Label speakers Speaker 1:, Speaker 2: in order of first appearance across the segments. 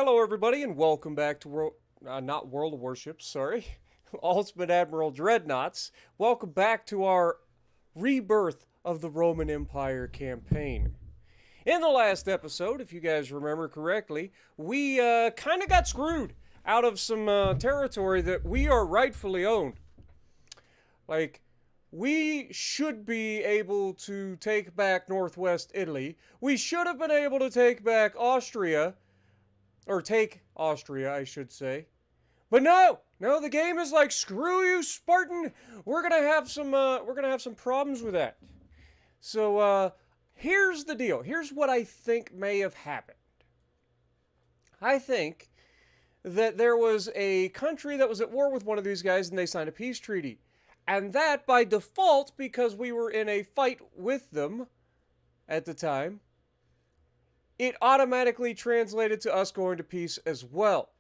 Speaker 1: Hello, everybody, and welcome back to not World of Warships, sorry, Ultimate Admiral Dreadnoughts. Welcome back to our Rebirth of the Roman Empire campaign. In the last episode, if you guys remember correctly, we kind of got screwed out of some territory that we are rightfully owned. Like, we should be able to take back northwest Italy. We should have been able to take back Austria. Or take Austria, I should say. But no, the game is like, screw you, Spartan. We're gonna have some problems with that. So here's the deal. Here's what I think may have happened. I think that there was a country that was at war with one of these guys, and they signed a peace treaty, and that by default, because we were in a fight with them at the time, it automatically translated to us going to peace as well.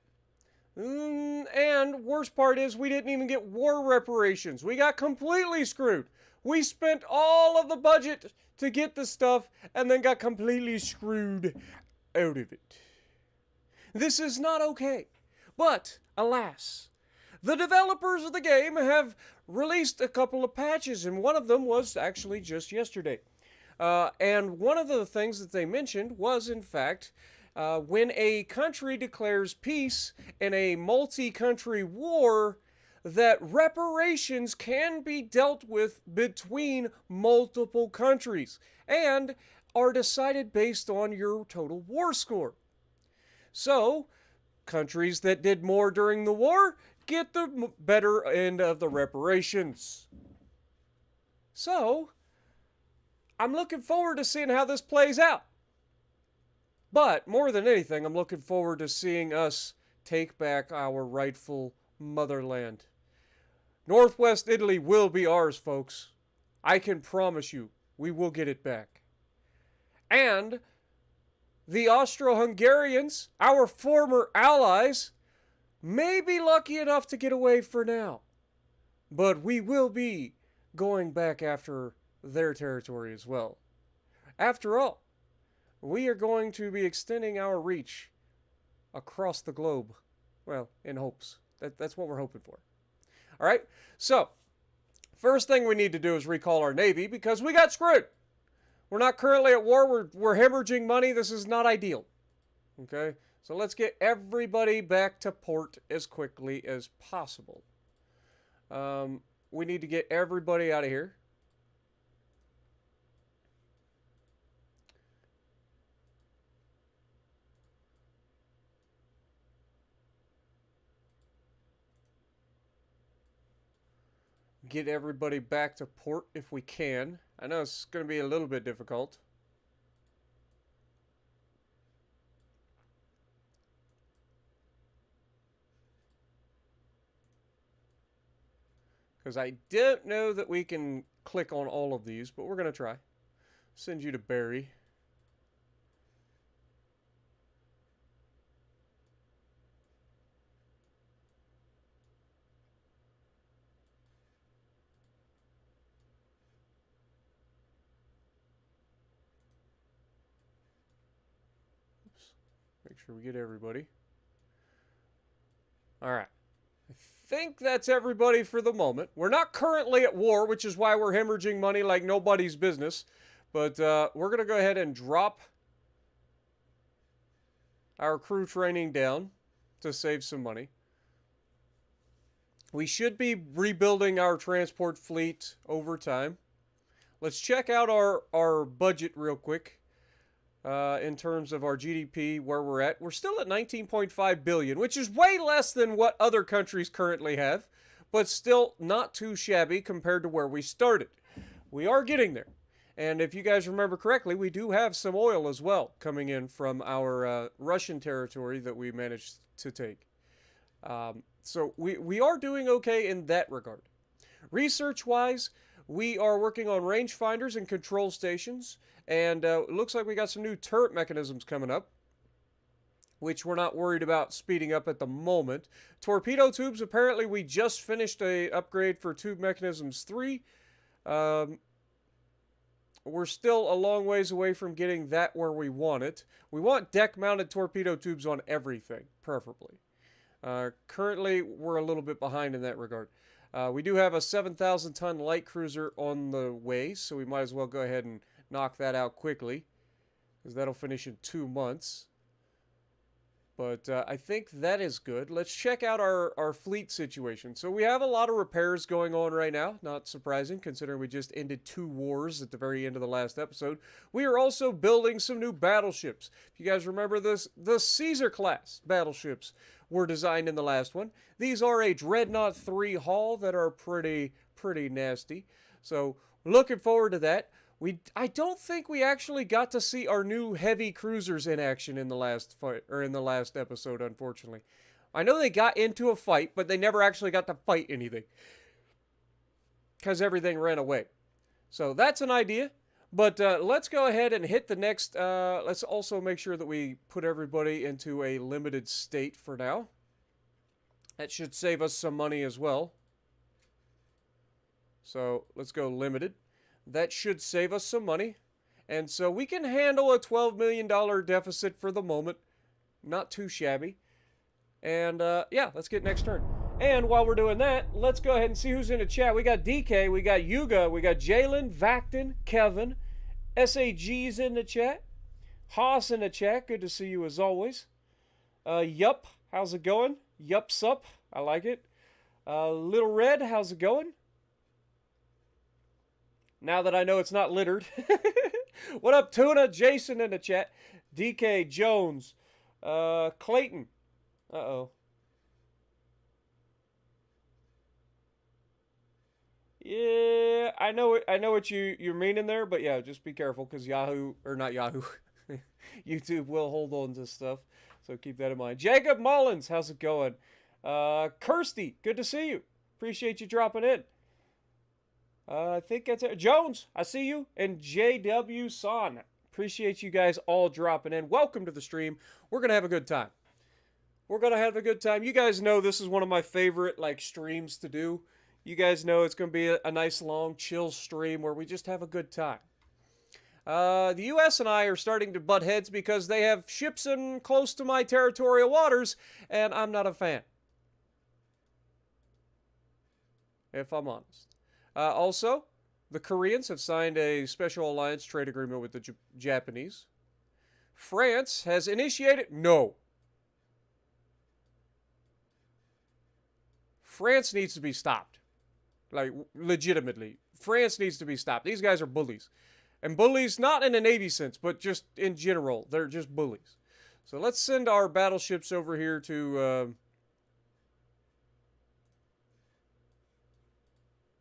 Speaker 1: And worst part is we didn't even get war reparations. We got completely screwed. We spent all of the budget to get the stuff and then got completely screwed out of it. This is not okay. But, alas, the developers of the game have released a couple of patches, and one of them was actually just yesterday. And one of the things that they mentioned was, in fact, when a country declares peace in a multi-country war, that reparations can be dealt with between multiple countries and are decided based on your total war score. So, countries that did more during the war get the better end of the reparations. So, I'm looking forward to seeing how this plays out. But, more than anything, I'm looking forward to seeing us take back our rightful motherland. Northwest Italy will be ours, folks. I can promise you, we will get it back. And the Austro-Hungarians, our former allies, may be lucky enough to get away for now. But we will be going back after their territory as well. After all, we are going to be extending our reach across the globe. Well, in hopes. That's what we're hoping for. Alright, so, first thing we need to do is recall our navy because we got screwed. We're not currently at war. We're hemorrhaging money. This is not ideal. Okay, so let's get everybody back to port as quickly as possible. We need to get everybody out of here. Get everybody back to port if we can. I know it's going to be a little bit difficult. Because I don't know that we can click on all of these, but we're going to try. Send you to Barry. Make sure we get everybody. Alright. I think that's everybody for the moment. We're not currently at war, which is why we're hemorrhaging money like nobody's business. But we're going to go ahead and drop our crew training down to save some money. We should be rebuilding our transport fleet over time. Let's check out our budget real quick. In terms of our GDP, where we're at. We're still at 19.5 billion, which is way less than what other countries currently have, but still not too shabby compared to where we started. We are getting there. And if you guys remember correctly, we do have some oil as well coming in from our Russian territory that we managed to take. So we are doing okay in that regard. Research-wise, we are working on rangefinders and control stations, and it looks like we got some new turret mechanisms coming up, which we're not worried about speeding up at the moment. Torpedo tubes, apparently we just finished a upgrade for Tube Mechanisms 3. we're still a long ways away from getting that where we want it. We want deck-mounted torpedo tubes on everything, preferably. Currently, we're a little bit behind in that regard. We do have a 7,000-ton light cruiser on the way, so we might as well go ahead and knock that out quickly, because that'll finish in 2 months. But I think that is good. Let's check out our fleet situation. So we have a lot of repairs going on right now. Not surprising, considering we just ended 2 wars at the very end of the last episode. We are also building some new battleships. If you guys remember this, the Caesar-class battleships were designed in the last one. These are a Dreadnought 3 hull that are pretty nasty. So looking forward to that. I don't think we actually got to see our new heavy cruisers in action in the last fight, or in the last episode, unfortunately. I know they got into a fight, but they never actually got to fight anything, because everything ran away. So that's an idea. But let's go ahead and hit the next. Let's also make sure that we put everybody into a limited state for now. That should save us some money as well. So let's go limited. That should save us some money. And so we can handle a $12 million deficit for the moment. Not too shabby. And yeah, let's get next turn. And while we're doing that, let's go ahead and see who's in the chat. We got DK, we got Yuga, we got Jalen, Vacton, Kevin, SAG's in the chat. Haas in the chat, good to see you as always. Yup, how's it going? Yup sup, I like it. Little Red, how's it going? Now that I know it's not littered. What up, Tuna? Jason in the chat. DK, Jones, Clayton. Uh-oh. Yeah, I know what you're meaning there, but yeah, just be careful, because Yahoo, or not Yahoo, YouTube will hold on to stuff, so keep that in mind. Jacob Mullins, how's it going? Kirsty, good to see you. Appreciate you dropping in. I think that's it. Jones, I see you. And JW Son. Appreciate you guys all dropping in. Welcome to the stream. We're going to have a good time. We're going to have a good time. You guys know this is one of my favorite streams to do. You guys know it's going to be a nice, long, chill stream where we just have a good time. The U.S. and I are starting to butt heads because they have ships in close to my territorial waters, and I'm not a fan. If I'm honest. Also, the Koreans have signed a special alliance trade agreement with the Japanese. France has initiated... No. France needs to be stopped. Legitimately. France needs to be stopped. These guys are bullies. And bullies, not in a Navy sense, but just in general. They're just bullies. So let's send our battleships over here to...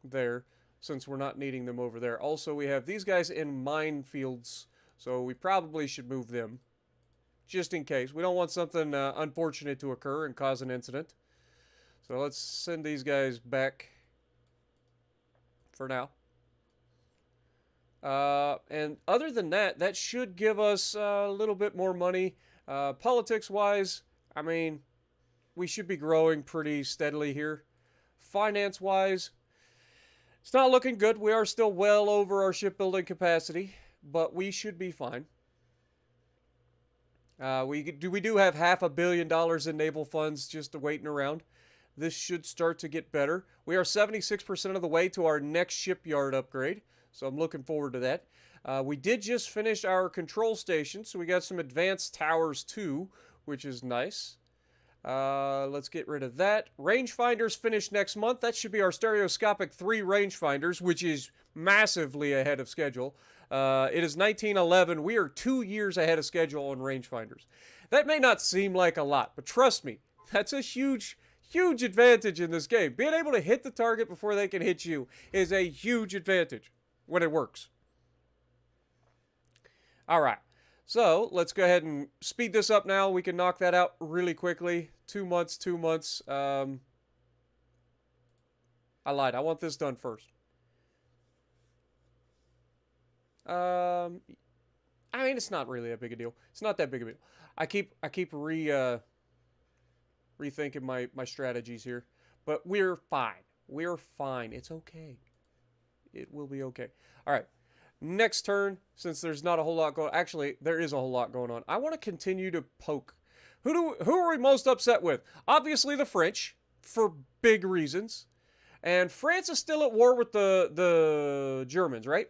Speaker 1: there, since we're not needing them over there. Also, we have these guys in minefields, so we probably should move them, just in case. We don't want something unfortunate to occur and cause an incident. So let's send these guys back for now. And other than that, that should give us a little bit more money. Politics-wise, I mean, we should be growing pretty steadily here. Finance-wise, it's not looking good. We are still well over our shipbuilding capacity, but we should be fine. We do have $500 million in naval funds just waiting around. This should start to get better. We are 76% of the way to our next shipyard upgrade, so I'm looking forward to that. We did just finish our control station, so we got some advanced towers too, which is nice. Let's get rid of that. Rangefinders finish next month. That should be our stereoscopic 3 rangefinders, which is massively ahead of schedule. It is 1911. We are 2 years ahead of schedule on rangefinders. That may not seem like a lot, but trust me, that's a huge advantage in this game. Being able to hit the target before they can hit you is a huge advantage when it works. All right. So, let's go ahead and speed this up now. We can knock that out really quickly. 2 months, 2 months. I lied. I want this done first. I mean, it's not really a big a deal. It's not that big of a deal. I keep rethinking my strategies here. But we're fine. We're fine. It's okay. It will be okay. All right. Next turn, since there's not a whole lot going, actually there is a whole lot going on. I want to continue to poke. Who are we most upset with? Obviously the French, for big reasons, and France is still at war with the Germans, right?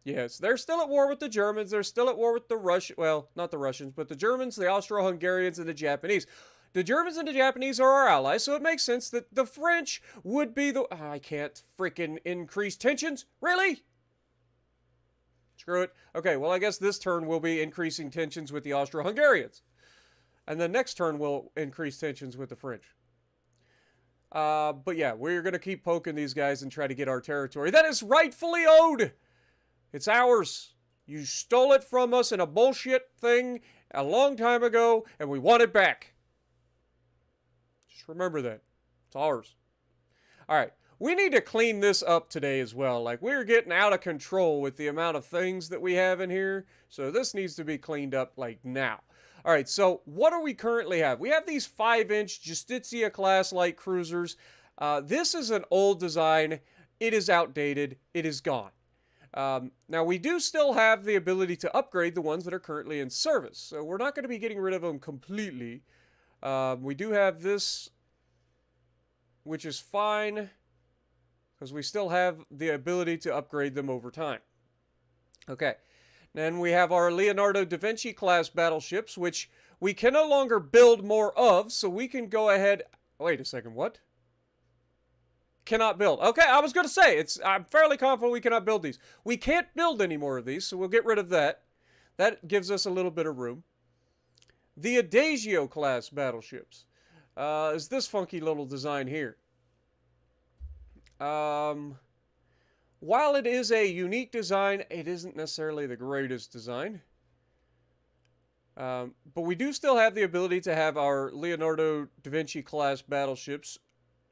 Speaker 1: Yes, they're still at war with the Germans. They're still at war with the Russians. Well, not the Russians, but the Germans, the Austro-Hungarians, and the Japanese. The Germans and the Japanese are our allies, so it makes sense that the French would be the... I can't freaking increase tensions. Really? Screw it. Okay, well, I guess this turn will be increasing tensions with the Austro-Hungarians. And the next turn will increase tensions with the French. But yeah, we're going to keep poking these guys and try to get our territory that is rightfully owed. It's ours. You stole it from us in a bullshit thing a long time ago, and we want it back. Just remember that. It's ours. All right. We need to clean this up today as well. Like, we're getting out of control with the amount of things that we have in here. So this needs to be cleaned up, like, now. All right, so what do we currently have? We have these 5-inch Justitia-class light cruisers. This is an old design. It is outdated. It is gone. Now, we do still have the ability to upgrade the ones that are currently in service. So we're not going to be getting rid of them completely. We do have this, which is fine, because we still have the ability to upgrade them over time. Okay. Then we have our Leonardo da Vinci class battleships, which we can no longer build more of, so we can go ahead... Wait a second, what? Cannot build. Okay, I was going to say, I'm fairly confident we cannot build these. We can't build any more of these, so we'll get rid of that. That gives us a little bit of room. The Adagio class battleships is this funky little design here. While it is a unique design, it isn't necessarily the greatest design. But we do still have the ability to have our Leonardo da Vinci class battleships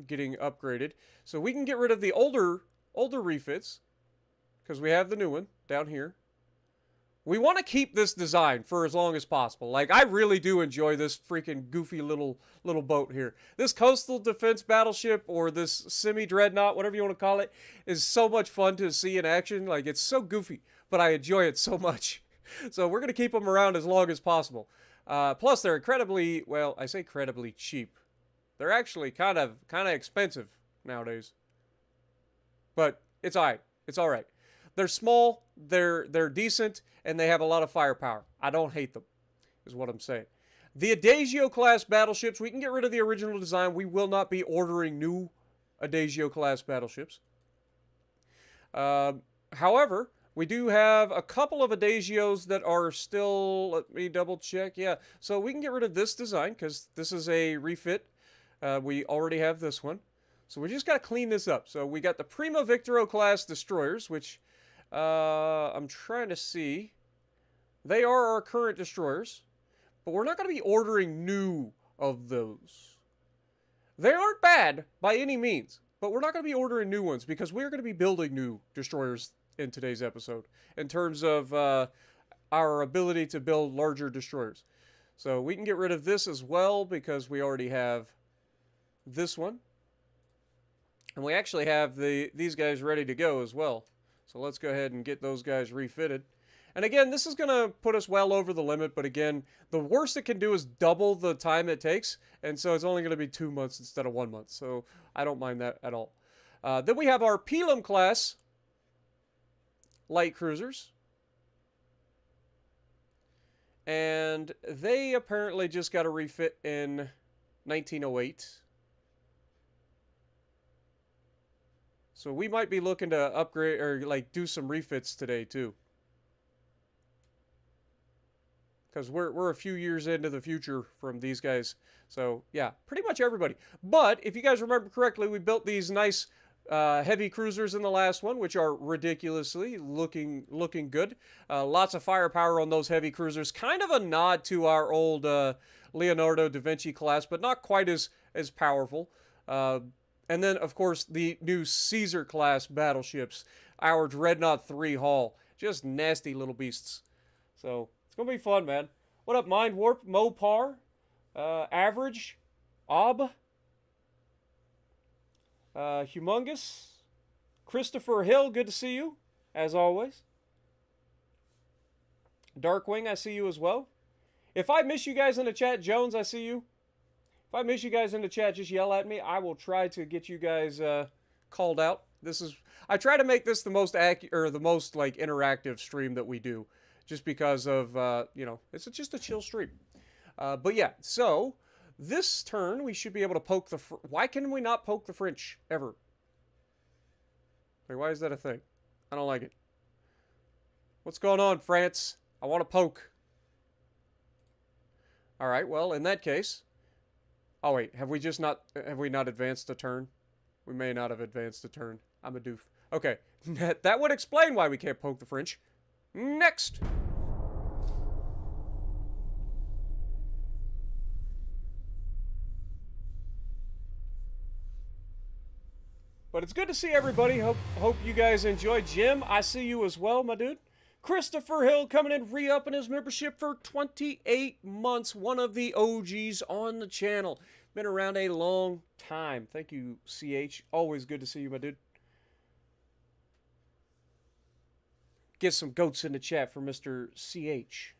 Speaker 1: getting upgraded. So we can get rid of the older refits, because we have the new one down here. We want to keep this design for as long as possible. Like, I really do enjoy this freaking goofy little boat here. This coastal defense battleship, or this semi-dreadnought, whatever you want to call it, is so much fun to see in action. Like, it's so goofy, but I enjoy it so much. So we're going to keep them around as long as possible. Plus, they're incredibly, well, I say incredibly cheap. They're actually kind of expensive nowadays. But it's all right. It's all right. They're small, they're decent, and they have a lot of firepower. I don't hate them, is what I'm saying. The Adagio class battleships, we can get rid of the original design. We will not be ordering new Adagio class battleships. However, we do have a couple of Adagios that are still, let me double check. Yeah, so we can get rid of this design because this is a refit. We already have this one. So we just got to clean this up. So we got the Prima Victoro class destroyers, which I'm trying to see. They are our current destroyers, but we're not going to be ordering new of those. They aren't bad by any means, but we're not going to be ordering new ones because we're going to be building new destroyers in today's episode in terms of our ability to build larger destroyers. So we can get rid of this as well because we already have this one. And we actually have these guys ready to go as well. So let's go ahead and get those guys refitted. And again, this is going to put us well over the limit. But again, the worst it can do is double the time it takes. And so it's only going to be 2 months instead of 1 month. So I don't mind that at all. Then we have our Pelham class light cruisers. And they apparently just got a refit in 1908. So we might be looking to upgrade or like do some refits today too. Because we're a few years into the future from these guys. So yeah, pretty much everybody. But if you guys remember correctly, we built these nice heavy cruisers in the last one, which are ridiculously looking good. Lots of firepower on those heavy cruisers. Kind of a nod to our old Leonardo da Vinci class, but not quite as powerful. And then, of course, the new Caesar-class battleships. Our Dreadnought 3 hull. Just nasty little beasts. So, it's going to be fun, man. What up, Mind Warp, Mopar, Average, Ob, Humongous, Christopher Hill, good to see you, as always. Darkwing, I see you as well. If I miss you guys in the chat, Jones, I see you. If I miss you guys in the chat, just yell at me. I will try to get you guys called out. I try to make this the most the most like interactive stream that we do, just because of you know, it's just a chill stream. But yeah, so this turn we should be able to poke the. Why can we not poke the French ever? Like, why is that a thing? I don't like it. What's going on, France? I want to poke. All right. Well, in that case. Oh wait, have we not advanced a turn? We may not have advanced a turn. I'm a doof. Okay, that would explain why we can't poke the French. Next! But it's good to see everybody. Hope you guys enjoy. Jim, I see you as well, my dude. Christopher Hill coming in, re-upping his membership for 28 months. One of the OGs on the channel. Been around a long time. Thank you, CH. Always good to see you, my dude. Get some goats in the chat for Mr. CH.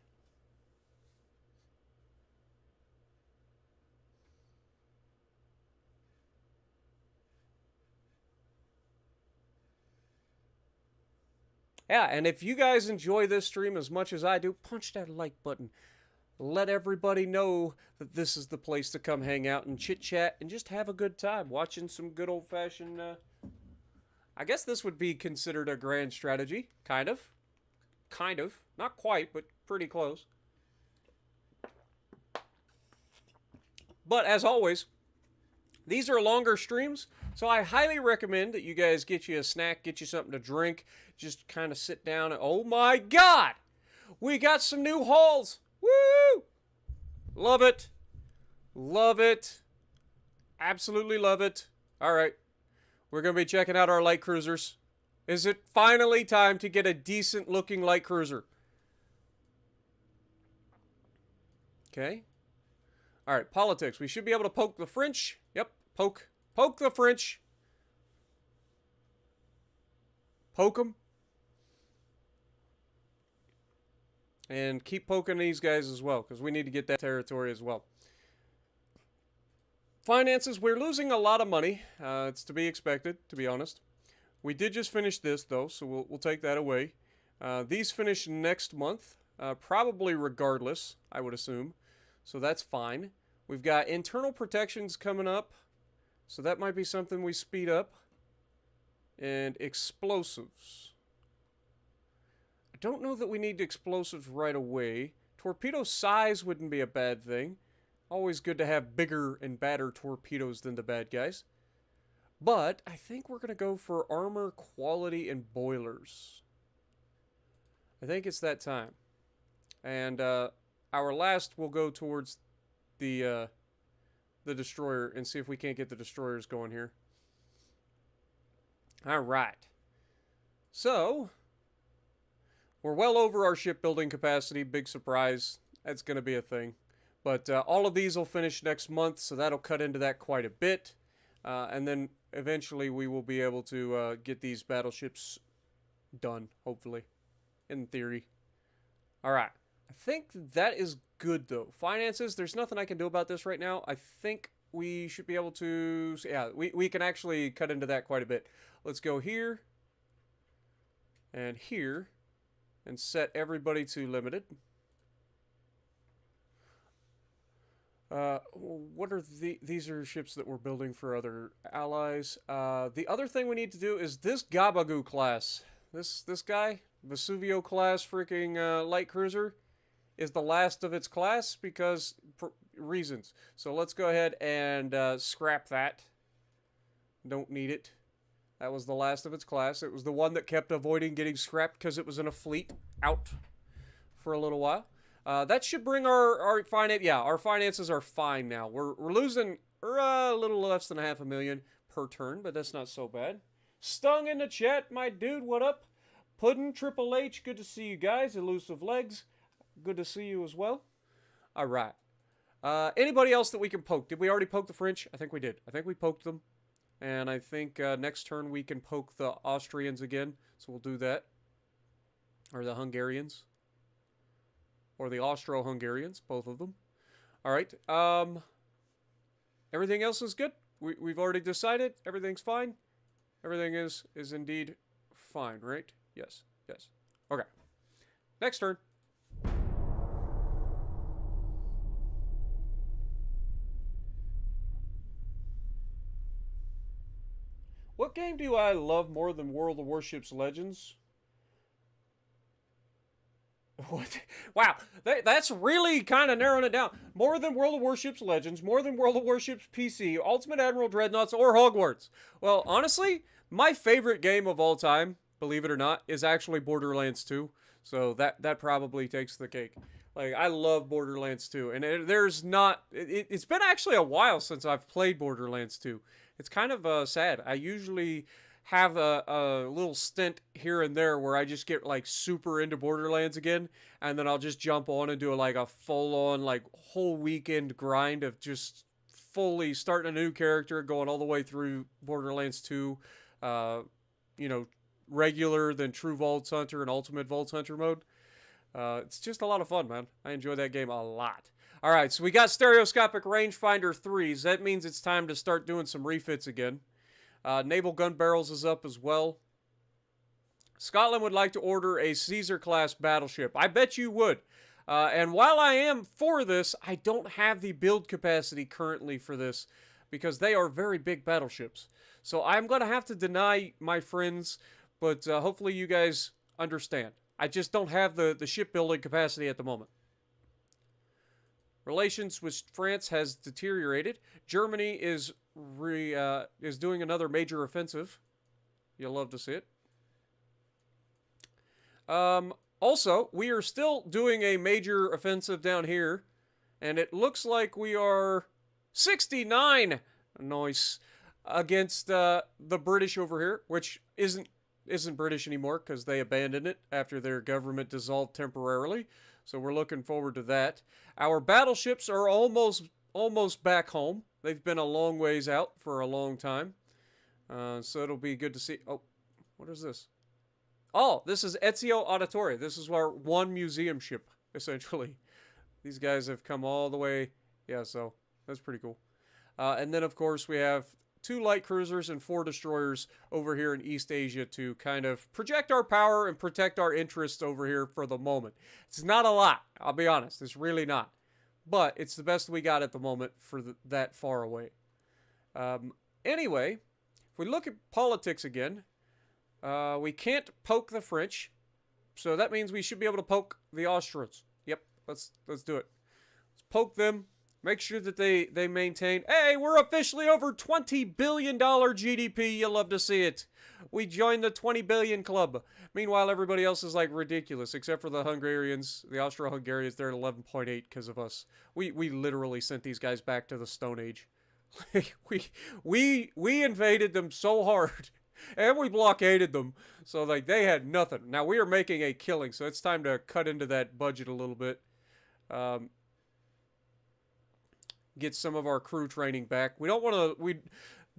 Speaker 1: Yeah, and if you guys enjoy this stream as much as I do, punch that like button. Let everybody know that this is the place to come hang out and chit-chat and just have a good time watching some good old-fashioned, I guess this would be considered a grand strategy. Kind of. Kind of. Not quite, but pretty close. But as always, these are longer streams, so I highly recommend that you guys get you a snack, get you something to drink, just kind of sit down and, oh my god! We got some new hauls! Woo! Love it. Love it. Absolutely love it. Alright. We're going to be checking out our light cruisers. Is it finally time to get a decent looking light cruiser? Okay. Alright, politics. We should be able to poke the French. Yep, poke. Poke the French. Poke them. And keep poking these guys as well, because we need to get that territory as well. Finances, we're losing a lot of money. It's to be expected, to be honest. We did just finish this, though, so we'll take that away. These finish next month, probably regardless, I would assume. So that's fine. We've got internal protections coming up, so that might be something we speed up. And explosives. I don't know that we need explosives right away. Torpedo size wouldn't be a bad thing. Always good to have bigger and badder torpedoes than the bad guys. But I think we're going to go for armor, quality, and boilers. I think it's that time. And our last will go towards the destroyer and see if we can't get the destroyers going here. Alright. So, we're well over our shipbuilding capacity. Big surprise. That's going to be a thing. But all of these will finish next month, so that'll cut into that quite a bit. And then eventually we will be able to get these battleships done, hopefully. In theory. Alright. I think that is good, though. Finances, there's nothing I can do about this right now. I think we should be able to... Yeah, we can actually cut into that quite a bit. Let's go here. And here. And set everybody to limited. What are these are ships that we're building for other allies. The other thing we need to do is this Gabagoo class. This guy, Vesuvio class freaking light cruiser, is the last of its class because reasons. So let's go ahead and scrap that. Don't need it. That was the last of its class. It was the one that kept avoiding getting scrapped because it was in a fleet out for a little while. That should bring our finance. Yeah, our finances are fine now. We're losing a little less than $500,000 per turn, but that's not so bad. Stung in the chat, my dude. What up? Puddin' Triple H. Good to see you guys. Elusive Legs. Good to see you as well. All right. Anybody else that we can poke? Did we already poke the French? I think we did. I think we poked them. And I think next turn we can poke the Austrians again. So we'll do that. Or the Hungarians. or the Austro-Hungarians, both of them. All right. Everything else is good. We've already decided everything's fine. Everything is indeed fine, right? Yes. Yes. Okay. Next turn. What game do I love more than World of Warships Legends? What? Wow, that's really kind of narrowing it down. More than World of Warships Legends, more than World of Warships PC, Ultimate Admiral Dreadnoughts, or Hogwarts. Well, honestly, my favorite game of all time, believe it or not, is actually Borderlands 2. So that probably takes the cake. Like, I love Borderlands 2, and it's been actually a while since I've played Borderlands 2. It's kind of sad. I usually have a little stint here and there where I just get like super into Borderlands again, and then I'll just jump on and do like a full-on like whole weekend grind of just fully starting a new character, going all the way through Borderlands 2, regular, then True Vault Hunter, and Ultimate Vault Hunter mode. It's just a lot of fun, man. I enjoy that game a lot. All right, so we got stereoscopic rangefinder 3s. That means it's time to start doing some refits again. Naval gun barrels is up as well. Scotland would like to order a Caesar-class battleship. I bet you would. And while I am for this, I don't have the build capacity currently for this because they are very big battleships. So I'm going to have to deny my friends, but hopefully you guys understand. I just don't have the shipbuilding capacity at the moment. Relations with France has deteriorated. Germany is doing another major offensive. You'll love to see it. Also, we are still doing a major offensive down here, and it looks like we are 69 nice against the British over here, which isn't British anymore because they abandoned it after their government dissolved temporarily. So we're looking forward to that. Our battleships are almost back home. They've been a long ways out for a long time. So it'll be good to see. Oh, what is this? Oh, this is Ezio Auditore. This is our one museum ship, essentially. These guys have come all the way. Yeah, so that's pretty cool. And then, of course, we have 2 light cruisers and 4 destroyers over here in East Asia to kind of project our power and protect our interests over here for the moment. It's not a lot, I'll be honest. It's really not. But it's the best we got at the moment for that far away. Anyway, if we look at politics again, we can't poke the French. So that means we should be able to poke the Austrians. Yep, let's do it. Let's poke them. Make sure that they maintain. Hey, we're officially over $20 billion GDP. You'll love to see it. We joined the 20 billion club. Meanwhile, everybody else is like ridiculous, except for the Hungarians, the Austro-Hungarians. They're at 11.8 because of us. We literally sent these guys back to the Stone Age. we invaded them so hard, and we blockaded them. So like they had nothing. Now we are making a killing, so it's time to cut into that budget a little bit. Get some of our crew training back. We don't want to.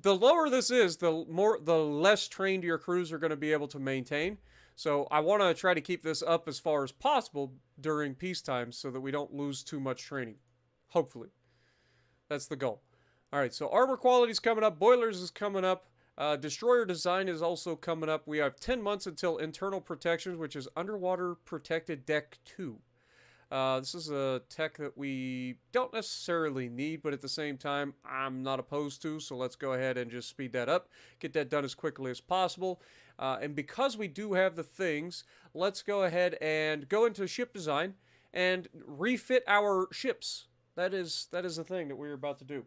Speaker 1: The lower this is, the less trained your crews are going to be able to maintain. So I want to try to keep this up as far as possible during peacetime, so that we don't lose too much training. Hopefully, that's the goal. All right. So armor quality is coming up. Boilers is coming up. Destroyer design is also coming up. We have 10 months until internal protections, which is underwater protected deck 2. This is a tech that we don't necessarily need, but at the same time, I'm not opposed to, so let's go ahead and just speed that up, get that done as quickly as possible. And because we do have the things, let's go ahead and go into ship design and refit our ships. That is the thing that we're about to do.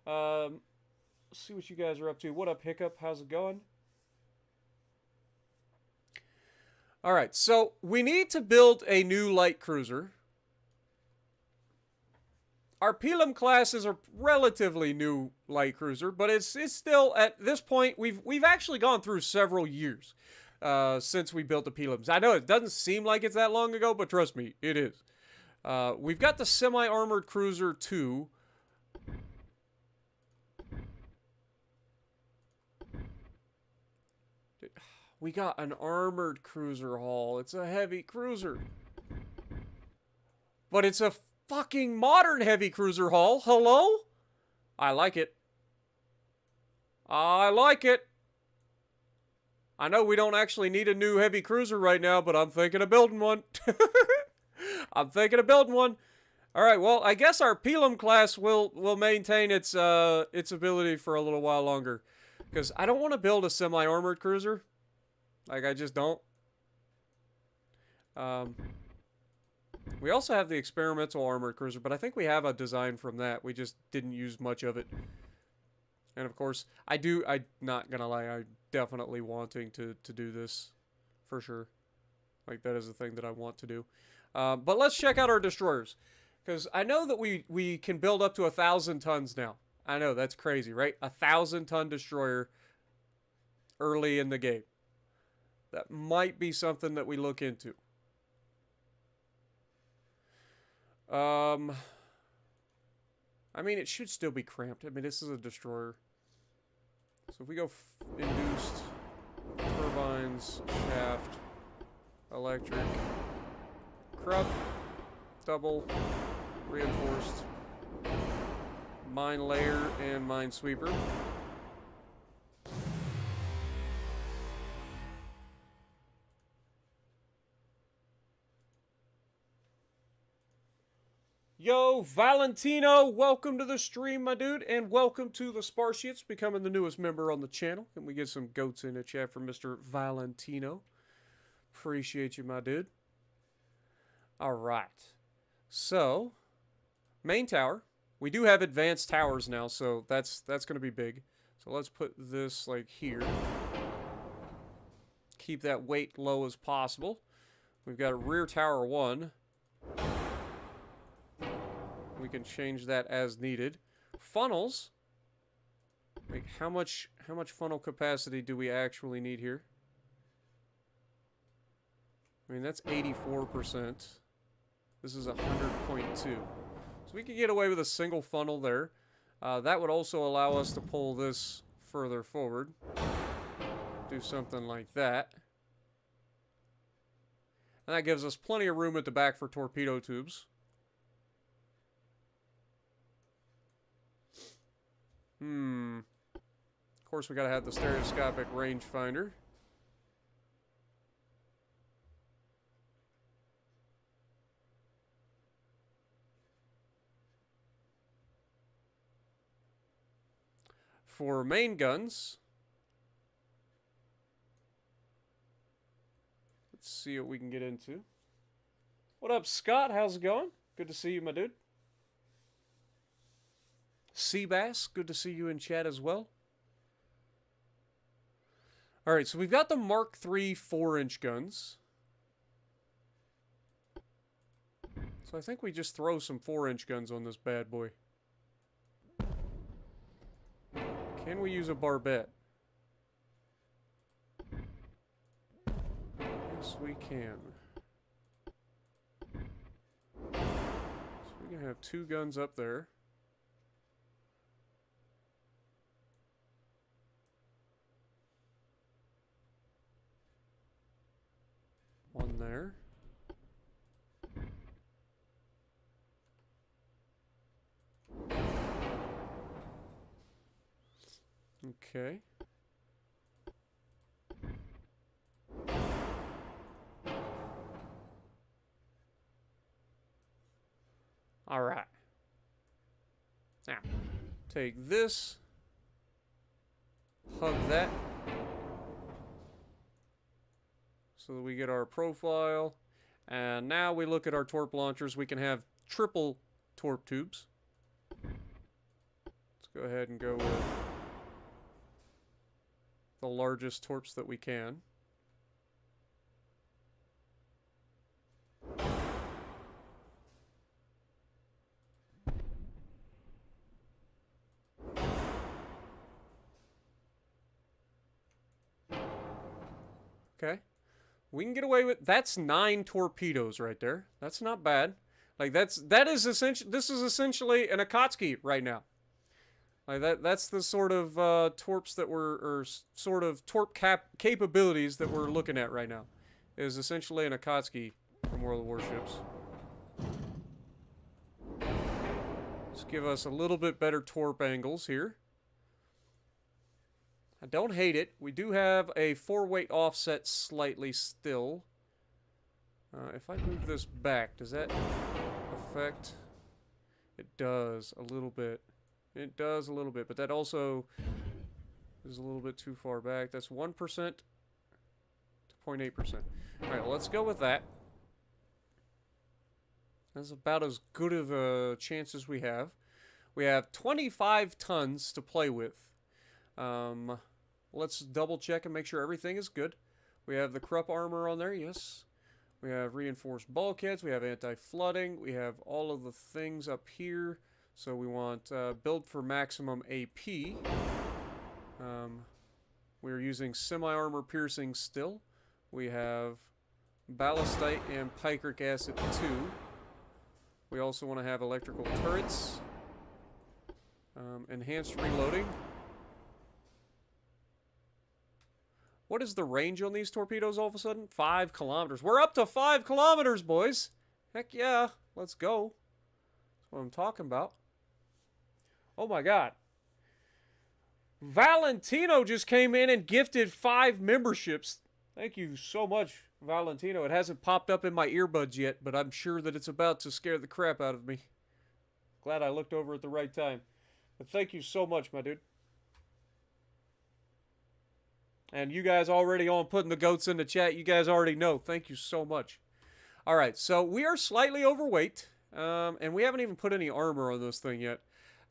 Speaker 1: Let's see what you guys are up to. What up, Hiccup? How's it going? All right, so we need to build a new light cruiser. Our Pelham class is a relatively new light cruiser, but it's still, at this point, we've actually gone through several years since we built the Pelhams. I know it doesn't seem like it's that long ago, but trust me, it is. We've got the semi-armored cruiser 2. We got an armored cruiser hull. It's a heavy cruiser. But it's a fucking modern heavy cruiser hull. Hello? I like it. I like it. I know we don't actually need a new heavy cruiser right now, but I'm thinking of building one. I'm thinking of building one. All right, well, I guess our Pelham class will maintain its ability for a little while longer. Because I don't want to build a semi-armored cruiser. Like, I just don't. We also have the experimental armored cruiser, but I think we have a design from that. We just didn't use much of it. And of course, I'm not gonna lie, I'm definitely wanting to do this. For sure. Like, that is the thing that I want to do. But let's check out our destroyers. Because I know that we can build up to 1,000 tons now. I know, that's crazy, right? 1,000-ton destroyer early in the game. That might be something that we look into. I mean, it should still be cramped. I mean, this is a destroyer. So if we go induced, turbines, shaft, electric, Krupp, double, reinforced, mine layer, and mine sweeper. Yo, Valentino, welcome to the stream, my dude, and welcome to the Spartiates, becoming the newest member on the channel. Can we get some goats in the chat for Mr. Valentino? Appreciate you, my dude. All right. So, main tower. We do have advanced towers now, so that's going to be big. So let's put this, like, here. Keep that weight low as possible. We've got a rear tower 1. We can change that as needed. Funnels. Like, how much funnel capacity do we actually need here? I mean, that's 84%. This is 100.2. So we could get away with a single funnel there. That would also allow us to pull this further forward. Do something like that. And that gives us plenty of room at the back for torpedo tubes. Of course, we gotta have the stereoscopic rangefinder. For main guns, let's see what we can get into. What up, Scott? How's it going? Good to see you, my dude. Seabass, good to see you in chat as well. Alright, so we've got the Mark III 4-inch guns. So I think we just throw some 4-inch guns on this bad boy. Can we use a barbette? Yes, we can. So we can have 2 guns up there. One there. Okay. All right. Now, take this. Hug that. So that we get our profile. And now we look at our torp launchers. We can have triple torp tubes. Let's go ahead and go with the largest torps that we can. Okay. We can get away with, that's 9 torpedoes right there. That's not bad. Like this is essentially an Akatsuki right now. Like that's the sort of torps that or sort of torp capabilities that we're looking at right now. Is essentially an Akatsuki from World of Warships. Just give us a little bit better torp angles here. I don't hate it. We do have a 4-weight offset slightly still. If I move this back, does that affect? It does a little bit. It does a little bit, but that also is a little bit too far back. That's 1% to 0.8%. All right, let's go with that. That's about as good of a chance as we have. We have 25 tons to play with. Let's double check and make sure everything is good. We have the Krupp armor on there, yes. We have reinforced bulkheads. We have anti-flooding. We have all of the things up here. So we want build for maximum AP. We're using semi-armor piercing still. We have ballistite and picric acid 2. We also want to have electrical turrets. Enhanced reloading. What is the range on these torpedoes all of a sudden? 5 kilometers. We're up to 5 kilometers, boys. Heck yeah. Let's go. That's what I'm talking about. Oh my god. Valentino just came in and gifted 5 memberships. Thank you so much, Valentino. It hasn't popped up in my earbuds yet, but I'm sure that it's about to scare the crap out of me. Glad I looked over at the right time. But thank you so much, my dude. And you guys already on putting the goats in the chat. You guys already know. Thank you so much. All right, so we are slightly overweight. And we haven't even put any armor on this thing yet.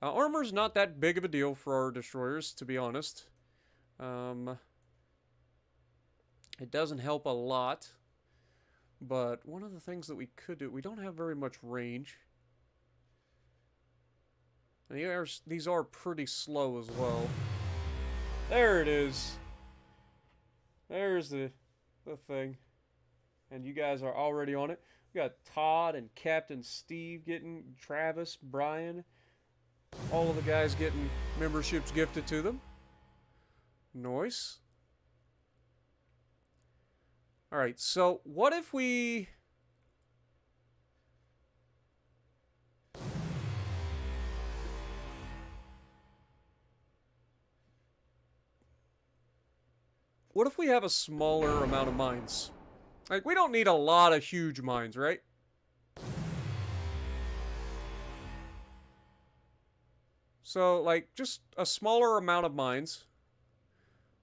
Speaker 1: Armor's not that big of a deal for our destroyers, to be honest. It doesn't help a lot. But one of the things that we could do... We don't have very much range. And these are pretty slow as well. There it is. There's the thing. And you guys are already on it. We got Todd and Captain Steve getting, Travis, Brian. All of the guys getting memberships gifted to them. Nice. Alright, so what if we... What if we have a smaller amount of mines? Like, we don't need a lot of huge mines, right? So, like, just a smaller amount of mines.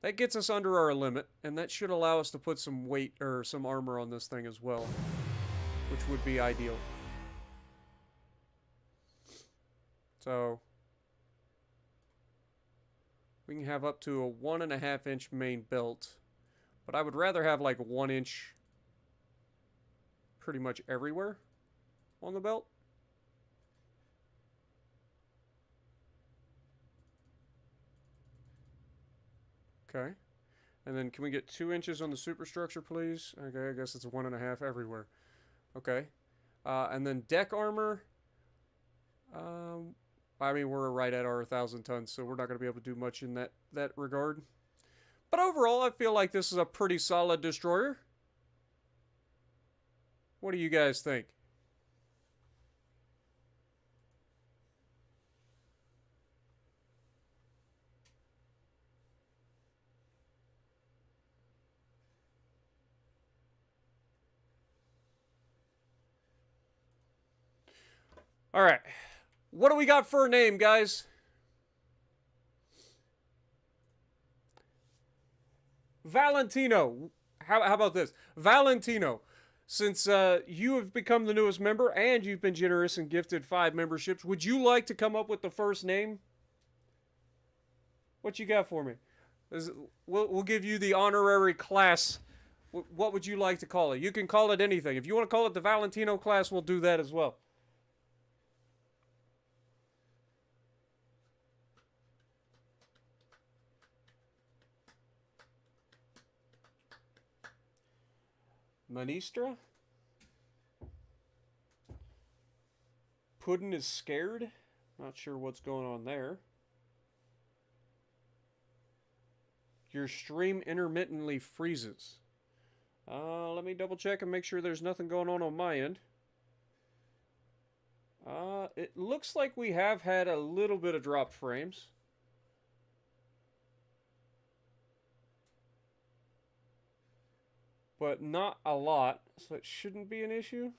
Speaker 1: That gets us under our limit, and that should allow us to put some weight, or some armor on this thing as well. Which would be ideal. So... we can have up to a 1.5 inch main belt. But I would rather have like 1 inch pretty much everywhere on the belt. Okay. And then can we get 2 inches on the superstructure, please? Okay, I guess it's 1.5 everywhere. Okay. And then deck armor. I mean, we're right at our 1,000 tons, so we're not going to be able to do much in that regard. But overall, I feel like this is a pretty solid destroyer. What do you guys think? All right. What do we got for a name, guys? Valentino. How about this? Valentino. Since you have become the newest member and you've been generous and gifted 5 memberships, would you like to come up with the first name? What you got for me? We'll give you the honorary class. What would you like to call it? You can call it anything. If you want to call it the Valentino class, we'll do that as well. Manistra? Puddin is scared? Not sure what's going on there. Your stream intermittently freezes. Let me double check and make sure there's nothing going on my end. It looks like we have had a little bit of dropped frames. But not a lot, so it shouldn't be an issue.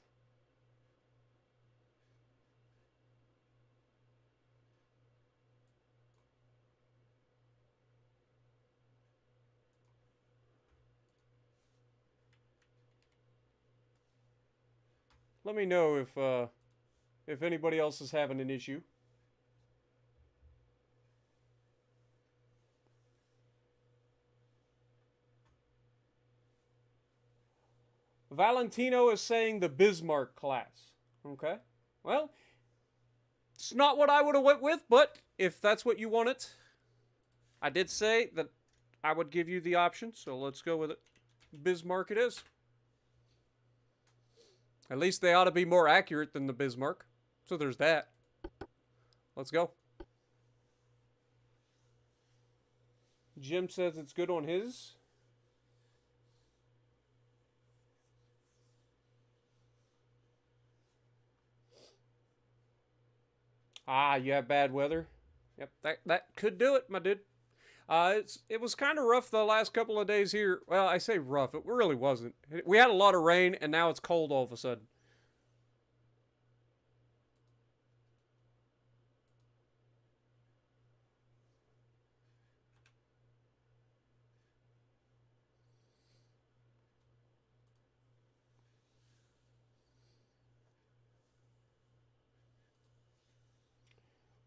Speaker 1: Let me know if anybody else is having an issue. Valentino is saying the Bismarck class. Okay. Well, it's not what I would have went with, but if that's what you wanted, I did say that I would give you the option, so let's go with it. Bismarck it is. At least they ought to be more accurate than the Bismarck. So there's that. Let's go. Jim says it's good on his. Ah, you have bad weather. Yep, that could do it, my dude. It was kind of rough the last couple of days here. Well, I say rough. It really wasn't. We had a lot of rain, and now it's cold all of a sudden.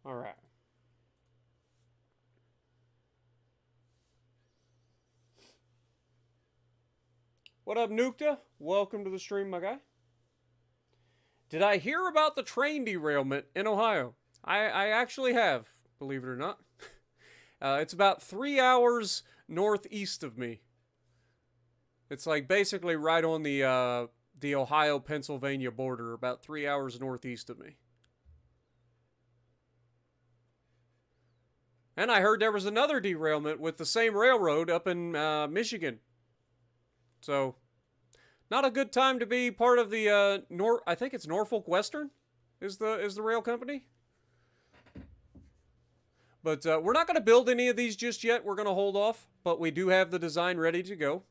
Speaker 1: All right. What up, Nukta? Welcome to the stream, my guy. Did I hear about the train derailment in Ohio? I actually have, believe it or not. It's about 3 hours northeast of me. It's like basically right on the Ohio-Pennsylvania border, about 3 hours northeast of me. And I heard there was another derailment with the same railroad up in Michigan. So, not a good time to be part of the I think it's Norfolk Western is the rail company. But we're not going to build any of these just yet. We're going to hold off, but we do have the design ready to go.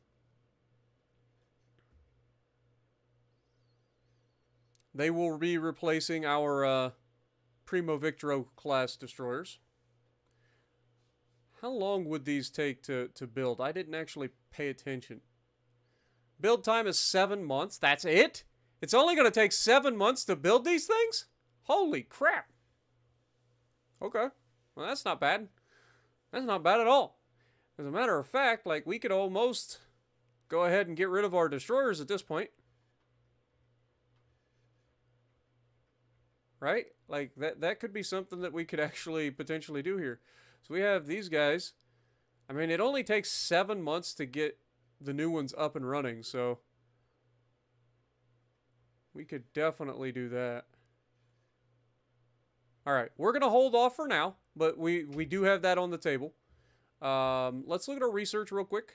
Speaker 1: They will be replacing our Primo Victoro class destroyers. How long would these take to build? I didn't actually pay attention. Build time is 7 months. That's it? It's only going to take 7 months to build these things? Holy crap. Okay. Well, that's not bad. That's not bad at all. As a matter of fact, like, we could almost go ahead and get rid of our destroyers at this point. Right? Like, that could be something that we could actually potentially do here. So we have these guys. I mean, it only takes 7 months to get the new ones up and running, so we could definitely do that. All right, we're going to hold off for now, but we do have that on the table. Let's look at our research real quick.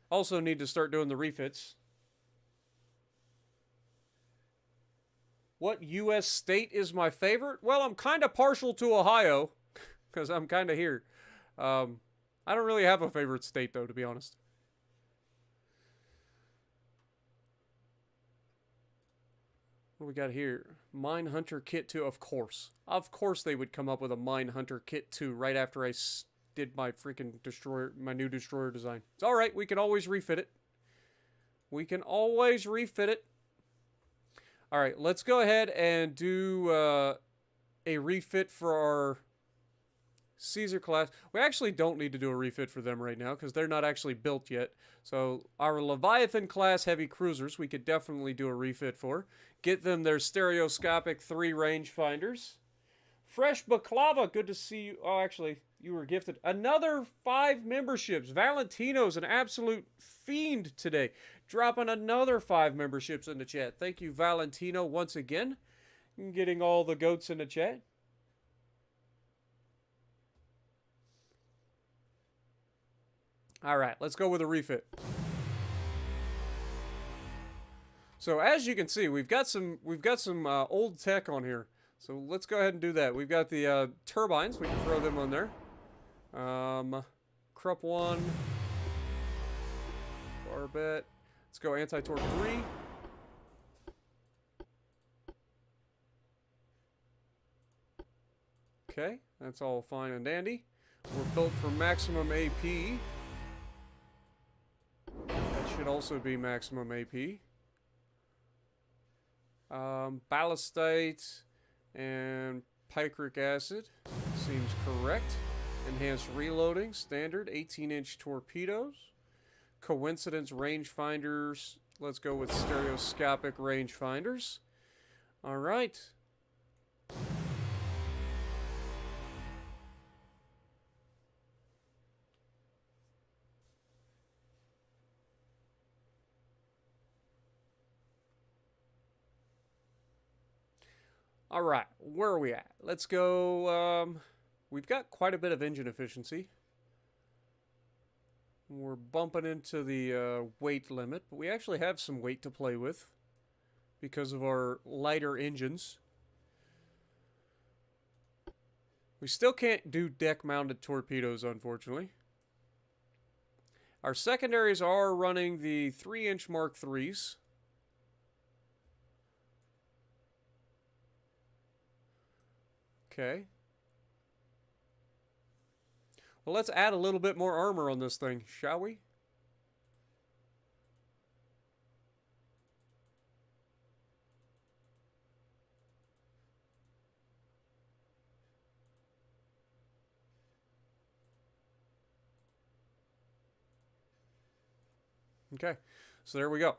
Speaker 1: Also need to start doing the refits. What U.S. state is my favorite? Well, I'm kind of partial to Ohio, because I'm kind of here. I don't really have a favorite state, though, to be honest. What do we got here? Mine Hunter Kit 2, of course. Of course they would come up with a Mine Hunter Kit 2 right after I did my freaking destroyer, my new destroyer design. It's alright, we can always refit it. We can always refit it. Alright, let's go ahead and do a refit for our Caesar class. We actually don't need to do a refit for them right now because they're not actually built yet. So our Leviathan class heavy cruisers we could definitely do a refit for. Get them their stereoscopic 3 rangefinders. Fresh Baklava, good to see you. Oh, actually, you were gifted another 5 memberships. Valentino's an absolute fiend today. Dropping another 5 memberships in the chat. Thank you, Valentino, once again. Getting all the goats in the chat. All right, let's go with a refit. So as you can see, we've got some old tech on here. So let's go ahead and do that. We've got the turbines. We can throw them on there. Krupp 1. Barbette. Let's go anti-torque 3. Okay, that's all fine and dandy. We're built for maximum AP. That should also be maximum AP. Ballastite and picric acid seems correct. Enhanced reloading, standard, 18-inch torpedoes. Coincidence rangefinders. Let's go with stereoscopic rangefinders. All right. All right, where are we at? Let's go, we've got quite a bit of engine efficiency. We're bumping into the weight limit, but we actually have some weight to play with because of our lighter engines. We still can't do deck-mounted torpedoes, unfortunately. Our secondaries are running the 3-inch Mark IIIs. Okay. Well, let's add a little bit more armor on this thing, shall we? Okay, so there we go.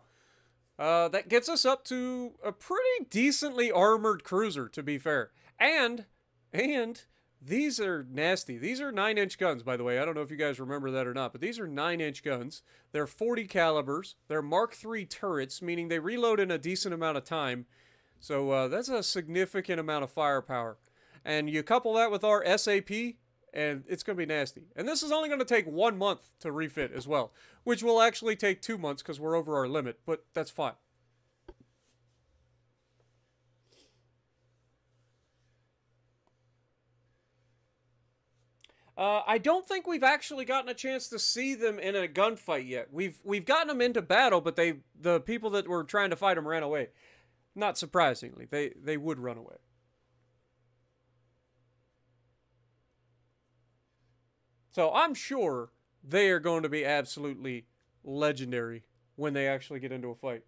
Speaker 1: That gets us up to a pretty decently armored cruiser, to be fair. And these are nasty. These are 9-inch guns, by the way. I don't know if you guys remember that or not, but these are 9-inch guns. They're 40 calibers. They're Mark III turrets, meaning they reload in a decent amount of time. So that's a significant amount of firepower. And you couple that with our SAP, and it's going to be nasty. And this is only going to take 1 month to refit as well, which will actually take 2 months because we're over our limit, but that's fine. I don't think we've actually gotten a chance to see them in a gunfight yet. We've gotten them into battle, but the people that were trying to fight them ran away. Not surprisingly, they would run away. So I'm sure they are going to be absolutely legendary when they actually get into a fight.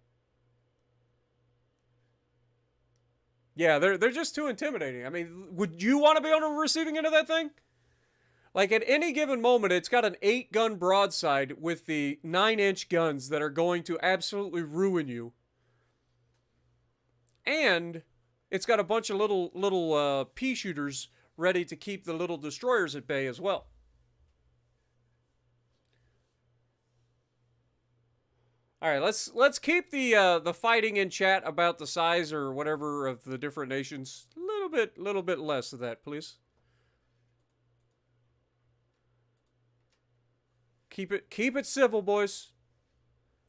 Speaker 1: Yeah, they're just too intimidating. I mean, would you want to be on the receiving end of that thing? Like, at any given moment, it's got an 8-gun broadside with the 9-inch guns that are going to absolutely ruin you. And it's got a bunch of little pea shooters ready to keep the little destroyers at bay as well. All right, let's keep the fighting in chat about the size or whatever of the different nations. Little bit less of that, please. Keep it civil, boys.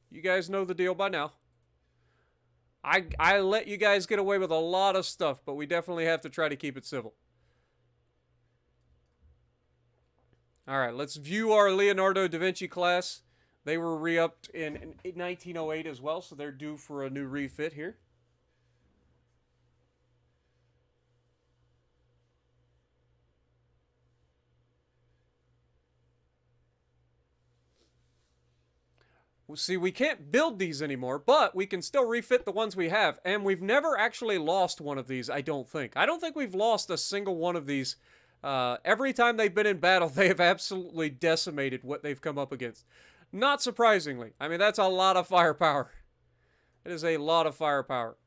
Speaker 1: You guys know the deal by now. I let you guys get away with a lot of stuff, but we definitely have to try to keep it civil. All right, let's view our Leonardo da Vinci class. They were re-upped in 1908 as well, so they're due for a new refit here. See, we can't build these anymore, but we can still refit the ones we have. And we've never actually lost one of these, I don't think. I don't think we've lost a single one of these. Every time they've been in battle, they have absolutely decimated what they've come up against. Not surprisingly. I mean, that's a lot of firepower. It is a lot of firepower.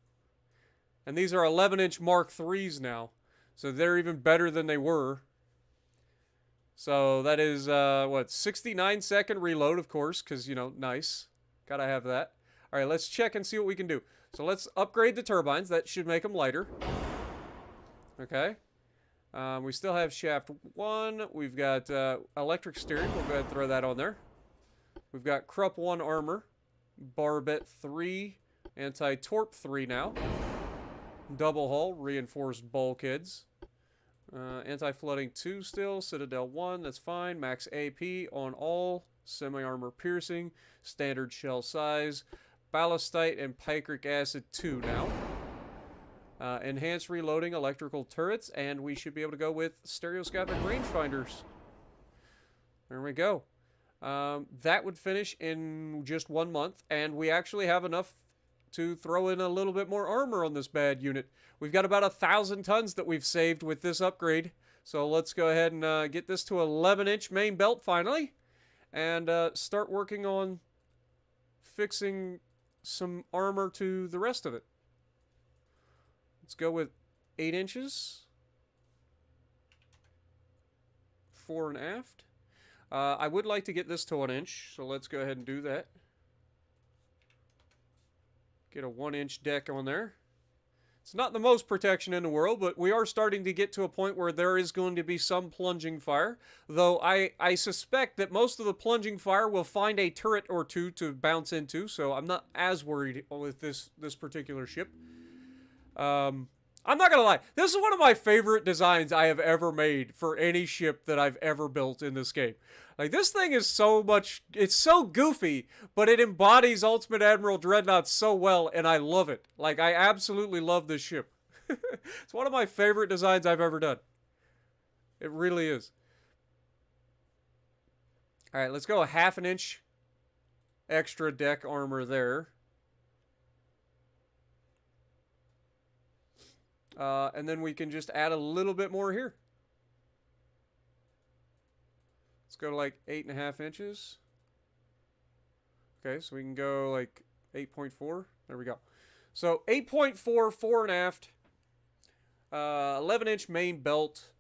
Speaker 1: And these are 11-inch Mark IIIs now. So they're even better than they were. So that is, 69-second reload, of course, because, you know, nice. Gotta have that. All right, let's check and see what we can do. So let's upgrade the turbines. That should make them lighter. Okay. We still have shaft 1. We've got electric steering. We'll go ahead and throw that on there. We've got Krupp 1 armor. Barbette 3. Anti-torp 3 now. Double hull, reinforced bulkheads. Anti-flooding 2 still. Citadel 1, that's fine. Max AP on all. Semi-armor piercing. Standard shell size. Ballastite and picric acid 2 now. Enhanced reloading electrical turrets. And we should be able to go with stereoscopic rangefinders. There we go. That would finish in just 1 month. And we actually have enough to throw in a little bit more armor on this bad unit. We've got about 1,000 tons that we've saved with this upgrade. So let's go ahead and get this to 11-inch main belt finally. And start working on fixing some armor to the rest of it. Let's go with 8 inches. Fore and aft. I would like to get this to 1 inch, so let's go ahead and do that. Get a 1-inch deck on there. It's not the most protection in the world, but we are starting to get to a point where there is going to be some plunging fire. Though I suspect that most of the plunging fire will find a turret or two to bounce into, so I'm not as worried with this particular ship. I'm not gonna lie, this is one of my favorite designs I have ever made for any ship that I've ever built in this game. Like, this thing is so much, it's so goofy, but it embodies Ultimate Admiral Dreadnoughts so well, and I love it. Like, I absolutely love this ship. It's one of my favorite designs I've ever done. It really is. Alright, let's go a 1/2 inch extra deck armor there. And then we can just add a little bit more here. Let's go to like 8.5 inches. Okay, so we can go like 8.4. There we go. So 8.4, fore and aft. 11-inch main belt.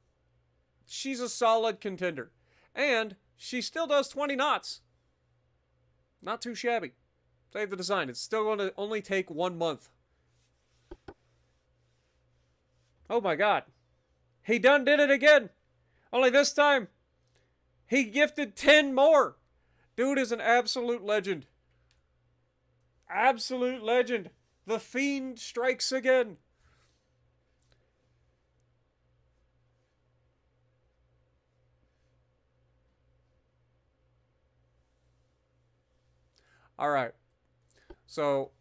Speaker 1: She's a solid contender. And she still does 20 knots. Not too shabby. Save the design. It's still going to only take 1 month. Oh my god. He done did it again. Only this time, he gifted 10 more. Dude is an absolute legend. Absolute legend. The Fiend strikes again. Alright. So,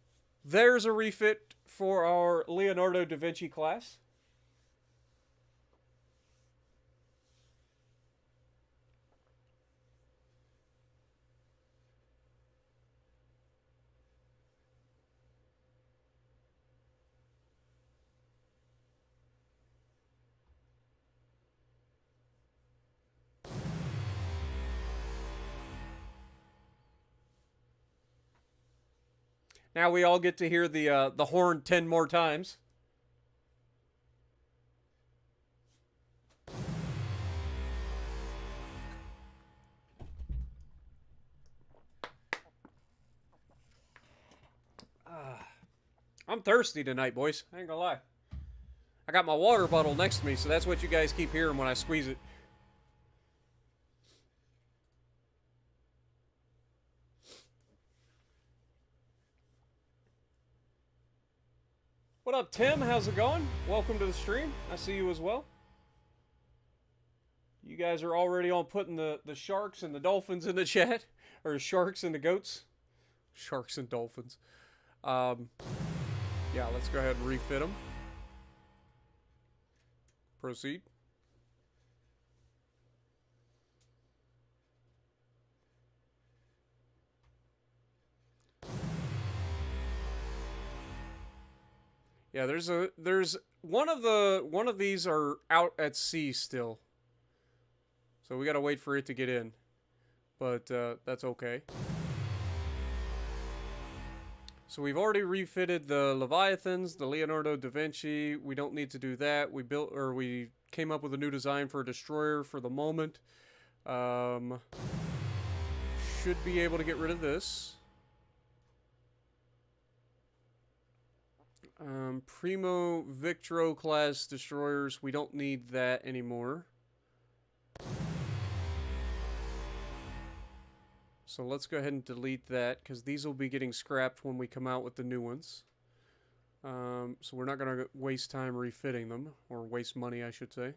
Speaker 1: there's a refit for our Leonardo da Vinci class. Now we all get to hear the horn 10 more times. I'm thirsty tonight, boys. I ain't gonna lie. I got my water bottle next to me, so that's what you guys keep hearing when I squeeze it. What up, Tim? How's it going? Welcome to the stream. I see you as well. You guys are already on putting the sharks and the dolphins in the chat. Or sharks and the goats. Sharks and dolphins. Yeah, let's go ahead and refit them. Proceed. Yeah, there's one of these are out at sea still. So we gotta wait for it to get in. But that's okay. So we've already refitted the Leviathans, the Leonardo da Vinci. We don't need to do that. We came up with a new design for a destroyer for the moment. Should be able to get rid of this. Primo Victro class destroyers, we don't need that anymore. So let's go ahead and delete that, because these will be getting scrapped when we come out with the new ones. So we're not going to waste time refitting them, or waste money, I should say.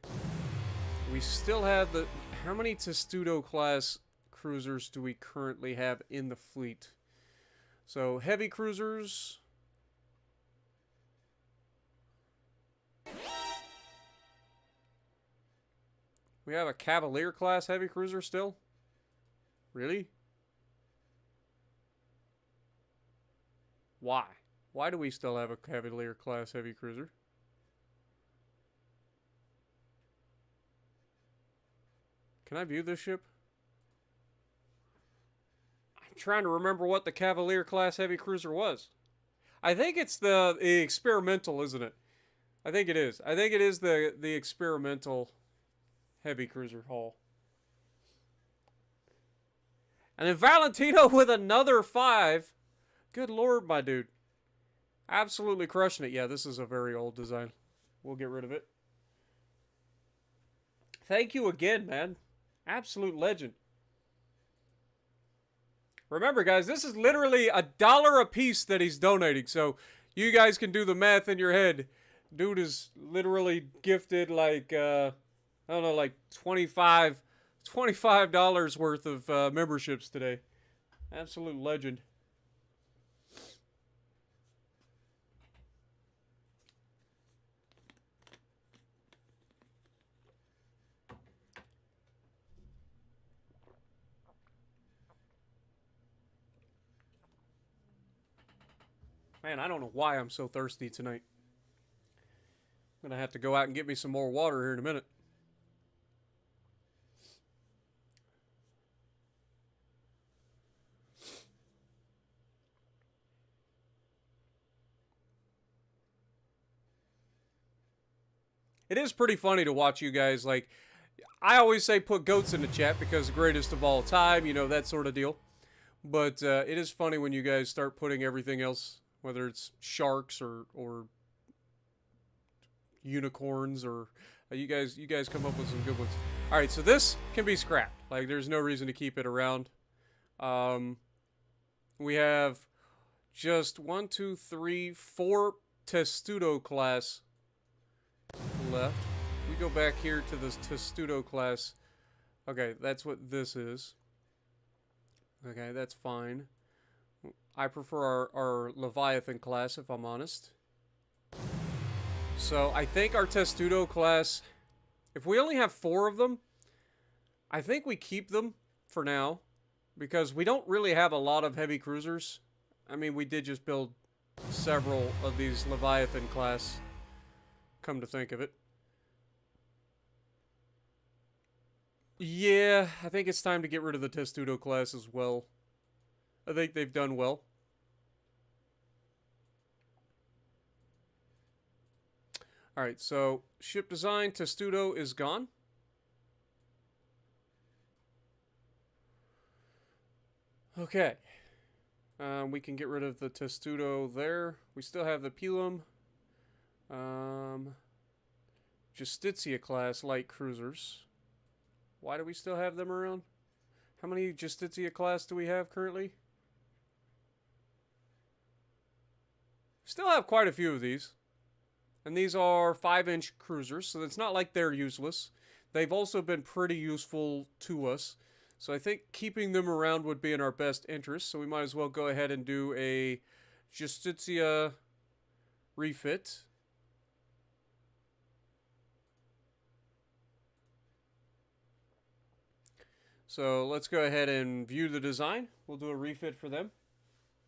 Speaker 1: We still have the... How many Testudo class cruisers do we currently have in the fleet? So heavy cruisers... We have a Cavalier class heavy cruiser still? Really? Why? Why do we still have a Cavalier class heavy cruiser? Can I view this ship? I'm trying to remember what the Cavalier class heavy cruiser was. I think it's the experimental, isn't it? I think it is. I think it is the experimental heavy cruiser hull. And then Valentino with another 5. Good lord, my dude. Absolutely crushing it. Yeah, this is a very old design. We'll get rid of it. Thank you again, man. Absolute legend. Remember, guys, this is literally $1 a piece that he's donating. So you guys can do the math in your head. Dude is literally gifted like, I don't know, like $25 worth of memberships today. Absolute legend. Man, I don't know why I'm so thirsty tonight. I'm going to have to go out and get me some more water here in a minute. It is pretty funny to watch you guys, like, I always say put goats in the chat because greatest of all time, you know, that sort of deal. But it is funny when you guys start putting everything else, whether it's sharks or unicorns, or you guys come up with some good ones. All right, so this can be scrapped. Like, there's no reason to keep it around. We have just 1, 2, 3, 4 Testudo class left. We go back here to this Testudo class. Okay, that's what this is. Okay, that's fine. I prefer our Leviathan class, if I'm honest. So, I think our Testudo class, if we only have 4 of them, I think we keep them for now, because we don't really have a lot of heavy cruisers. I mean, we did just build several of these Leviathan class, come to think of it. Yeah, I think it's time to get rid of the Testudo class as well. I think they've done well. Alright, so ship design, Testudo is gone. Okay. We can get rid of the Testudo there. We still have the Pilum. Justitia class light cruisers. Why do we still have them around? How many Justitia class do we have currently? Still have quite a few of these. And these are 5-inch cruisers, so it's not like they're useless. They've also been pretty useful to us. So I think keeping them around would be in our best interest. So we might as well go ahead and do a Justitia refit. So let's go ahead and view the design. We'll do a refit for them.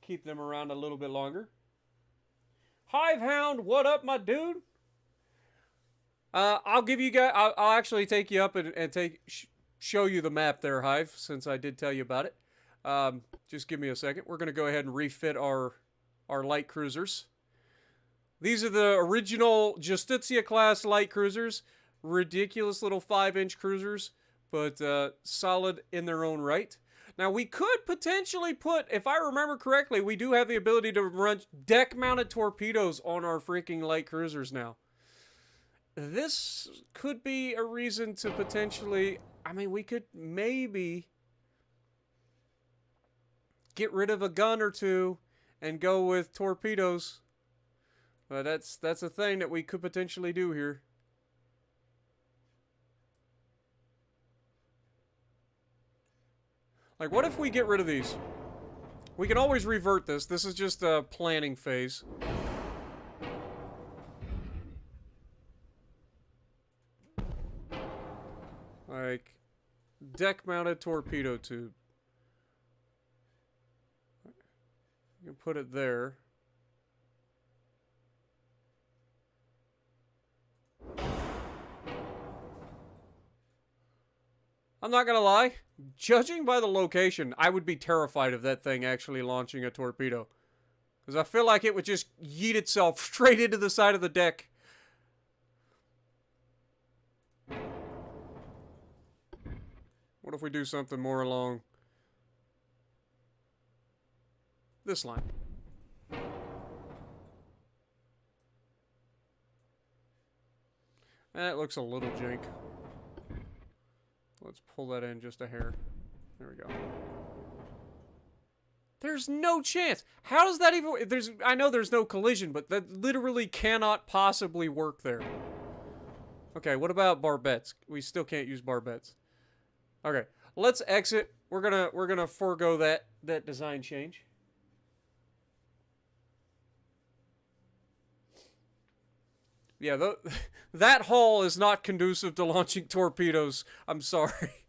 Speaker 1: Keep them around a little bit longer. Hivehound, what up, my dude? I'll give you guys. I'll actually take you up and show you the map there, Hive, since I did tell you about it. Just give me a second. We're gonna go ahead and refit our light cruisers. These are the original Justitia class light cruisers. Ridiculous little 5-inch cruisers, but solid in their own right. Now, we could potentially put, if I remember correctly, we do have the ability to run deck-mounted torpedoes on our freaking light cruisers now. This could be a reason to potentially, I mean, we could maybe get rid of a gun or two and go with torpedoes. But that's a thing that we could potentially do here. Like, what if we get rid of these? We can always revert this. This is just a planning phase. Like, deck-mounted torpedo tube. You can put it there. I'm not gonna lie, judging by the location, I would be terrified of that thing actually launching a torpedo. Because I feel like it would just yeet itself straight into the side of the deck. What if we do something more along this line? That looks a little jank. Let's pull that in just a hair. There we go. There's no chance. How does that even... I know there's no collision, but that literally cannot possibly work there. Okay, what about barbettes? We still can't use barbettes. Okay, let's exit. We're gonna forego that design change. Yeah, that hull is not conducive to launching torpedoes. I'm sorry.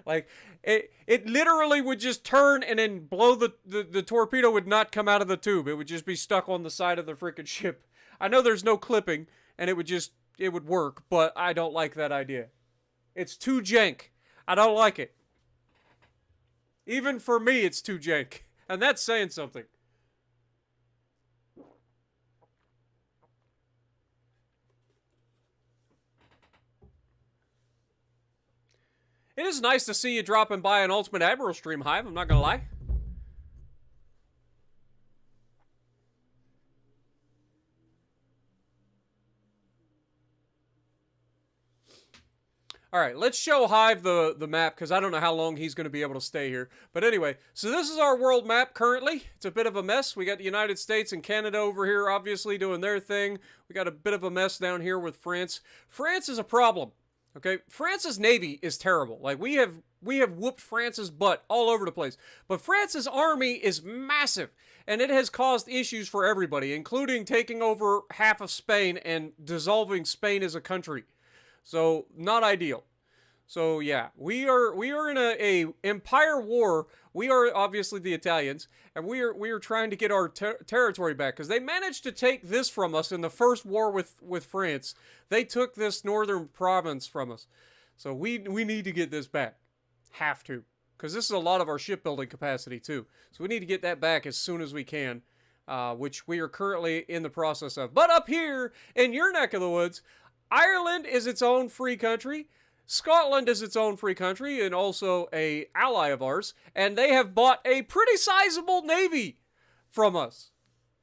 Speaker 1: Like, it literally would just turn and then blow the torpedo would not come out of the tube. It would just be stuck on the side of the frickin' ship. I know there's no clipping, and it would work, but I don't like that idea. It's too jank. I don't like it. Even for me, it's too jank. And that's saying something. It is nice to see you dropping by an Ultimate Admiral stream, Hive. I'm not gonna lie. Alright, let's show Hive the map, because I don't know how long he's going to be able to stay here. But anyway, so this is our world map currently. It's a bit of a mess. We got the United States and Canada over here, obviously, doing their thing. We got a bit of a mess down here with France. France is a problem. Okay, France's navy is terrible. Like, we have whooped France's butt all over the place. But France's army is massive, and it has caused issues for everybody, including taking over half of Spain and dissolving Spain as a country. So, not ideal. So, yeah, we are in a empire war. We are obviously the Italians, and we are trying to get our territory back, because they managed to take this from us in the first war with France. They took this northern province from us. So, we need to get this back. Have to. Because this is a lot of our shipbuilding capacity, too. So, we need to get that back as soon as we can, which we are currently in the process of. But up here, in your neck of the woods, Ireland is its own free country. Scotland is its own free country and also an ally of ours. And they have bought a pretty sizable navy from us.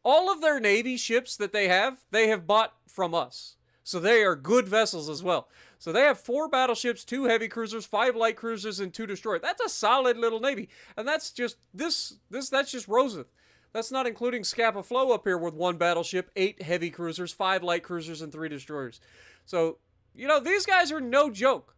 Speaker 1: All of their navy ships that they have bought from us. So they are good vessels as well. So they have 4 battleships, 2 heavy cruisers, 5 light cruisers, and 2 destroyers. That's a solid little navy. And that's just, that's just Roseth. That's not including Scapa Flow up here with 1 battleship, 8 heavy cruisers, 5 light cruisers, and 3 destroyers. So, you know, these guys are no joke.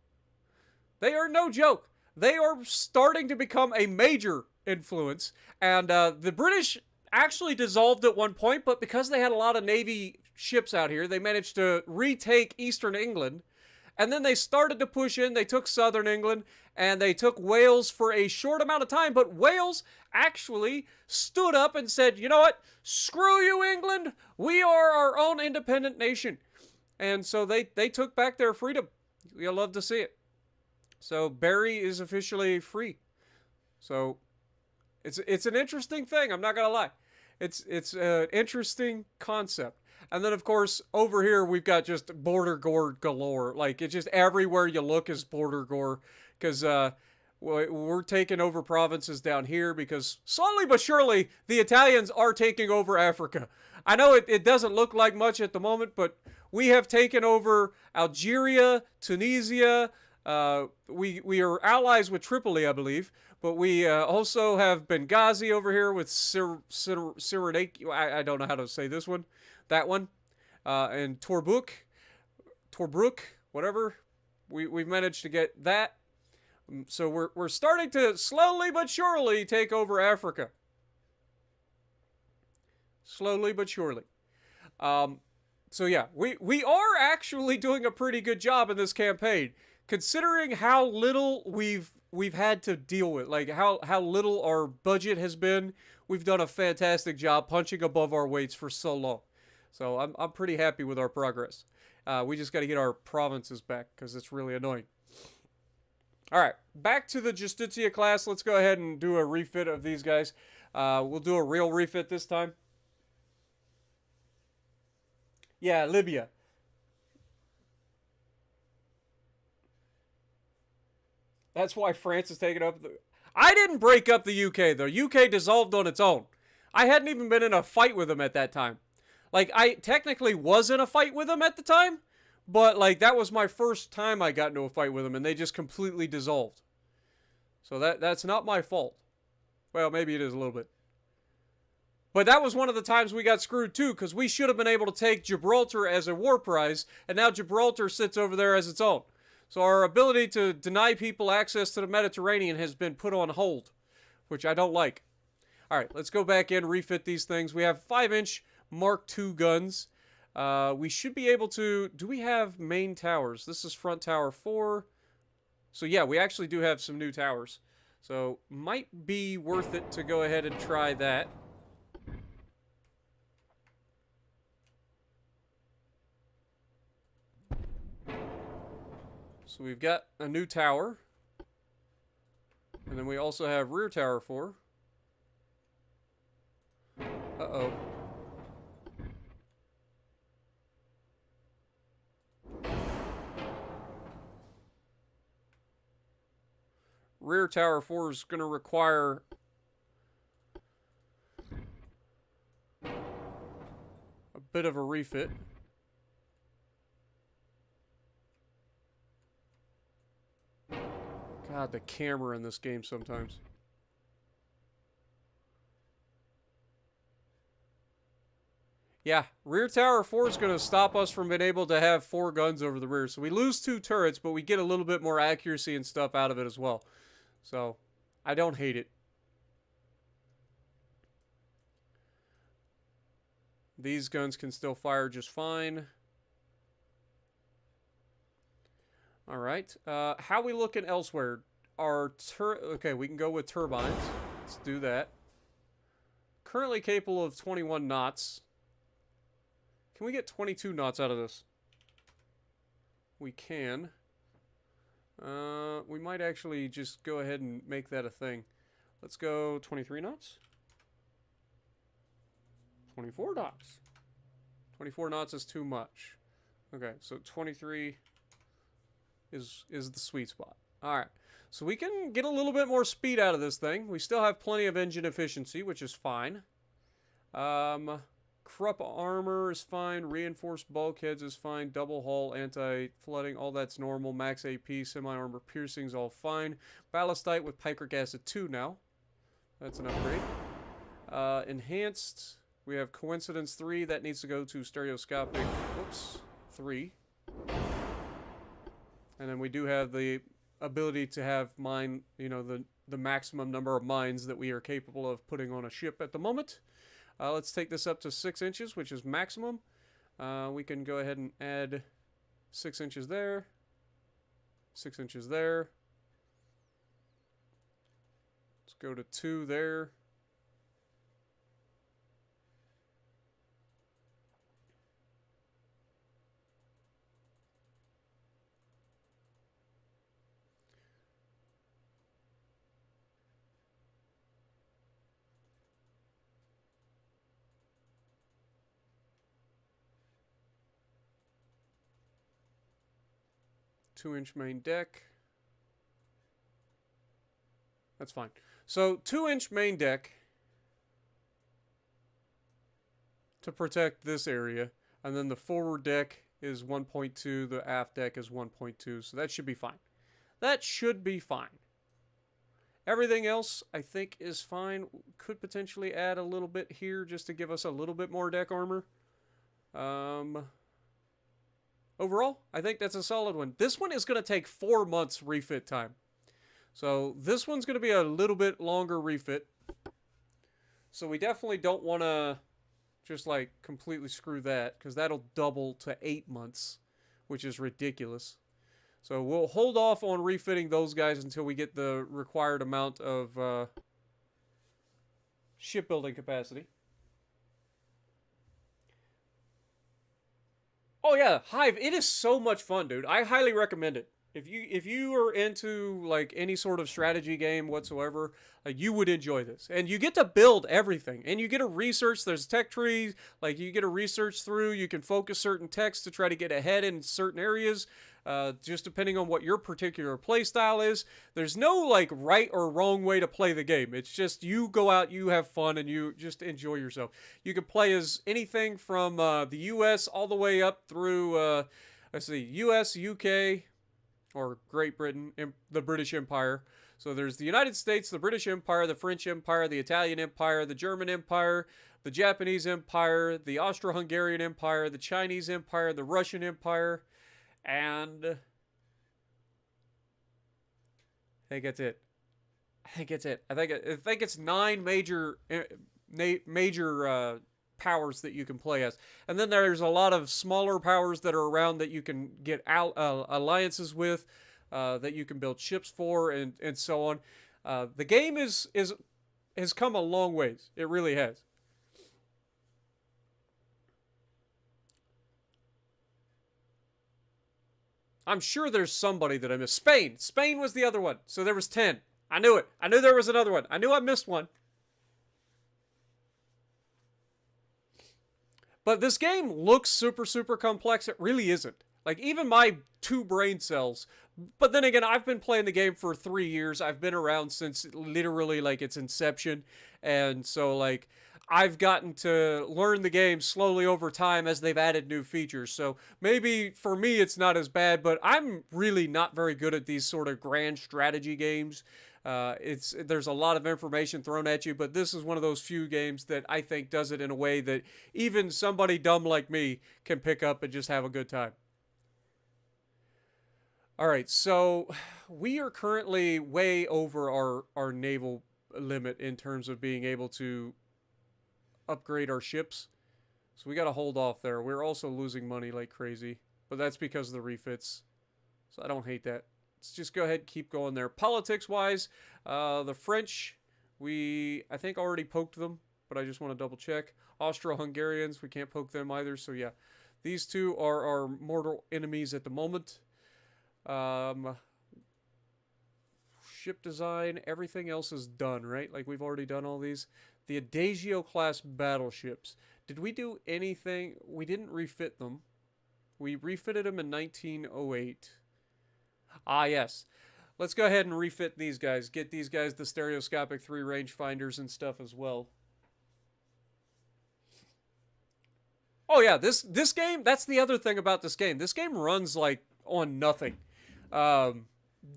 Speaker 1: They are no joke. They are starting to become a major influence. And the British actually dissolved at one point, but because they had a lot of Navy ships out here, they managed to retake Eastern England. And then they started to push in. They took Southern England, and they took Wales for a short amount of time. But Wales actually stood up and said, you know what? Screw you, England. We are our own independent nation. And so they took back their freedom. You'll love to see it. So Barry is officially free. So it's an interesting thing. I'm not going to lie. It's an interesting concept. And then, of course, over here, we've got just border gore galore. Like, it's just everywhere you look is border gore. Because we're taking over provinces down here because slowly but surely, the Italians are taking over Africa. I know it doesn't look like much at the moment, but we have taken over Algeria, Tunisia, We are allies with Tripoli, I believe, but we also have Benghazi over here with Cyrenaica. I don't know how to say this one, that one, and Tobruk, whatever. We've managed to get that. So we're starting to slowly but surely take over Africa. Slowly but surely. So yeah, we are actually doing a pretty good job in this campaign, considering how little we've had to deal with, like how little our budget has been. We've done a fantastic job punching above our weights for so long. So I'm pretty happy with our progress. We just got to get our provinces back because it's really annoying. All right, back to the Justitia class. Let's go ahead and do a refit of these guys. We'll do a real refit this time. Yeah, Libya. That's why France is taking up the... I didn't break up the UK, though. UK dissolved on its own. I hadn't even been in a fight with them at that time. Like, I technically was in a fight with them at the time, but, like, that was my first time I got into a fight with them, and they just completely dissolved. So that's not my fault. Well, maybe it is a little bit. But that was one of the times we got screwed, too, because we should have been able to take Gibraltar as a war prize, and now Gibraltar sits over there as its own. So our ability to deny people access to the Mediterranean has been put on hold, which I don't like. All right, let's go back in, refit these things. We have 5-inch Mark II guns. We should be able to... Do we have main towers? This is front tower 4. So yeah, we actually do have some new towers. So might be worth it to go ahead and try that. So we've got a new tower. And then we also have rear tower 4. Uh-oh. Rear tower 4 is going to require a bit of a refit. God, the camera in this game sometimes. Yeah, rear tower 4 is going to stop us from being able to have 4 guns over the rear. So we lose 2 turrets, but we get a little bit more accuracy and stuff out of it as well. So, I don't hate it. These guns can still fire just fine. Alright, how we looking elsewhere? Okay, we can go with turbines. Let's do that. Currently capable of 21 knots. Can we get 22 knots out of this? We can. We might actually just go ahead and make that a thing. Let's go 23 knots. 24 knots. 24 knots is too much. Okay, so 23 is the sweet spot. Alright, so we can get a little bit more speed out of this thing. We still have plenty of engine efficiency, which is fine. Krupp armor is fine. Reinforced bulkheads is fine. Double hull, anti-flooding, all that's normal. Max AP, semi-armor piercings, all fine. Ballastite with picric acid 2 now. That's an upgrade. Enhanced, we have coincidence 3. That needs to go to stereoscopic, whoops, 3. And then we do have the ability to have mine, you know, the maximum number of mines that we are capable of putting on a ship at the moment. Let's take this up to 6 inches, which is maximum. We can go ahead and add 6 inches there. 6 inches there. Let's go to 2 there. Two-inch main deck. That's fine. So 2-inch main deck to protect this area, and then the forward deck is 1.2, the aft deck is 1.2, so that should be fine. that should be fine. Everything else, I think, is fine. Could potentially add a little bit here just to give us a little bit more deck armor. Overall, I think that's a solid one. This one is going to take 4 months refit time. So this one's going to be a little bit longer refit. So we definitely don't want to just like completely screw that, because that'll double to 8 months, which is ridiculous. So we'll hold off on refitting those guys until we get the required amount of shipbuilding capacity. Oh yeah, Hive, it is so much fun, dude. I highly recommend it. If you are into like any sort of strategy game whatsoever, you would enjoy this. And you get to build everything. And you get to research. There's tech trees. Like you get to research through. You can focus certain techs to try to get ahead in certain areas. Just depending on what your particular play style is. There's no like right or wrong way to play the game. It's just you go out, you have fun, and you just enjoy yourself. You can play as anything from the US all the way up through, let's see, US, UK, or Great Britain, the British Empire. So there's the United States, the British Empire, the French Empire, the Italian Empire, the German Empire, the Japanese Empire, the Austro-Hungarian Empire, the Chinese Empire, the Russian Empire, and I think that's it. I think it's 9 major powers that you can play as. And then there's a lot of smaller powers that are around that you can get alliances with, that you can build ships for, and so on. The game has come a long ways. It really has. I'm sure there's somebody that I missed. Spain. Spain was the other one. So there was 10. I knew it. I knew there was another one. I knew I missed one. But this game looks super, super complex. It really isn't. Like, even my 2 brain cells. But then again, I've been playing the game for 3 years. I've been around since literally, like, its inception. And so, like, I've gotten to learn the game slowly over time as they've added new features. So maybe for me it's not as bad, but I'm really not very good at these sort of grand strategy games. There's a lot of information thrown at you, but this is one of those few games that I think does it in a way that even somebody dumb like me can pick up and just have a good time. All right, so we are currently way over our naval limit in terms of being able to upgrade our ships. So we got to hold off there. We're also losing money like crazy, but that's because of the refits. So I don't hate that. Let's just go ahead and keep going there. Politics-wise, the French, I think already poked them, but I just want to double check. Austro-Hungarians, we can't poke them either. So yeah, these two are our mortal enemies at the moment. Ship design, everything else is done, right? Like we've already done all these. The Adagio class battleships. Did we do anything? We didn't refit them. We refitted them in 1908. Ah, yes. Let's go ahead and refit these guys. Get these guys the stereoscopic 3 rangefinders and stuff as well. Oh yeah, this game, that's the other thing about this game. This game runs like on nothing.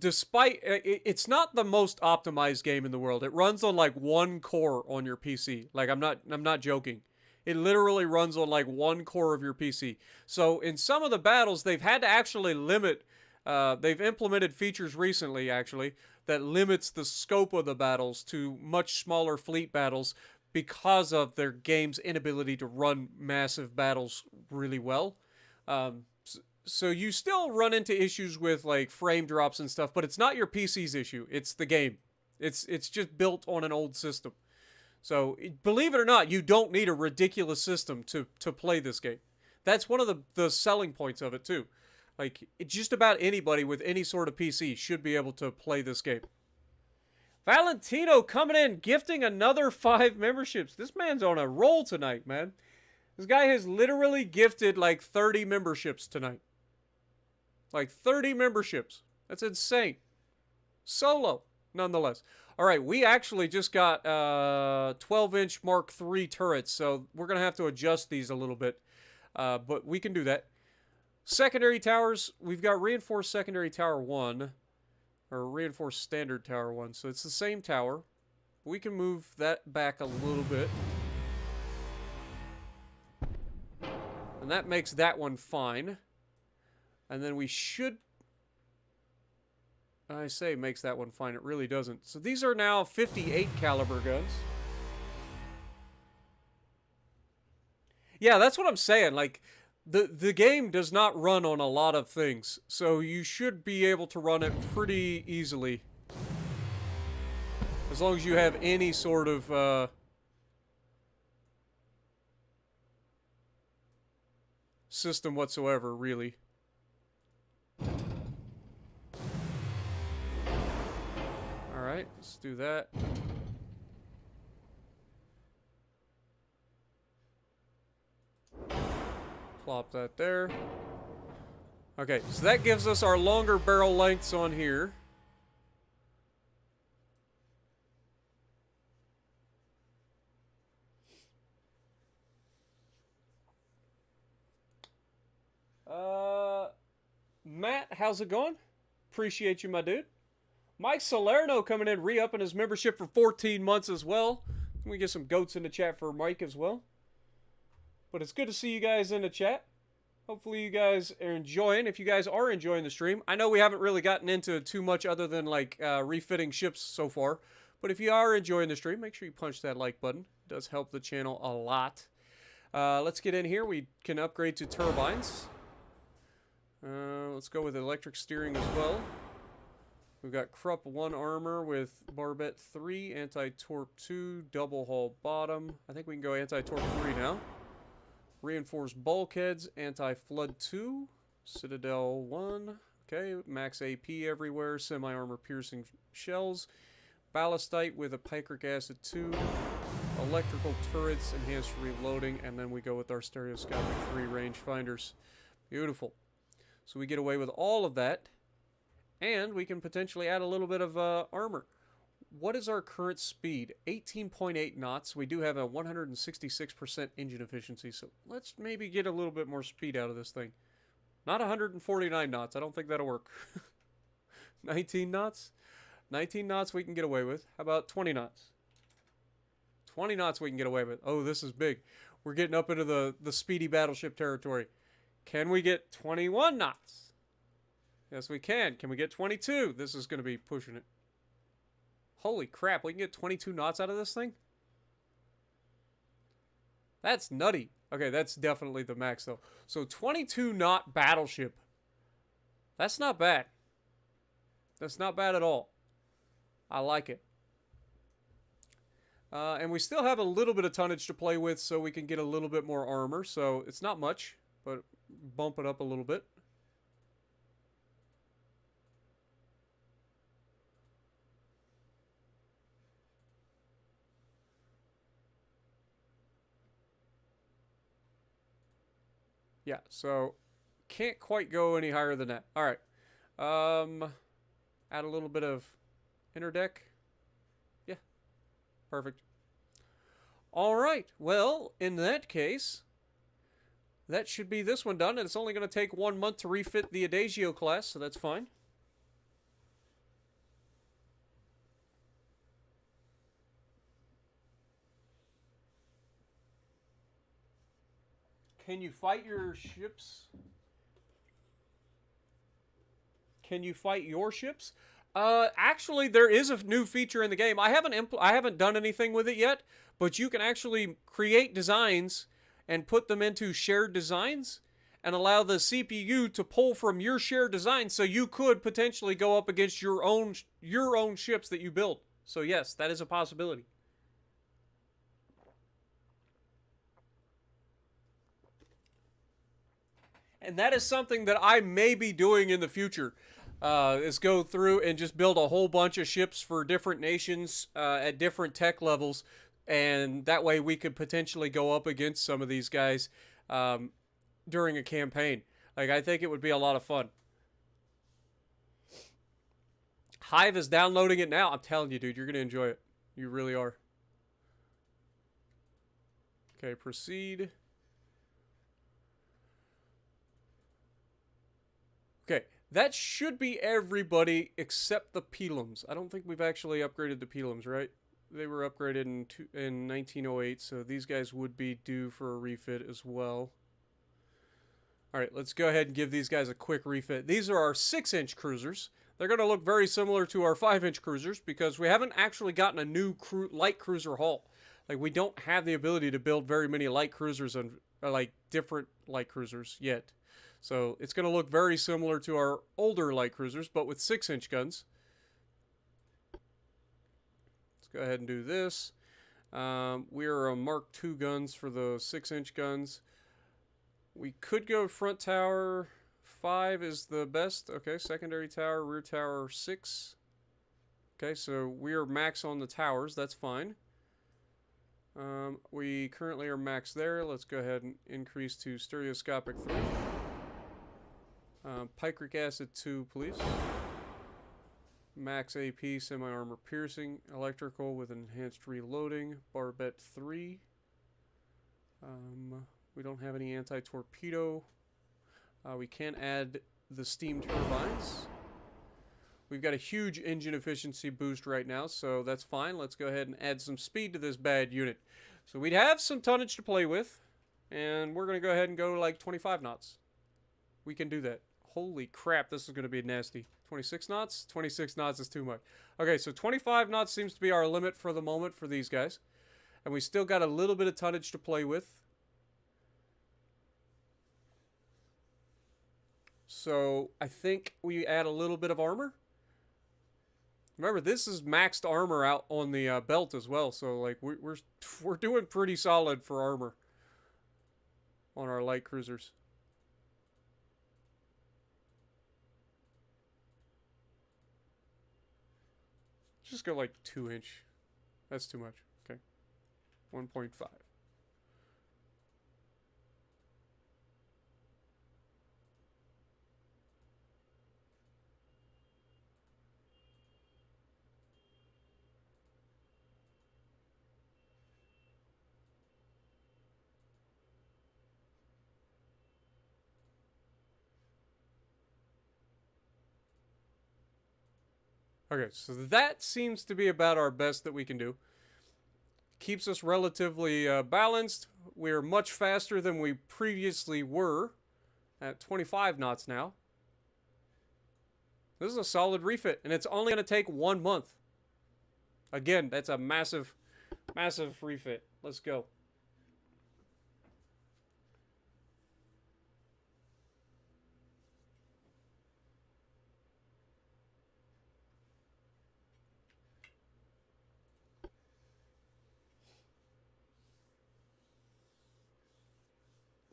Speaker 1: Despite it's not the most optimized game in the world. It runs on like 1 core on your PC. Like I'm not joking. It literally runs on like 1 core of your PC. So in some of the battles, they've had to actually limit. They've implemented features recently, actually, that limits the scope of the battles to much smaller fleet battles because of their game's inability to run massive battles really well. So you still run into issues with like frame drops and stuff, but it's not your PC's issue. It's the game. It's just built on an old system. So believe it or not, you don't need a ridiculous system to play this game. That's one of the selling points of it too. Like just about anybody with any sort of PC should be able to play this game. Valentino coming in, gifting another 5 memberships. This man's on a roll tonight, man. This guy has literally gifted like 30 memberships tonight. Like 30 memberships. That's insane. Solo, nonetheless. All right, we actually just got 12-inch Mark III turrets, so we're going to have to adjust these a little bit. But we can do that. Secondary towers, we've got reinforced secondary tower 1. or reinforced standard tower 1. So it's the same tower. We can move that back a little bit. And that makes that one fine. And then we should... I say makes that one fine. It really doesn't. So these are now 58 caliber guns. Yeah, that's what I'm saying. Like, the game does not run on a lot of things. So you should be able to run it pretty easily. As long as you have any sort of... system whatsoever, really. Alright, let's do that. Plop that there. Okay, so that gives us our longer barrel lengths on here. Matt, how's it going? Appreciate you, my dude. Mike Salerno coming in, re-upping his membership for 14 months as well. Can we get some goats in the chat for Mike as well? But it's good to see you guys in the chat. Hopefully you guys are enjoying. If you guys are enjoying the stream, I know we haven't really gotten into too much other than like refitting ships so far. But if you are enjoying the stream, make sure you punch that like button. It does help the channel a lot. Let's get in here. We can upgrade to turbines. Let's go with electric steering as well. We've got Krupp 1 armor with Barbette 3, anti-torp 2, double hull bottom. I think we can go anti-torp 3 now. Reinforced bulkheads, anti-flood 2, Citadel 1. Okay, max AP everywhere, semi-armor piercing shells. Ballastite with a picric acid 2. Electrical turrets, enhanced reloading, and then we go with our stereoscopic 3 rangefinders. Beautiful. So we get away with all of that, and we can potentially add a little bit of armor. What is our current speed? 18.8 knots. We do have a 166% engine efficiency, so let's maybe get a little bit more speed out of this thing. Not 149 knots. I don't think that'll work. 19 knots? 19 knots we can get away with. How about 20 knots? 20 knots we can get away with. Oh, this is big. We're getting up into the speedy battleship territory. Can we get 21 knots? Yes, we can. Can we get 22? This is going to be pushing it. Holy crap, we can get 22 knots out of this thing? That's nutty. Okay, that's definitely the max, though. So 22 knot battleship. That's not bad. That's not bad at all. I like it. And we still have a little bit of tonnage to play with, so we can get a little bit more armor. So it's not much, but bump it up a little bit. Yeah, so can't quite go any higher than that. All right. Add a little bit of interdeck. Yeah, perfect. All right. Well, in that case, that should be this one done, and it's only going to take 1 month to refit the Adagio class, so that's fine. Can you fight your ships? Can you fight your ships? Actually, there is a new feature in the game. I haven't done anything with it yet, but you can actually create designs and put them into shared designs and allow the CPU to pull from your shared design, so you could potentially go up against your own ships that you build. So yes, that is a possibility. And that is something that I may be doing in the future, is go through and just build a whole bunch of ships for different nations at different tech levels, and that way we could potentially go up against some of these guys during a campaign. Like, I think it would be a lot of fun. Hive is downloading it now. I'm telling you, dude, you're going to enjoy it. You really are. Okay, proceed. Okay, That should be everybody except the Pelums. I don't think we've actually upgraded the Pelums, right? They were upgraded in 1908, so these guys would be due for a refit as well. All right, let's go ahead and give these guys a quick refit. These are our 6-inch cruisers. They're going to look very similar to our 5-inch cruisers because we haven't actually gotten a new light cruiser hull. Like, we don't have the ability to build very many light cruisers and like different light cruisers yet. So it's going to look very similar to our older light cruisers, but with 6-inch guns. Let's go ahead and do this. We are a Mark II guns for the 6-inch guns. We could go front tower 5 is the best. Okay, secondary tower, rear tower 6. Okay, so we are max on the towers. That's fine. We currently are max there. Let's go ahead and increase to stereoscopic 3. Picric acid 2, please. Max AP, semi-armor piercing, electrical with enhanced reloading, barbette 3. We don't have any anti-torpedo. We can add the steam turbines. We've got a huge engine efficiency boost right now, so that's fine. Let's go ahead and add some speed to this bad unit. So we'd have some tonnage to play with, and we're going to go ahead and go like 25 knots. We can do that. Holy crap, this is going to be nasty. 26 knots? 26 knots is too much. Okay, so 25 knots seems to be our limit for the moment for these guys. And we still got a little bit of tonnage to play with. So I think we add a little bit of armor. Remember, this is maxed armor out on the belt as well. So like we're doing pretty solid for armor on our light cruisers. Just go like 2-inch. That's too much. Okay. 1.5. Okay, so that seems to be about our best that we can do. Keeps us relatively balanced. We're much faster than we previously were at 25 knots now. This is a solid refit, and it's only going to take 1 month. Again, that's a massive, massive refit. Let's go.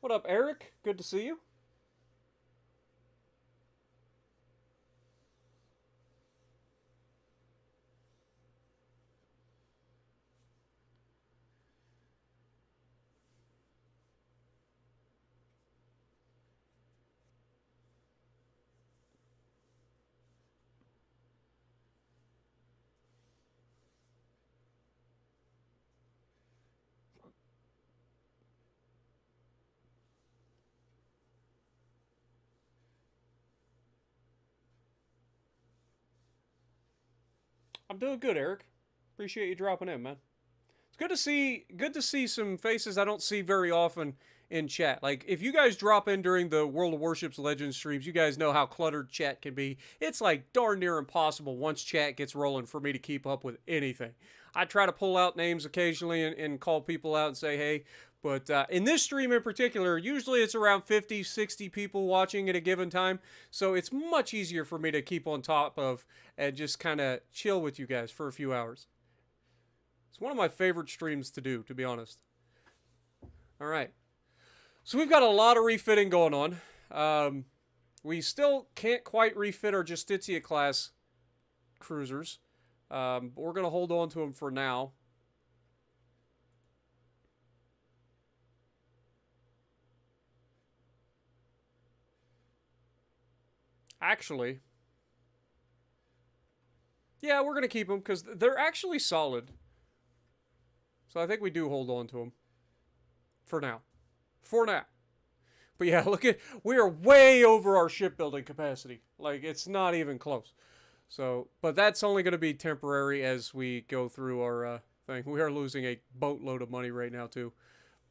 Speaker 1: What up, Eric? Good to see you. I'm doing good, Eric. Appreciate you dropping in, man. It's good to see some faces I don't see very often in chat. Like, if you guys drop in during the World of Warships Legends streams, you guys know how cluttered chat can be. It's like darn near impossible once chat gets rolling for me to keep up with anything. I try to pull out names occasionally and call people out and say, hey, but in this stream in particular, usually it's around 50, 60 people watching at a given time. So it's much easier for me to keep on top of and just kind of chill with you guys for a few hours. It's one of my favorite streams to do, to be honest. All right. So we've got a lot of refitting going on. We still can't quite refit our Justitia class cruisers. But we're going to hold on to them for now. Actually, yeah, we're going to keep them because they're actually solid. So I think we do hold on to them. For now. For now. But yeah, look at, we are way over our shipbuilding capacity. Like, it's not even close. So, but that's only going to be temporary as we go through our thing. We are losing a boatload of money right now, too.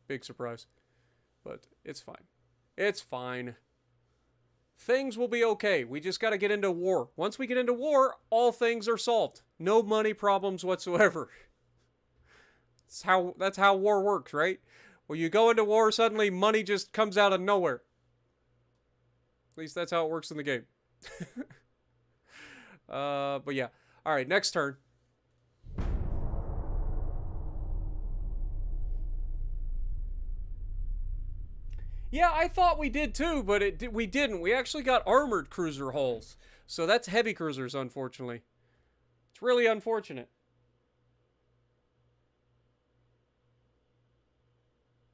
Speaker 1: Big surprise. But it's fine. It's fine. Things will be okay. We just got to get into war. Once we get into war, all things are solved. No money problems whatsoever. That's how war works, right? When you go into war, suddenly money just comes out of nowhere. At least that's how it works in the game. But yeah. All right, next turn. Yeah, I thought we did too, but we didn't. We actually got armored cruiser hulls. So that's heavy cruisers, unfortunately. It's really unfortunate.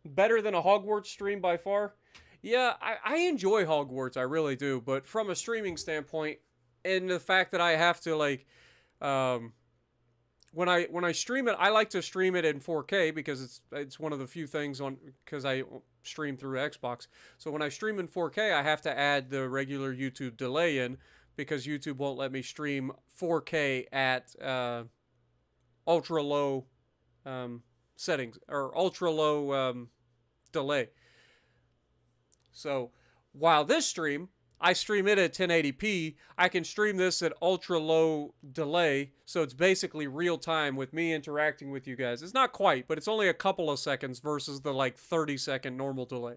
Speaker 1: Better than a Hogwarts stream by far. Yeah, I enjoy Hogwarts, I really do. But from a streaming standpoint, and the fact that I have to, like, when I stream it, I like to stream it in 4K because it's one of the few things on, because I stream through Xbox. So when I stream in 4K, I have to add the regular YouTube delay in because YouTube won't let me stream 4K at ultra low settings or ultra low delay. So while this stream, I stream it at 1080p, I can stream this at ultra low delay, so it's basically real time with me interacting with you guys. It's not quite, but it's only a couple of seconds versus the like 30-second normal delay.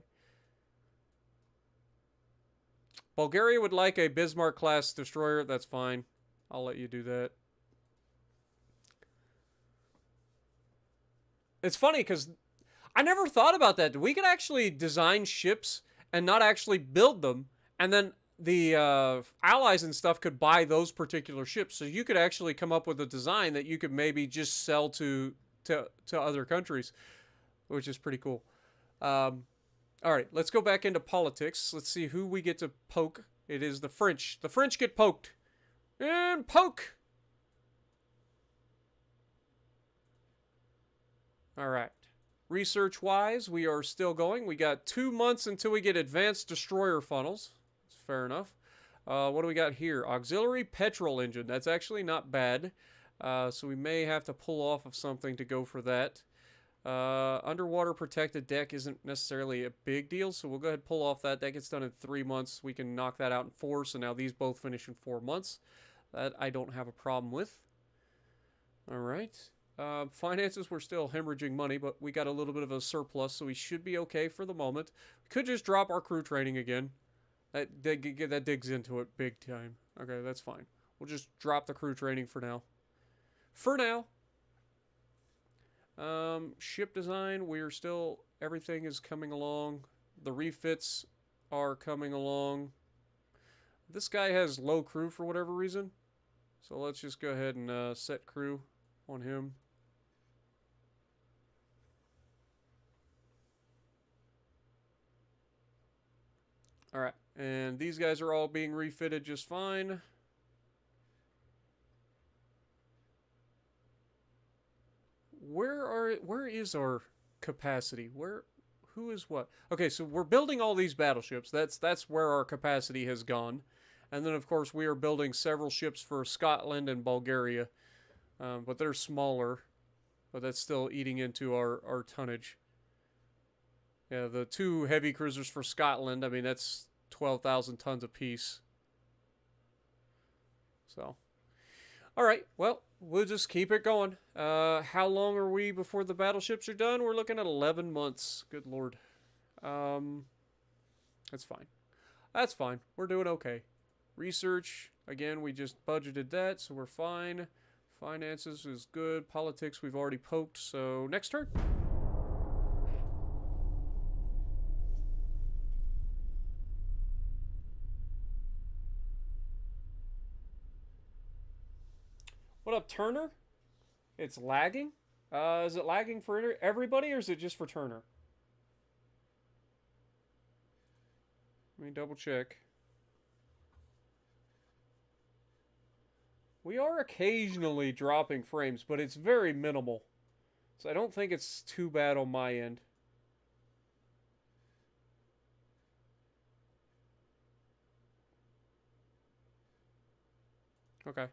Speaker 1: Bulgaria would like a Bismarck-class destroyer. That's fine. I'll let you do that. It's funny because I never thought about that. We could actually design ships and not actually build them, and then the allies and stuff could buy those particular ships. So you could actually come up with a design that you could maybe just sell to other countries, which is pretty cool. All right, let's go back into politics. Let's see who we get to poke. It is the French. The French get poked. And poke! All right. Research-wise, we are still going. We got 2 months until we get advanced destroyer funnels. That's fair enough. What do we got here? Auxiliary petrol engine. That's actually not bad. So we may have to pull off of something to go for that. Underwater protected deck isn't necessarily a big deal, so we'll go ahead and pull off that. That gets done in 3 months. We can knock that out in 4, so now these both finish in 4 months. That I don't have a problem with. All right. Finances, we're still hemorrhaging money, but we got a little bit of a surplus, so we should be okay for the moment. We could just drop our crew training again. That digs into it big time. Okay, that's fine. We'll just drop the crew training for now. For now. Ship design, we're still, everything is coming along. The refits are coming along. This guy has low crew for whatever reason. So let's just go ahead and set crew on him. Alright, and these guys are all being refitted just fine. Where is our capacity? Who is what? Okay, so we're building all these battleships. That's where our capacity has gone. And then of course we are building several ships for Scotland and Bulgaria. But they're smaller, but that's still eating into our tonnage. Yeah, the 2 heavy cruisers for Scotland, I mean, that's 12,000 tons apiece. So, all right, well, we'll just keep it going. How long are we before the battleships are done? We're looking at 11 months. Good Lord. That's fine. That's fine. We're doing okay. Research, again, we just budgeted that, so we're fine. Finances is good. Politics we've already poked, so next turn. What up, Turner? It's lagging? Is it lagging for everybody, or is it just for Turner? Let me double check. We are occasionally dropping frames, but it's very minimal. So I don't think it's too bad on my end. Okay.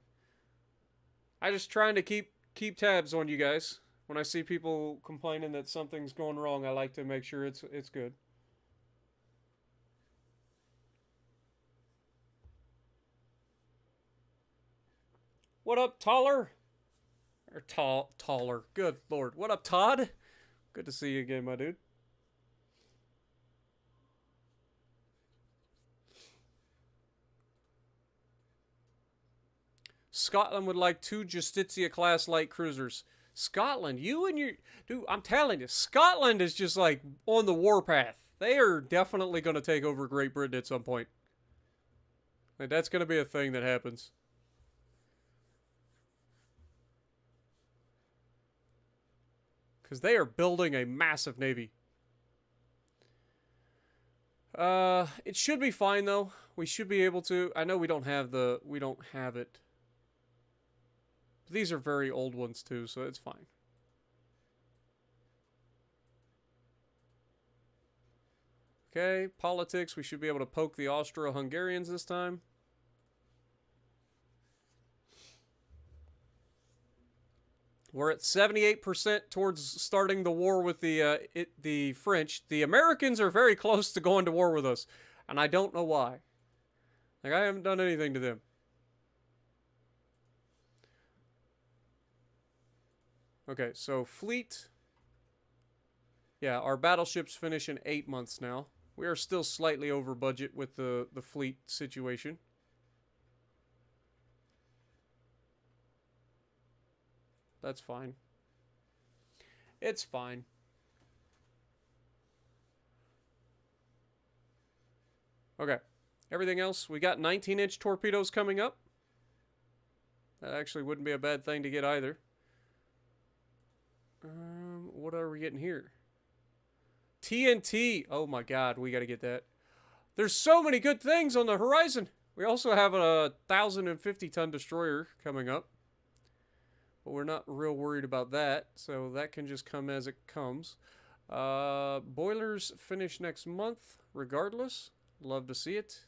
Speaker 1: I just trying to keep tabs on you guys. When I see people complaining that something's going wrong, I like to make sure it's good. What up, Taller? Or taller. Good lord. What up, Todd? Good to see you again, my dude. Scotland would like 2 Justitia-class light cruisers. Scotland, you and your... Dude, I'm telling you, Scotland is just, like, on the warpath. They are definitely going to take over Great Britain at some point. Like, that's going to be a thing that happens. Because they are building a massive navy. It should be fine, though. We should be able to... I know we don't have it. These are very old ones, too, so it's fine. Okay, politics. We should be able to poke the Austro-Hungarians this time. We're at 78% towards starting the war with the French. The Americans are very close to going to war with us, and I don't know why. Like, I haven't done anything to them. Okay, so fleet. Yeah, our battleships finish in 8 months now. We are still slightly over budget with the fleet situation. That's fine. It's fine. Okay. Everything else, we got 19-inch torpedoes coming up. That actually wouldn't be a bad thing to get either. What are we getting here? TNT. Oh my god, we gotta get that. There's so many good things on the horizon. We also have a 1,050-ton destroyer coming up. But we're not real worried about that, so that can just come as it comes. Boilers finish next month, regardless. Love to see it.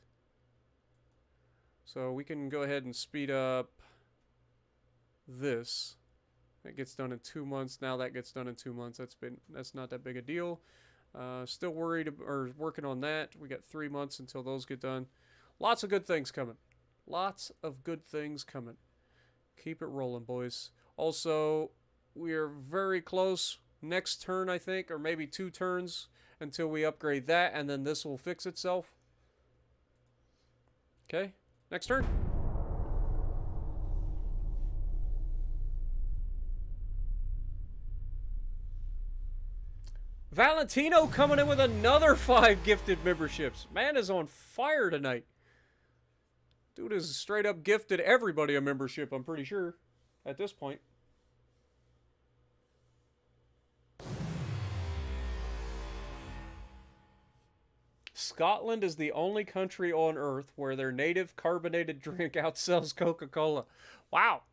Speaker 1: So we can go ahead and speed up this. That gets done in 2 months. Now that gets done in 2 months. That's not that big a deal. Still worried or working on that. We got 3 months until those get done. Lots of good things coming. Lots of good things coming. Keep it rolling, boys. Also, we are very close. Next turn, I think, or maybe 2 turns until we upgrade that, and then this will fix itself. Okay, next turn. Valentino coming in with another 5 gifted memberships. Man is on fire tonight. Dude is straight up gifted everybody a membership, I'm pretty sure, at this point. Scotland is the only country on Earth where their native carbonated drink outsells Coca-Cola. Wow.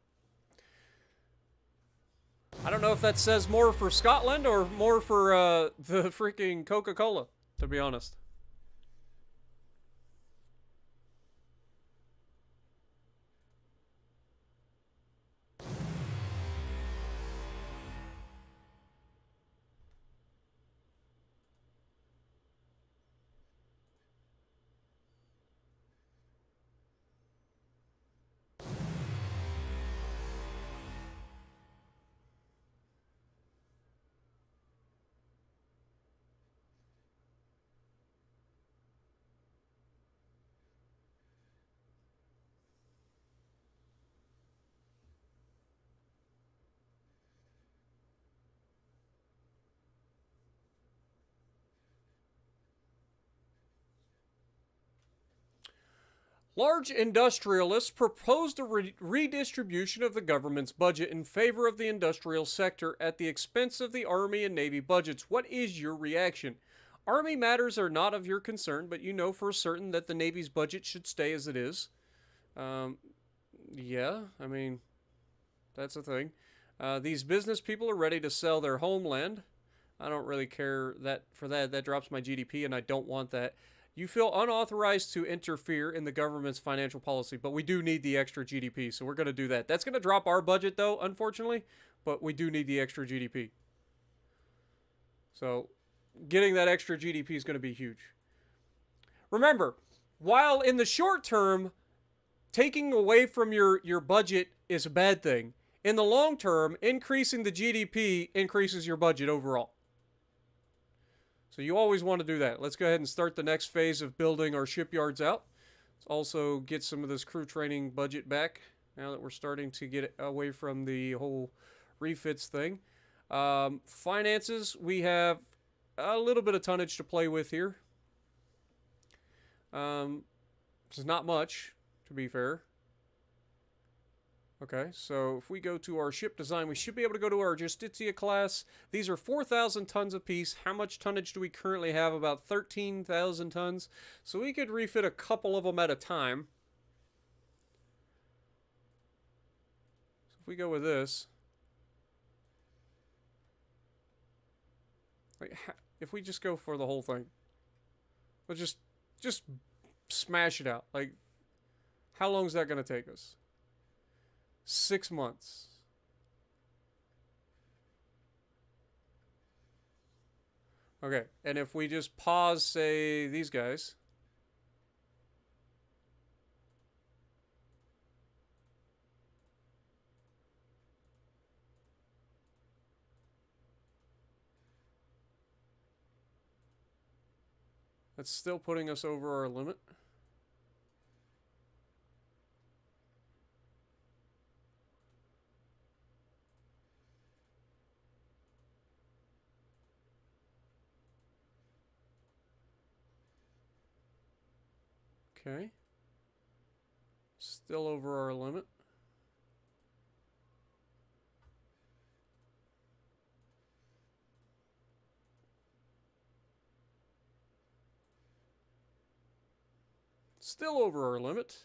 Speaker 1: I don't know if that says more for Scotland or more for the freaking Coca-Cola, to be honest. Large industrialists proposed a redistribution of the government's budget in favor of the industrial sector at the expense of the Army and Navy budgets. What is your reaction? Army matters are not of your concern, but you know for certain that the Navy's budget should stay as it is. Yeah, I mean, that's a thing. These business people are ready to sell their homeland. I don't really care for that. That drops my GDP, and I don't want that. You feel unauthorized to interfere in the government's financial policy, but we do need the extra GDP, so we're going to do that. That's going to drop our budget, though, unfortunately, but we do need the extra GDP. So getting that extra GDP is going to be huge. Remember, while in the short term, taking away from your budget is a bad thing, in the long term, increasing the GDP increases your budget overall. So you always want to do that. Let's go ahead and start the next phase of building our shipyards out. Let's also get some of this crew training budget back now that we're starting to get away from the whole refits thing. Finances, we have a little bit of tonnage to play with here. It's not much, to be fair. Okay, so if we go to our ship design, we should be able to go to our Justitia class. These are 4,000 tons apiece. How much tonnage do we currently have? About 13,000 tons. So we could refit a couple of them at a time. So if we go with this, like, if we just go for the whole thing, we'll just smash it out. Like, how long is that going to take us? 6 months. Okay, and if we just pause, say, these guys. That's still putting us over our limit. Okay. Still over our limit. Still over our limit.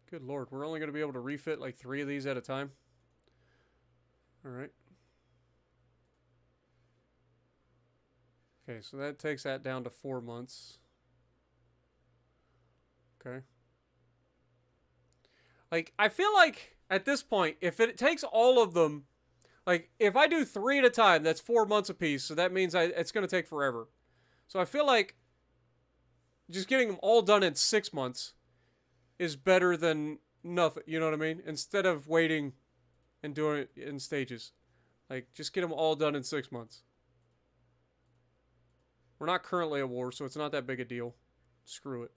Speaker 1: Good Lord, we're only going to be able to refit like 3 of these at a time. All right. Okay, so that takes that down to 4 months. Okay. Like, I feel like at this point, if it takes all of them, like, if I do 3 at a time, that's 4 months apiece, so that means it's going to take forever. So I feel like just getting them all done in 6 months is better than nothing, you know what I mean? Instead of waiting and doing it in stages. Like, just get them all done in 6 months. We're not currently at war, so it's not that big a deal. Screw it.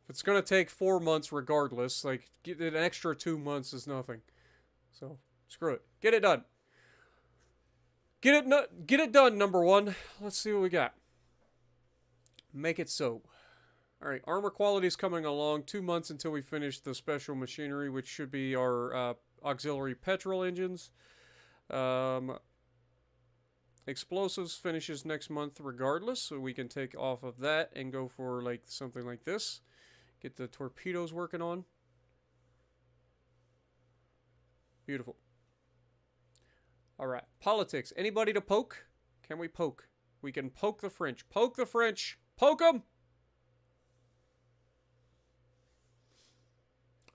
Speaker 1: If it's going to take 4 months regardless, like, get an extra 2 months is nothing. So, screw it. Get it done. Get it done, number 1. Let's see what we got. Make it so. Alright, armor quality is coming along. 2 months until we finish the special machinery, which should be our auxiliary petrol engines. Explosives finishes next month regardless, so we can take off of that and go for like something like this. Get the torpedoes working on. Beautiful. Alright, politics. Anybody to poke? Can we poke? We can poke the French. Poke the French. Poke them!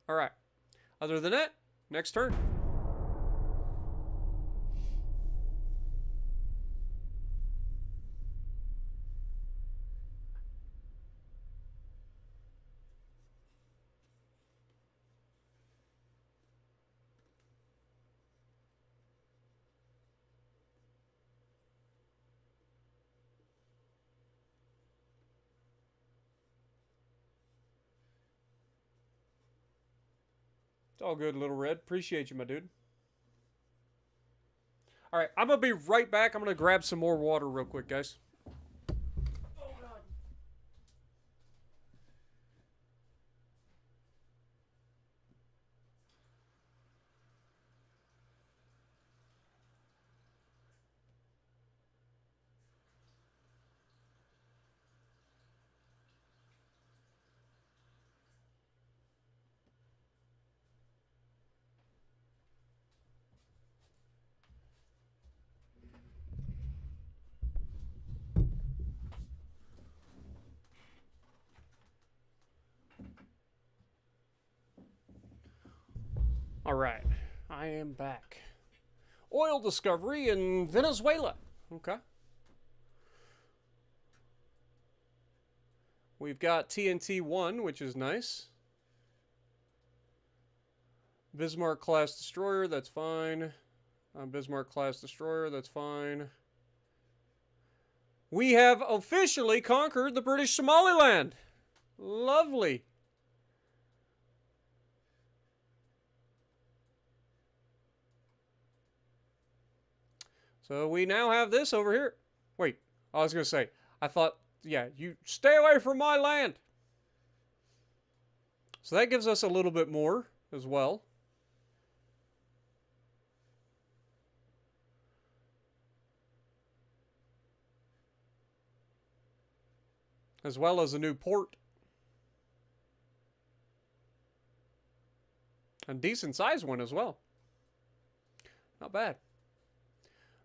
Speaker 1: Alright. Other than that, next turn. It's all good, Little Red. Appreciate you, my dude. Alright, I'm going to be right back. I'm going to grab some more water real quick, guys. Alright, I am back. Oil discovery in Venezuela. Okay. We've got TNT-1, which is nice. Bismarck-class destroyer, that's fine. Bismarck-class destroyer, that's fine. We have officially conquered the British Somaliland. Lovely. So we now have this over here. Wait, I was going to say, I thought, yeah, you stay away from my land. So that gives us a little bit more as well. As well as a new port. A decent sized one as well. Not bad.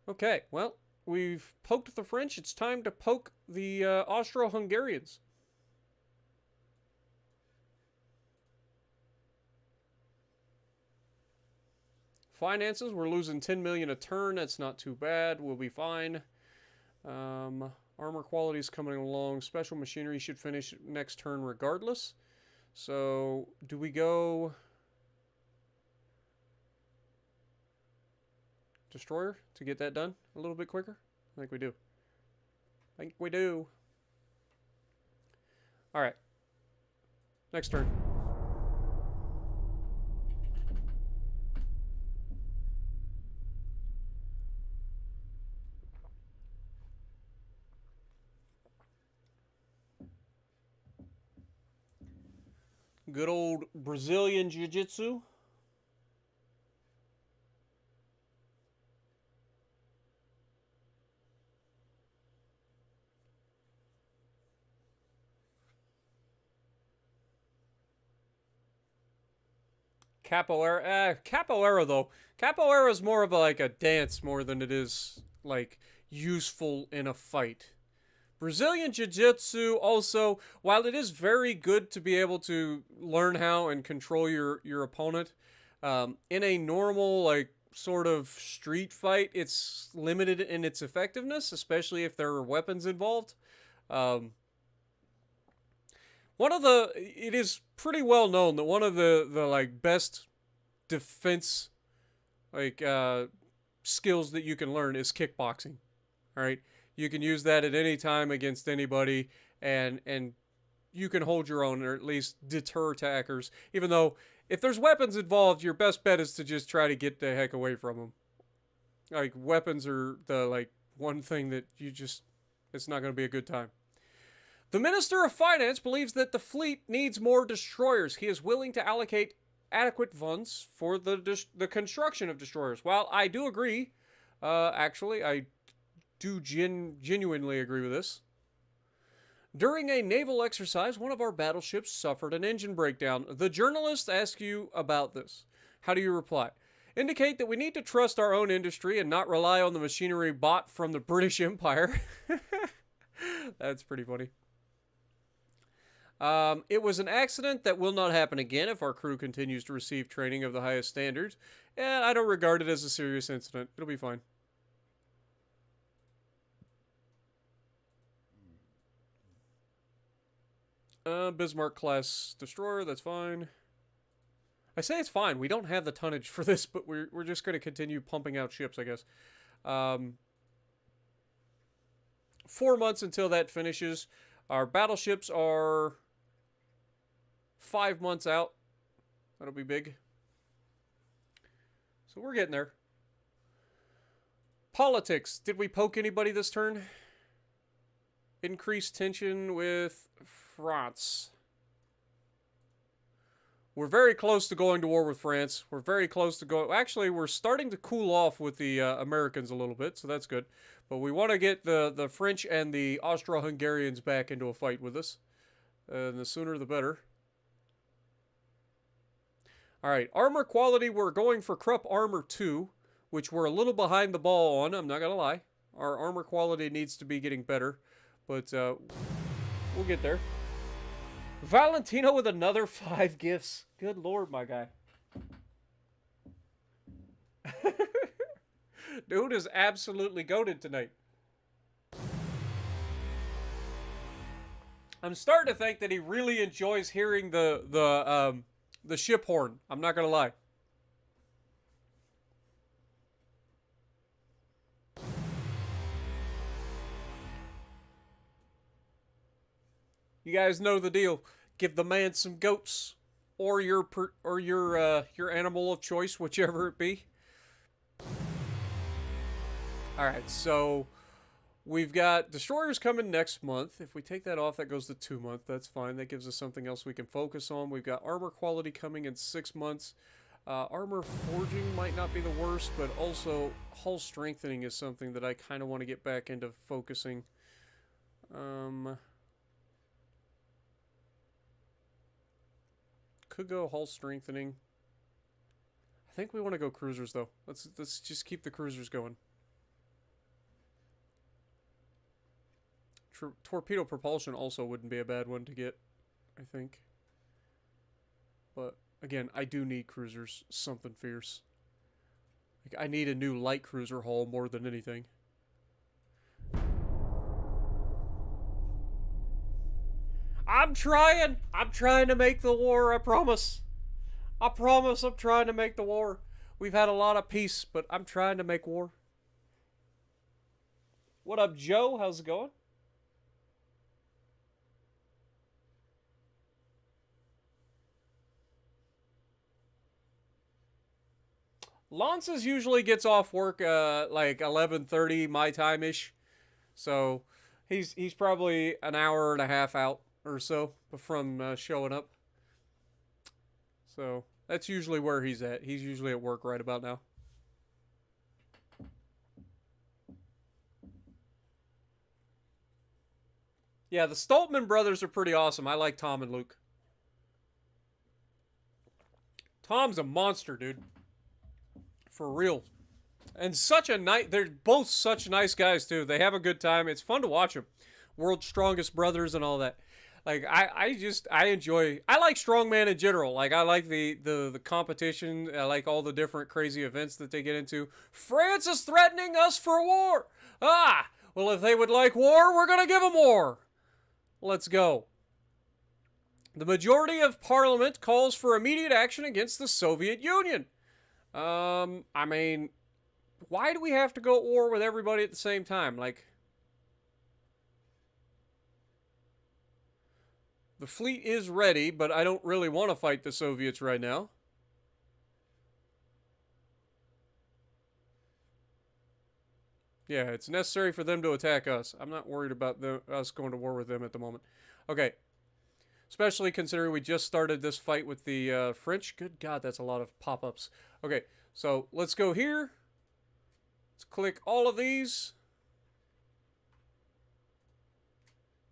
Speaker 1: Okay, well, we've poked the French. It's time to poke the Austro-Hungarians. Finances, we're losing 10 million a turn. That's not too bad. We'll be fine. Armor quality is coming along. Special machinery should finish next turn regardless. So, do we go destroyer to get that done a little bit quicker? I think we do. I think we do. Alright. Next turn. Good old Brazilian Jiu-Jitsu. Capoeira. Capoeira, though. Capoeira is more of like a dance more than it is, like, useful in a fight. Brazilian Jiu-Jitsu also, while it is very good to be able to learn how and control your opponent, in a normal, like, sort of street fight, it's limited in its effectiveness, especially if there are weapons involved. It is pretty well known that one of the like, best defense, like, skills that you can learn is kickboxing. All right? You can use that at any time against anybody, and you can hold your own, or at least deter attackers. Even though, if there's weapons involved, your best bet is to just try to get the heck away from them. Like, weapons are the, like, one thing that you just, it's not going to be a good time. The Minister of Finance believes that the fleet needs more destroyers. He is willing to allocate adequate funds for the construction of destroyers. While I do agree, actually, I do genuinely agree with this. During a naval exercise, one of our battleships suffered an engine breakdown. The journalists ask you about this. How do you reply? Indicate that we need to trust our own industry and not rely on the machinery bought from the British Empire. That's pretty funny. It was an accident that will not happen again if our crew continues to receive training of the highest standards. And I don't regard it as a serious incident. It'll be fine. Bismarck-class destroyer, that's fine. I say it's fine. We don't have the tonnage for this, but we're just going to continue pumping out ships, I guess. 4 months until that finishes. Our battleships are 5 months out. That'll be big. So we're getting there. Politics. Did we poke anybody this turn? Increased tension with France. We're very close to going to war with France. We're very close to go. Actually, we're starting to cool off with the Americans a little bit, so that's good. But we want to get the French and the Austro-Hungarians back into a fight with us. And the sooner the better. Alright, armor quality, we're going for Krupp Armor 2, which we're a little behind the ball on, I'm not going to lie. Our armor quality needs to be getting better, but we'll get there. Valentino with another 5 gifts. Good lord, my guy. Dude is absolutely goated tonight. I'm starting to think that he really enjoys hearing the ship horn. I'm not gonna lie. You guys know the deal. Give the man some goats, or your animal of choice, whichever it be. All right, so we've got destroyers coming next month. If we take that off, that goes to 2 months. That's fine. That gives us something else we can focus on. We've got armor quality coming in 6 months. Armor forging might not be the worst, but also hull strengthening is something that I kind of want to get back into focusing. Could go hull strengthening. I think we want to go cruisers though. Let's just keep the cruisers going. Torpedo propulsion also wouldn't be a bad one to get, I think. But again, I do need cruisers, something fierce. Like I need a new light cruiser hull more than anything. I'm trying to make the war, I promise. I promise I'm trying to make the war. We've had a lot of peace, but I'm trying to make war. What up, Joe? How's it going? Lances usually gets off work like 11:30 my time-ish. So he's probably an hour and a half out or so from showing up. So that's usually where he's at. He's usually at work right about now. Yeah, the Stoltman brothers are pretty awesome. I like Tom and Luke. Tom's a monster, dude. For real. And such a nice... They're both such nice guys, too. They have a good time. It's fun to watch them. World's Strongest Brothers and all that. Like, I enjoy... I like strongman in general. Like, I like the competition. I like all the different crazy events that they get into. France is threatening us for war! Ah! Well, if they would like war, we're gonna give them war! Let's go. The majority of Parliament calls for immediate action against the Soviet Union. I mean, why do we have to go at war with everybody at the same time? Like, the fleet is ready, but I don't really want to fight the Soviets right now. Yeah, it's necessary for them to attack us. I'm not worried about us going to war with them at the moment. Okay. Especially considering we just started this fight with the French. Good God, that's a lot of pop-ups. Okay, so let's go here. Let's click all of these.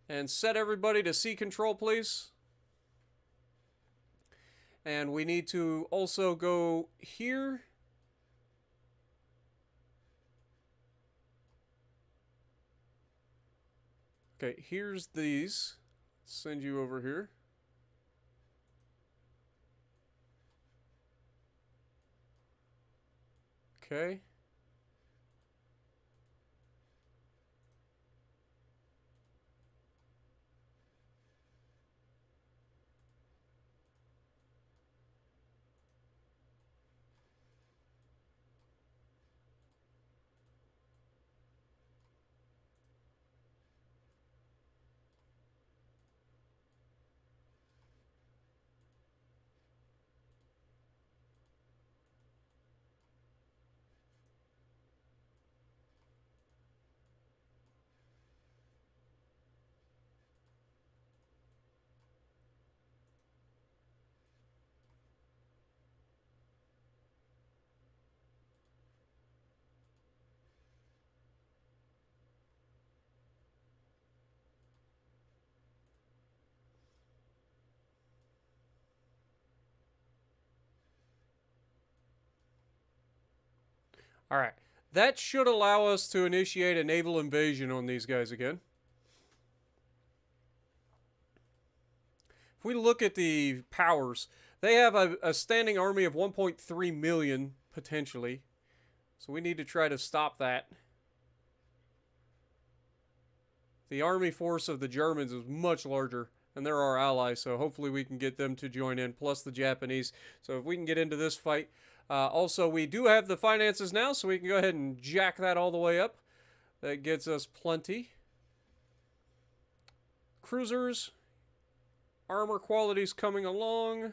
Speaker 1: And set everybody to sea control, please. And we need to also go here. Okay, here's these. Send you over here. Okay. All right. That should allow us to initiate a naval invasion on these guys again. If we look at the powers, they have a standing army of 1.3 million, potentially. So we need to try to stop that. The army force of the Germans is much larger, and they're our allies, so hopefully we can get them to join in, plus the Japanese. So if we can get into this fight. Also, we do have the finances now, so we can go ahead and jack that all the way up. That gets us plenty. Cruisers. Armor quality's coming along.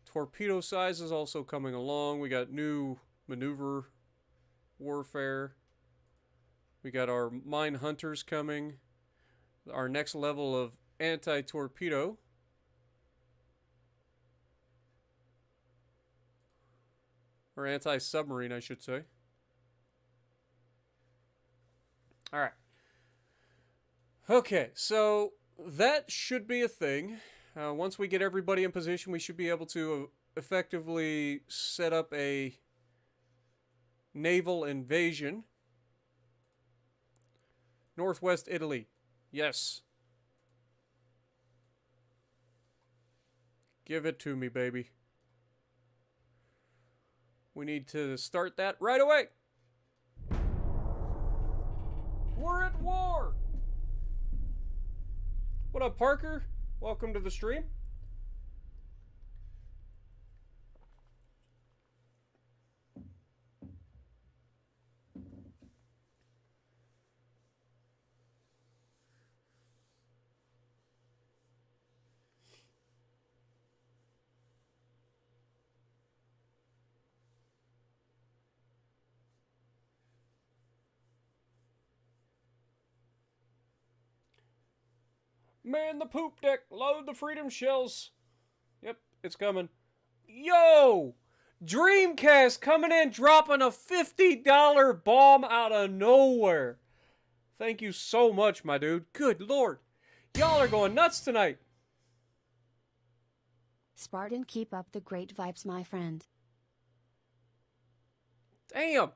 Speaker 1: Torpedo size is also coming along. We got new maneuver warfare. We got our mine hunters coming. Our next level of anti-torpedo. Or anti-submarine, I should say. Alright. Okay, so that should be a thing. Once we get everybody in position, we should be able to effectively set up a naval invasion. Northwest Italy. Yes. Give it to me, baby. We need to start that right away. We're at war. What up, Parker? Welcome to the stream. Man the poop deck, load the freedom shells. Yep, it's coming. Yo! Dreamcast coming in, dropping a $50 bomb out of nowhere. Thank you so much, my dude. Good lord. Y'all are going nuts tonight.
Speaker 2: Spartan, keep up the great vibes, my friend.
Speaker 1: Damn.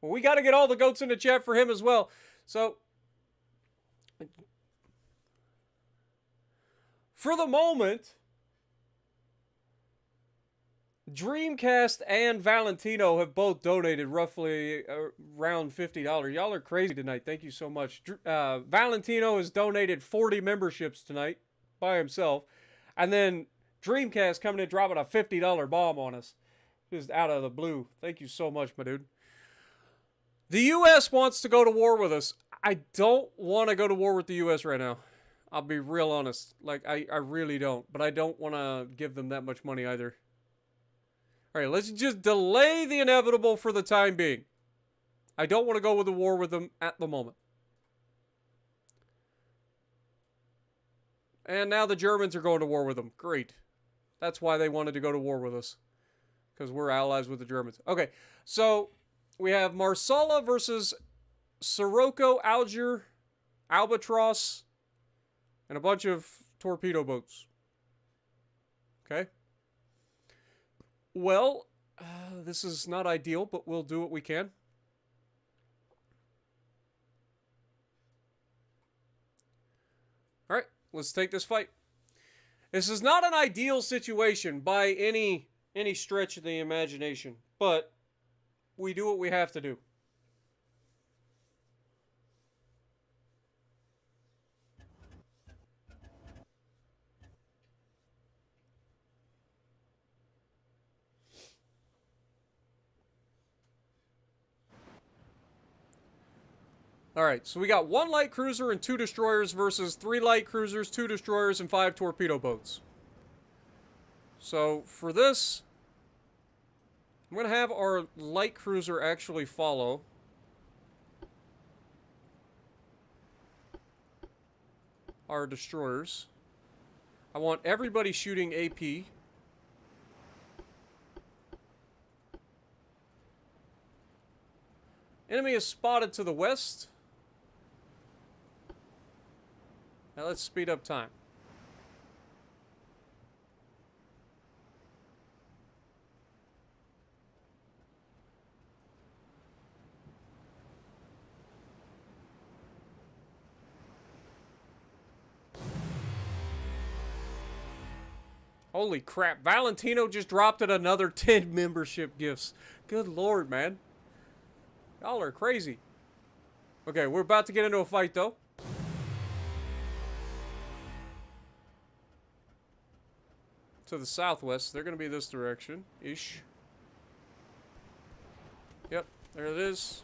Speaker 1: Well, we got to get all the goats in the chat for him as well. So, for the moment, Dreamcast and Valentino have both donated roughly around $50. Y'all are crazy tonight. Thank you so much. Valentino has donated 40 memberships tonight by himself. And then Dreamcast coming in dropping a $50 bomb on us. Just out of the blue. Thank you so much, my dude. The U.S. wants to go to war with us. I don't want to go to war with the U.S. right now. I'll be real honest. Like, I really don't. But I don't want to give them that much money either. Alright, let's just delay the inevitable for the time being. I don't want to go with a war with them at the moment. And now the Germans are going to war with them. Great. That's why they wanted to go to war with us. Because we're allies with the Germans. Okay, so we have Marsala versus Sirocco, Algier, Albatross, and a bunch of torpedo boats. Okay. Well, this is not ideal, but we'll do what we can. Alright, let's take this fight. This is not an ideal situation by any stretch of the imagination, but we do what we have to do. Alright, so we got 1 light cruiser and 2 destroyers versus 3 light cruisers, 2 destroyers, and 5 torpedo boats. So, for this, I'm going to have our light cruiser actually follow. Our destroyers. I want everybody shooting AP. Enemy is spotted to the west. Now let's speed up time. Holy crap, Valentino just dropped at another 10 membership gifts. Good lord, man. Y'all are crazy. Okay, we're about to get into a fight, though. To the southwest. They're going to be this direction-ish. Yep, there it is.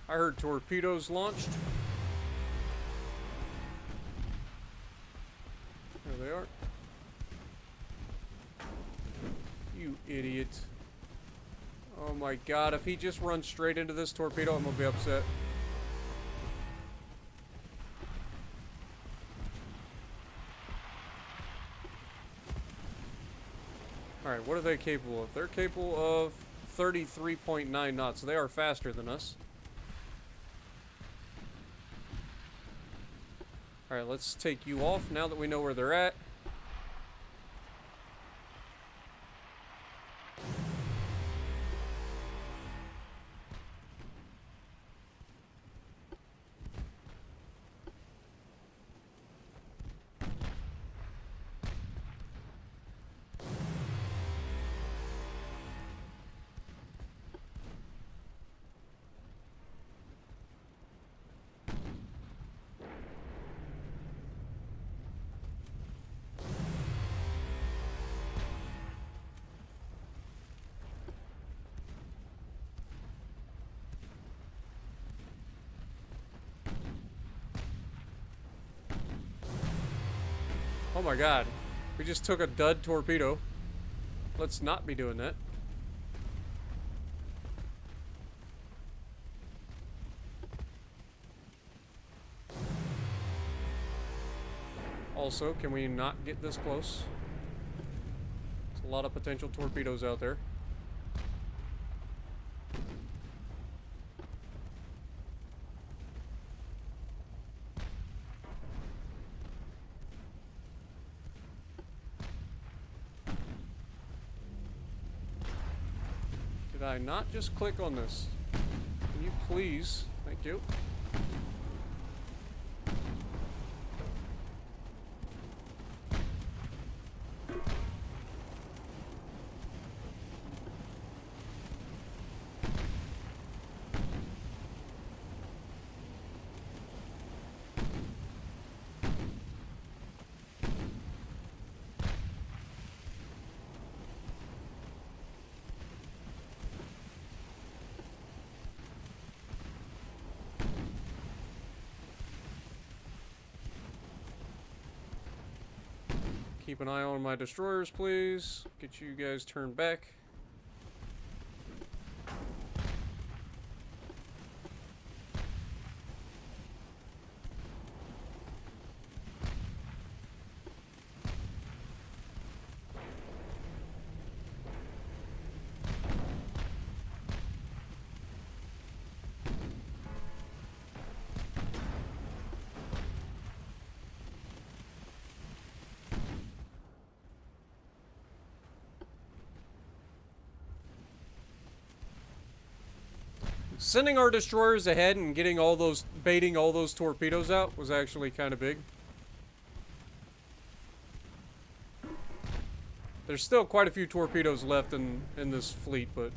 Speaker 1: I heard torpedoes launched. There they are. You idiot. Oh my god, if he just runs straight into this torpedo, I'm gonna be upset. Alright, what are they capable of? They're capable of 33.9 knots, so they are faster than us. Alright, let's take you off now that we know where they're at. Oh my god. We just took a dud torpedo. Let's not be doing that. Also, can we not get this close? There's a lot of potential torpedoes out there. Did I not just click on this? Can you please? Thank you. Keep an eye on my destroyers, please. Get you guys turned back. Sending our destroyers ahead and getting all those, baiting all those torpedoes out was actually kind of big. There's still quite a few torpedoes left in this fleet, but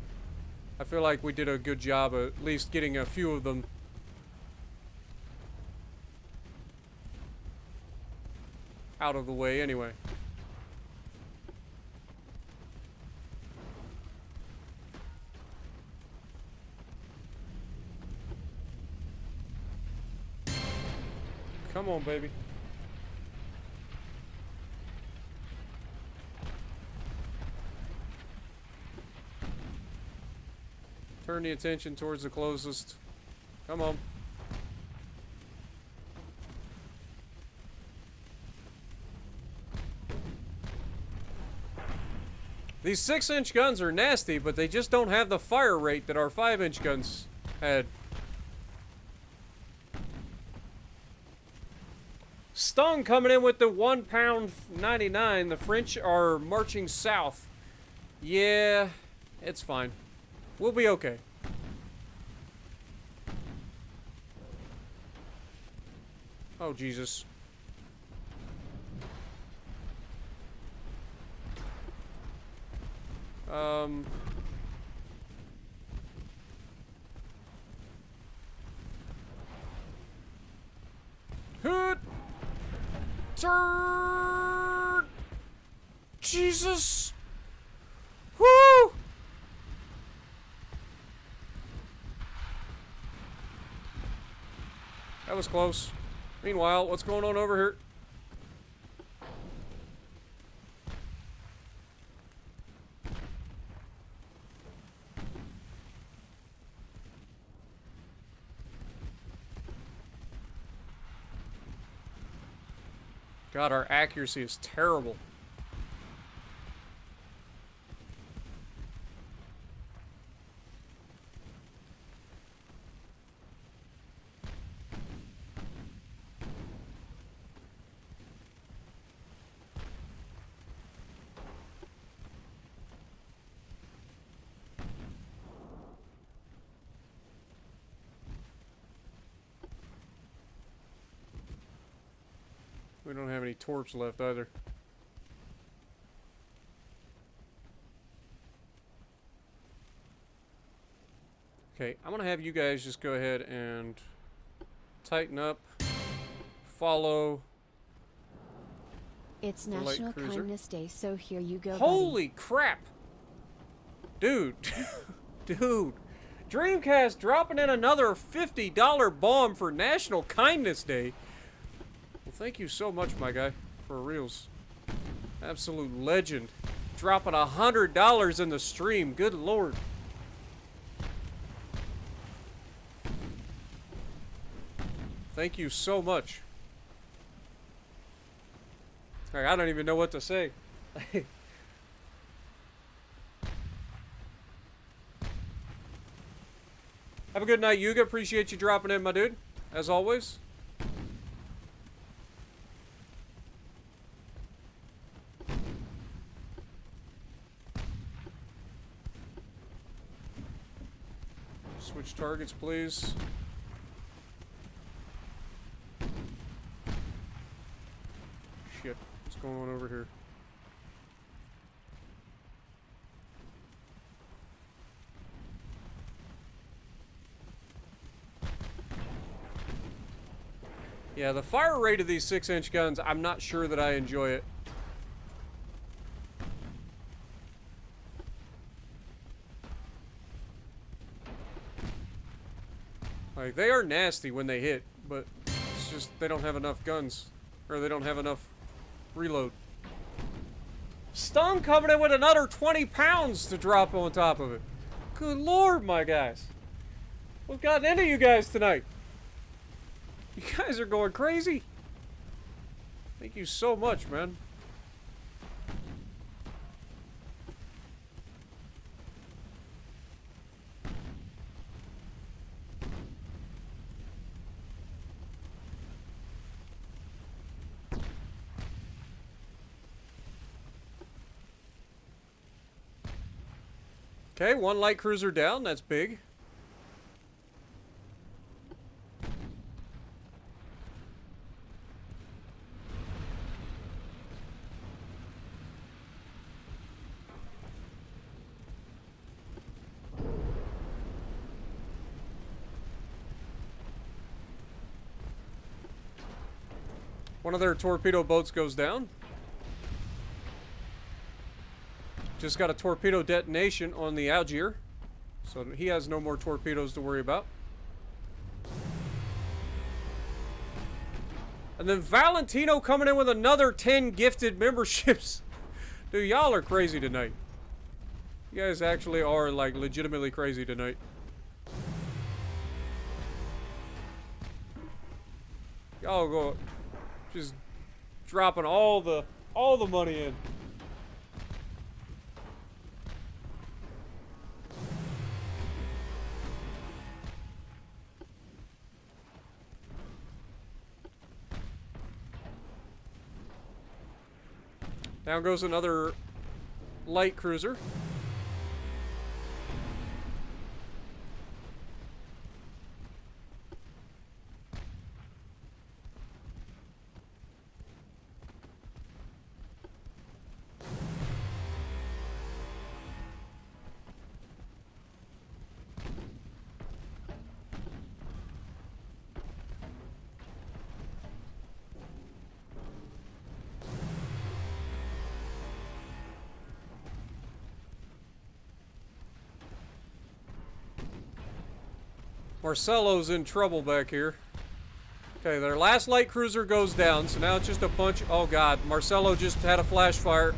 Speaker 1: I feel like we did a good job of at least getting a few of them. Out of the way anyway. Come on, baby. Turn the attention towards the closest. Come on. These 6-inch guns are nasty, but they just don't have the fire rate that our 5-inch guns had. Stung coming in with the £1.99. The French are marching south. Yeah, it's fine. We'll be okay. Oh, Jesus. Hood! Turn! Jesus! Woo! That was close. Meanwhile, what's going on over here? God, our accuracy is terrible. We don't have any torps left either. Okay, I'm gonna have you guys just go ahead and tighten up, follow.
Speaker 2: It's National Kindness Day, so here you go,
Speaker 1: Holy crap! Dude. Dude. Dreamcast dropping in another $50 bomb for National Kindness Day. Well, thank you so much, my guy, for reals. Absolute legend. Dropping $100 in the stream. Good lord. Thank you so much. I don't even know what to say. Have a good night, Yuga. Appreciate you dropping in, my dude. As always. Switch targets, please. Shit. What's going on over here? Yeah, the fire rate of these 6-inch guns, I'm not sure that I enjoy it. Like, they are nasty when they hit, but it's just they don't have enough guns. Or they don't have enough reload. Stung coming in with another 20 pounds to drop on top of it. Good lord, my guys. What's gotten into you guys tonight? You guys are going crazy. Thank you so much, man. Okay, one light cruiser down. That's big. One of their torpedo boats goes down. Just got a torpedo detonation on the Algier. So he has no more torpedoes to worry about. And then Valentino coming in with another 10 gifted memberships. Dude, y'all are crazy tonight. You guys actually are, like, legitimately crazy tonight. Y'all go just dropping all the money in. Down goes another light cruiser. Marcelo's in trouble back here. Okay, their last light cruiser goes down, so now it's just a bunch. Oh god, Marcelo just had a flash fire.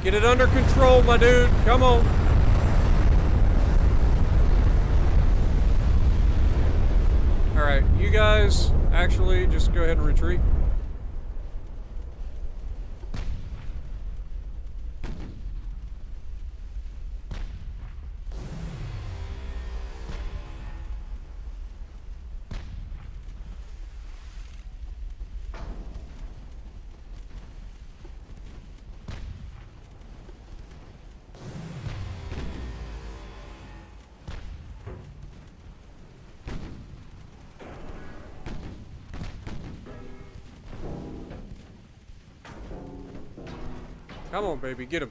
Speaker 1: Get it under control, my dude. Come on. Alright, you guys actually just go ahead and retreat. Come on, baby, get him.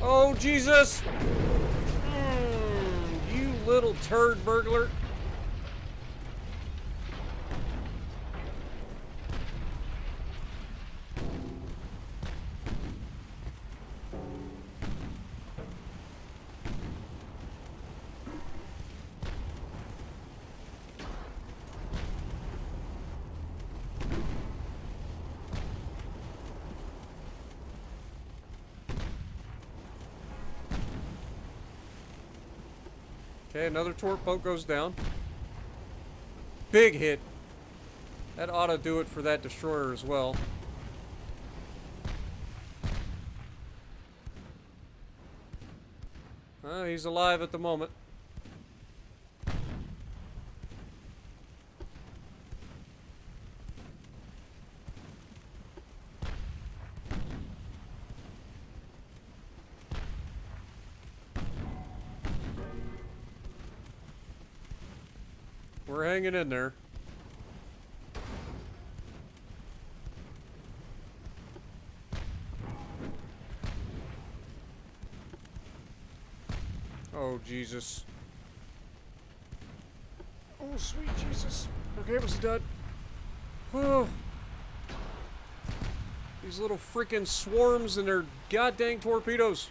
Speaker 1: Oh, Jesus! You little turd burglar. Okay, another torp boat goes down. Big hit. That ought to do it for that destroyer as well. He's alive at the moment. We're hanging in there. Oh, Jesus. Oh, sweet Jesus. Okay, was he dead? Oh. These little freaking swarms and their goddamn torpedoes.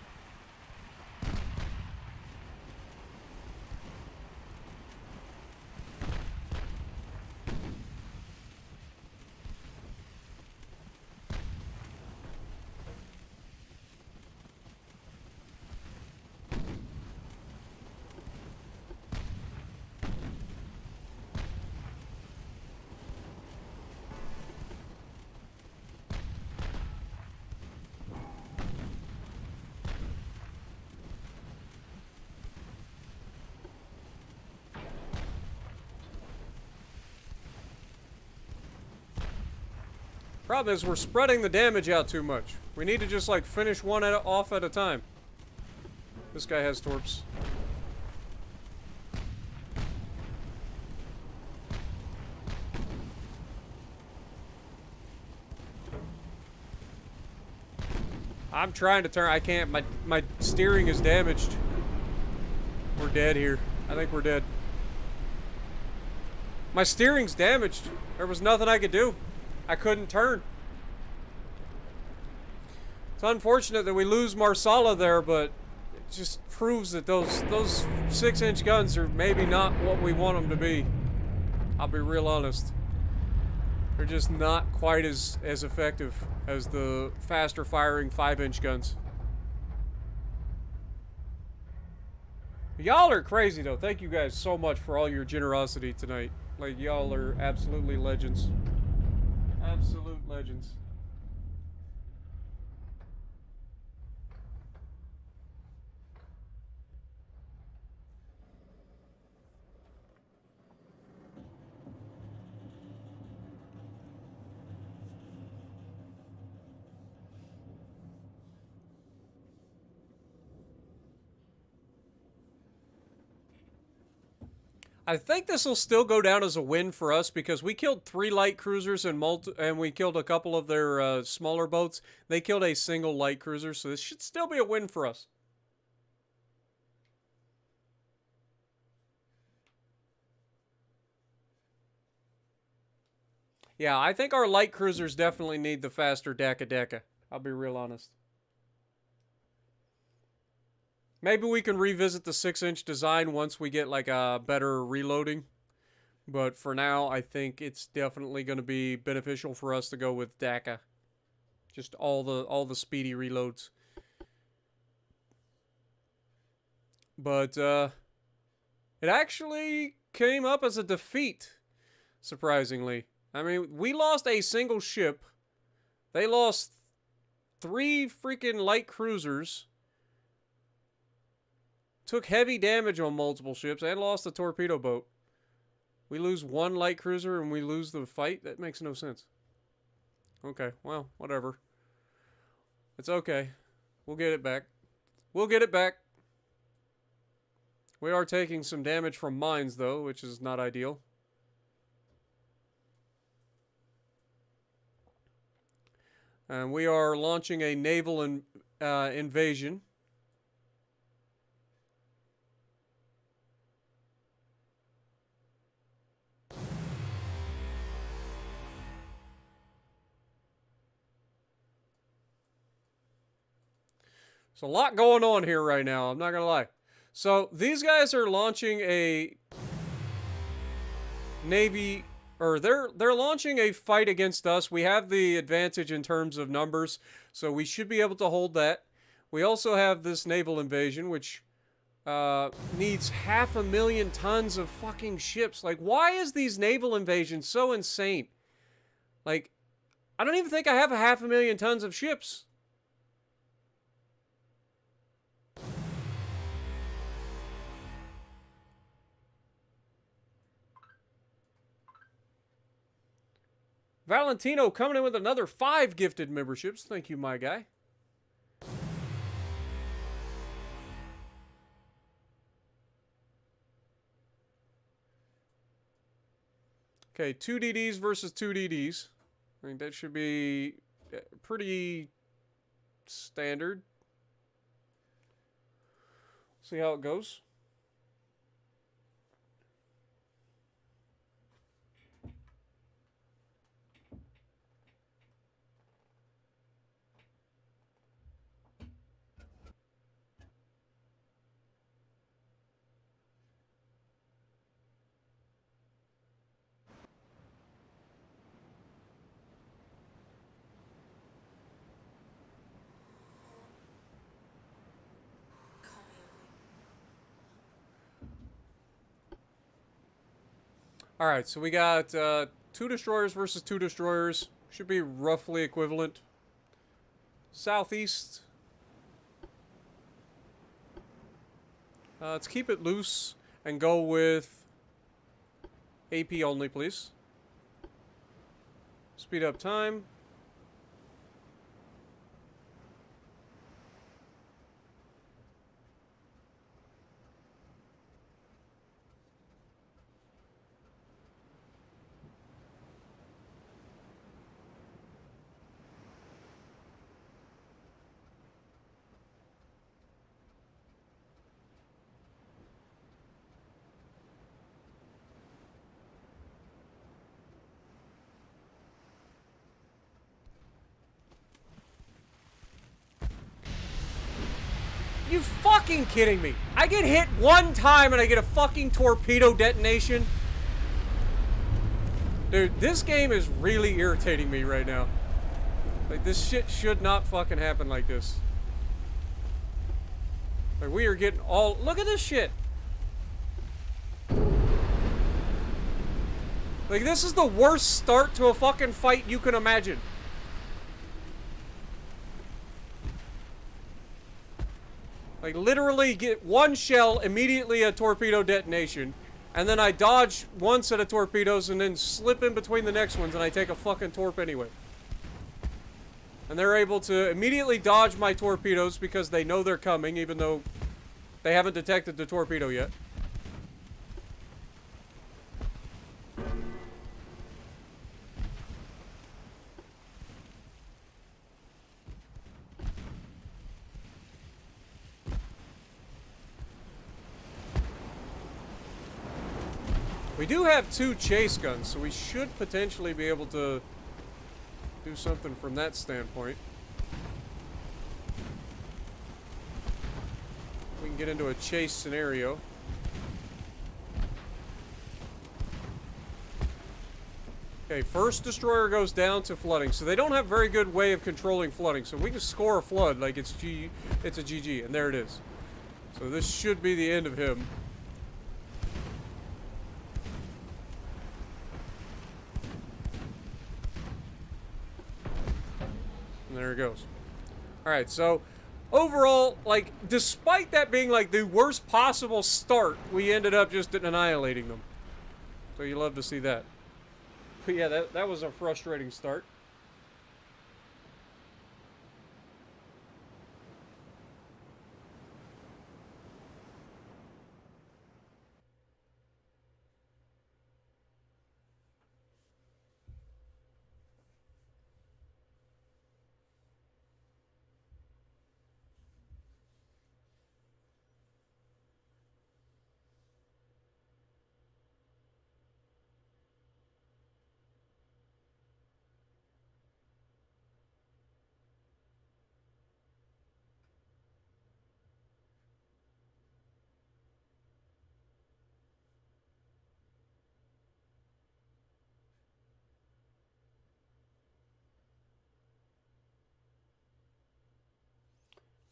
Speaker 1: Problem is, we're spreading the damage out too much. We need to just, like, finish one off at a time. This guy has torps. I'm trying to turn. I can't. My steering is damaged. We're dead here. I think we're dead. My steering's damaged. There was nothing I could do. I couldn't turn. It's unfortunate that we lose Marsala there, but it just proves that those 6-inch guns are maybe not what we want them to be. I'll be real honest. They're just not quite as effective as the faster firing 5-inch guns. Y'all are crazy though. Thank you guys so much for all your generosity tonight. Like, y'all are absolutely legends. Absolute legends. I think this will still go down as a win for us because we killed 3 light cruisers and we killed a couple of their smaller boats. They killed a single light cruiser, so this should still be a win for us. Yeah, I think our light cruisers definitely need the faster Deka. I'll be real honest. Maybe we can revisit the 6-inch design once we get like a better reloading. But for now, I think it's definitely going to be beneficial for us to go with Deka. Just all the speedy reloads. But it actually came up as a defeat, surprisingly. I mean, we lost a single ship. They lost 3 freaking light cruisers. Took heavy damage on multiple ships and lost the torpedo boat. We lose 1 light cruiser and we lose the fight? That makes no sense. Okay, well, whatever. It's okay. We'll get it back. We'll get it back. We are taking some damage from mines, though, which is not ideal. And we are launching a naval invasion. There's a lot going on here right now, I'm not gonna lie. So, these guys are launching a Navy, or they're launching a fight against us. We have the advantage in terms of numbers, so we should be able to hold that. We also have this naval invasion, which needs 500,000 tons of fucking ships. Like, why is these naval invasions so insane? Like, I don't even think I have 500,000 tons of ships. Valentino coming in with another 5 gifted memberships. Thank you, my guy. Okay, 2 DDs versus 2 DDs. I think that should be pretty standard. See how it goes. Alright, so we got 2 destroyers versus 2 destroyers. Should be roughly equivalent. Southeast. Let's keep it loose and go with AP only, please. Speed up time. you fucking kidding me? I get hit one time and I get a fucking torpedo detonation? Dude, this game is really irritating me right now. Like, this shit should not fucking happen like this. Like, we are getting all... Look at this shit! Like, this is the worst start to a fucking fight you can imagine. Like, literally get one shell, immediately a torpedo detonation, and then I dodge one set of torpedoes and then slip in between the next ones and I take a fucking torp anyway. And they're able to immediately dodge my torpedoes because they know they're coming, even though they haven't detected the torpedo yet. We do have 2 chase guns, so we should potentially be able to do something from that standpoint. We can get into a chase scenario. Okay, first destroyer goes down to flooding, so they don't have very good way of controlling flooding, so we can score a flood like it's a GG, and there it is. So this should be the end of him. And there it goes. Alright, so overall, like, despite that being like the worst possible start, we ended up just annihilating them. So you love to see that. But yeah, that was a frustrating start.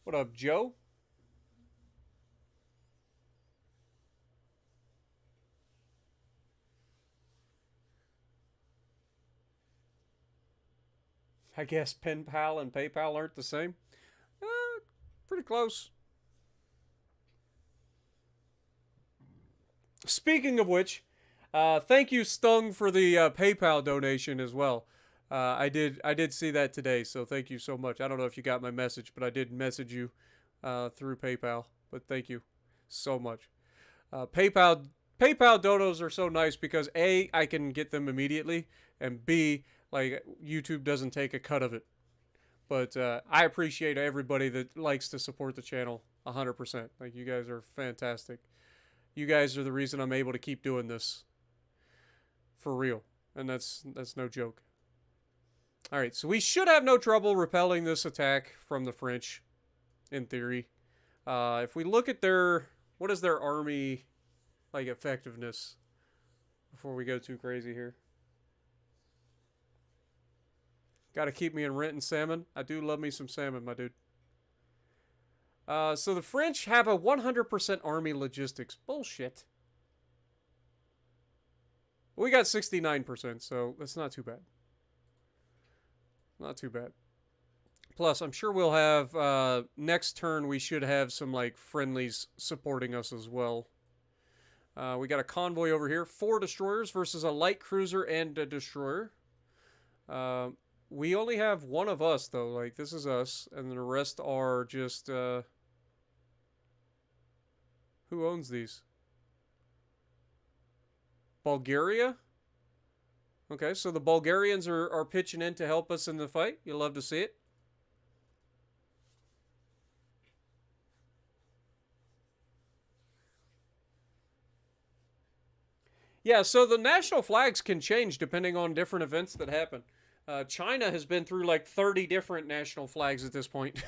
Speaker 1: What up, Joe? I guess pen pal and PayPal aren't the same. Pretty close. Speaking of which, thank you, Stung, for the PayPal donation as well. I did see that today, so thank you so much. I don't know if you got my message, but I did message you through PayPal. But thank you so much. PayPal donos are so nice because A, I can get them immediately, and B, like, YouTube doesn't take a cut of it. But I appreciate everybody that likes to support the channel 100%. Like, you guys are fantastic. You guys are the reason I'm able to keep doing this. For real. And that's no joke. Alright, so we should have no trouble repelling this attack from the French, in theory. If we look at their... What is their army, like, effectiveness? Before we go too crazy here. Gotta keep me in rent and salmon. I do love me some salmon, my dude. So the French have a 100% army logistics. Bullshit. We got 69%, so that's not too bad. Not too bad. Plus, I'm sure we'll have, next turn we should have some, like, friendlies supporting us as well. We got a convoy over here. 4 destroyers versus a light cruiser and a destroyer. We only have one of us, though. Like, this is us. And the rest are just, who owns these? Bulgaria? Okay, so the Bulgarians are pitching in to help us in the fight. You'll love to see it. Yeah, so the national flags can change depending on different events that happen. China has been through like 30 different national flags at this point.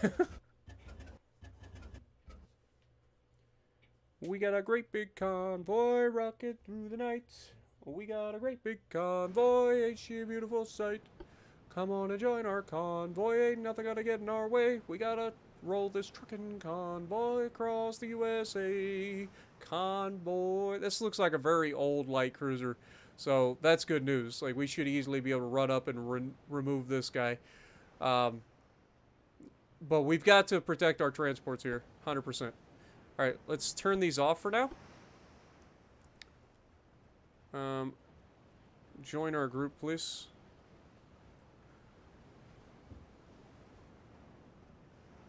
Speaker 1: We got a great big convoy rocket through the night. We got a great big convoy, ain't she a beautiful sight? Come on and join our convoy, ain't nothing gonna get in our way. We gotta roll this trucking convoy across the USA. Convoy. This looks like a very old light cruiser, so that's good news. Like, we should easily be able to run up and remove this guy. But we've got to protect our transports here, 100%. Alright, let's turn these off for now. Join our group, please.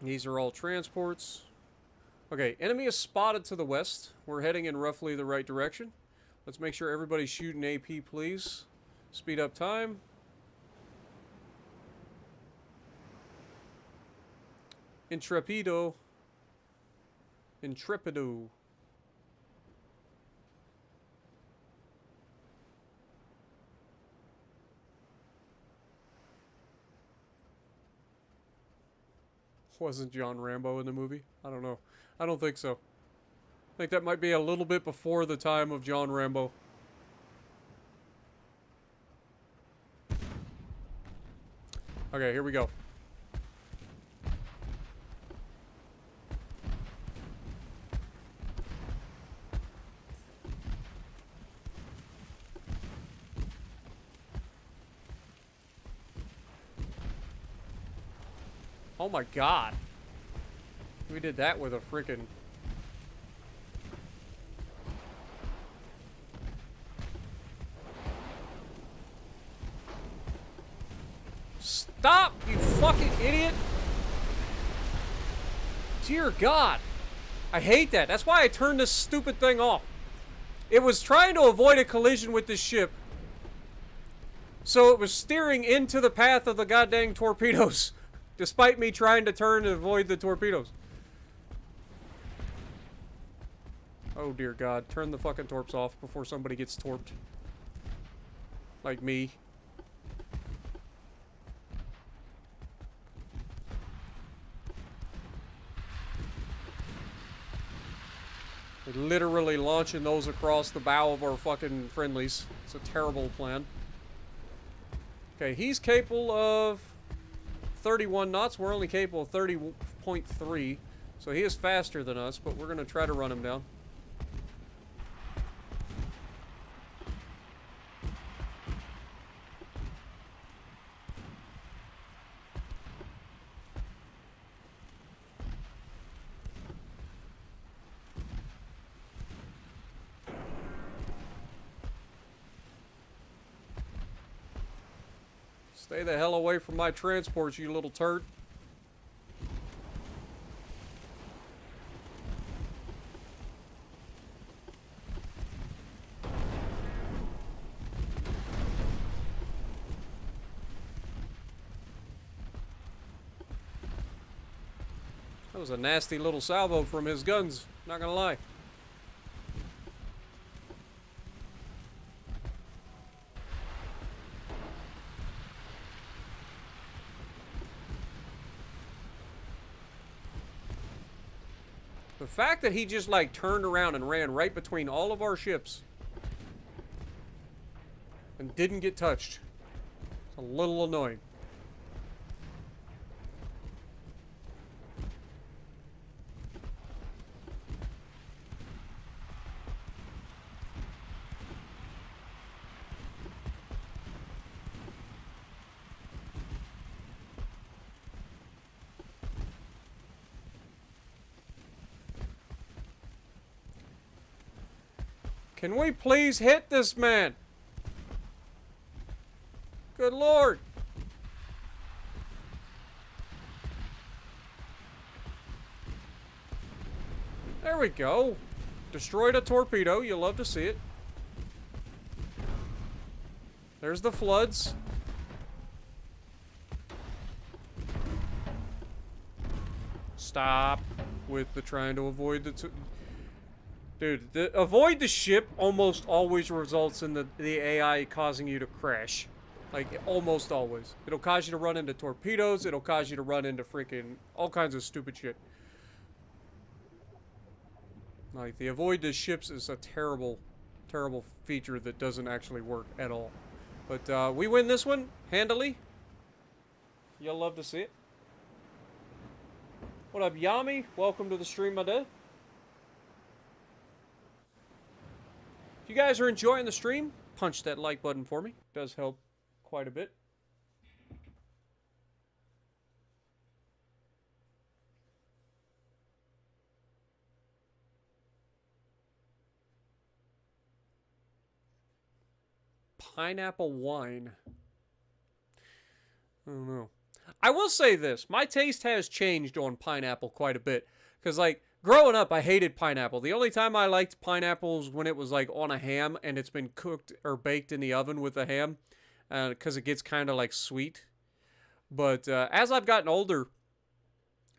Speaker 1: These are all transports. Okay, enemy is spotted to the west. We're heading in roughly the right direction. Let's make sure everybody's shooting AP, please. Speed up time. Intrepido. Intrepido. Wasn't John Rambo in the movie? I don't know. I don't think so. I think that might be a little bit before the time of John Rambo. Okay, here we go. Oh my god. We did that with a freaking... Stop, you fucking idiot! Dear God. I hate that. That's why I turned this stupid thing off. It was trying to avoid a collision with this ship. So it was steering into the path of the goddamn torpedoes. Despite me trying to turn and avoid the torpedoes. Oh dear God. Turn the fucking torps off before somebody gets torped. Like me. We're literally launching those across the bow of our fucking friendlies. It's a terrible plan. Okay, he's capable of 31 knots. We're only capable of 30.3. So he is faster than us, but we're going to try to run him down. Stay the hell away from my transports, you little turd. That was a nasty little salvo from his guns, not gonna lie. The fact that he just, like, turned around and ran right between all of our ships and didn't get touched. It's a little annoying. Can we please hit this man? Good Lord. There we go. Destroyed a torpedo. You'll love to see it. There's the floods. Stop with the trying to avoid the... Dude, avoid the ship almost always results in the AI causing you to crash. Like, almost always. It'll cause you to run into torpedoes. It'll cause you to run into freaking all kinds of stupid shit. Like, the avoid the ships is a terrible, terrible feature that doesn't actually work at all. But we win this one handily. You'll love to see it. What up, Yami? Welcome to the stream, my dude. If you guys are enjoying the stream, punch that like button for me. It does help quite a bit. Pineapple wine. I don't know. I will say this. My taste has changed on pineapple quite a bit. Because, like, growing up, I hated pineapple. The only time I liked pineapples when it was, like, on a ham and it's been cooked or baked in the oven with the ham. Because it gets kind of, like, sweet. But as I've gotten older,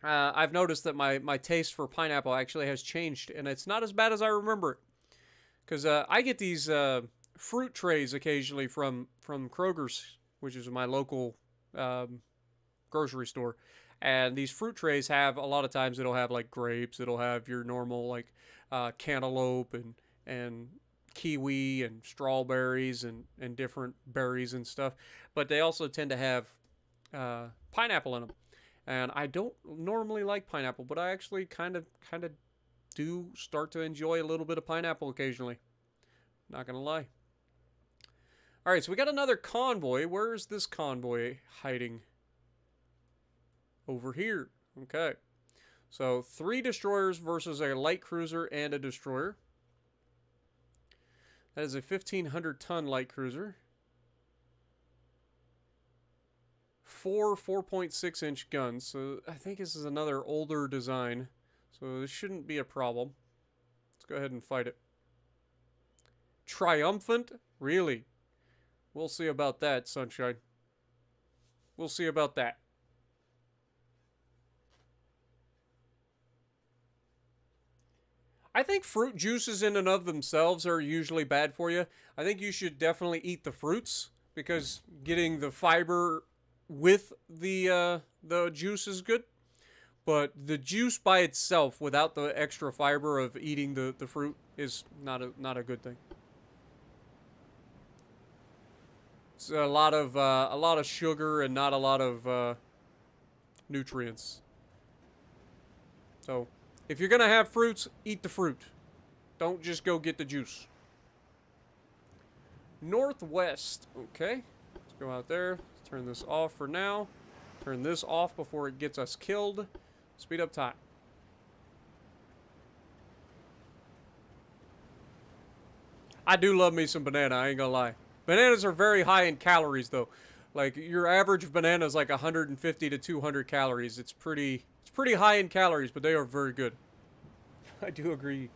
Speaker 1: I've noticed that my taste for pineapple actually has changed. And it's not as bad as I remember it. Because I get these fruit trays occasionally from Kroger's, which is my local grocery store. And these fruit trays have, a lot of times it'll have like grapes, it'll have your normal like cantaloupe and kiwi and strawberries and different berries and stuff. But they also tend to have pineapple in them. And I don't normally like pineapple, but I actually kind of do start to enjoy a little bit of pineapple occasionally. Not gonna lie. Alright, so we got another convoy. Where's this convoy hiding? Over here. Okay. So, 3 destroyers versus a light cruiser and a destroyer. That is a 1,500-ton light cruiser. 4 4.6-inch guns. So, I think this is another older design. So, this shouldn't be a problem. Let's go ahead and fight it. Triumphant? Really? We'll see about that, Sunshine. We'll see about that. I think fruit juices in and of themselves are usually bad for you. I think you should definitely eat the fruits because getting the fiber with the juice is good. But the juice by itself, without the extra fiber of eating the fruit, is not a good thing. It's a lot of sugar and not a lot of nutrients. So, if you're gonna have fruits, eat the fruit. Don't just go get the juice. Northwest. Okay, let's go out there. Let's turn this off for now. Turn this off before it gets us killed. Speed up time. I do love me some banana, I ain't gonna lie. Bananas are very high in calories, though. Like, your average banana is like 150 to 200 calories. It's pretty high in calories, but they are very good. I do agree.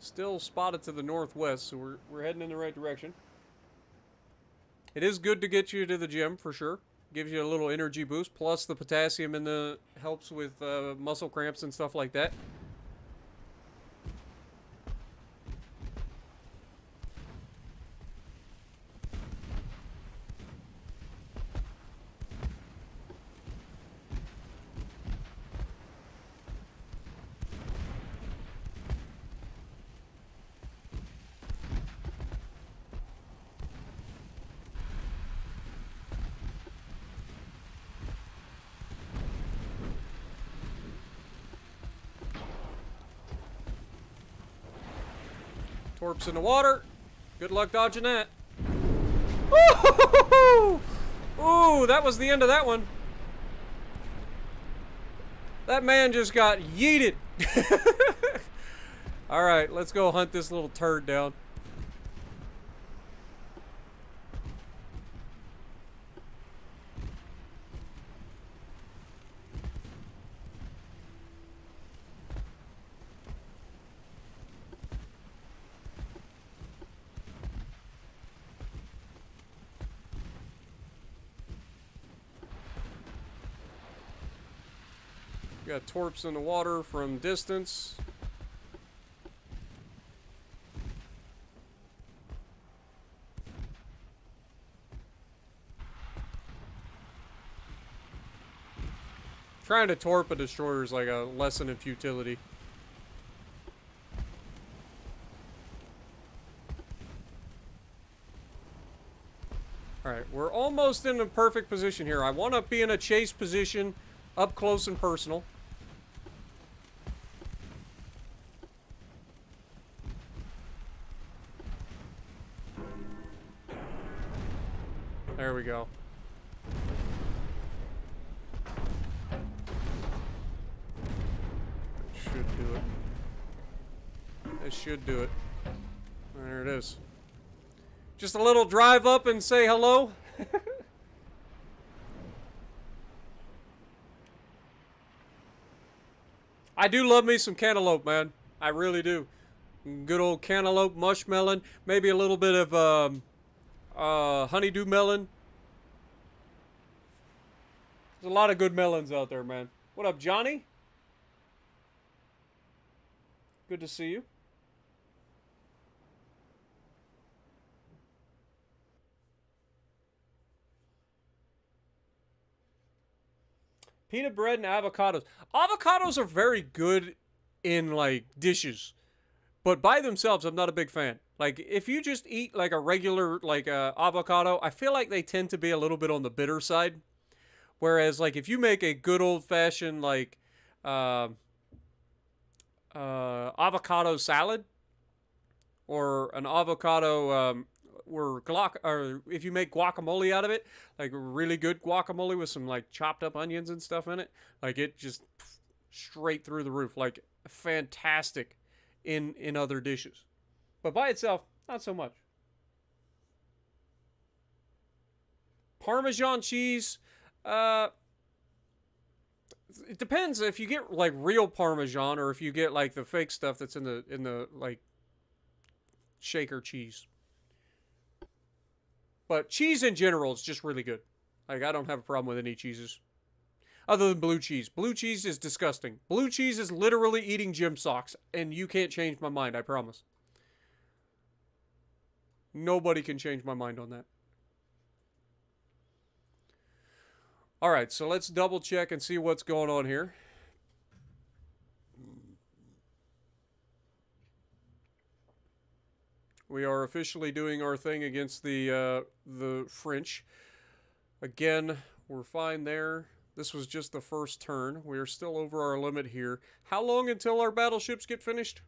Speaker 1: Still spotted to the northwest, so we're heading in the right direction. It is good to get you to the gym, for sure. Gives you a little energy boost, plus the potassium in the helps with muscle cramps and stuff like that. Torps in the water. Good luck dodging that. Ooh, ooh, that was the end of that one. That man just got yeeted. Alright, let's go hunt this little turd down. Got torps in the water from distance. Trying to torp a destroyer is like a lesson in futility. Alright, we're almost in a perfect position here. I want to be in a chase position, up close and personal. There we go. Should do it. It should do it. There it is. Just a little drive up and say hello. I do love me some cantaloupe, man. I really do. Good old cantaloupe, mushmelon, maybe a little bit of honeydew melon. There's a lot of good melons out there, man. What up, Johnny? Good to see you. Peanut bread and avocados. Avocados are very good in, like, dishes. But by themselves, I'm not a big fan. Like, if you just eat, like, a regular, like, avocado, I feel like they tend to be a little bit on the bitter side. Whereas, like, if you make a good old-fashioned, like, avocado salad, or an avocado, or if you make guacamole out of it, like really good guacamole with some like chopped up onions and stuff in it, like it just straight through the roof, like fantastic in other dishes. But by itself, not so much. Parmesan cheese, it depends if you get like real Parmesan or if you get like the fake stuff that's in the like shaker cheese. But cheese in general is just really good. Like, I don't have a problem with any cheeses. Other than blue cheese. Blue cheese is disgusting. Blue cheese is literally eating gym socks. And you can't change my mind, I promise. Nobody can change my mind on that. Alright, so let's double check and see what's going on here. We are officially doing our thing against the French. Again, we're fine there. This was just the first turn. We are still over our limit here. How long until our battleships get finished?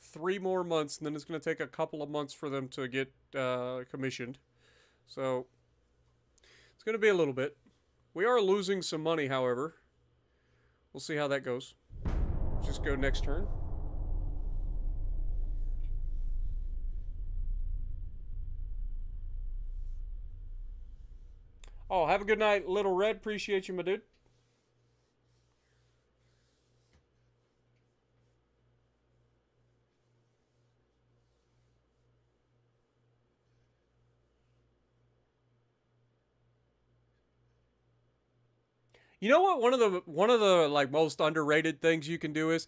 Speaker 1: 3 more months, and then it's going to take a couple of months for them to get commissioned. So, it's going to be a little bit. We are losing some money, however. We'll see how that goes. Just go next turn. Oh, have a good night, Little Red. Appreciate you, my dude. You know what? One of the like most underrated things you can do is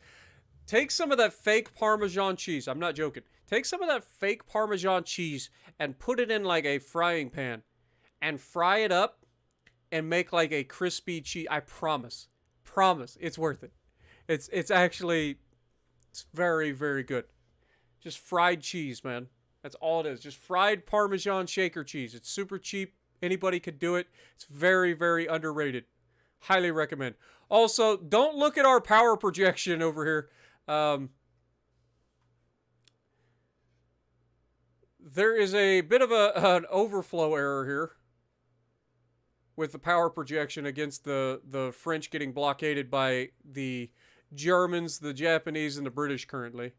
Speaker 1: take some of that fake Parmesan cheese. I'm not joking. Take some of that fake Parmesan cheese and put it in like a frying pan and fry it up and make like a crispy cheese. I promise. Promise. It's worth it. It's actually, it's very, very good. Just fried cheese, man. That's all it is. Just fried Parmesan shaker cheese. It's super cheap. Anybody could do it. It's very, very underrated. Highly recommend. Also, don't look at our power projection over here. There is a bit of an overflow error here with the power projection against the French getting blockaded by the Germans, the Japanese, and the British currently.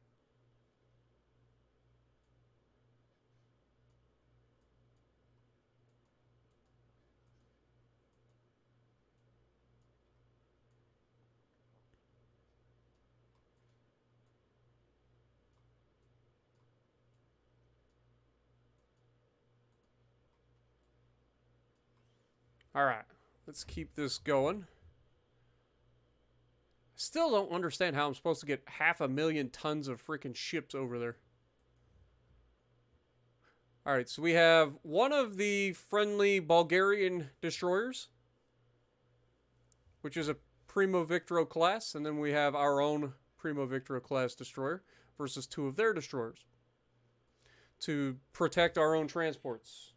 Speaker 1: Alright, let's keep this going. Still don't understand how I'm supposed to get 500,000 tons of freaking ships over there. Alright, so we have one of the friendly Bulgarian destroyers, which is a Primo Victoro class, and then we have our own Primo Victoro class destroyer versus 2 of their destroyers to protect our own transports.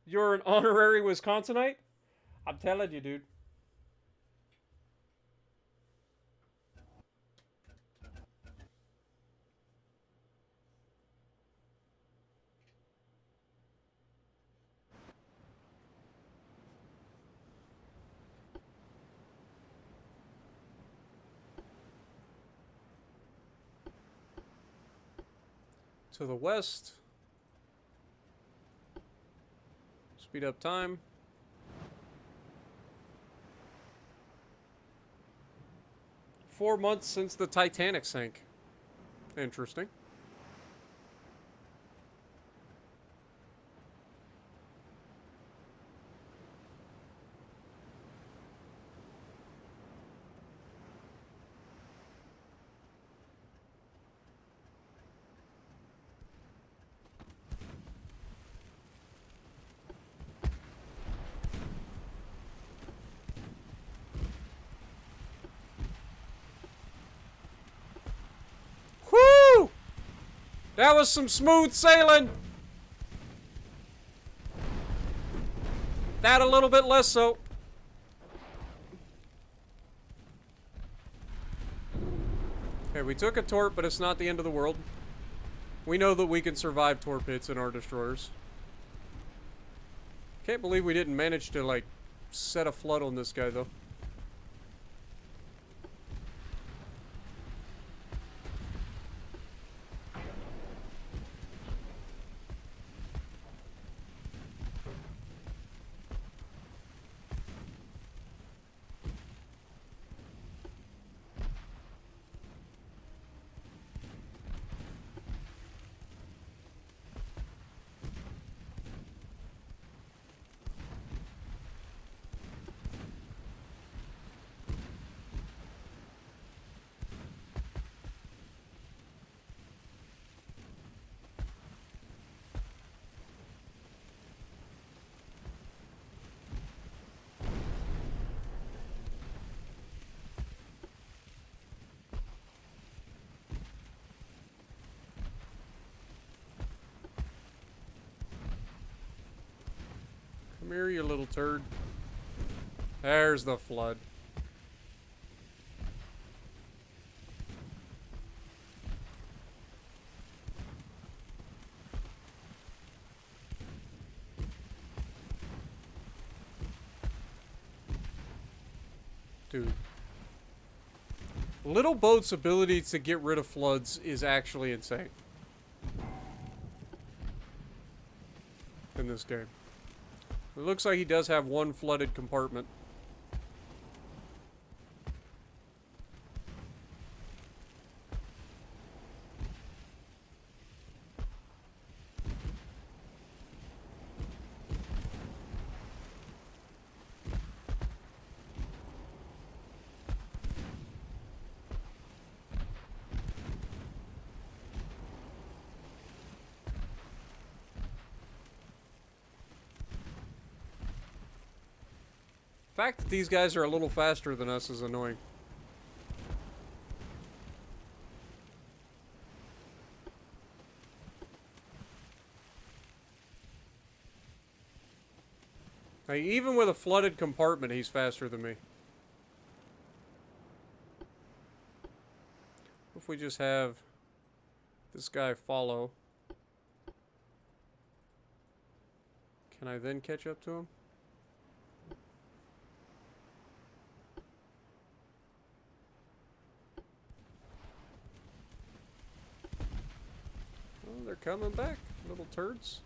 Speaker 1: You're an honorary Wisconsinite? I'm telling you, dude. To the west. Speed up time. Four months since the Titanic sank. Interesting. Whoo! That was some smooth sailing. That a little bit less so. Okay, we took a torp, but it's not the end of the world. We know that we can survive torp hits in our destroyers. Can't believe we didn't manage to, like, set a flood on this guy, though. Come here, you little turd. There's the flood. Dude. Little boat's ability to get rid of floods is actually insane. In this game. It looks like he does have one flooded compartment. The fact that these guys are a little faster than us is annoying. Like, even with a flooded compartment, he's faster than me. What if we just have this guy follow? Can I then catch up to him? Oh, they're coming back, little turds.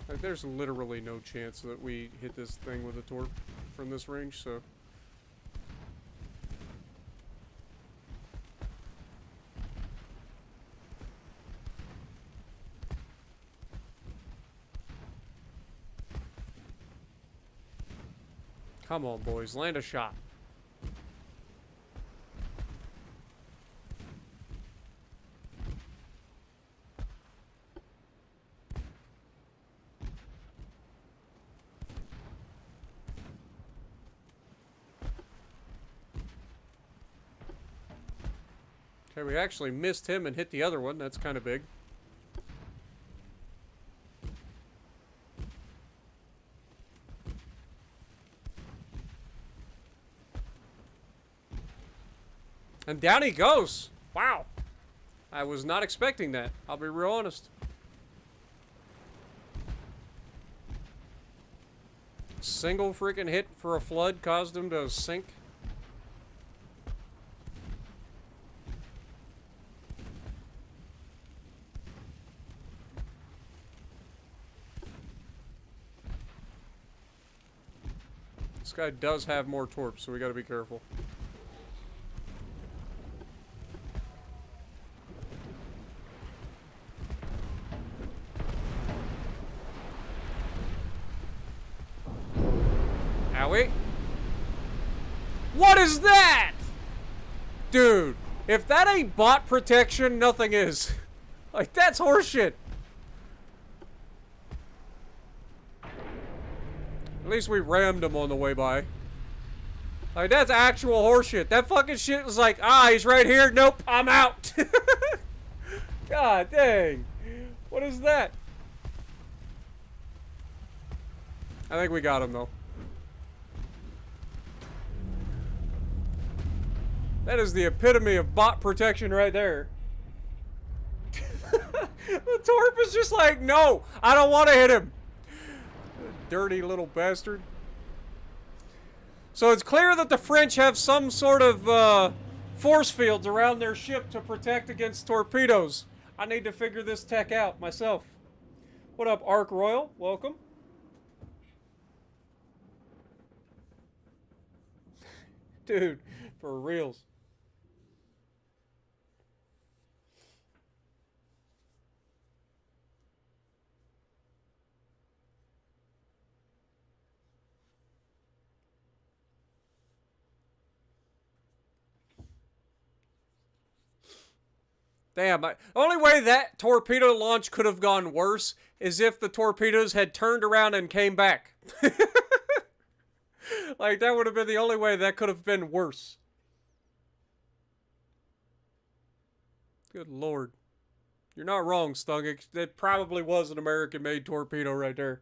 Speaker 1: Like, there's literally no chance that we hit this thing with a torp from this range, so... Come on, boys. Land a shot. Okay, we actually missed him and hit the other one. That's kind of big. And down he goes. Wow. I was not expecting that. I'll be real honest. Single freaking hit for a flood caused him to sink. This guy does have more torps, so we gotta be careful. Owie. What is that? Dude, if that ain't bot protection, nothing is. Like, that's horseshit. At least we rammed him on the way by. Like, that's actual horseshit. That fucking shit was like, ah, he's right here. Nope, I'm out. God dang. What is that? I think we got him, though. That is the epitome of bot protection right there. The Torp is just like, no, I don't want to hit him. Dirty little bastard. So it's clear that the French have some sort of force fields around their ship to protect against torpedoes. I need to figure this tech out myself. What up, Ark Royal? Welcome. Dude, for reals. Damn, the only way that torpedo launch could have gone worse is if the torpedoes had turned around and came back. Like, that would have been the only way that could have been worse. Good lord. You're not wrong, Stung. It probably was an American-made torpedo right there.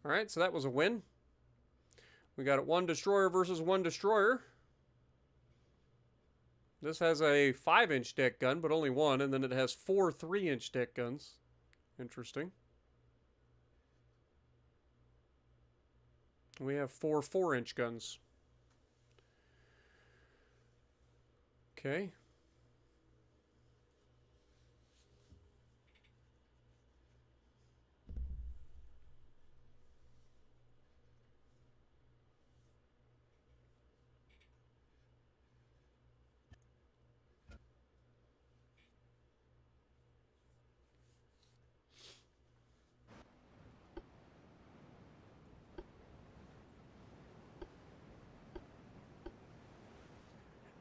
Speaker 1: Alright, so that was a win. We got it 1 destroyer versus 1 destroyer. This has a 5-inch deck gun, but only one, and then it has 4 3-inch deck guns. Interesting. We have 4 4-inch guns. Okay.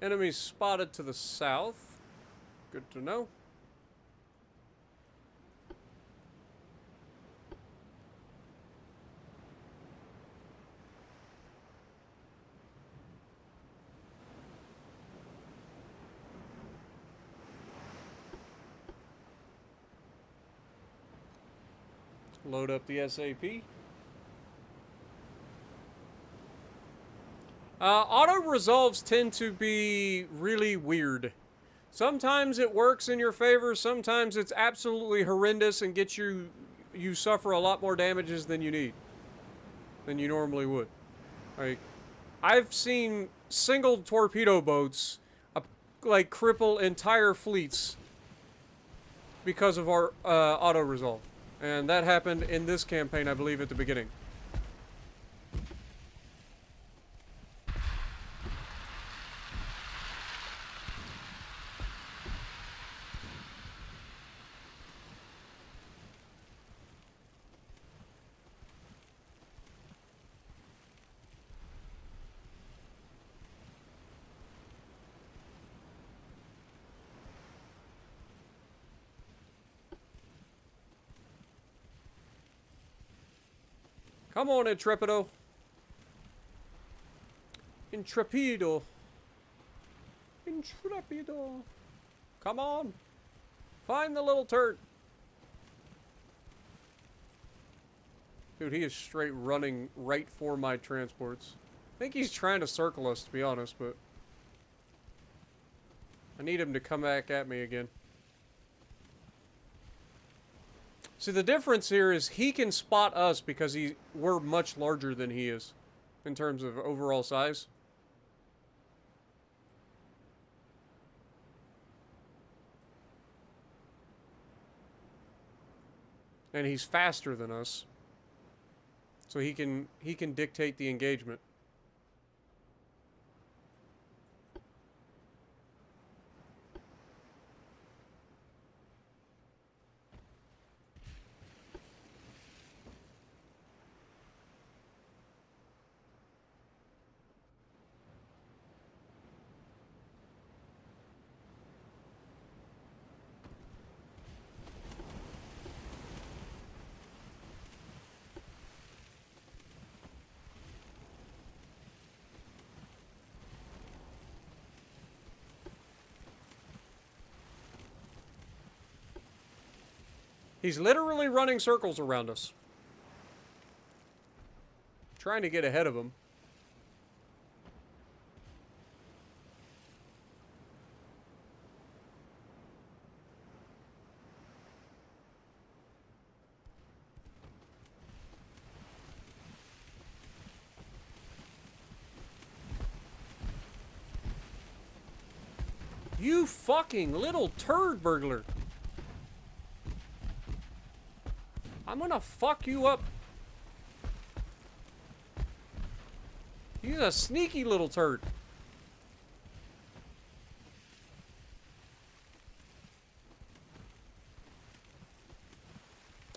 Speaker 1: Enemies spotted to the south. Good to know. Load up the SAP. Auto resolves tend to be really weird. Sometimes it works in your favor, sometimes it's absolutely horrendous and gets you suffer a lot more damages than you need. Than you normally would. Like, I've seen single torpedo boats like cripple entire fleets because of our auto resolve. And that happened in this campaign, I believe, at the beginning. Come on, Intrepido. Intrepido. Intrepido. Come on. Find the little turd. Dude, he is straight running right for my transports. I think he's trying to circle us, to be honest, but... I need him to come back at me again. See, the difference here is he can spot us because we're much larger than he is in terms of overall size. And he's faster than us. So he can dictate the engagement. He's literally running circles around us. Trying to get ahead of him. You fucking little turd burglar. I'm gonna fuck you up. He's a sneaky little turd.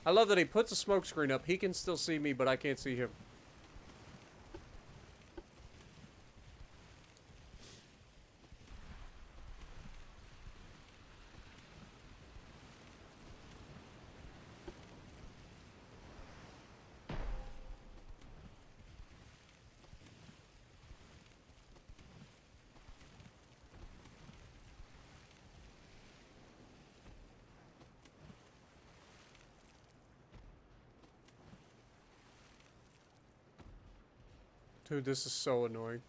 Speaker 1: I love that he puts a smoke screen up. He can still see me, but I can't see him. Dude, this is so annoying.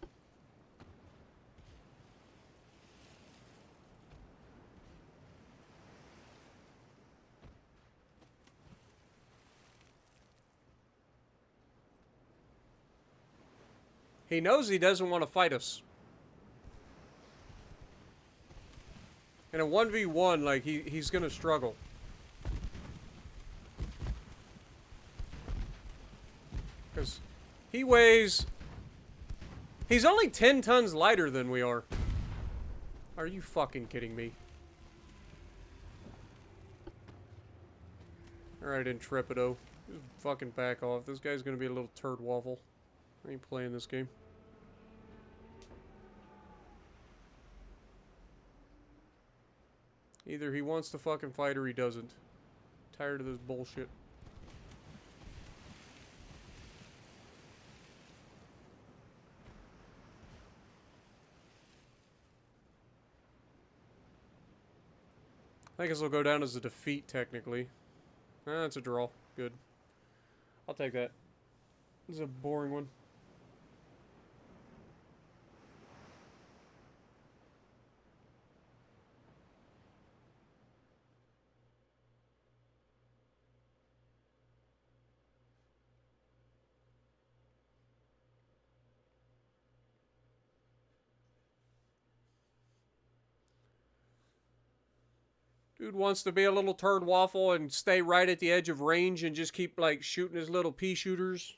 Speaker 1: He knows he doesn't want to fight us. In a 1v1, like, he's gonna struggle. Because he weighs... He's only 10 tons lighter than we are. Are you fucking kidding me? Alright, Intrepido. Just fucking back off. This guy's gonna be a little turd waffle. I ain't playing this game. Either he wants to fucking fight or he doesn't. Tired of this bullshit. I guess it'll go down as a defeat, technically. It's a draw. Good. I'll take that. This is a boring one. Dude wants to be a little turd waffle and stay right at the edge of range and just keep, like, shooting his little pea shooters.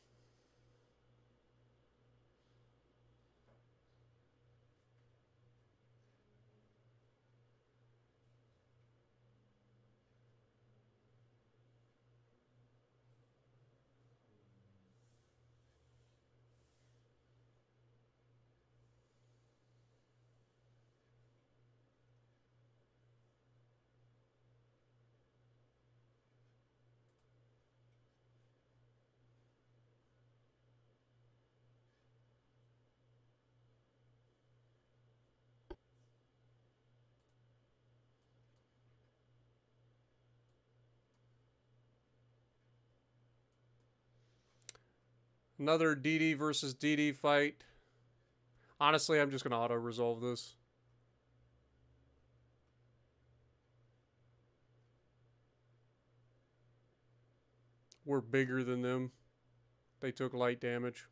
Speaker 1: Another DD versus DD fight. Honestly, I'm just going to auto-resolve this. We're bigger than them. They took light damage.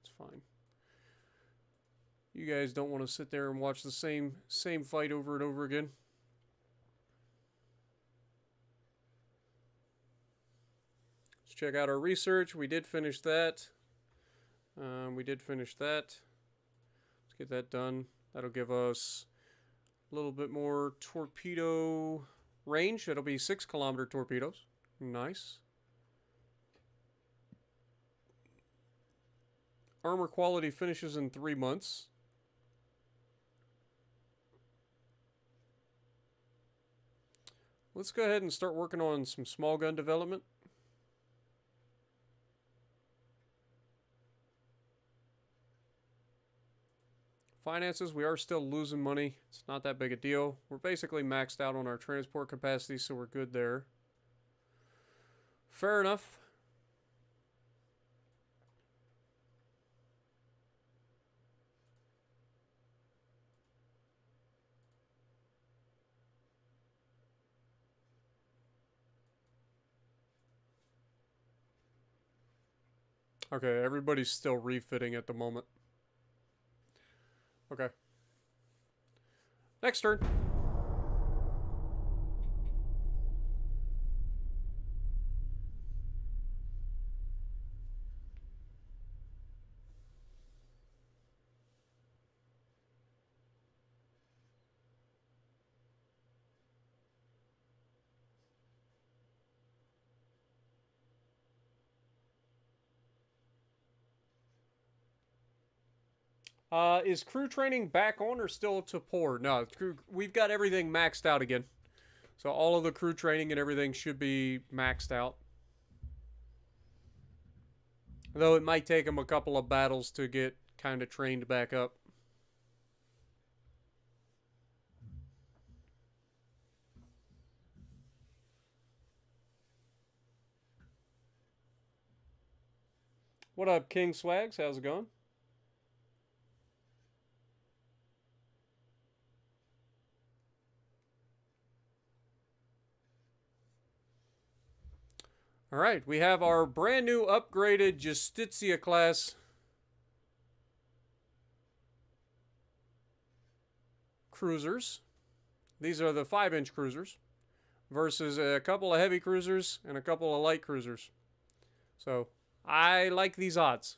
Speaker 1: It's fine. You guys don't want to sit there and watch the same fight over and over again. Let's check out our research. We did finish that. Let's get that done. That'll give us a little bit more torpedo range. It'll be 6-kilometer torpedoes. Nice. Armor quality finishes in 3 months. Let's go ahead and start working on some small gun development. Finances, we are still losing money. It's not that big a deal. We're basically maxed out on our transport capacity, so we're good there. Fair enough. Okay, everybody's still refitting at the moment. Okay. Next turn. Is crew training back on or still to pour? No, we've got everything maxed out again. So all of the crew training and everything should be maxed out. Though it might take them a couple of battles to get kind of trained back up. What up, King Swags? How's it going? All right, we have our brand new upgraded Justitia class cruisers. These are the 5-inch cruisers versus a couple of heavy cruisers and a couple of light cruisers. So I like these odds.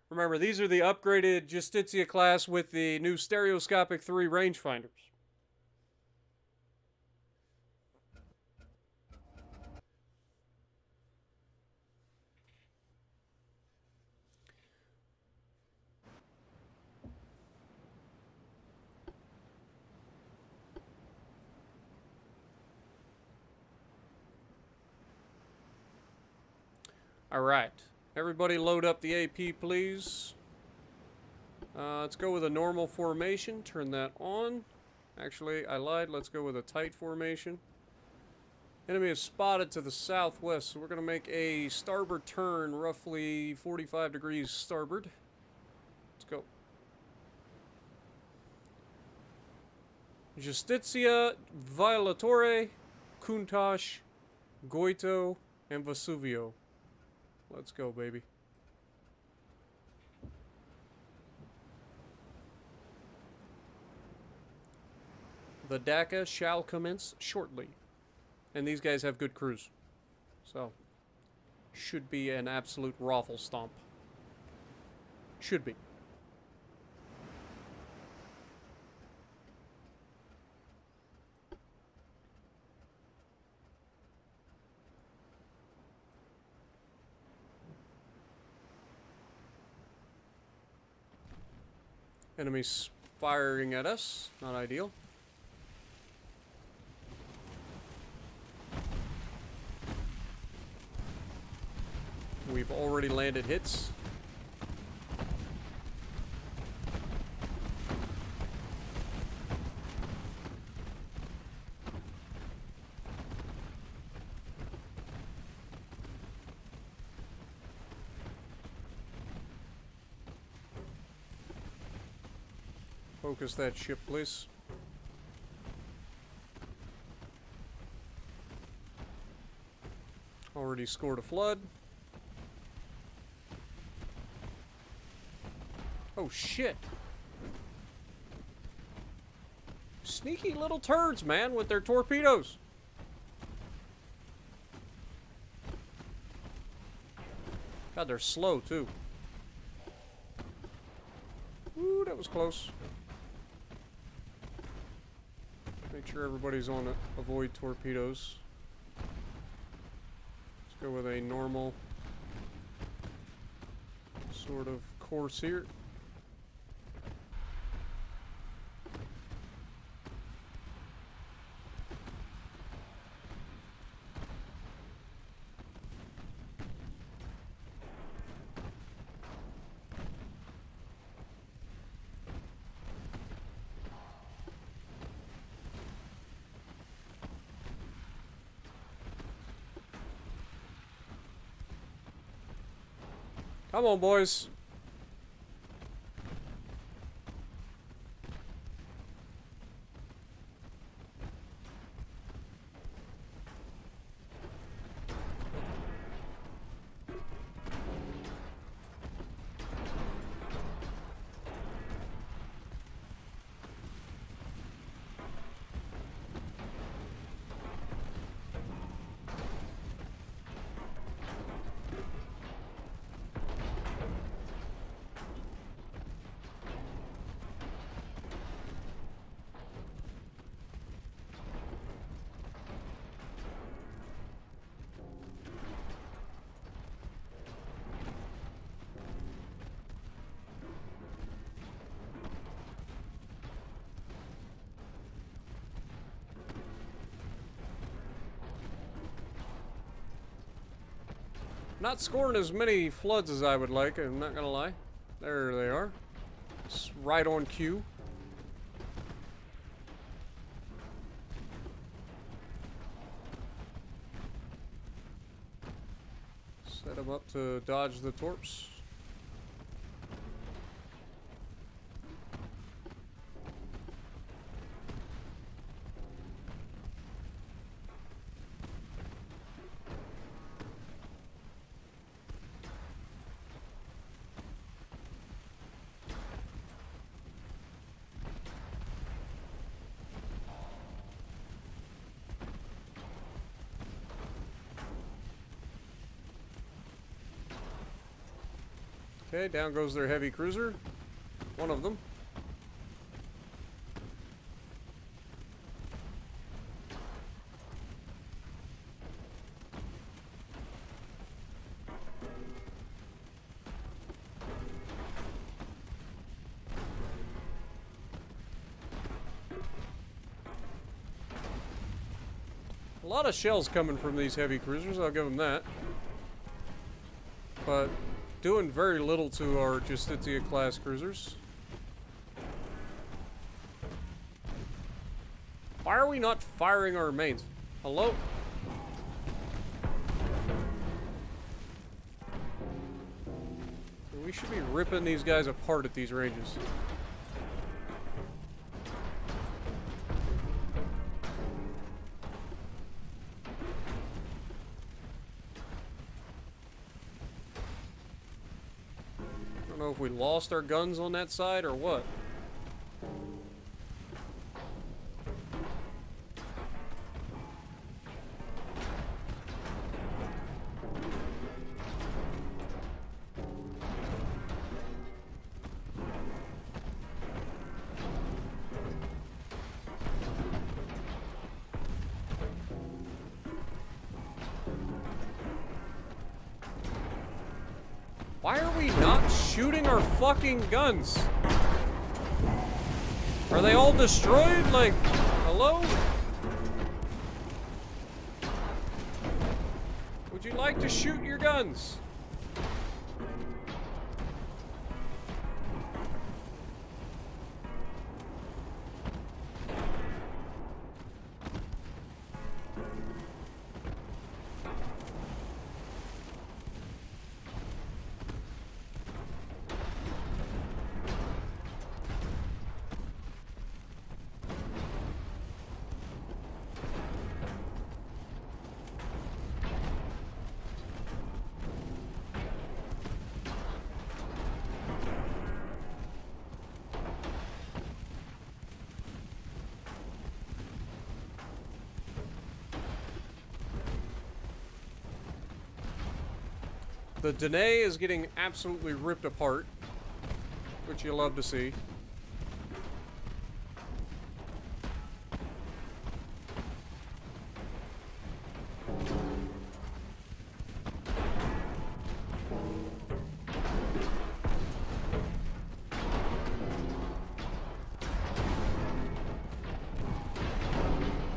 Speaker 1: Remember, these are the upgraded Justitia class with the new stereoscopic 3 rangefinders. All right, everybody load up the AP, please. Let's go with a normal formation. Turn that on. Actually, I lied. Let's go with a tight formation. Enemy is spotted to the southwest, so we're going to make a starboard turn, roughly 45 degrees starboard. Let's go. Justitia, Violatore, Countach, Goito, and Vesuvio. Let's go, baby. The DACA shall commence shortly. And these guys have good crews. So, should be an absolute raffle stomp. Should be. Enemies firing at us. Not ideal. We've already landed hits. Focus that ship, please. Already scored a flood. Oh shit. Sneaky little turds, man, with their torpedoes. God, they're slow, too. Ooh, that was close. Make sure everybody's on it. Avoid torpedoes. Let's go with a normal sort of course here. Come on, boys. Not scoring as many floods as I would like, I'm not gonna lie. There they are. It's right on cue. Set them up to dodge the torps. Okay, down goes their heavy cruiser. One of them. A lot of shells coming from these heavy cruisers, I'll give them that. But doing very little to our Justitia class cruisers. Why are we not firing our mains? Hello? We should be ripping these guys apart at these ranges. I don't know if we lost our guns on that side or what. Why are we not shooting our fucking guns? Are they all destroyed? Like, hello? Would you like to shoot your guns? The Danae is getting absolutely ripped apart, which you love to see.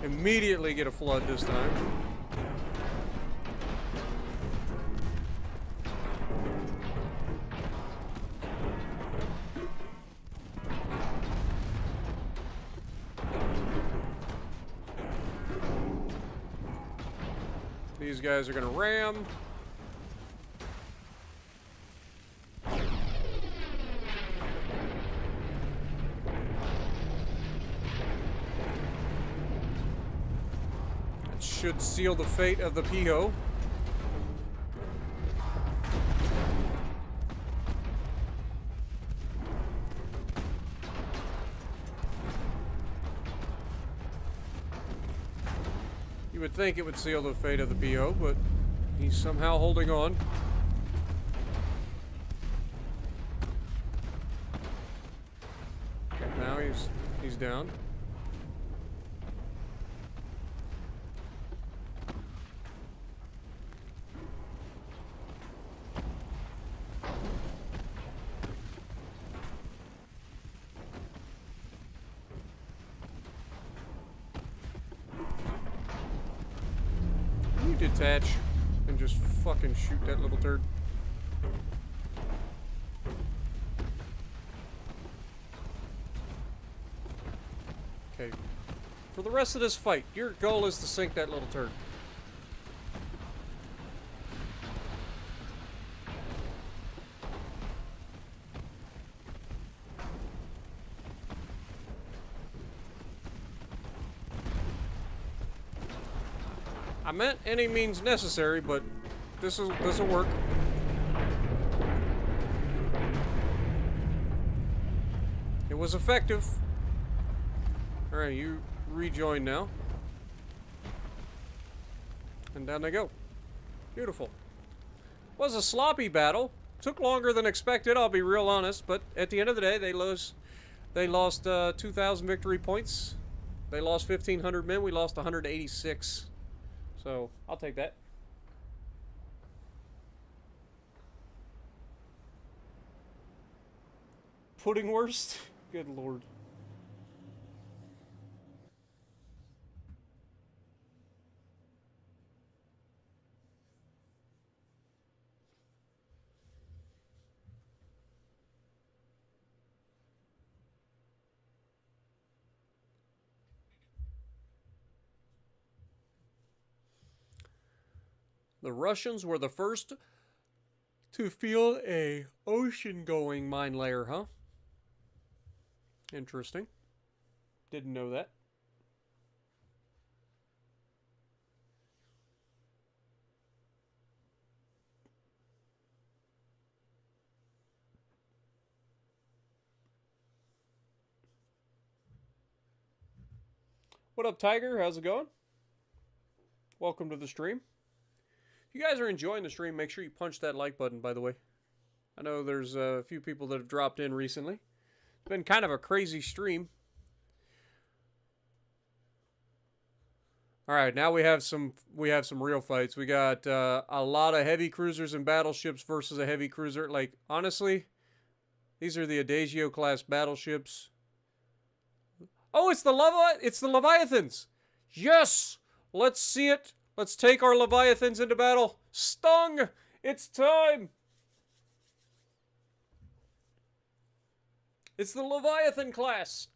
Speaker 1: Immediately get a flood this time. These guys are gonna ram. Should seal the fate of the PO. You would think it would seal the fate of the PO, but he's somehow holding on. Okay, now he's down. Detach and just fucking shoot that little turd. Okay. For the rest of this fight, your goal is to sink that little turd. I meant any means necessary, but this'll work. It was effective. Alright, you rejoin now. And down they go. Beautiful. Was a sloppy battle. Took longer than expected, I'll be real honest, but at the end of the day, they lost 2,000 victory points. They lost 1,500 men, we lost 186. So, I'll take that. Pudding worst? Good lord. The Russians were the first to field a ocean-going mine layer, huh? Interesting. Didn't know that. What up, Tiger? How's it going? Welcome to the stream. If you guys are enjoying the stream, make sure you punch that like button, by the way. I know there's a few people that have dropped in recently. It's been kind of a crazy stream. Alright, now we have some real fights. We got a lot of heavy cruisers and battleships versus a heavy cruiser. Like, honestly, these are the Adagio class battleships. Oh, it's the Leviathans! Yes! Let's see it. Let's take our Leviathans into battle. Stung! It's time! It's the Leviathan class.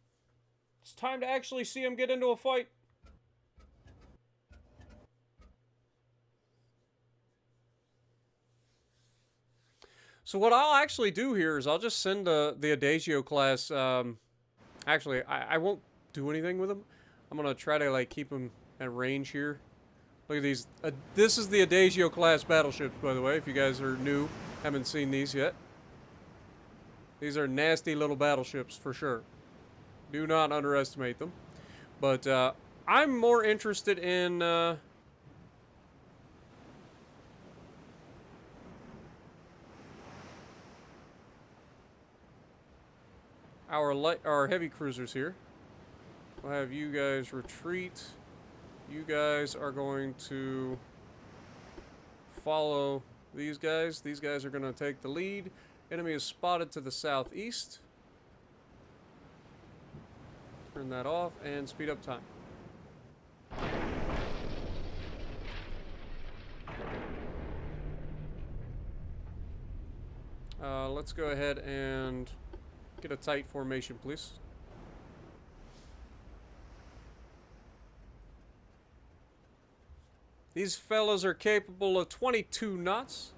Speaker 1: It's time to actually see them get into a fight. So what I'll actually do here is I'll just send the Adagio class. Actually, I won't do anything with them. I'm going to try to like keep them at range here. Look at these. This is the Adagio class battleships, by the way, if you guys are new, haven't seen these yet. These are nasty little battleships, for sure. Do not underestimate them. But I'm more interested in... our heavy cruisers here. We'll have you guys retreat. You guys are going to follow these guys. These guys are going to take the lead. Enemy is spotted to the southeast. Turn that off and speed up time. Let's go ahead and get a tight formation, please. These fellas are capable of 22 knots.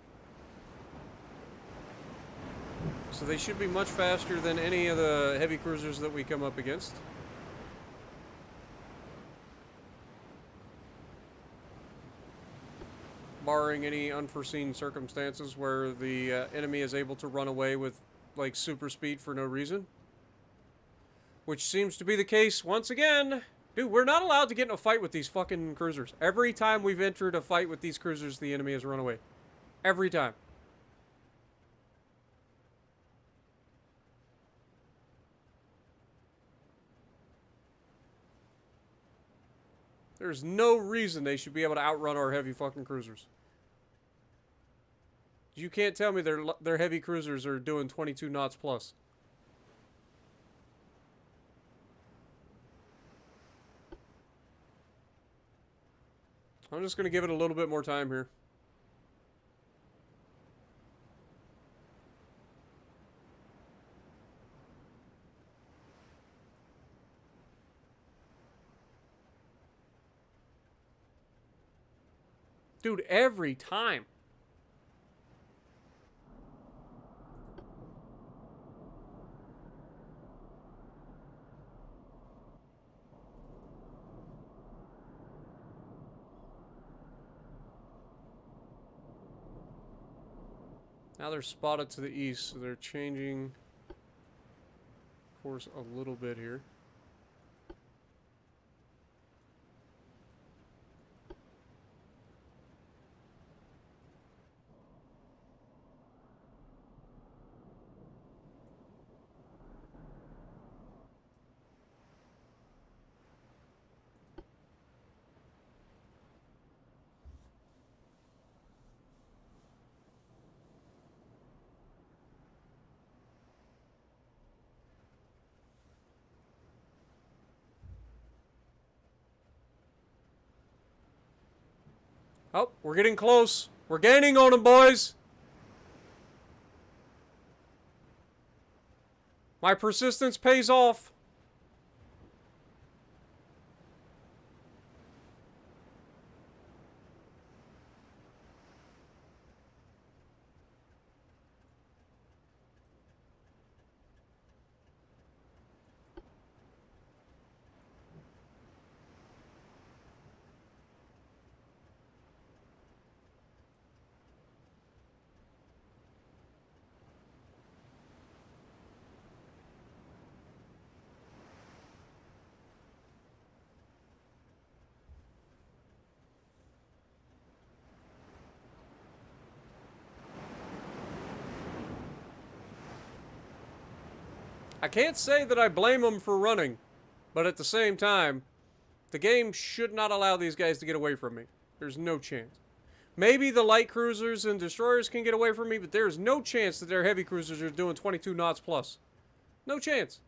Speaker 1: So they should be much faster than any of the heavy cruisers that we come up against. Barring any unforeseen circumstances where the enemy is able to run away with, like, super speed for no reason. Which seems to be the case once again. Dude, we're not allowed to get in a fight with these fucking cruisers. Every time we've entered a fight with these cruisers, the enemy has run away. Every time. There's no reason they should be able to outrun our heavy fucking cruisers. You can't tell me their heavy cruisers are doing 22 knots plus. I'm just going to give it a little bit more time here. Dude, every time. Now they're spotted to the east, so they're changing course a little bit here. Oh, we're getting close. We're gaining on them, boys. My persistence pays off. I can't say that I blame them for running, but at the same time, the game should not allow these guys to get away from me. There's no chance. Maybe the light cruisers and destroyers can get away from me, but there's no chance that their heavy cruisers are doing 22 knots plus. No chance.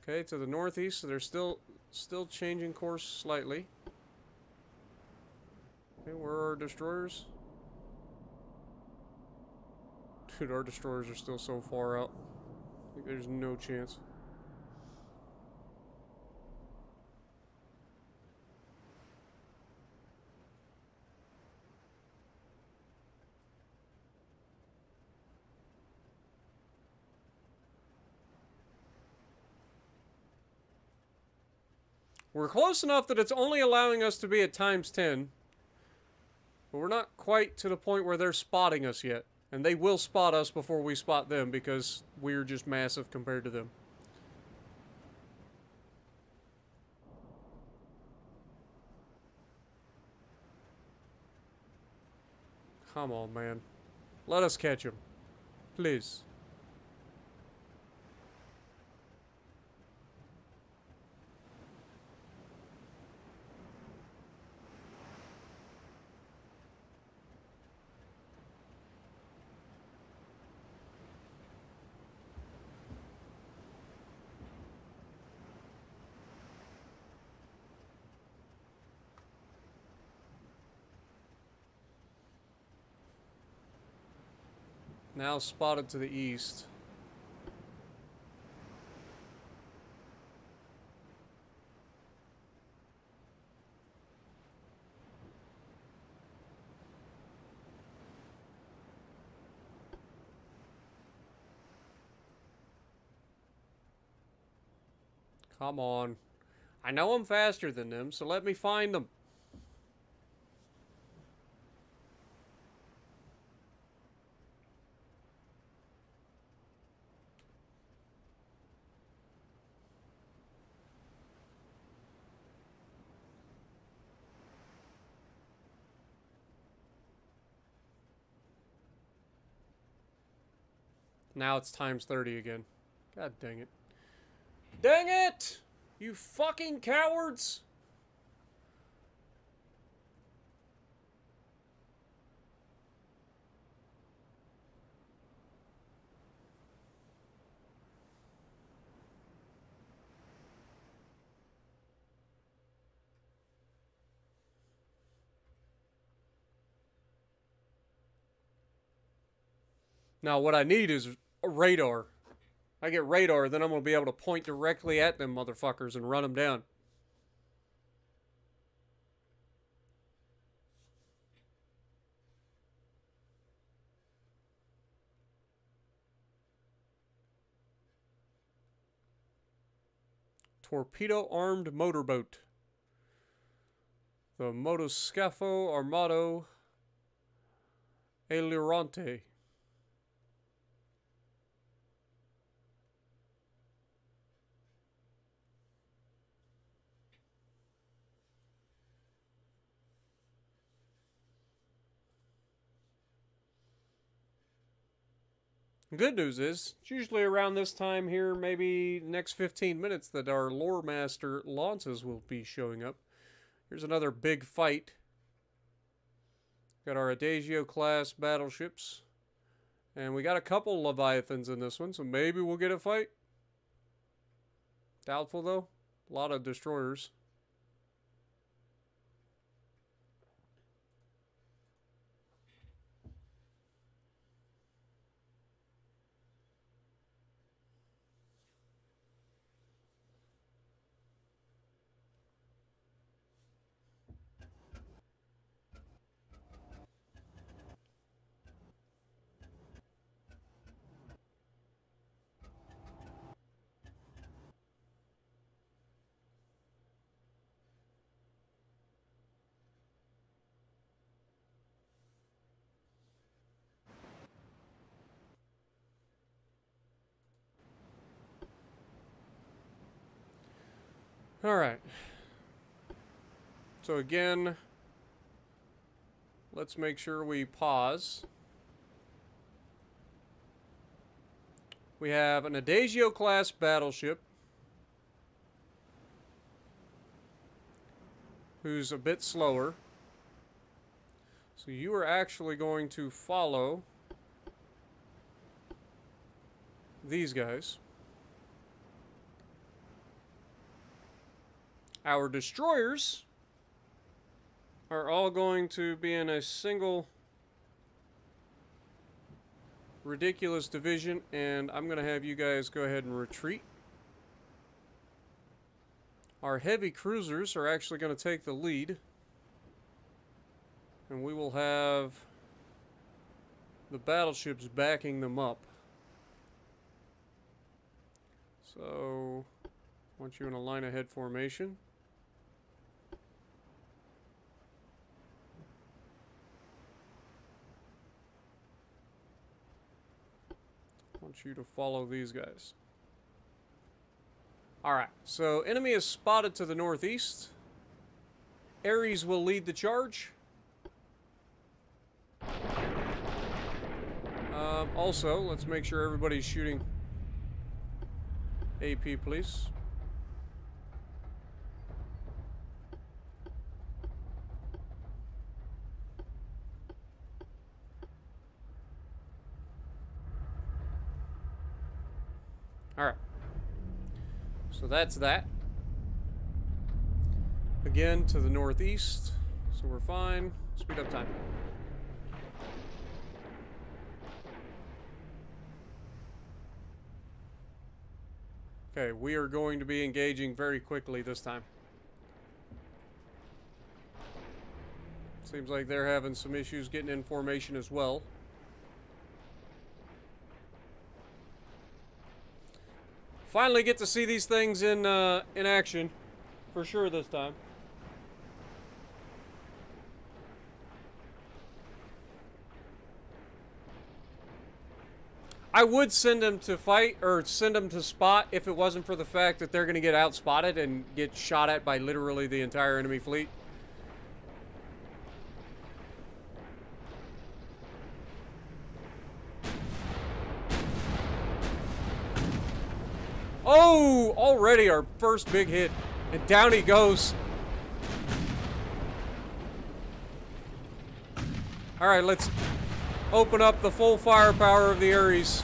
Speaker 1: Okay, to the northeast, so they're still changing course slightly. Okay, where are our destroyers? Dude, our destroyers are still so far out. Like, there's no chance. We're close enough that it's only allowing us to be at ×10. But we're not quite to the point where they're spotting us yet. And they will spot us before we spot them because we're just massive compared to them. Come on, man. Let us catch him. Please. Now spotted to the east. Come on. I know I'm faster than them, so let me find them. Now it's times 30 again. God dang it. Dang it! You fucking cowards! Now what I need is a radar. I get radar, then I'm going to be able to point directly at them motherfuckers and run them down. Torpedo-armed motorboat. The Motoscafo Armado Elirante. Good news is, it's usually around this time here, maybe next 15 minutes, that our lore master launches will be showing up. Here's another big fight. Got our Adagio class battleships. And we got a couple Leviathans in this one, so maybe we'll get a fight. Doubtful though. A lot of destroyers. Alright. So again, let's make sure we pause. We have an Adagio class battleship who's a bit slower. So you are actually going to follow these guys. Our destroyers are all going to be in a single ridiculous division, and I'm going to have you guys go ahead and retreat. Our heavy cruisers are actually going to take the lead, and we will have the battleships backing them up. So, I want you in a line ahead formation. I want you to follow these guys. Alright, so enemy is spotted to the northeast. Ares will lead the charge. Also, let's make sure everybody's shooting AP, please. Alright. So that's that. Again, to the northeast. So we're fine. Speed up time. Okay, we are going to be engaging very quickly this time. Seems like they're having some issues getting in formation as well. Finally get to see these things in action, for sure this time. I would send them to fight, or send them to spot, if it wasn't for the fact that they're going to get outspotted and get shot at by literally the entire enemy fleet. Oh, already our first big hit. And down he goes. Alright, let's open up the full firepower of the Ares.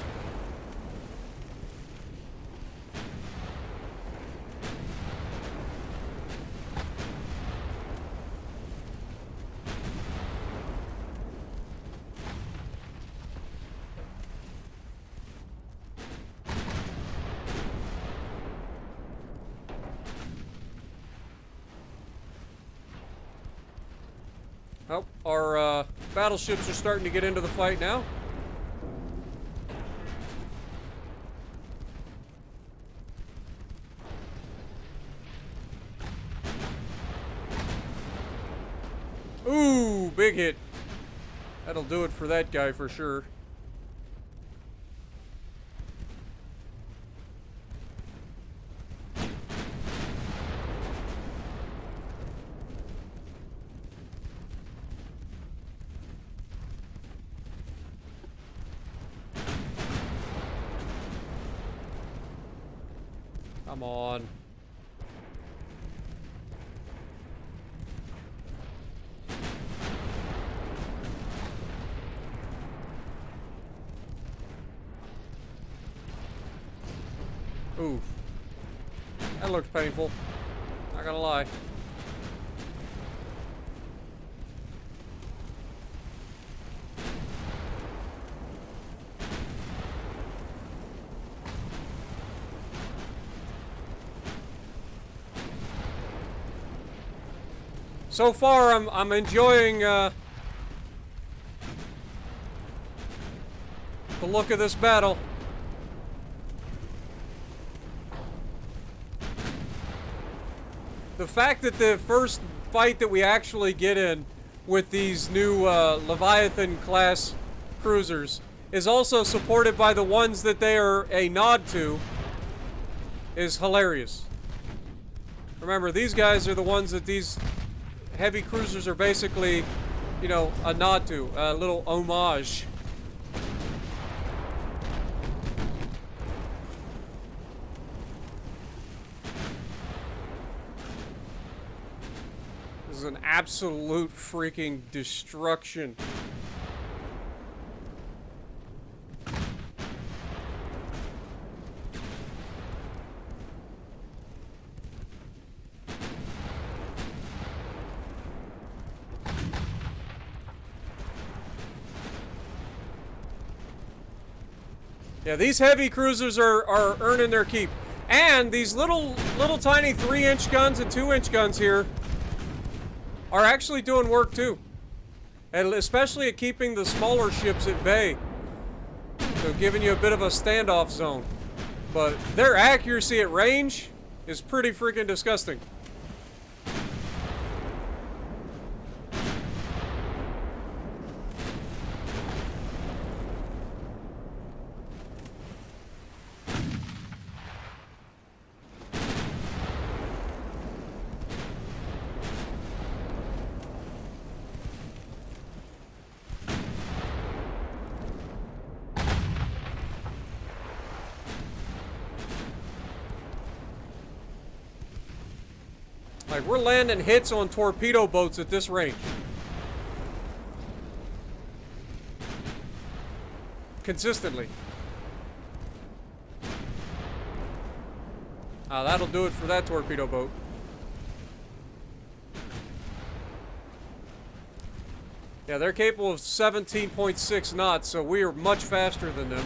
Speaker 1: Oh, our battleships are starting to get into the fight now. Ooh, big hit. That'll do it for that guy for sure. Come on. Oof. That looks painful. Not gonna lie. So far, I'm enjoying the look of this battle. The fact that the first fight that we actually get in with these new Leviathan class cruisers is also supported by the ones that they are a nod to is hilarious. Remember, these guys are the ones that these heavy cruisers are basically, you know, a nod to, a little homage. This is an absolute freaking destruction. Yeah, these heavy cruisers are earning their keep. And these little tiny 3-inch guns and 2-inch guns here are actually doing work too. And especially at keeping the smaller ships at bay. So giving you a bit of a standoff zone. But their accuracy at range is pretty freaking disgusting. Like, we're landing hits on torpedo boats at this range. Consistently. That'll do it for that torpedo boat. Yeah, they're capable of 17.6 knots, so we are much faster than them.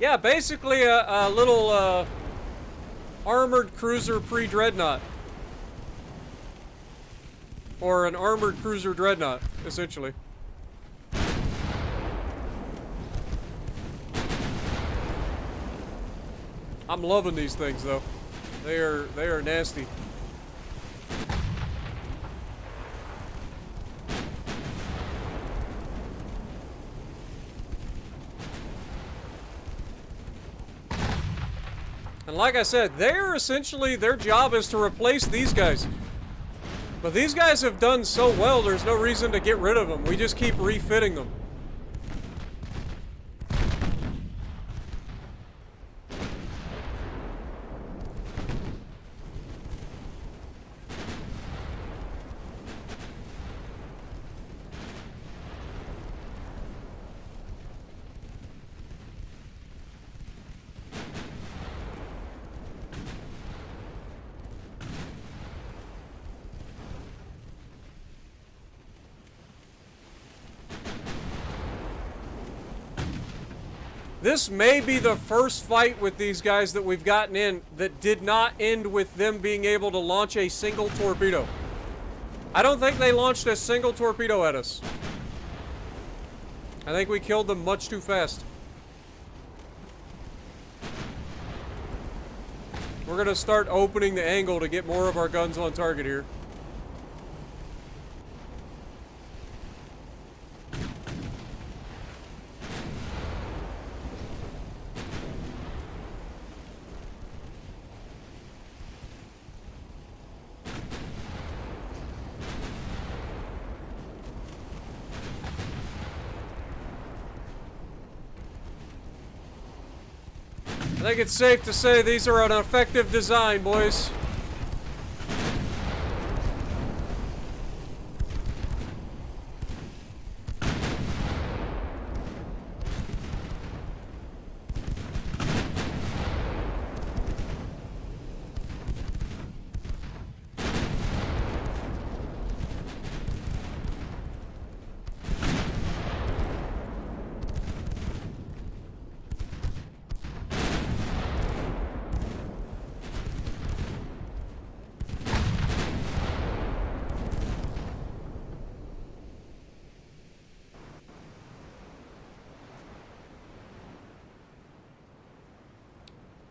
Speaker 1: Yeah, basically a little armored cruiser pre-dreadnought. Or an armored cruiser dreadnought, essentially. I'm loving these things though. They are nasty. And like I said, they're essentially, their job is to replace these guys. But these guys have done so well, there's no reason to get rid of them. We just keep refitting them. This may be the first fight with these guys that we've gotten in that did not end with them being able to launch a single torpedo. I don't think they launched a single torpedo at us. I think we killed them much too fast. We're gonna start opening the angle to get more of our guns on target here. I think it's safe to say these are an effective design, boys.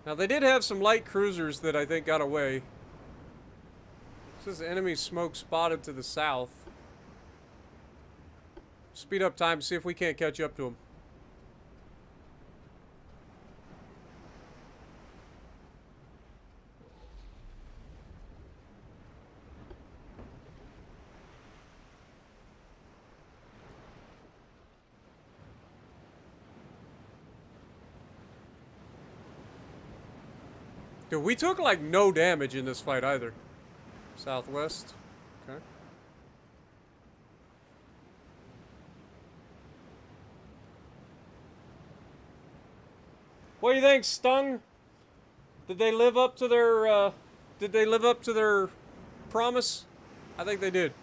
Speaker 1: Now, they did have some light cruisers that I think got away. This is enemy smoke spotted to the south. Speed up time, see if we can't catch up to them. Dude, we took like no damage in this fight either. Southwest. Okay. What do you think, Stung? Did they live up to their promise? I think they did.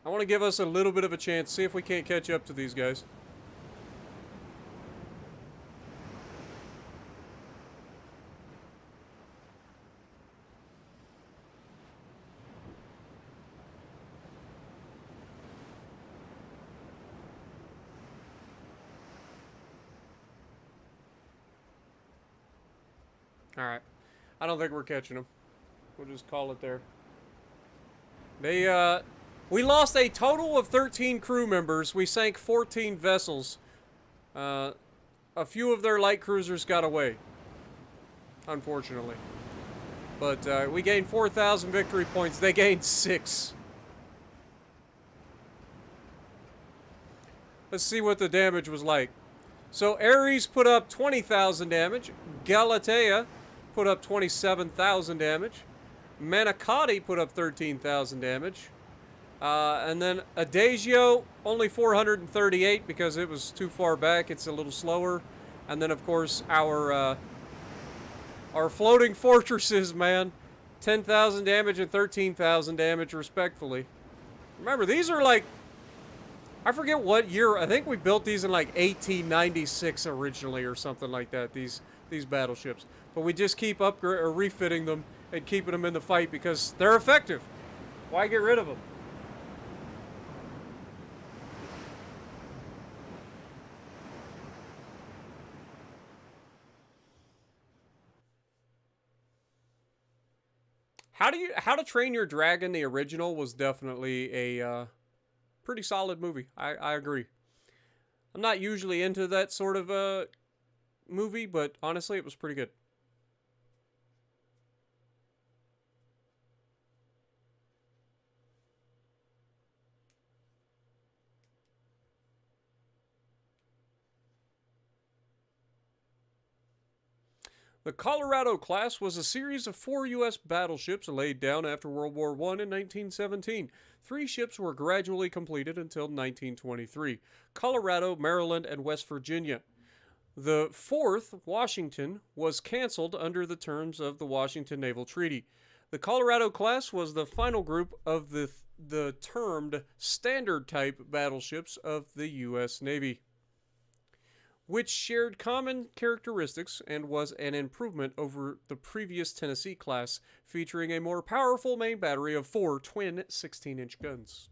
Speaker 1: I want to give us a little bit of a chance, see if we can't catch up to these guys. Alright. I don't think we're catching them. We'll just call it there. We lost a total of 13 crew members. We sank 14 vessels. A few of their light cruisers got away, unfortunately. But we gained 4,000 victory points. They gained 6. Let's see what the damage was like. So Ares put up 20,000 damage. Galatea put up 27,000 damage. Manicotti put up 13,000 damage. And then Adagio, only 438 because it was too far back. It's a little slower. And then, of course, our floating fortresses, man. 10,000 damage and 13,000 damage, respectfully. Remember, these are like... I forget what year. I think we built these in like 1896 originally or something like that, these battleships. But we just keep refitting them and keeping them in the fight because they're effective. Why get rid of them? How to Train Your Dragon, the original, was definitely a pretty solid movie. I agree. I'm not usually into that sort of movie, but honestly, it was pretty good. The Colorado class was a series of 4 U.S. battleships laid down after World War I in 1917. 3 ships were gradually completed until 1923: Colorado, Maryland, and West Virginia. The 4th, Washington, was canceled under the terms of the Washington Naval Treaty. The Colorado class was the final group of the termed standard type battleships of the U.S. Navy, which shared common characteristics and was an improvement over the previous Tennessee class, featuring a more powerful main battery of 4 twin 16-inch guns.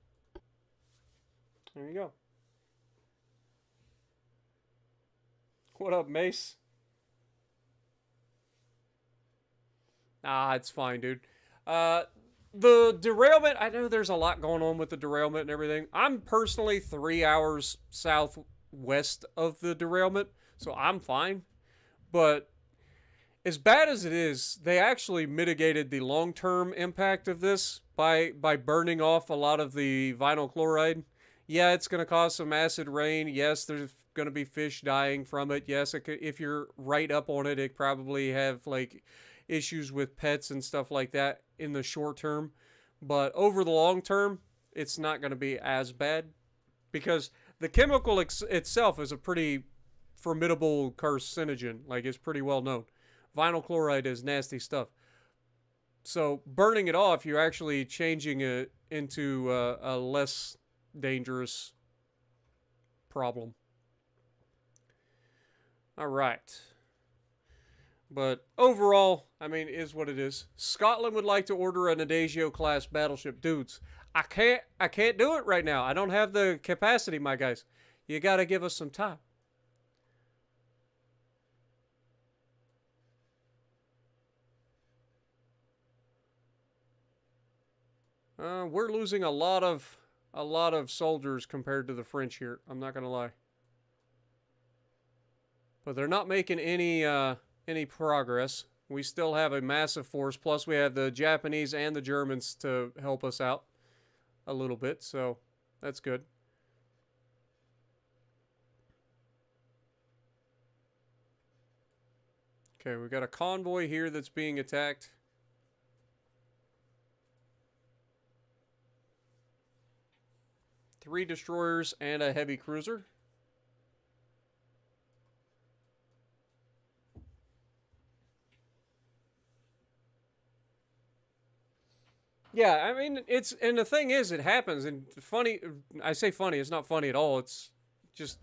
Speaker 1: There you go. What up, Mace? Ah, it's fine, dude. The derailment, I know there's a lot going on with the derailment and everything. I'm personally 3 hours southwest of the derailment, so I'm fine. But as bad as it is, they actually mitigated the long-term impact of this by burning off a lot of the vinyl chloride. Yeah, it's going to cause some acid rain. Yes, there's going to be fish dying from it. Yes, if you're right up on it, it probably have like issues with pets and stuff like that in the short term. But over the long term, it's not going to be as bad because the chemical itself is a pretty formidable carcinogen. Like, it's pretty well known. Vinyl chloride is nasty stuff. So burning it off, you're actually changing it into a less dangerous problem. All right. But overall, I mean, is what it is. Scotland would like to order an Adagio class battleship. Dudes, I can't do it right now. I don't have the capacity, my guys. You got to give us some time. We're losing a lot of soldiers compared to the French here. I'm not gonna lie. But they're not making any progress. We still have a massive force. Plus, we have the Japanese and the Germans to help us out a little bit. So that's good. Okay, we've got a convoy here that's being attacked. Three destroyers and a heavy cruiser. Yeah, I mean, and the thing is, it happens, and funny, I say funny, it's not funny at all, it's just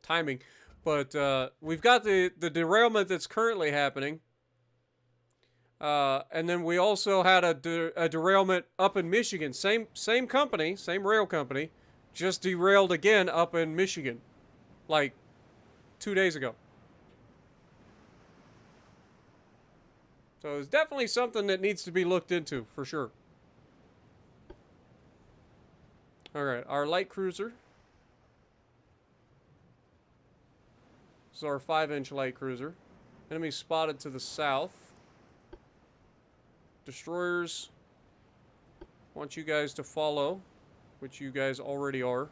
Speaker 1: timing. But we've got the derailment that's currently happening. And then we also had a derailment up in Michigan. Same company, same rail company, just derailed again up in Michigan, like 2 days ago. So it's definitely something that needs to be looked into, for sure. Alright, our light cruiser. This is our 5-inch light cruiser. Enemy spotted to the south. Destroyers. Want you guys to follow, which you guys already are.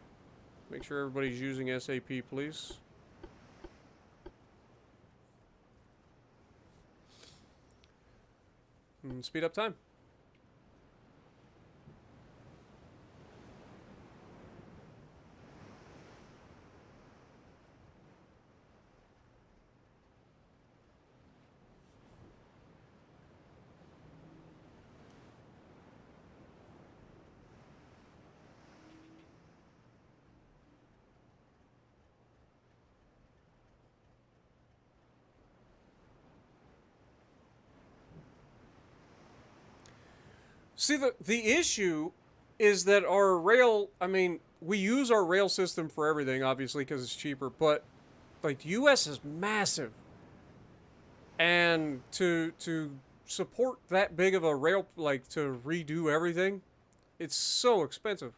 Speaker 1: Make sure everybody's using SAP, please. And speed up time. See, the issue is that our rail, I mean, we use our rail system for everything, obviously, because it's cheaper, but, like, the U.S. is massive. And to support that big of a rail, like, to redo everything, it's so expensive.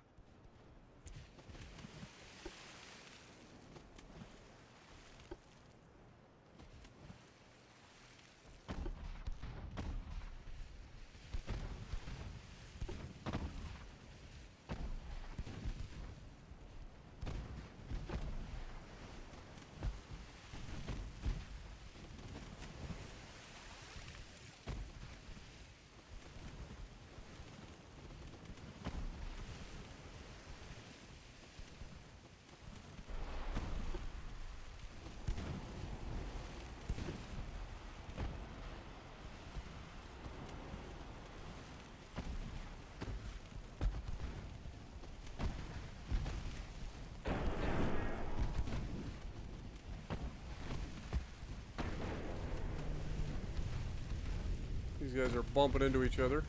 Speaker 1: These guys are bumping into each other.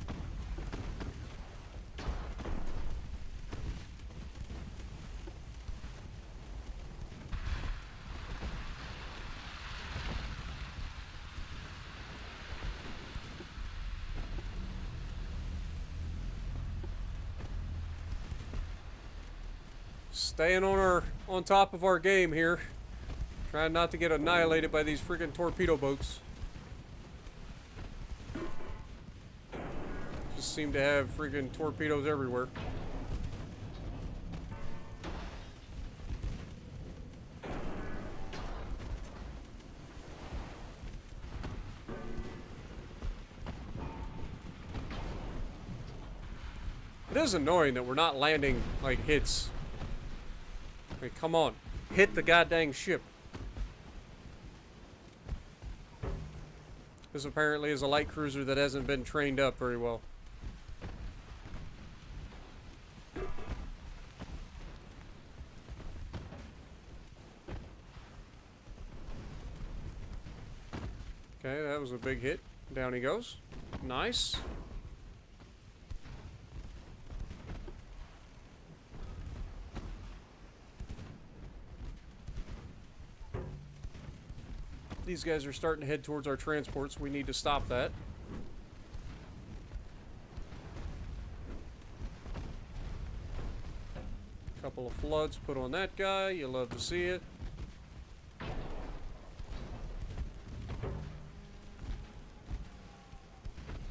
Speaker 1: Staying on top of our game here. Trying not to get annihilated by these freaking torpedo boats. Just seem to have freaking torpedoes everywhere. It is annoying that we're not landing, like, hits. Like, come on. Hit the goddamn ship. This apparently is a light cruiser that hasn't been trained up very well. Okay, that was a big hit. Down he goes. Nice. These guys are starting to head towards our transports. We need to stop that. Couple of floods put on that guy. You love to see it.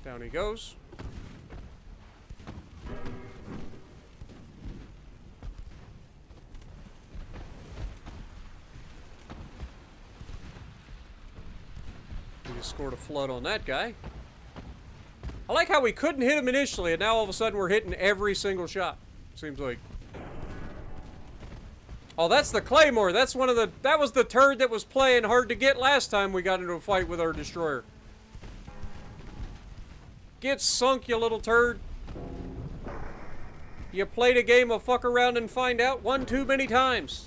Speaker 1: Down he goes. Scored a flood on that guy. I like how we couldn't hit him initially, and now all of a sudden we're hitting every single shot. Seems like. Oh, that's the Claymore. That's one of the. That was the turd that was playing hard to get last time we got into a fight with our destroyer. Get sunk, you little turd. You played a game of fuck around and find out one too many times.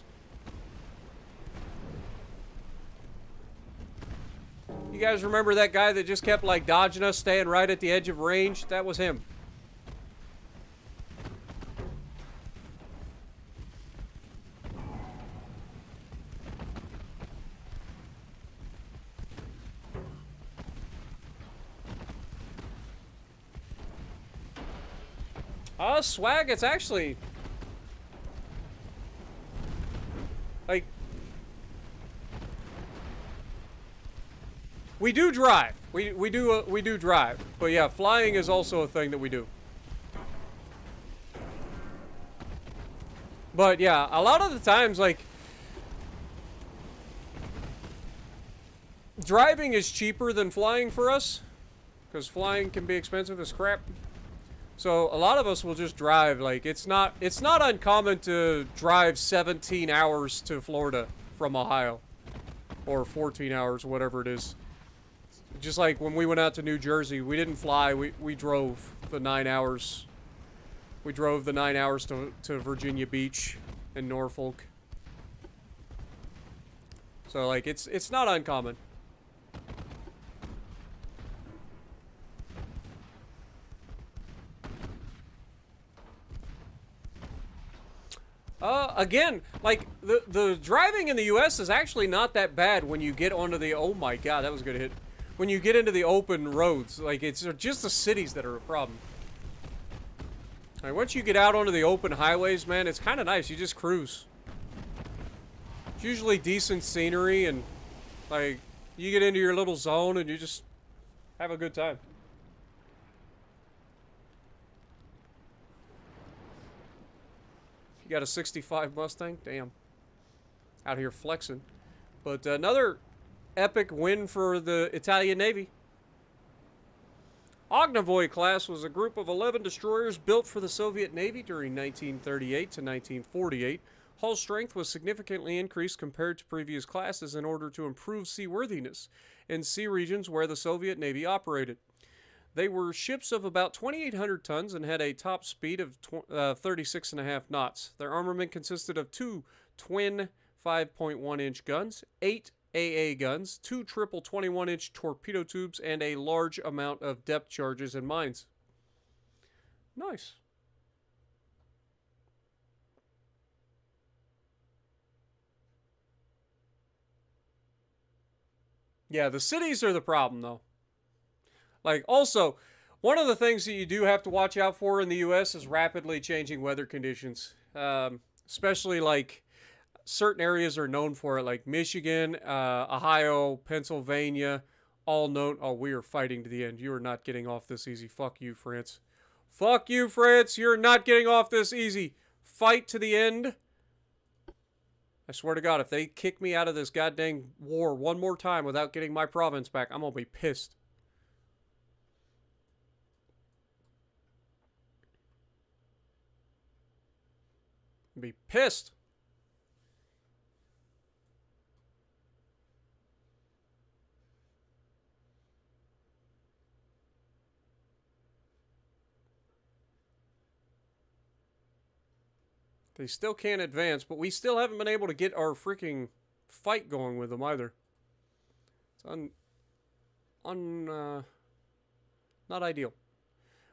Speaker 1: You guys remember that guy that just kept, like, dodging us, staying right at the edge of range? That was him. Swag, it's actually... like... we do drive. We do drive. But yeah, flying is also a thing that we do. But yeah, a lot of the times, like, driving is cheaper than flying for us, because flying can be expensive as crap. So a lot of us will just drive. Like, it's not uncommon to drive 17 hours to Florida from Ohio, or 14 hours, whatever it is. Just like when we went out to New Jersey, we didn't fly, we drove the 9 hours. We drove the 9 hours to Virginia Beach and Norfolk. So, like, it's not uncommon. Again, like, the driving in the U.S. is actually not that bad when you get onto the, oh my god, that was a good hit. When you get into the open roads, like, it's just the cities that are a problem. Alright, once you get out onto the open highways, man, it's kind of nice. You just cruise. It's usually decent scenery, and, like, you get into your little zone, and you just have a good time. You got a 65 Mustang? Damn. Out here flexing. But another epic win for the Italian Navy. Ognavoy class was a group of 11 destroyers built for the Soviet Navy during 1938 to 1948. Hull strength was significantly increased compared to previous classes in order to improve seaworthiness in sea regions where the Soviet Navy operated. They were ships of about 2,800 tons and had a top speed of 36.5 knots. Their armament consisted of 2 twin 5.1-inch guns, 8 AA guns, 2 triple 21-inch torpedo tubes, and a large amount of depth charges and mines. Nice. Yeah, the cities are the problem, though. Like, also, one of the things that you do have to watch out for in the U.S. is rapidly changing weather conditions. Especially, like, certain areas are known for it, like Michigan, Ohio, Pennsylvania, all known. Oh, we are fighting to the end. You are not getting off this easy. Fuck you, France. Fuck you, France. You're not getting off this easy. Fight to the end. I swear to God, if they kick me out of this goddamn war one more time without getting my province back, I'm gonna be pissed. Be pissed. They still can't advance, but we still haven't been able to get our freaking fight going with them either. It's not ideal.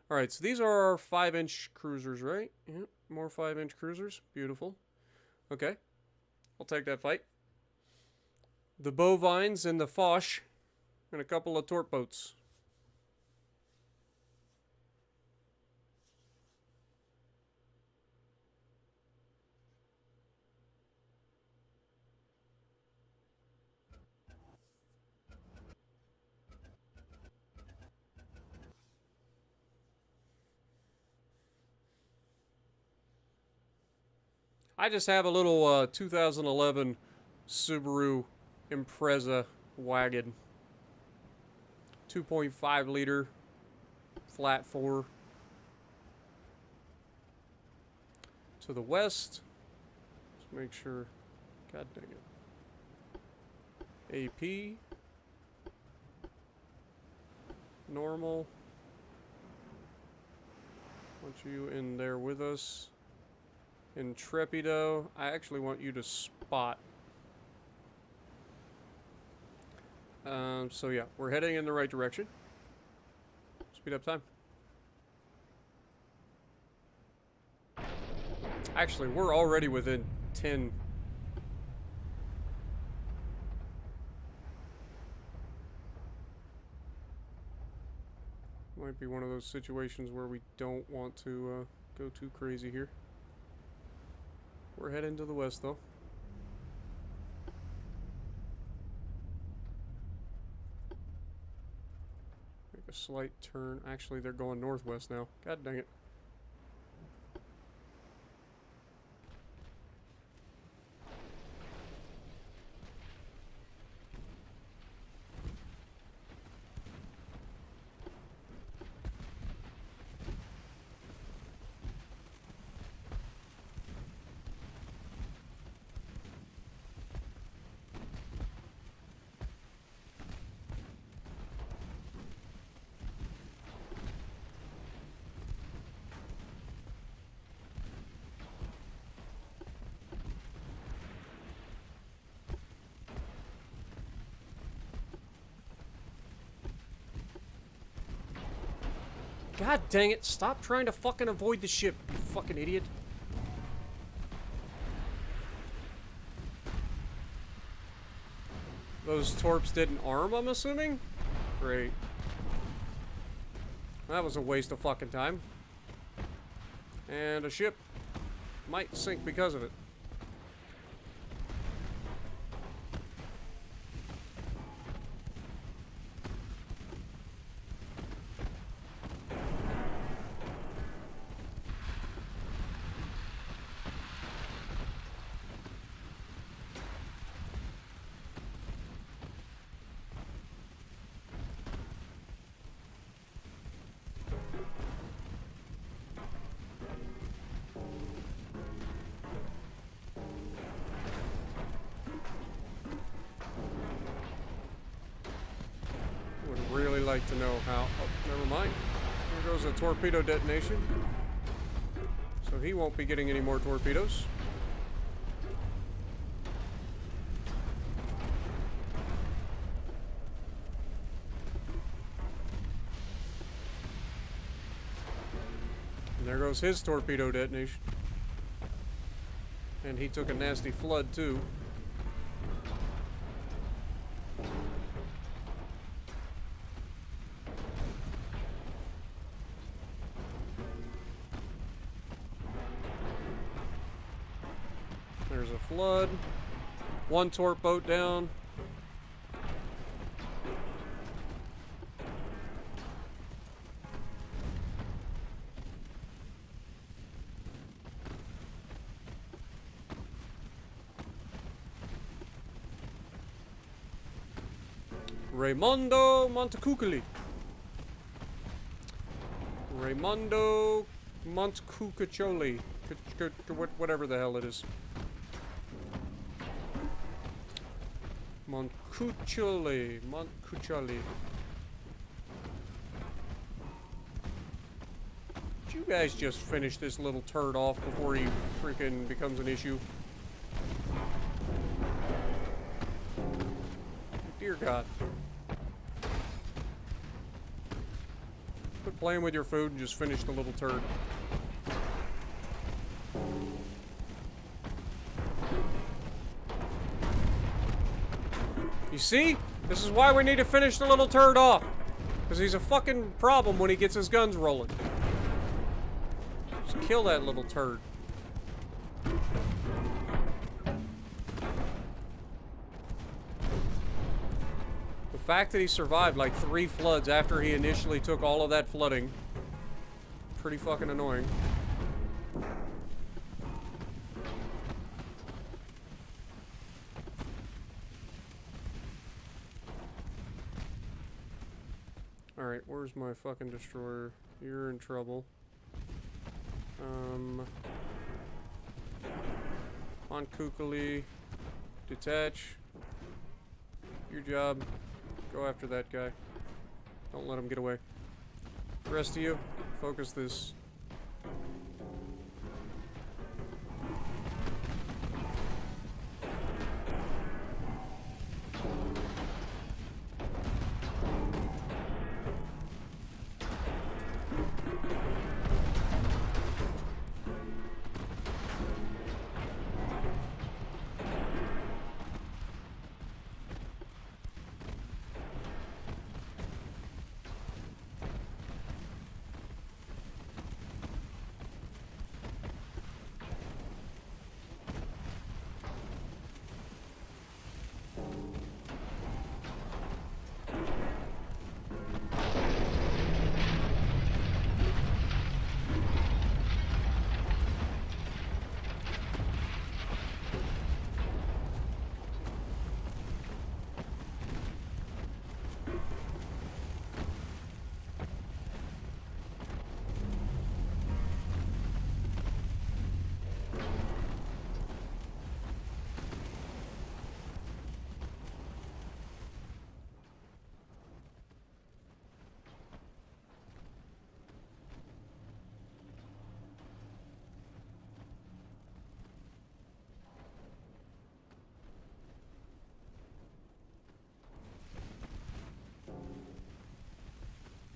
Speaker 1: Alright, so these are our 5-inch cruisers, right? Yep, more 5-inch cruisers. Beautiful. Okay. I'll take that fight. The Bovines and the Foch, and a couple of torp boats. I just have a little 2011 Subaru Impreza wagon. 2.5 liter, flat 4. To the west, let's make sure, god dang it. AP. Normal. Want you in there with us. Intrepido, I actually want you to spot. So yeah, we're heading in the right direction. Speed up time. Actually, we're already within 10. Might be one of those situations where we don't want to go too crazy here. We're heading to the west, though. Make a slight turn. Actually, they're going northwest now. God dang it. God dang it, stop trying to fucking avoid the ship, you fucking idiot. Those torps didn't arm, I'm assuming? Great. That was a waste of fucking time. And a ship might sink because of it. Really like to know how. Oh, never mind. Here goes a torpedo detonation. So he won't be getting any more torpedoes. And there goes his torpedo detonation. And he took a nasty flood too. There's a flood. One torp boat down. Raimondo Montecuccoli. Raimondo Montecuccoli. Whatever the hell it is. Montecuccoli. Montecuccoli. Did you guys just finish this little turd off before he freaking becomes an issue? Dear God. Quit playing with your food and just finish the little turd. You see? This is why we need to finish the little turd off. Because he's a fucking problem when he gets his guns rolling. Just kill that little turd. The fact that he survived like 3 floods after he initially took all of that flooding. Pretty fucking annoying. Alright, where's my fucking destroyer? You're in trouble. Montecuccoli. Detach. Your job. Go after that guy. Don't let him get away. The rest of you, focus this.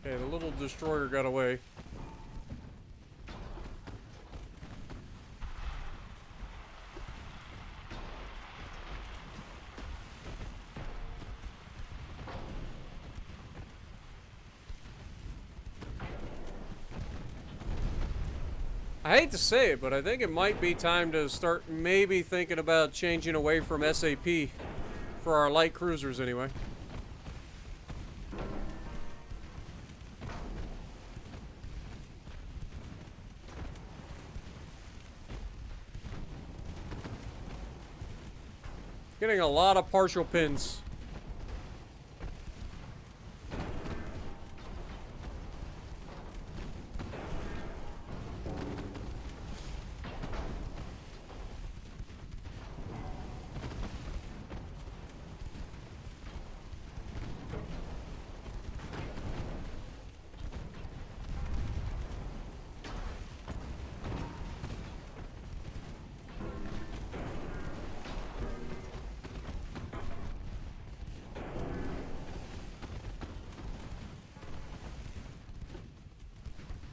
Speaker 1: Okay, the little destroyer got away. I hate to say it, but I think it might be time to start maybe thinking about changing away from SAP for our light cruisers anyway. Getting a lot of partial pins.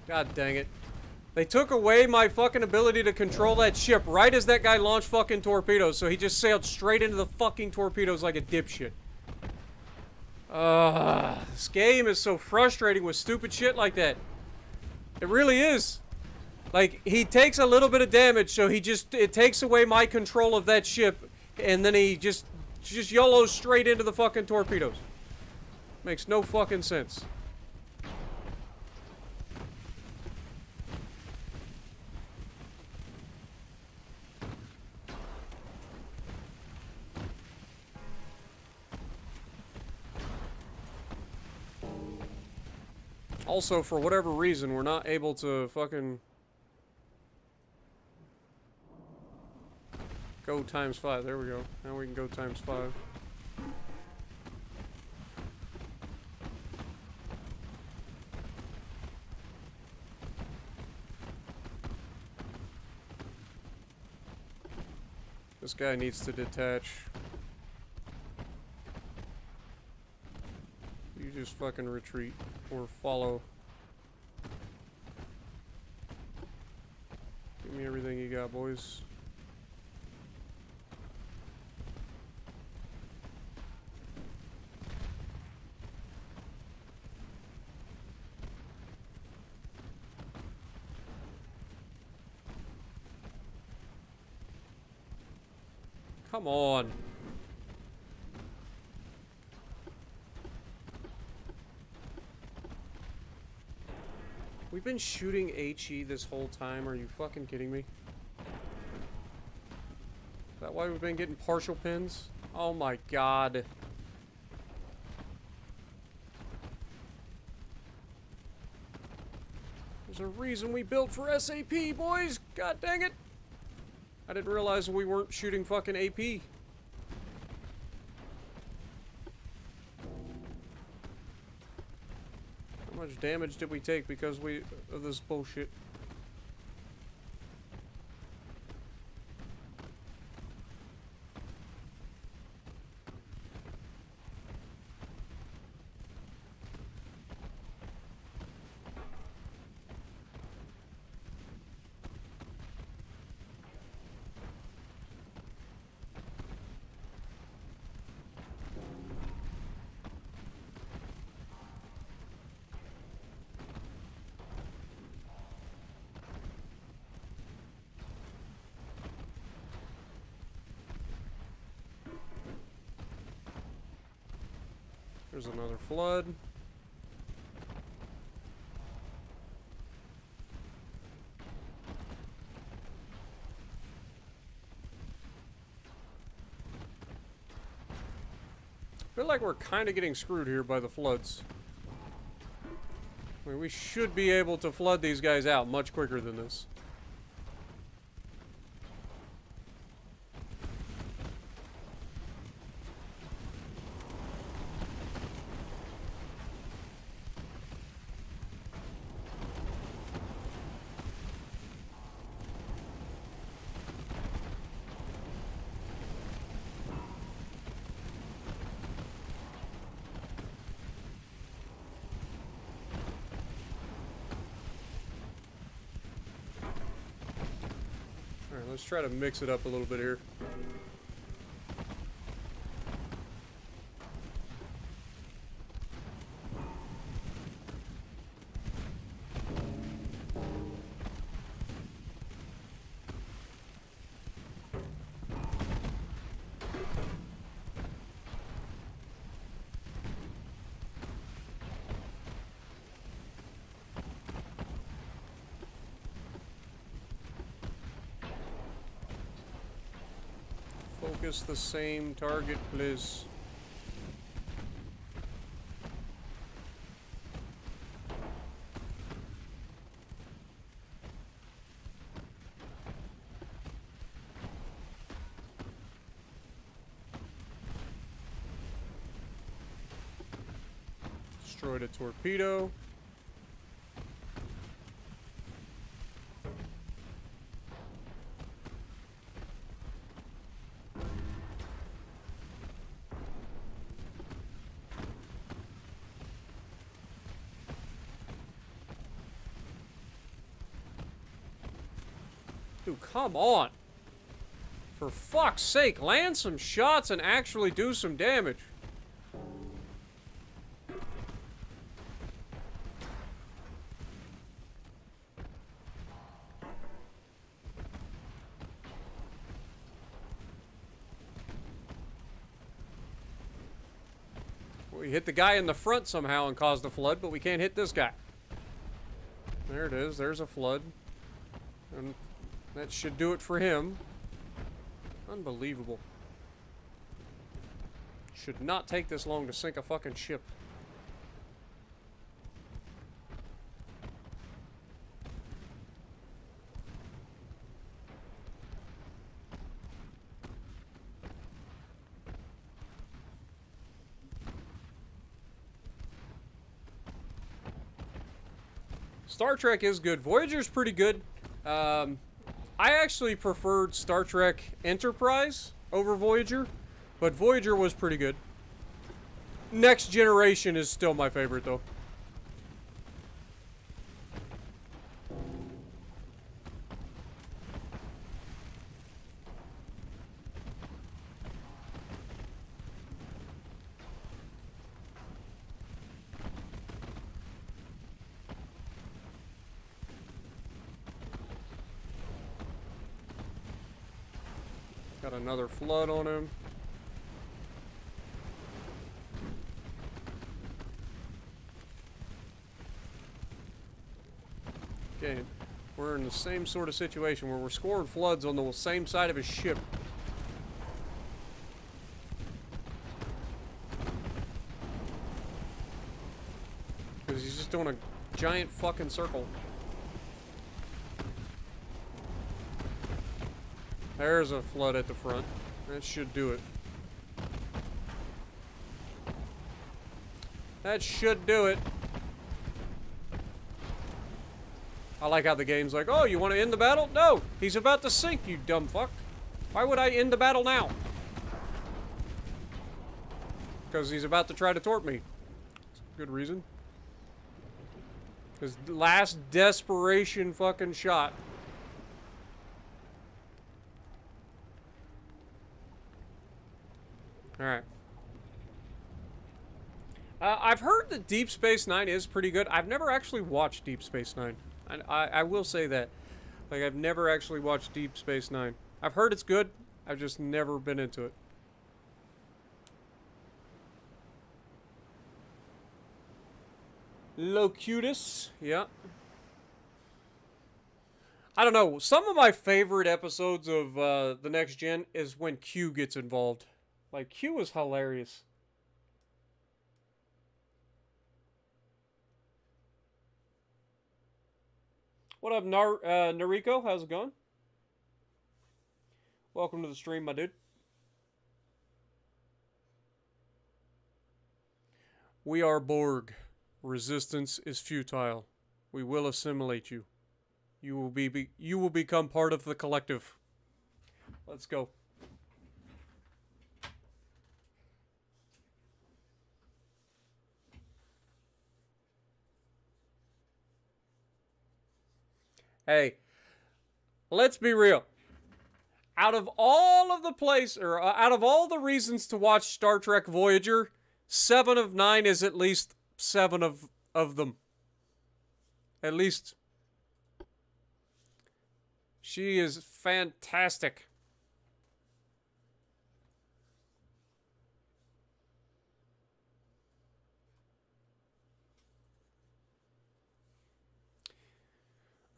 Speaker 1: God dang it. They took away my fucking ability to control that ship right as that guy launched fucking torpedoes, so he just sailed straight into the fucking torpedoes like a dipshit. This game is so frustrating with stupid shit like that. It really is. Like, he takes a little bit of damage, so it takes away my control of that ship, and then he just YOLOs straight into the fucking torpedoes. Makes no fucking sense. Also, for whatever reason, we're not able to fucking go ×5. There we go. Now we can go ×5. This guy needs to detach. You just fucking retreat or follow. Give me everything you got, boys. Come on. We've been shooting HE this whole time. Are you fucking kidding me? Is that why we've been getting partial pins? Oh my god. There's a reason we built for SAP, boys! God dang it! I didn't realize we weren't shooting fucking AP. How much damage did we take because of this bullshit? There's another flood. I feel like we're kind of getting screwed here by the floods. I mean, we should be able to flood these guys out much quicker than this. Let's try to mix it up a little bit here. Focus the same target, please. Destroyed a torpedo. Dude, come on. For fuck's sake, land some shots and actually do some damage. We hit the guy in the front somehow and caused a flood, but we can't hit this guy. There it is. There's a flood. And that should do it for him. Unbelievable. Should not take this long to sink a fucking ship. Star Trek is good. Voyager's pretty good. I actually preferred Star Trek Enterprise over Voyager, but Voyager was pretty good. Next Generation is still my favorite, though. Got another flood on him. Okay, we're in the same sort of situation where we're scoring floods on the same side of his ship. Because he's just doing a giant fucking circle. There's a flood at the front. That should do it. That should do it. I like how the game's like, oh, you want to end the battle? No! He's about to sink, you dumb fuck. Why would I end the battle now? Because he's about to try to torp me. Good reason. His last desperation fucking shot. Alright. I've heard that Deep Space Nine is pretty good. I've never actually watched Deep Space Nine. I will say that. Like, I've never actually watched Deep Space Nine. I've heard it's good. I've just never been into it. Locutus. Yeah. I don't know. Some of my favorite episodes of The Next Gen is when Q gets involved. Like, Q is hilarious. What up, Nariko? How's it going? Welcome to the stream, my dude. We are Borg. Resistance is futile. We will assimilate you. You will become part of the collective. Let's go. Hey, let's be real. Out of all of the out of all the reasons to watch Star Trek Voyager, 7 of 9 is at least 7 of them. At least. She is fantastic.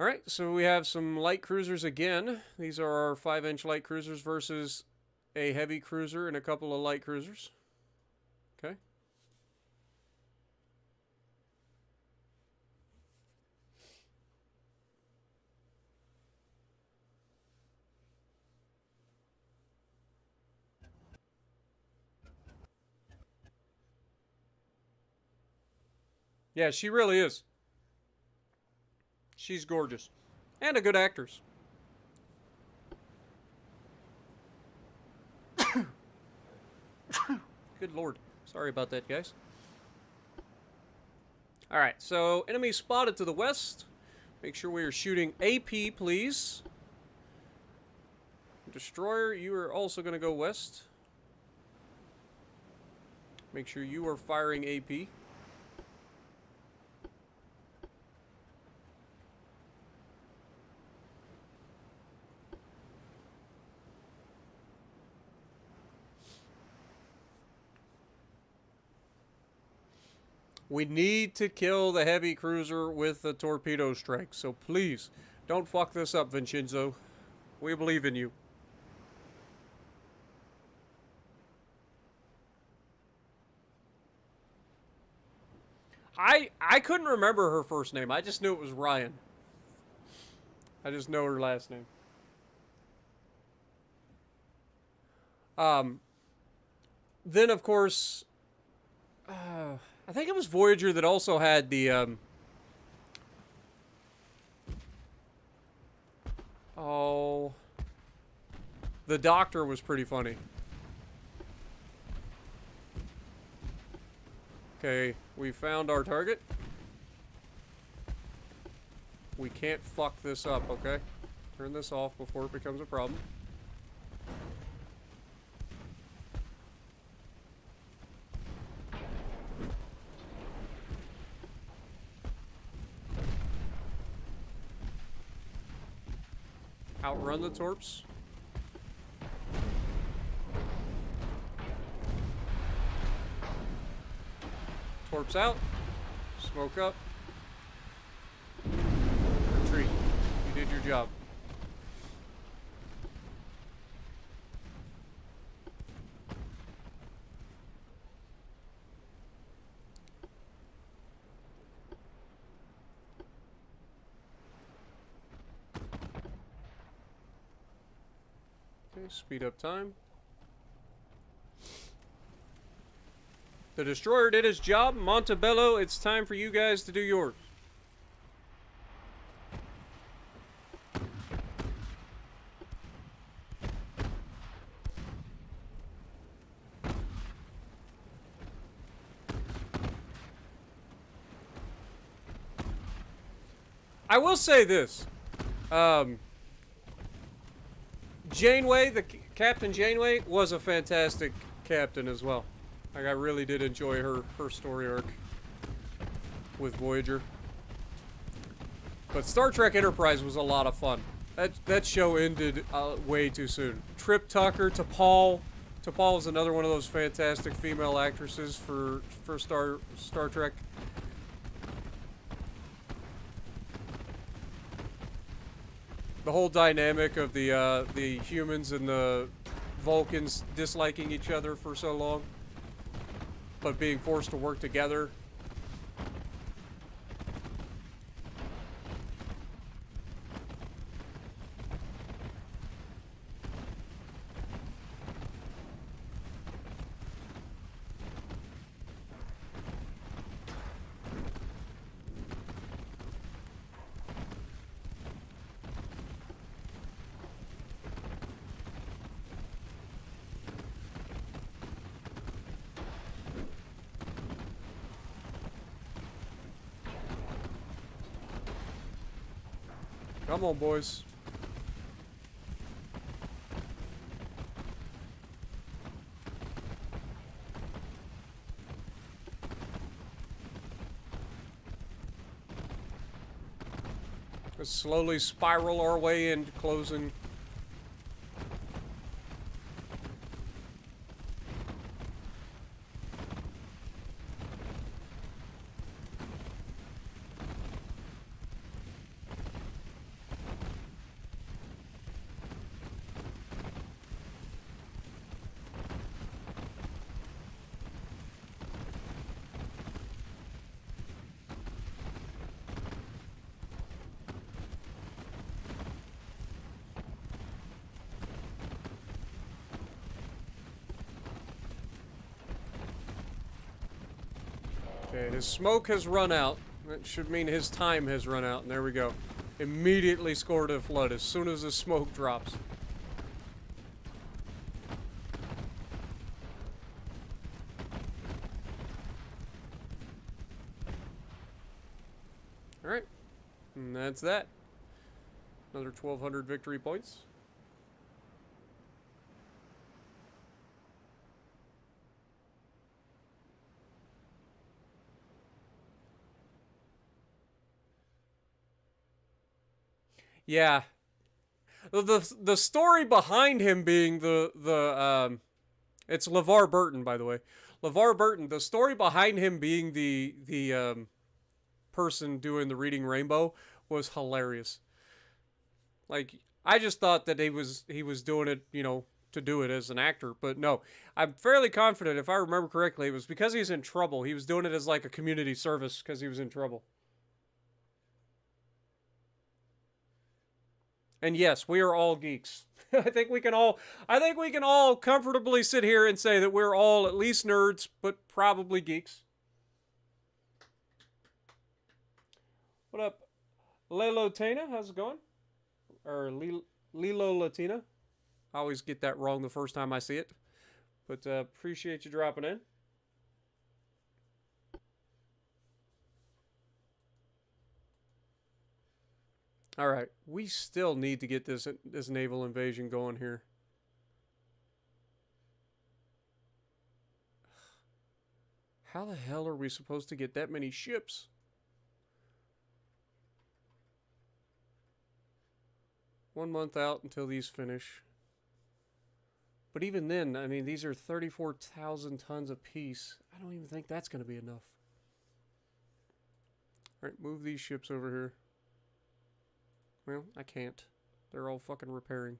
Speaker 1: Alright, so we have some light cruisers again. These are our 5-inch light cruisers versus a heavy cruiser and a couple of light cruisers. Okay. Yeah, she really is. She's gorgeous. And a good actress. Good lord. Sorry about that, guys. Alright, so enemy spotted to the west. Make sure we are shooting AP, please. Destroyer, you are also going to go west. Make sure you are firing AP. We need to kill the heavy cruiser with the torpedo strike, so please, don't fuck this up, Vincenzo. We believe in you. I couldn't remember her first name. I just knew it was Ryan. I just know her last name. Then, of course... I think it was Voyager that also had the, oh... The Doctor was pretty funny. Okay, we found our target. We can't fuck this up, okay? Turn this off before it becomes a problem. Outrun the torps. Torps out. Smoke up. Retreat. You did your job. Okay, speed up time. The destroyer did his job. Montebello, it's time for you guys to do yours. I will say this. Janeway, Captain Janeway, was a fantastic captain as well. Like, I really did enjoy her story arc with Voyager. But Star Trek Enterprise was a lot of fun. That show ended way too soon. Trip Tucker, T'Pol. T'Pol is another one of those fantastic female actresses for Star Trek. The whole dynamic of the humans and the Vulcans disliking each other for so long, but being forced to work together. Come on, boys. Let's slowly spiral our way into closing. Okay, his smoke has run out. That should mean his time has run out, and there we go. Immediately scored a flood as soon as the smoke drops. Alright. And that's that. Another 1,200 victory points. Yeah. The story behind him being it's LeVar Burton, by the way. LeVar Burton, the story behind him being the person doing the Reading Rainbow was hilarious. Like, I just thought that he was doing it, you know, to do it as an actor, but no. I'm fairly confident, if I remember correctly, it was because he's in trouble. He was doing it as like a community service because he was in trouble. And yes, we are all geeks. I think we can all comfortably sit here and say that we're all at least nerds, but probably geeks. What up, Lelo Tana? How's it going? Or Lilo Latina? I always get that wrong the first time I see it. But appreciate you dropping in. Alright, we still need to get this naval invasion going here. How the hell are we supposed to get that many ships? One month out until these finish. But even then, I mean, these are 34,000 tons apiece. I don't even think that's going to be enough. Alright, move these ships over here. Well, I can't. They're all fucking repairing.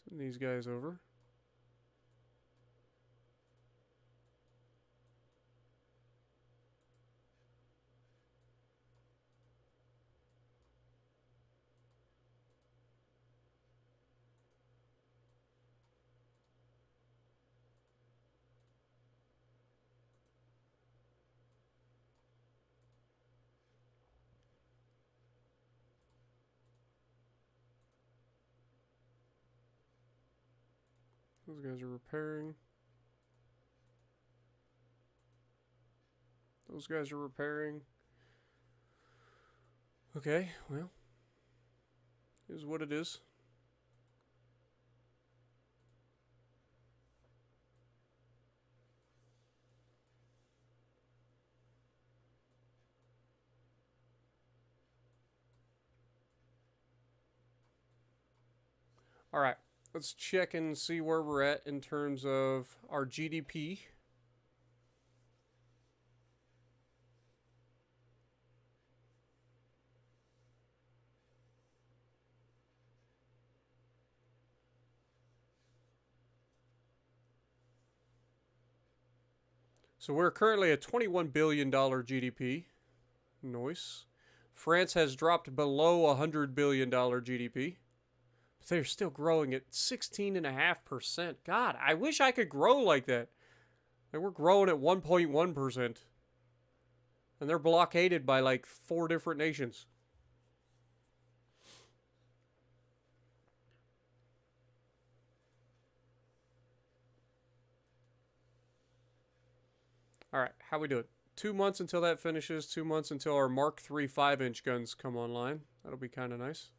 Speaker 1: Send these guys over. Those guys are repairing. Those guys are repairing. Okay, well. Is what it is. Alright. Let's check and see where we're at in terms of our GDP. So we're currently at $21 billion GDP. Nice. France has dropped below $100 billion GDP. But they're still growing at 16.5%. God, I wish I could grow like that. Like, we're growing at 1.1%. And they're blockaded by like 4 different nations. Alright, how we doing? 2 months until that finishes. 2 months until our Mark III 5-inch guns come online. That'll be kind of nice.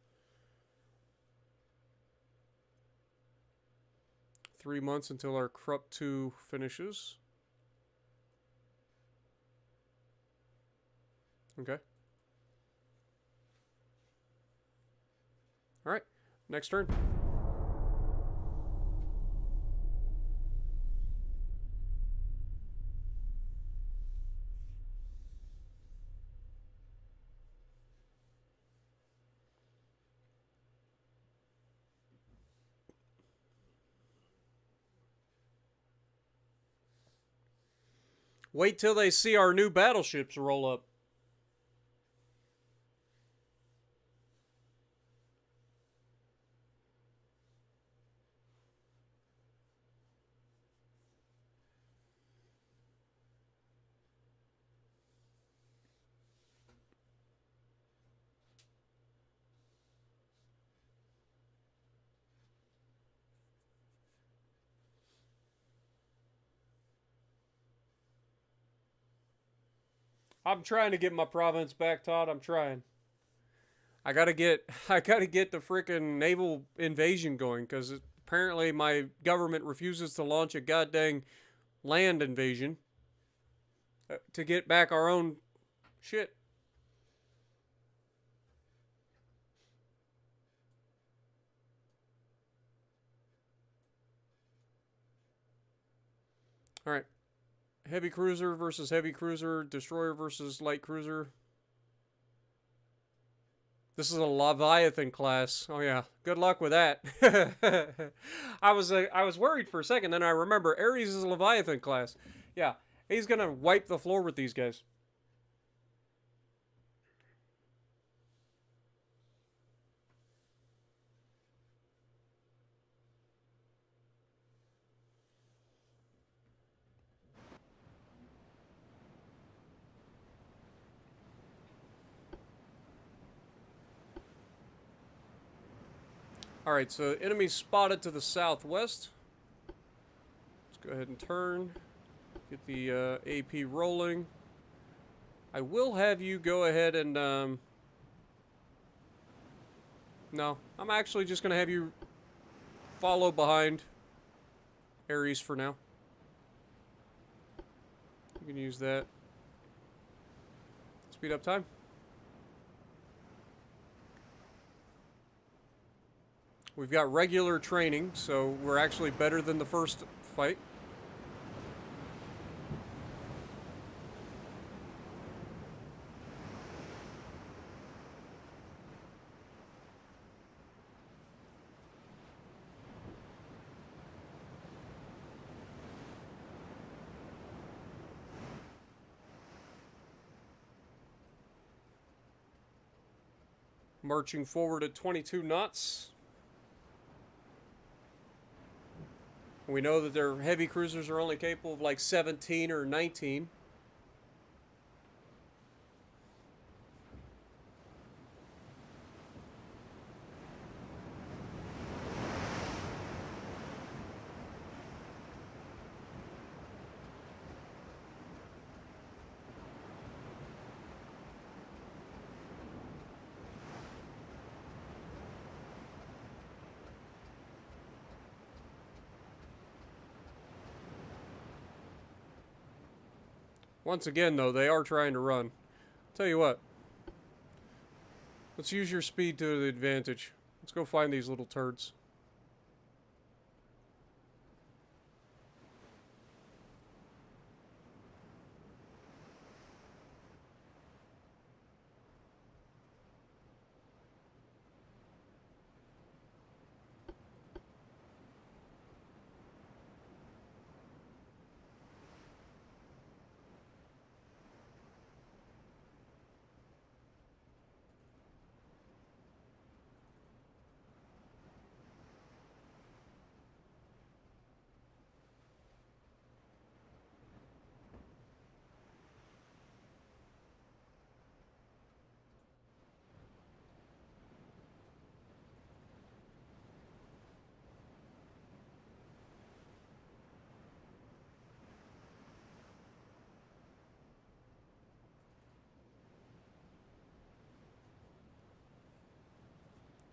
Speaker 1: 3 months until our Krupp 2 finishes. Okay. Alright, next turn. Wait till they see our new battleships roll up. I'm trying to get my province back, Todd. I'm trying. I gotta get the freaking naval invasion going because apparently my government refuses to launch a goddamn land invasion to get back our own shit. All right, heavy cruiser versus heavy cruiser, destroyer versus light cruiser. This is a Leviathan class. Oh yeah, good luck with that. I was worried for a second, then I remember Ares is a Leviathan class. Yeah, he's gonna wipe the floor with these guys. All right, so enemies spotted to the southwest. Let's go ahead and turn. Get the AP rolling. I will have you go ahead and no, I'm actually just gonna have you follow behind Ares for now. You can use that. Speed up time. We've got regular training, so we're actually better than the first fight. Marching forward at 22 knots. We know that their heavy cruisers are only capable of like 17 or 19. Once again, though, they are trying to run. Tell you what. Let's use your speed to the advantage. Let's go find these little turds.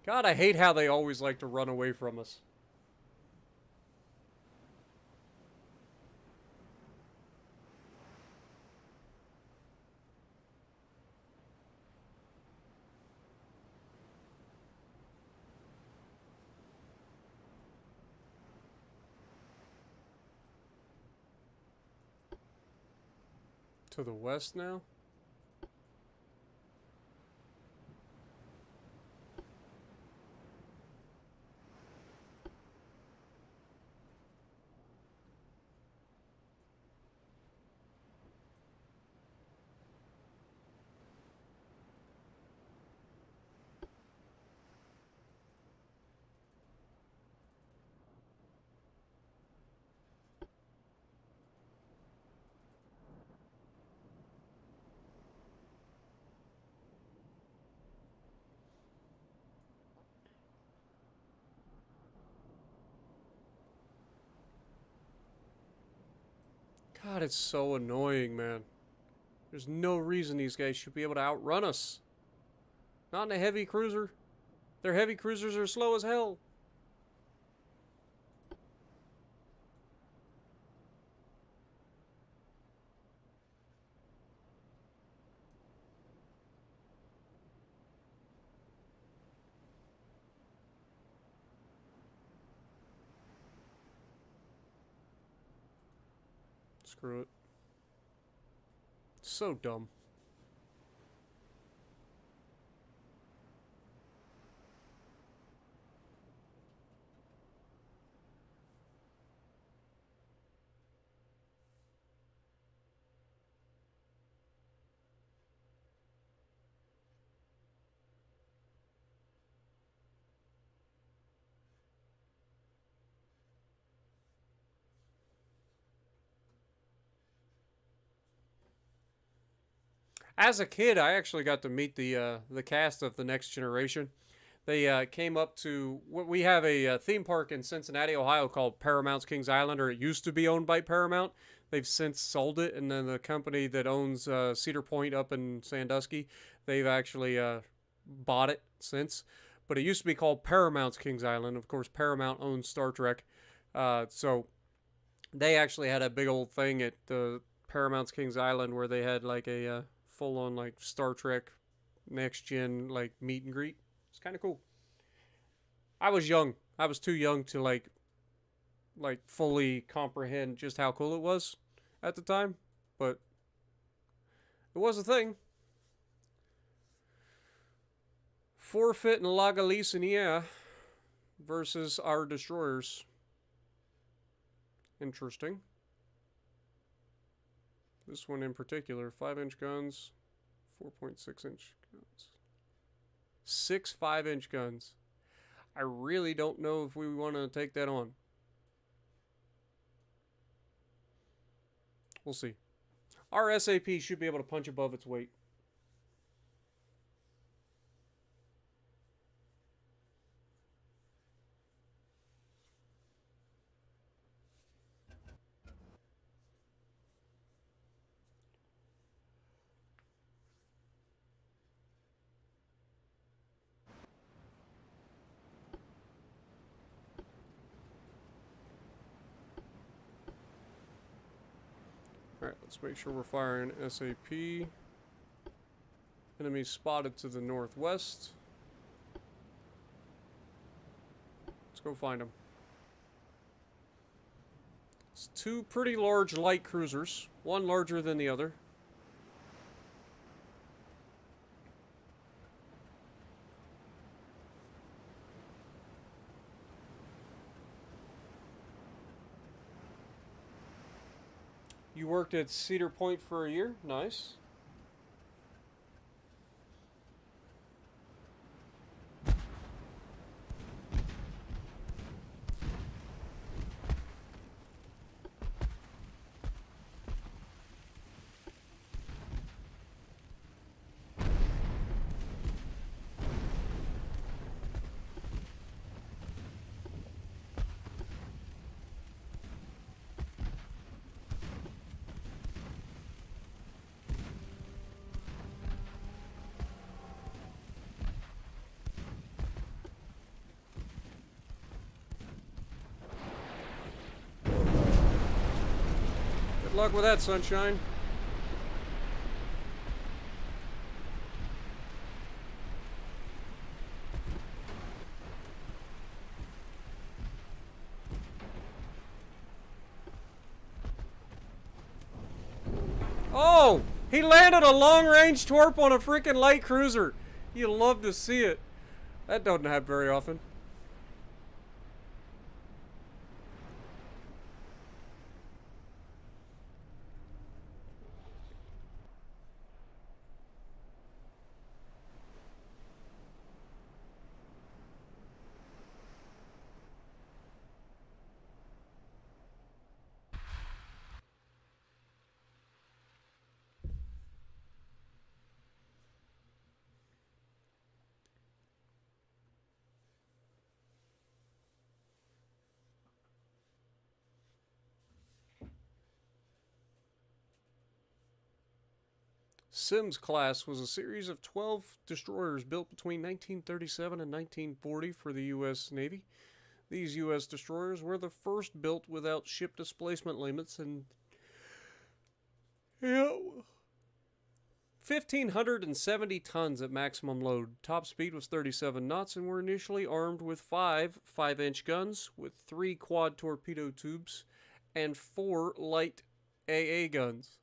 Speaker 1: God, I hate how they always like to run away from us. To the west now? God, it's so annoying, man. There's no reason these guys should be able to outrun us. Not in a heavy cruiser. Their heavy cruisers are slow as hell. Screw it. So dumb. As a kid, I actually got to meet the cast of The Next Generation. They came up to... We have a theme park in Cincinnati, Ohio called Paramount's Kings Island, or it used to be owned by Paramount. They've since sold it, and then the company that owns Cedar Point up in Sandusky, they've actually bought it since. But it used to be called Paramount's Kings Island. Of course, Paramount owns Star Trek. So they actually had a big old thing at the Paramount's Kings Island where they had like a... full-on like Star Trek Next Gen like meet and greet. It's kind of cool. I was young. I was too young to like fully comprehend just how cool it was at the time, but it was a thing. Forfeit and La Galicinia versus our destroyers. Interesting. This one in particular, 5-inch guns, 4.6-inch guns. 6 5-inch guns. I really don't know if we want to take that on. We'll see. Our SAP should be able to punch above its weight. Alright, let's make sure we're firing SAP. Enemy spotted to the northwest. Let's go find them. It's 2 pretty large light cruisers, one larger than the other. You worked at Cedar Point for a year? Nice. Good luck with that, sunshine. Oh! He landed a long-range torp on a freaking light cruiser. You love to see it. That doesn't happen very often. Sims class was a series of 12 destroyers built between 1937 and 1940 for the U.S. Navy. These U.S. destroyers were the first built without ship displacement limits and 1,570 tons at maximum load. Top speed was 37 knots and were initially armed with 5 5-inch guns with 3 quad torpedo tubes and 4 light AA guns.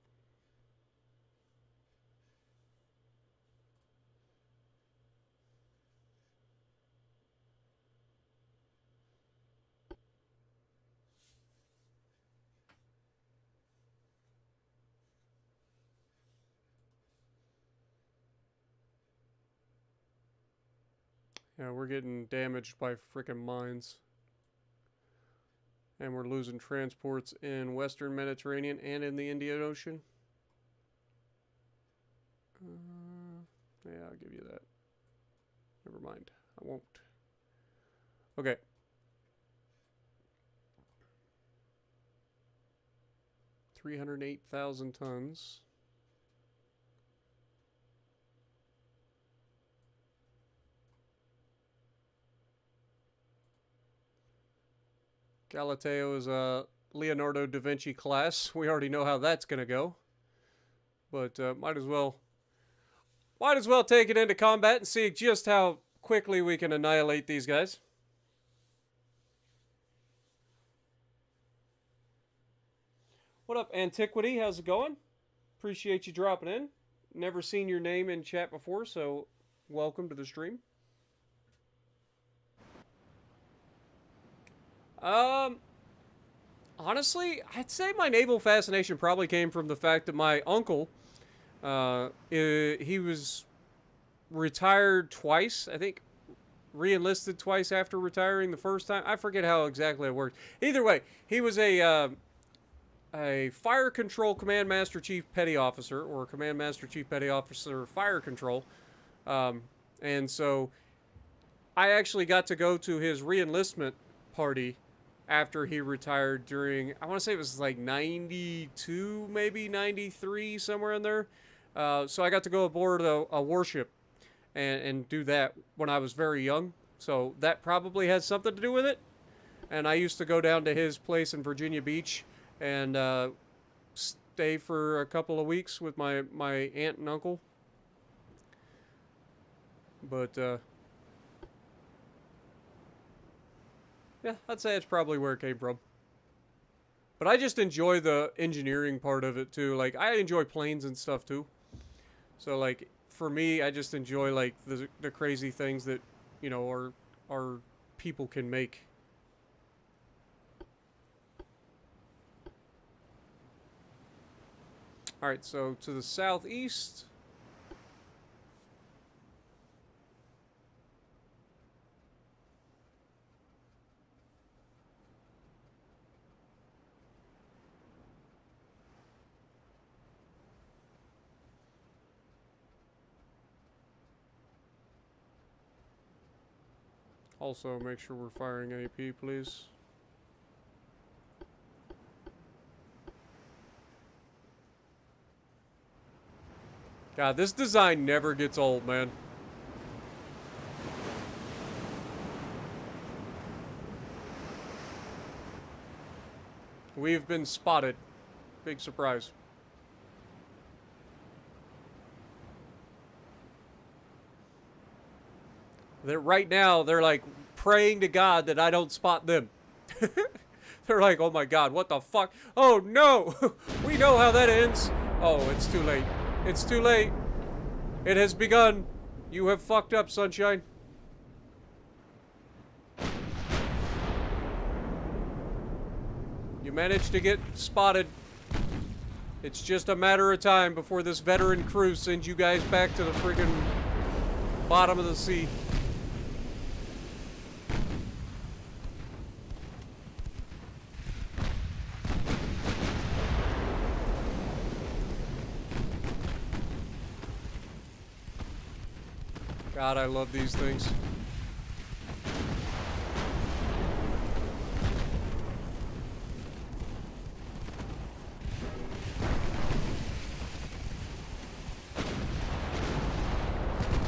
Speaker 1: Yeah, we're getting damaged by frickin' mines. And we're losing transports in Western Mediterranean and in the Indian Ocean. Yeah, I'll give you that. Never mind. I won't. Okay. $308,000 tons. Galateo is a Leonardo da Vinci class. We already know how that's going to go. But might as well take it into combat and see just how quickly we can annihilate these guys. What up, Antiquity? How's it going? Appreciate you dropping in. Never seen your name in chat before, so welcome to the stream. Honestly, I'd say my naval fascination probably came from the fact that my uncle, he was retired twice, I think, re-enlisted twice after retiring the first time. I forget how exactly it worked. Either way, he was a Fire Control Command Master Chief Petty Officer, or Command Master Chief Petty Officer Fire Control. And so I actually got to go to his re-enlistment party after he retired during, I want to say it was like 92, maybe 93, somewhere in there. So I got to go aboard a warship and do that when I was very young. So that probably has something to do with it. And I used to go down to his place in Virginia Beach and stay for a couple of weeks with my aunt and uncle. But yeah, I'd say it's probably where it came from. But I just enjoy the engineering part of it too. Like, I enjoy planes and stuff too. So like, for me, I just enjoy like the crazy things that, you know, our people can make. Alright, so to the southeast. Also, make sure we're firing AP, please. God, this design never gets old, man. We've been spotted. Big surprise. Right now, they're like praying to God that I don't spot them. They're like, oh my God, what the fuck? Oh no! We know how that ends. Oh, it's too late. It's too late. It has begun. You have fucked up, Sunshine. You managed to get spotted. It's just a matter of time before this veteran crew sends you guys back to the friggin' bottom of the sea. God, I love these things.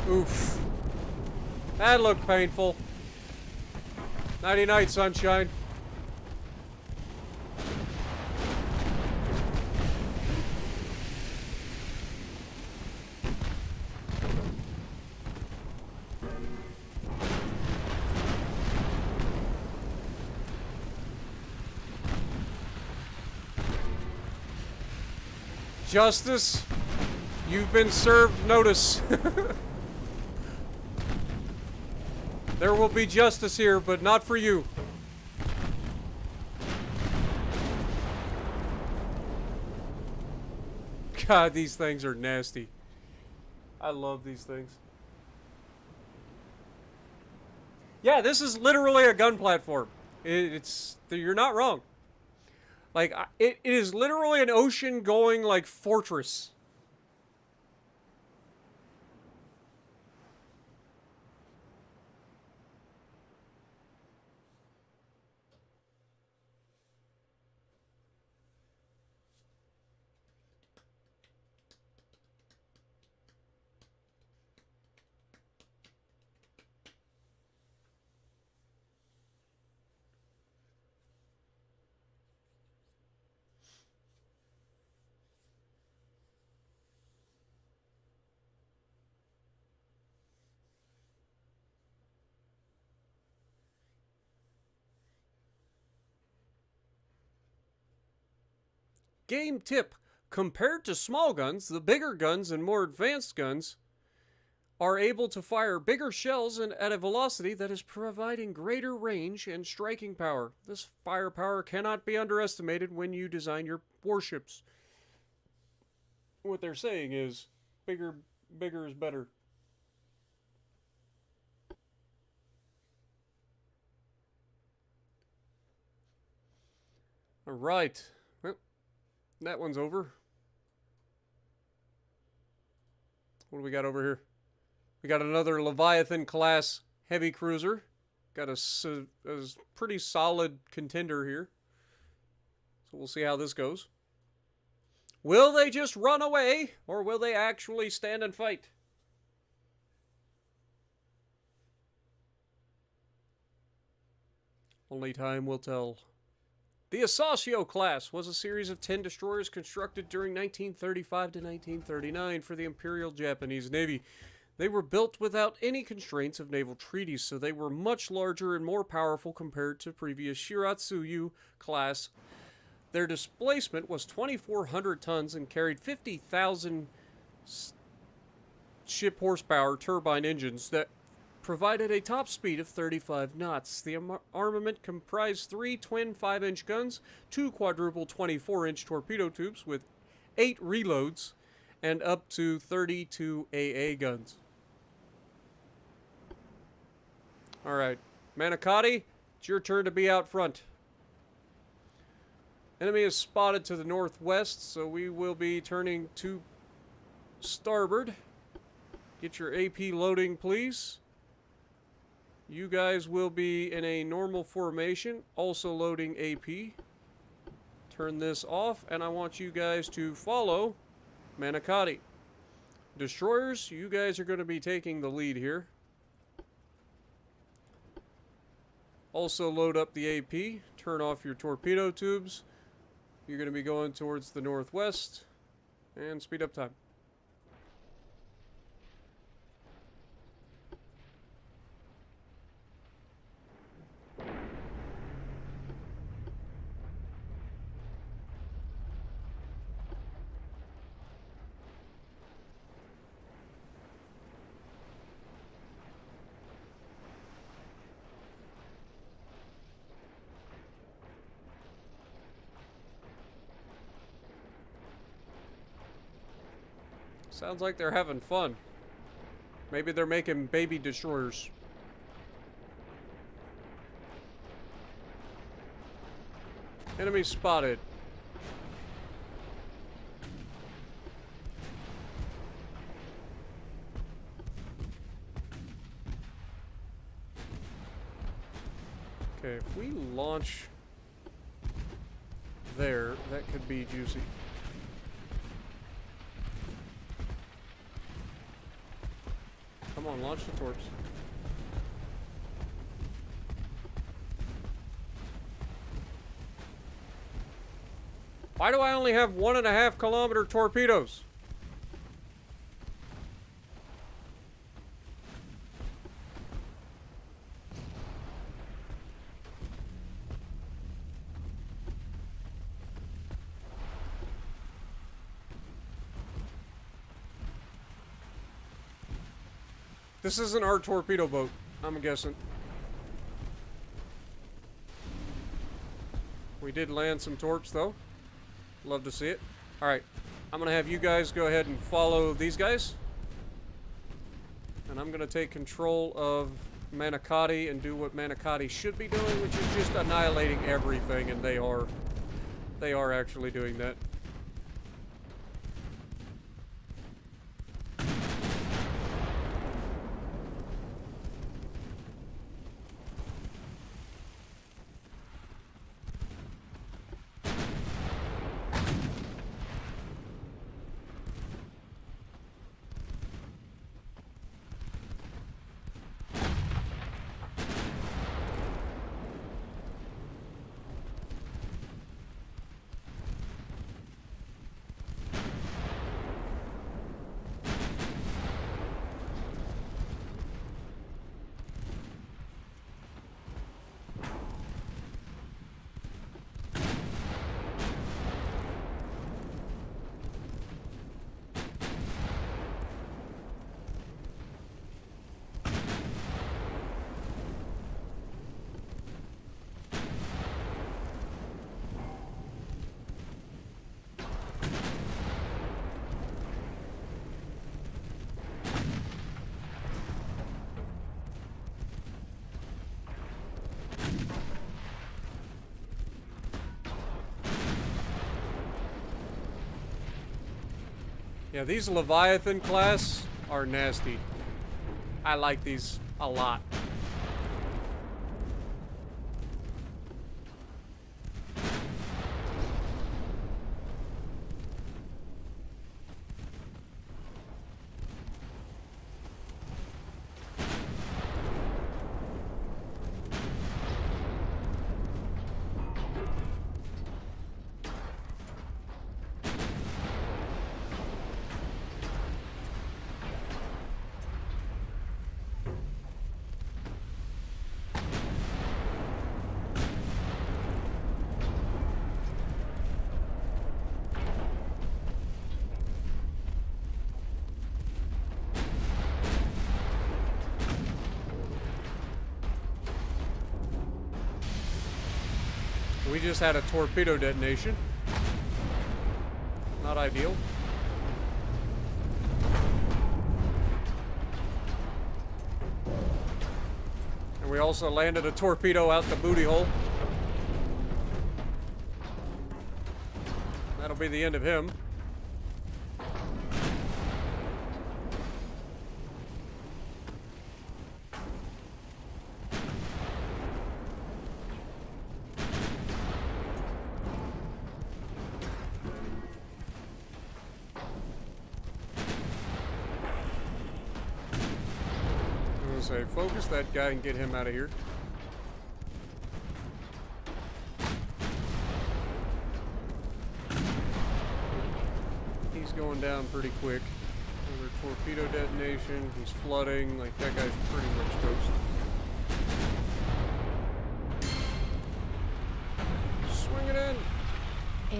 Speaker 1: Oof. That looked painful. Nighty-night, sunshine. Justice, you've been served notice. There will be justice here, but not for you. God, these things are nasty. I love these things. Yeah, this is literally a gun platform. You're not wrong. Like, it is literally an ocean-going, like, fortress. Game tip. Compared to small guns, the bigger guns and more advanced guns are able to fire bigger shells and at a velocity that is providing greater range and striking power. This firepower cannot be underestimated when you design your warships. What they're saying is, bigger is better. All right. That one's over. What do we got over here? We got another Leviathan class heavy cruiser. Got a pretty solid contender here. So we'll see how this goes. Will they just run away, or will they actually stand and fight? Only time will tell. The Asasio class was a series of 10 destroyers constructed during 1935 to 1939 for the Imperial Japanese Navy. They were built without any constraints of naval treaties, so they were much larger and more powerful compared to previous Shiratsuyu class. Their displacement was 2,400 tons and carried 50,000 ship horsepower turbine engines that provided a top speed of 35 knots. The armament comprised 3 twin 5-inch guns, 2 quadruple 24-inch torpedo tubes with 8 reloads, and up to 32 AA guns. Alright, Manicotti, it's your turn to be out front. Enemy is spotted to the northwest, so we will be turning to starboard. Get your AP loading, please. You guys will be in a normal formation, also loading AP. Turn this off, and I want you guys to follow Manicotti. Destroyers, you guys are going to be taking the lead here. Also load up the AP, turn off your torpedo tubes. You're going to be going towards the northwest, and speed up time. Sounds like they're having fun. Maybe they're making baby destroyers. Enemy spotted. Okay, if we launch there, that could be juicy. Come on, launch the torps. Why do I only have 1.5 kilometer torpedoes? This isn't our torpedo boat, I'm guessing. We did land some torps, though. Love to see it. Alright, I'm going to have you guys go ahead and follow these guys. And I'm going to take control of Manicotti and do what Manicotti should be doing, which is just annihilating everything, and they are actually doing that. Yeah, these Leviathan class are nasty. I like these a lot. We just had a torpedo detonation. Not ideal. And we also landed a torpedo out the booty hole. That'll be the end of him. Say, focus that guy and get him out of here. He's going down pretty quick. Another torpedo detonation. He's flooding. Like, that guy's pretty much toast. Swing it in.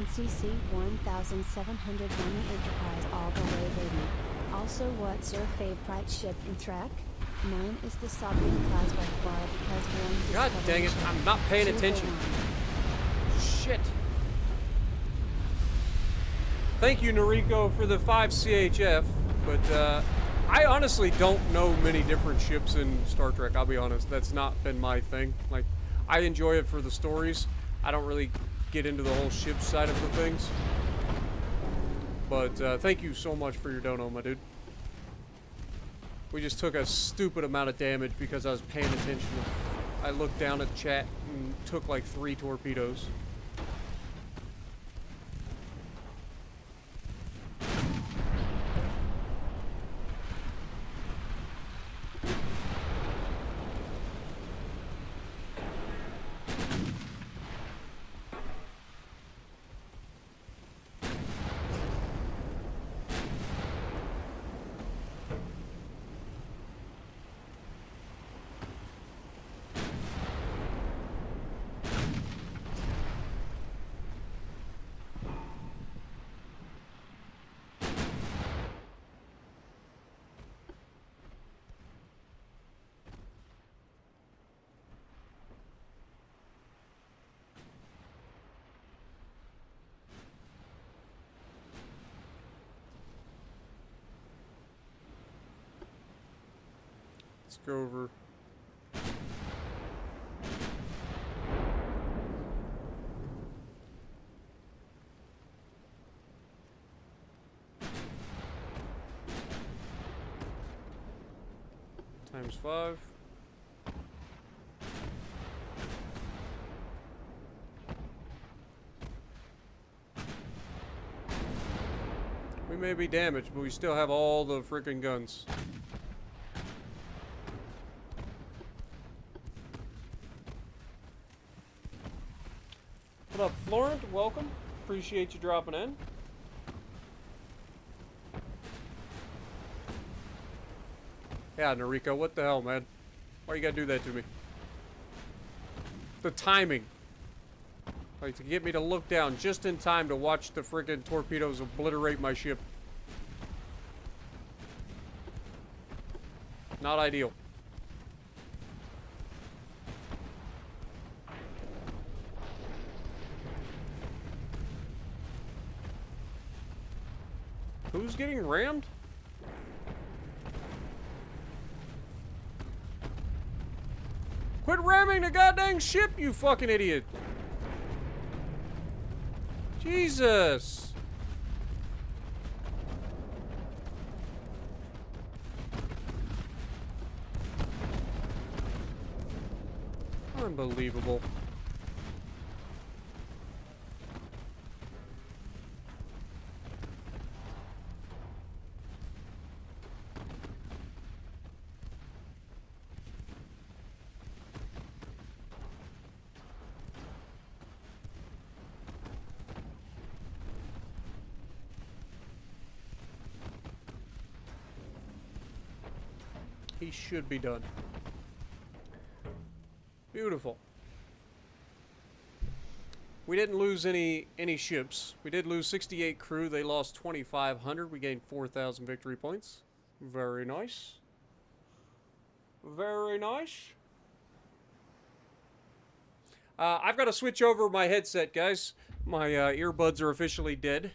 Speaker 2: NCC 1700 Money Enterprise all the way, baby. Also, what's your favorite ship in Trek? Mine is the Sovereign class by far because one.
Speaker 1: God dang it, I'm not paying attention. Shit. Thank you, Noriko, for the 5 CHF, but I honestly don't know many different ships in Star Trek, I'll be honest. That's not been my thing. Like, I enjoy it for the stories. I don't really get into the whole ship side of the things. But thank you so much for your dono, my dude. We just took a stupid amount of damage because I was paying attention. I looked down at chat and took like 3 torpedoes. Let's go over. Times 5. We may be damaged, but we still have all the freaking guns. What up, Florent? Welcome. Appreciate you dropping in. Yeah, Noriko, what the hell, man? Why you gotta do that to me? The timing. Like, to get me to look down just in time to watch the friggin' torpedoes obliterate my ship. Not ideal. Who's getting rammed? Quit ramming the goddamn ship, you fucking idiot! Jesus! Unbelievable. He should be done. Beautiful. We didn't lose any ships. We did lose 68 crew. They lost 2,500. We gained 4,000 victory points. Very nice. Very nice. I've got to switch over my headset, guys. My earbuds are officially dead.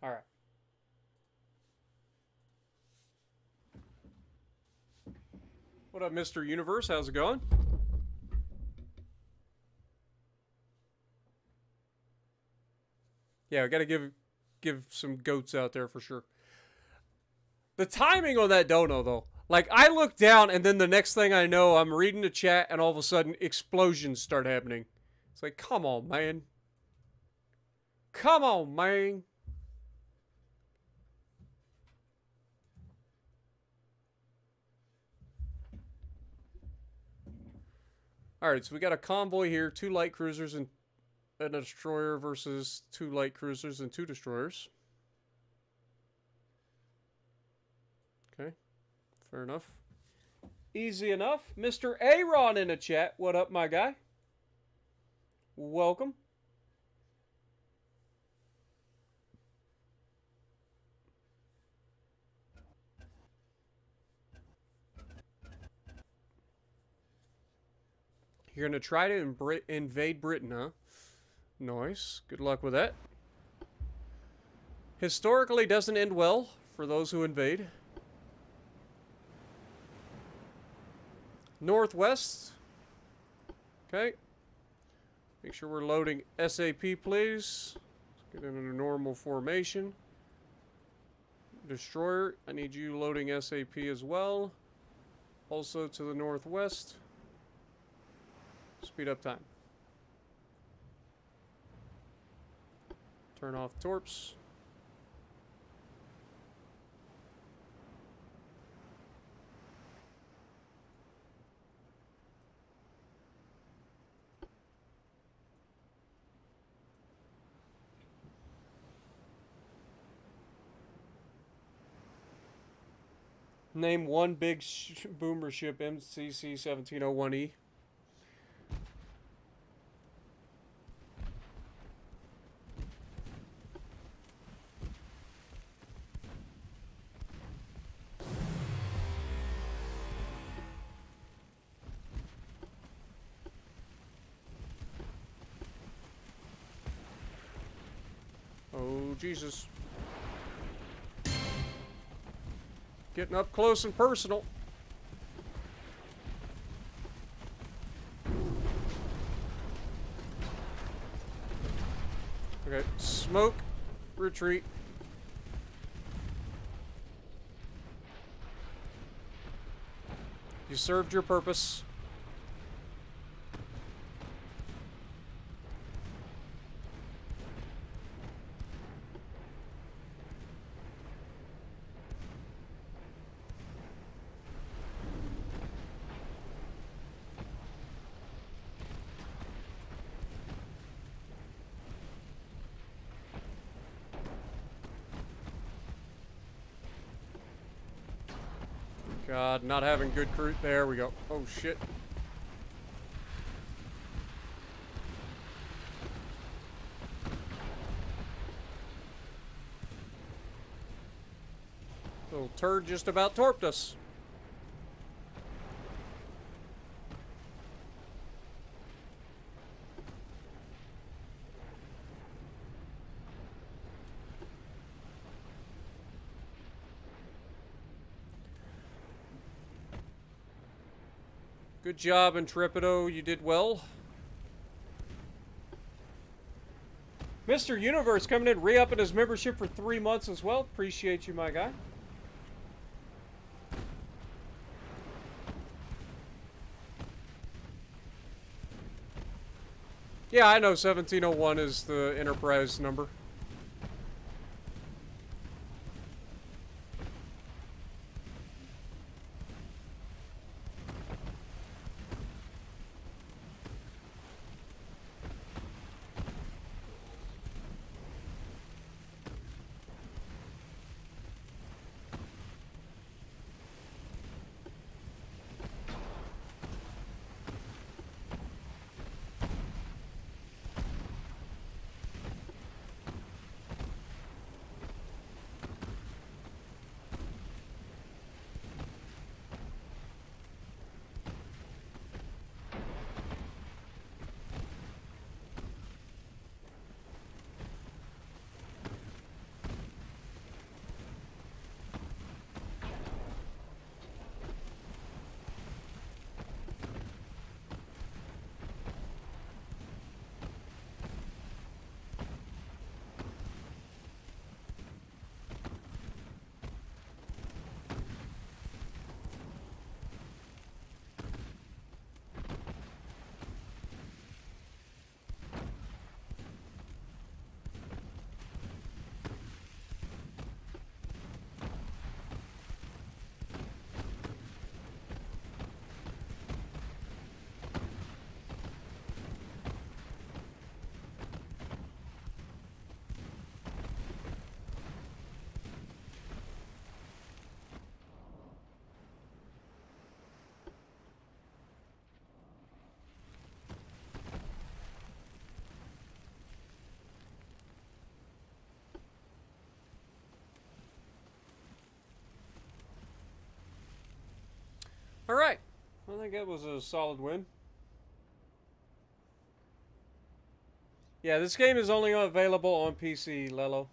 Speaker 1: All right. What up, Mr. Universe? How's it going? Yeah, I gotta give some goats out there for sure. The timing on that dono, though. Like, I look down, and then the next thing I know, I'm reading the chat, and all of a sudden, explosions start happening. It's like, come on, man. Come on, man. Alright, so we got a convoy here, 2 light cruisers and a destroyer versus 2 light cruisers and 2 destroyers. Okay, fair enough. Easy enough. Mr. Aaron in the chat. What up, my guy? Welcome. You're going to try to invade Britain, huh? Nice. Good luck with that. Historically doesn't end well for those who invade. Northwest. Okay. Make sure we're loading SAP, please. Let's get in a normal formation. Destroyer, I need you loading SAP as well. Also to the northwest. Speed up time. Turn off torps. Name one big boomer ship MCC 1701E. Oh, Jesus. Getting up close and personal. Okay, smoke, retreat. You served your purpose. God, not having good crew. There we go. Oh, shit. Little turd just about torped us. Good job, Intrepido. You did well. Mr. Universe coming in, re-upping his membership for 3 months as well. Appreciate you, my guy. Yeah, I know 1701 is the Enterprise number. Alright. I think that was a solid win. Yeah, this game is only available on PC, Lelo.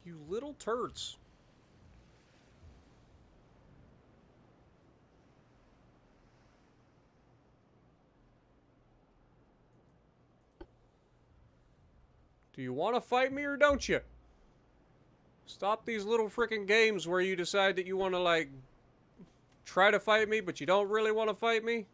Speaker 1: You little turds. Do you want to fight me or don't you? Stop these little freaking games where you decide that you want to, like, try to fight me, but you don't really want to fight me.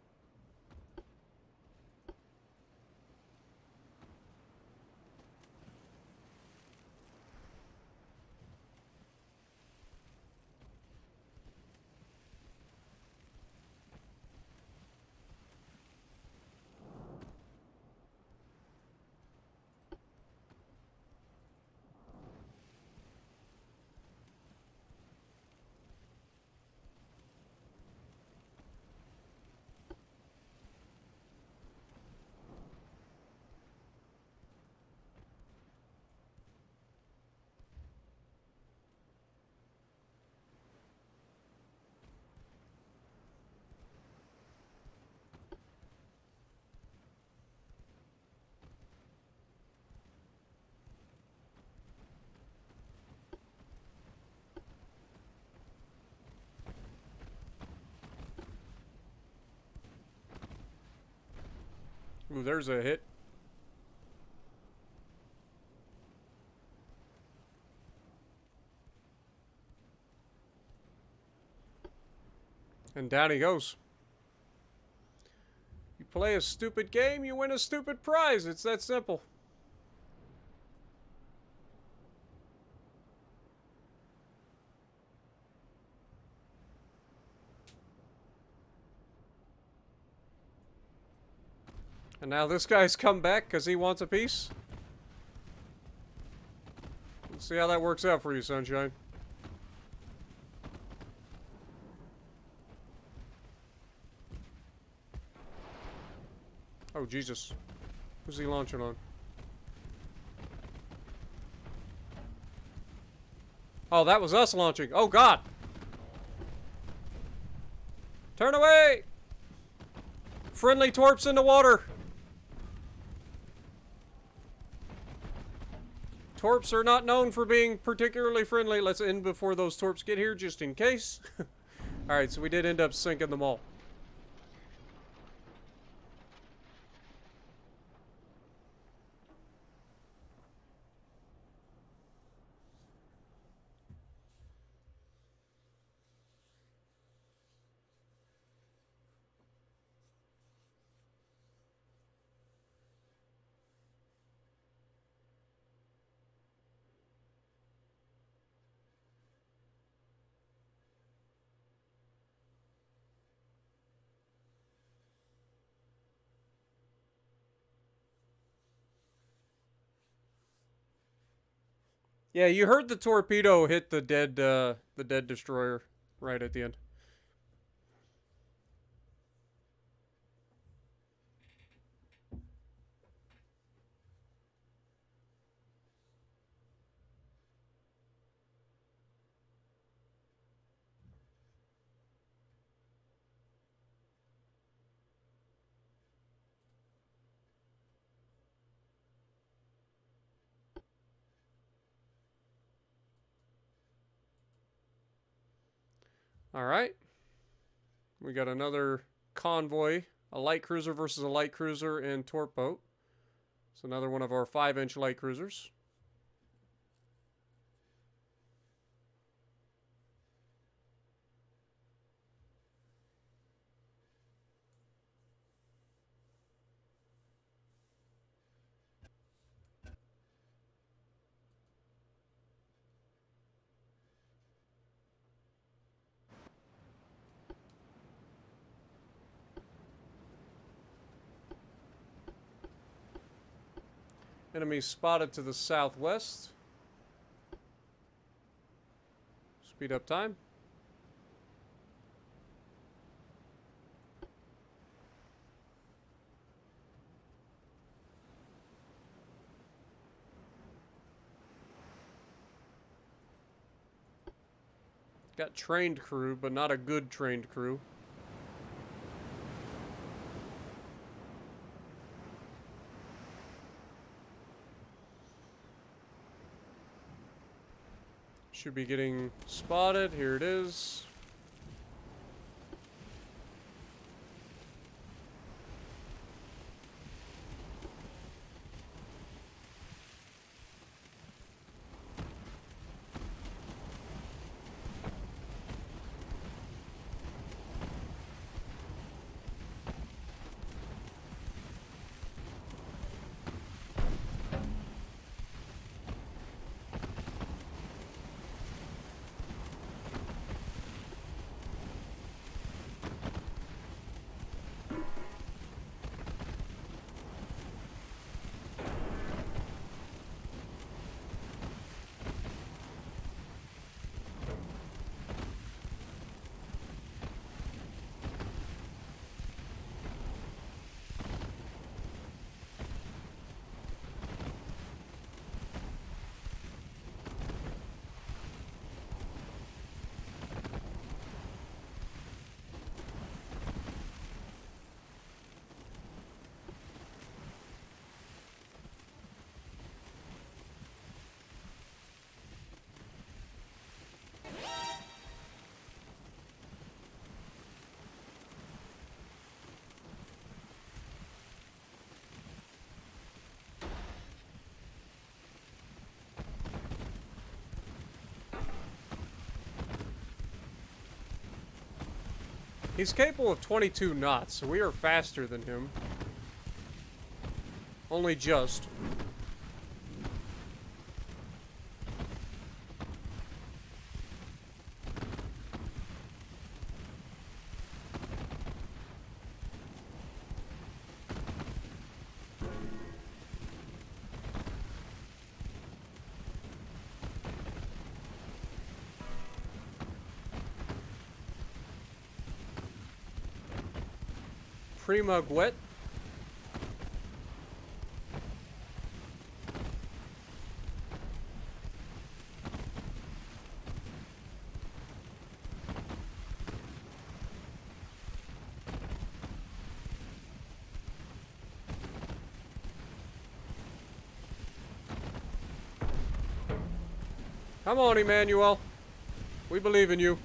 Speaker 1: Ooh, there's a hit. And down he goes. You play a stupid game, you win a stupid prize. It's that simple. And now this guy's come back because he wants a piece. Let's see how that works out for you, Sunshine. Oh, Jesus. Who's he launching on? Oh, that was us launching. Oh, God. Turn away! Friendly torps in the water. Torps are not known for being particularly friendly. Let's end before those torps get here, just in case. Alright, so we did end up sinking them all. Yeah, you heard the torpedo hit the dead destroyer right at the end. All right. We got another convoy, a light cruiser versus a light cruiser and torp boat. It's another one of our 5-inch light cruisers. Enemy spotted to the southwest. Speed up time. Got trained crew, but not a good trained crew. Should be getting spotted. Here it is. He's capable of 22 knots, so we are faster than him. Only just. Prima Guet. Come on, Emmanuel. We believe in you.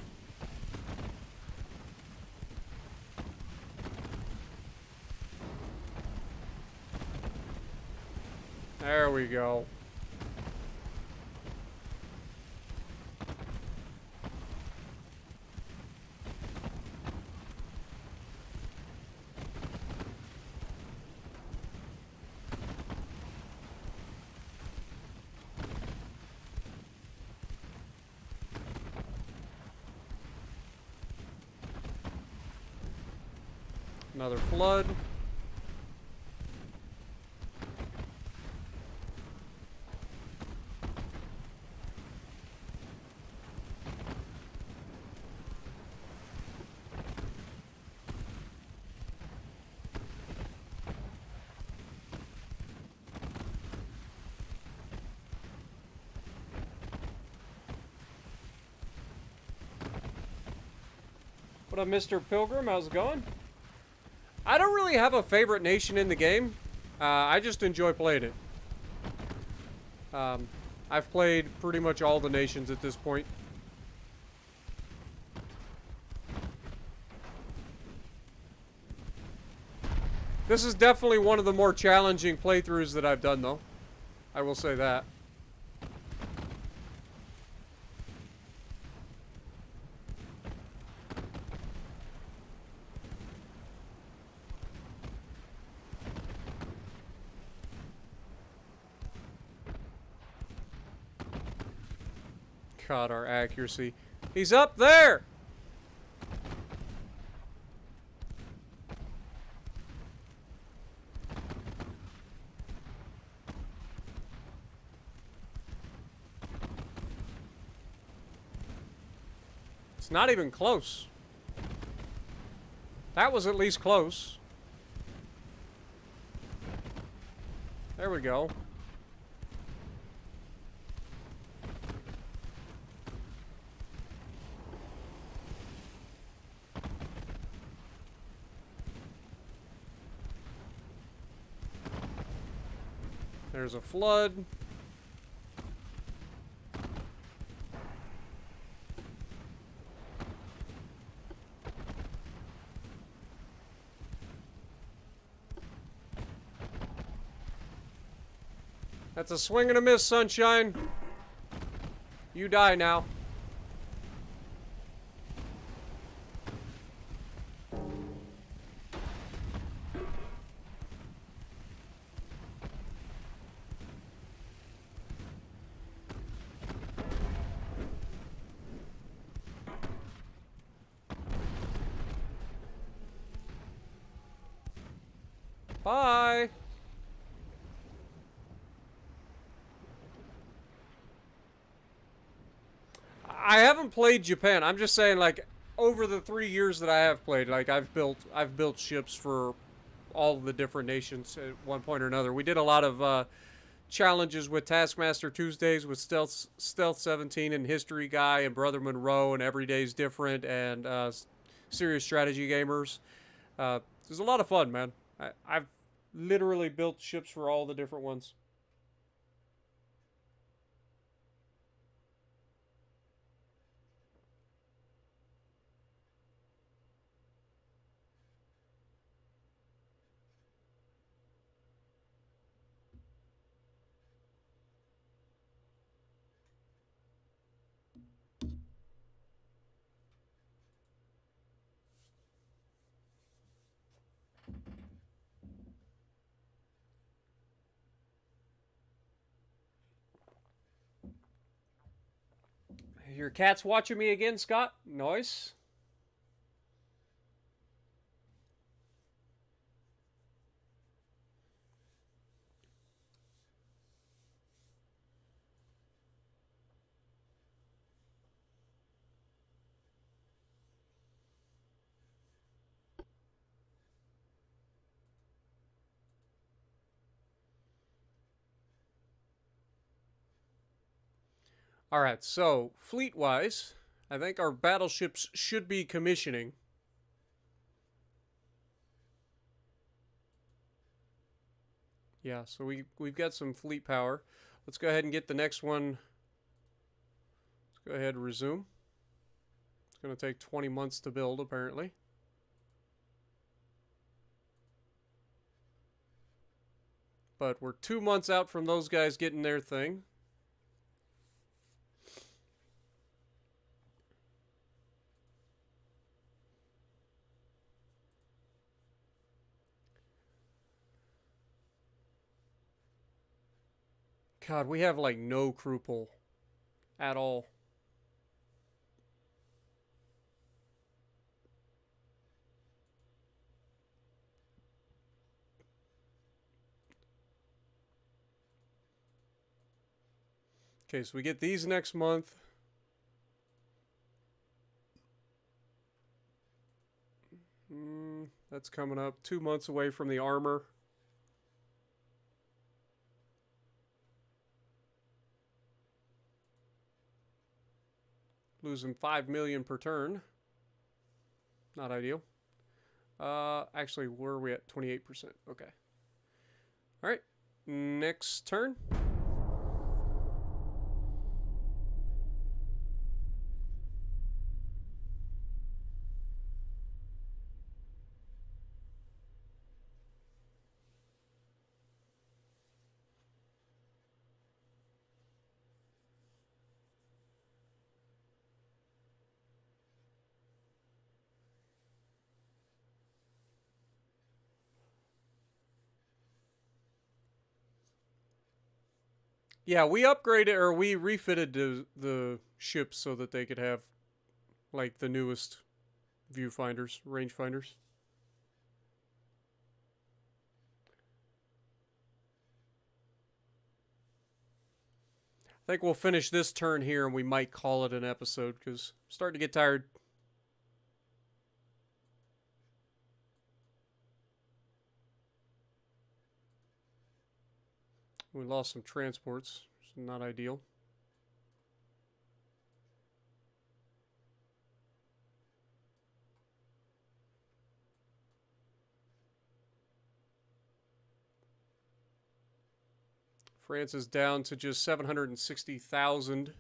Speaker 1: There we go. Another flood. What up, Mr. Pilgrim? How's it going? I don't really have a favorite nation in the game. I just enjoy playing it. I've played pretty much all the nations at this point. This is definitely one of the more challenging playthroughs that I've done, though. I will say that. God, our accuracy. He's up there! It's not even close. That was at least close. There we go. There's a flood. That's a swing and a miss, Sunshine. You die now. Bye. I haven't played Japan. I'm just saying, like, over the 3 years that I have played, like, I've built ships for all the different nations at one point or another. We did a lot of challenges with Taskmaster Tuesdays with Stealth 17 and History Guy and Brother Monroe and Every Day's Different and Serious Strategy Gamers. It was a lot of fun, man. I've literally built ships for all the different ones. Your cat's watching me again, Scott? Nice. Alright, so, fleet-wise, I think our battleships should be commissioning. Yeah, so we've got some fleet power. Let's go ahead and get the next one. Let's go ahead and resume. It's going to take 20 months to build, apparently. But we're 2 months out from those guys getting their thing. God, we have like no crew pull at all. Okay, so we get these next month. That's coming up. 2 months away from the armor. Losing 5 million per turn. Not ideal. Actually, where are we at? 28%. Okay. All right. Next turn. Yeah, we upgraded or we refitted the ships so that they could have like the newest viewfinders, rangefinders. I think we'll finish this turn here and we might call it an episode because I'm starting to get tired. We lost some transports. It's not ideal. France is down to just 760,000.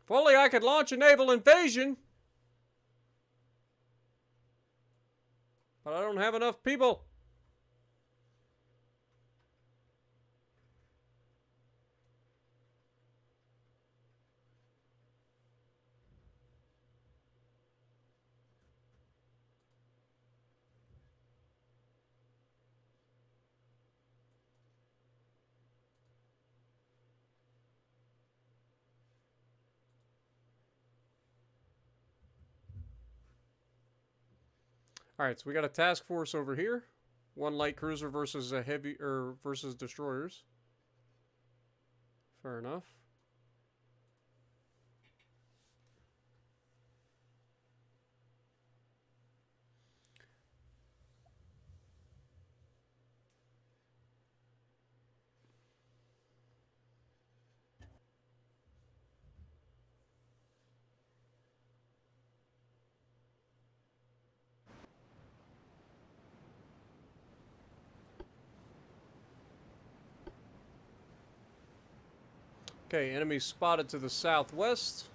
Speaker 1: If only I could launch a naval invasion. But I don't have enough people. Alright, so we got a task force over here. One light cruiser versus a heavy, versus destroyers. Fair enough. Okay, enemy spotted to the southwest.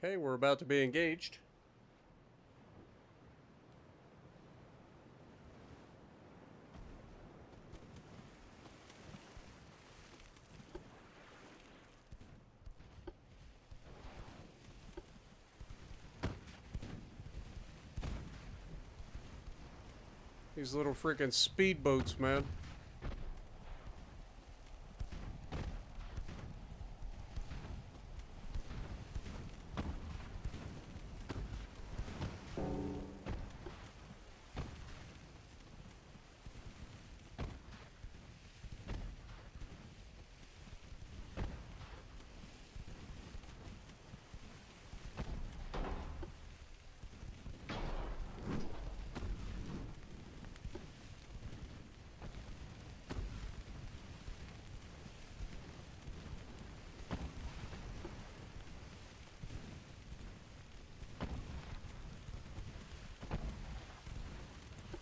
Speaker 1: Okay, we're about to be engaged. These little freaking speedboats, man.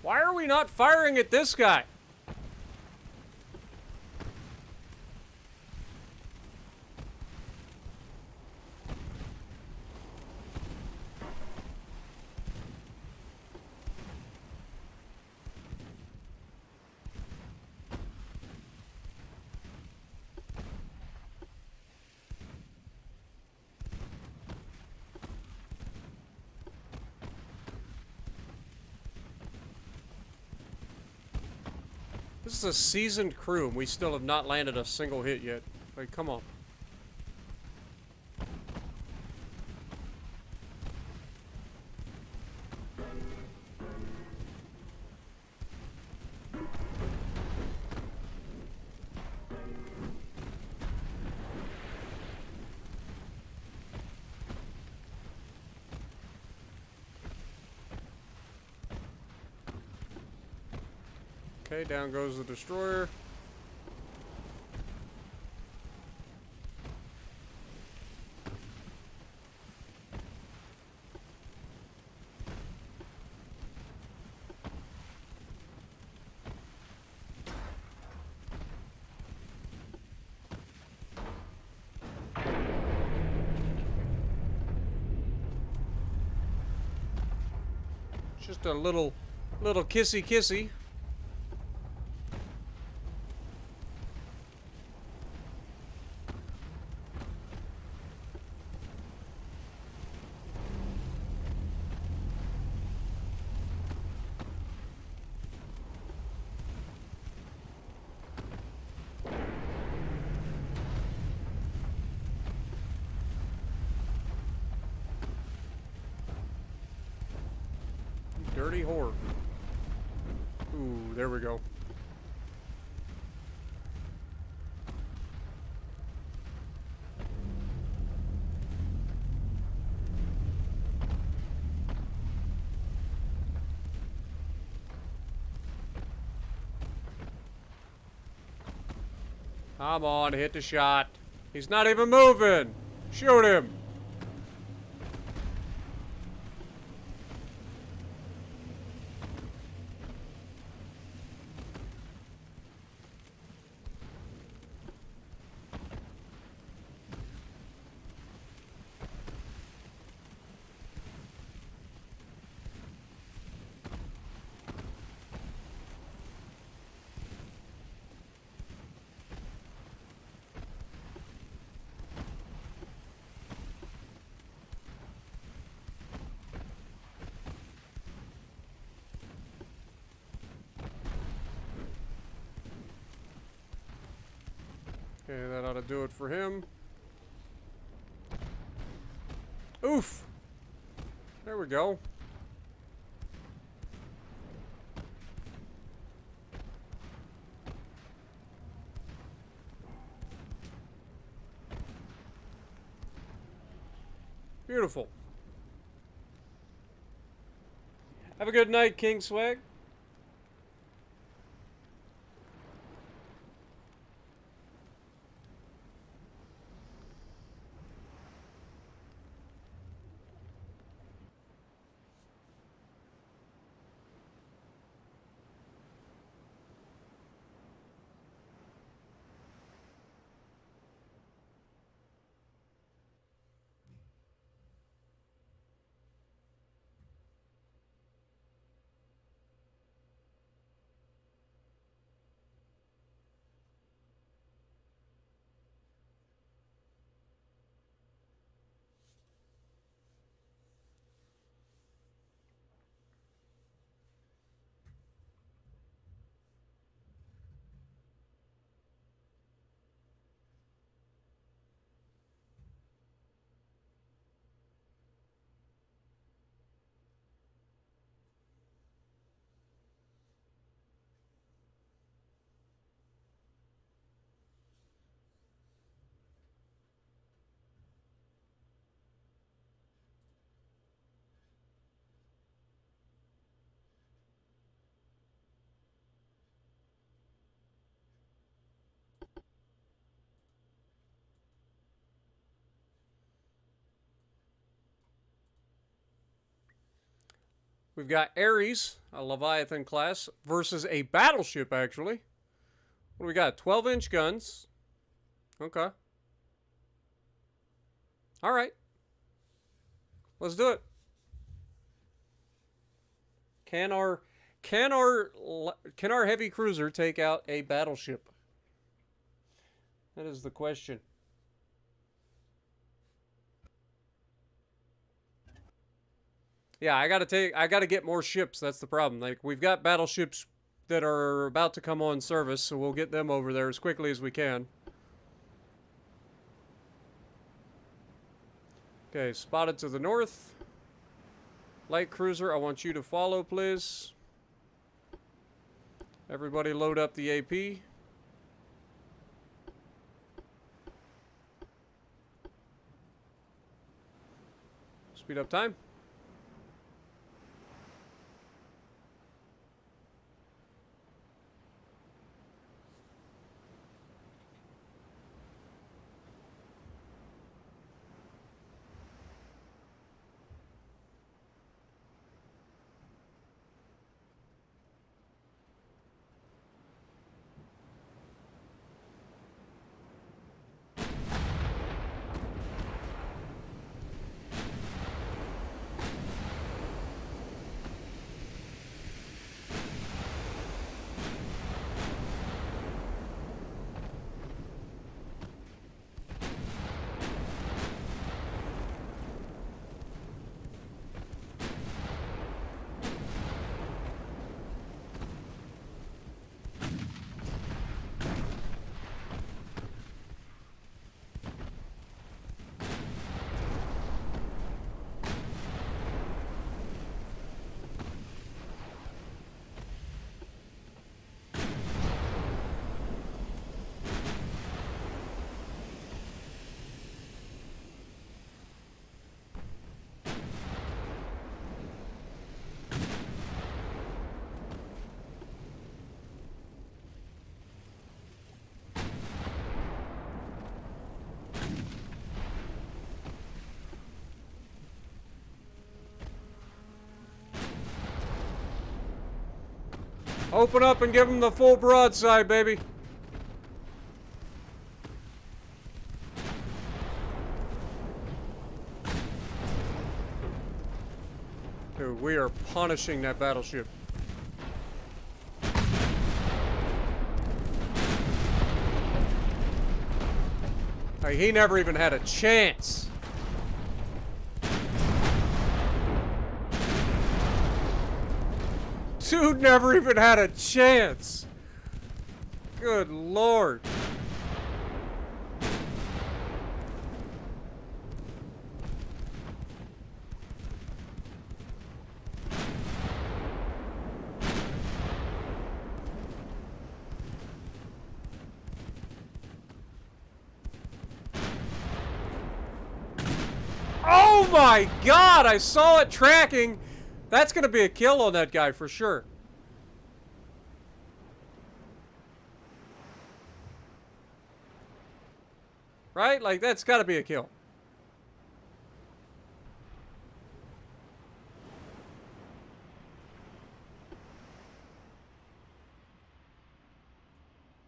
Speaker 1: Why are we not firing at this guy? This is a seasoned crew, and we still have not landed a single hit yet. Like, come on. Okay, down goes the destroyer. Just a little kissy kissy. dirty whore. Ooh, there we go. Come on, hit the shot. He's not even moving. Shoot him. Okay, that ought to do it for him. Oof! There we go. Beautiful. Have a good night, King Swag. We've got Ares, a Leviathan class, versus a battleship, actually. What do we got? 12-inch guns. Okay. All right. Let's do it. Can our heavy cruiser take out a battleship? That is the question. Yeah, I gotta get more ships. That's the problem. Like, we've got battleships that are about to come on service, so we'll get them over there as quickly as we can. Okay, spotted to the north. Light cruiser, I want you to follow, please. Everybody load up the AP. Speed up time. Open up and give them the full broadside, baby. Dude, we are punishing that battleship. Hey, he never even had a chance. Dude never even had a chance. Good Lord. Oh my God, I saw it tracking. That's gonna be a kill on that guy for sure. Right? Like, that's gotta be a kill.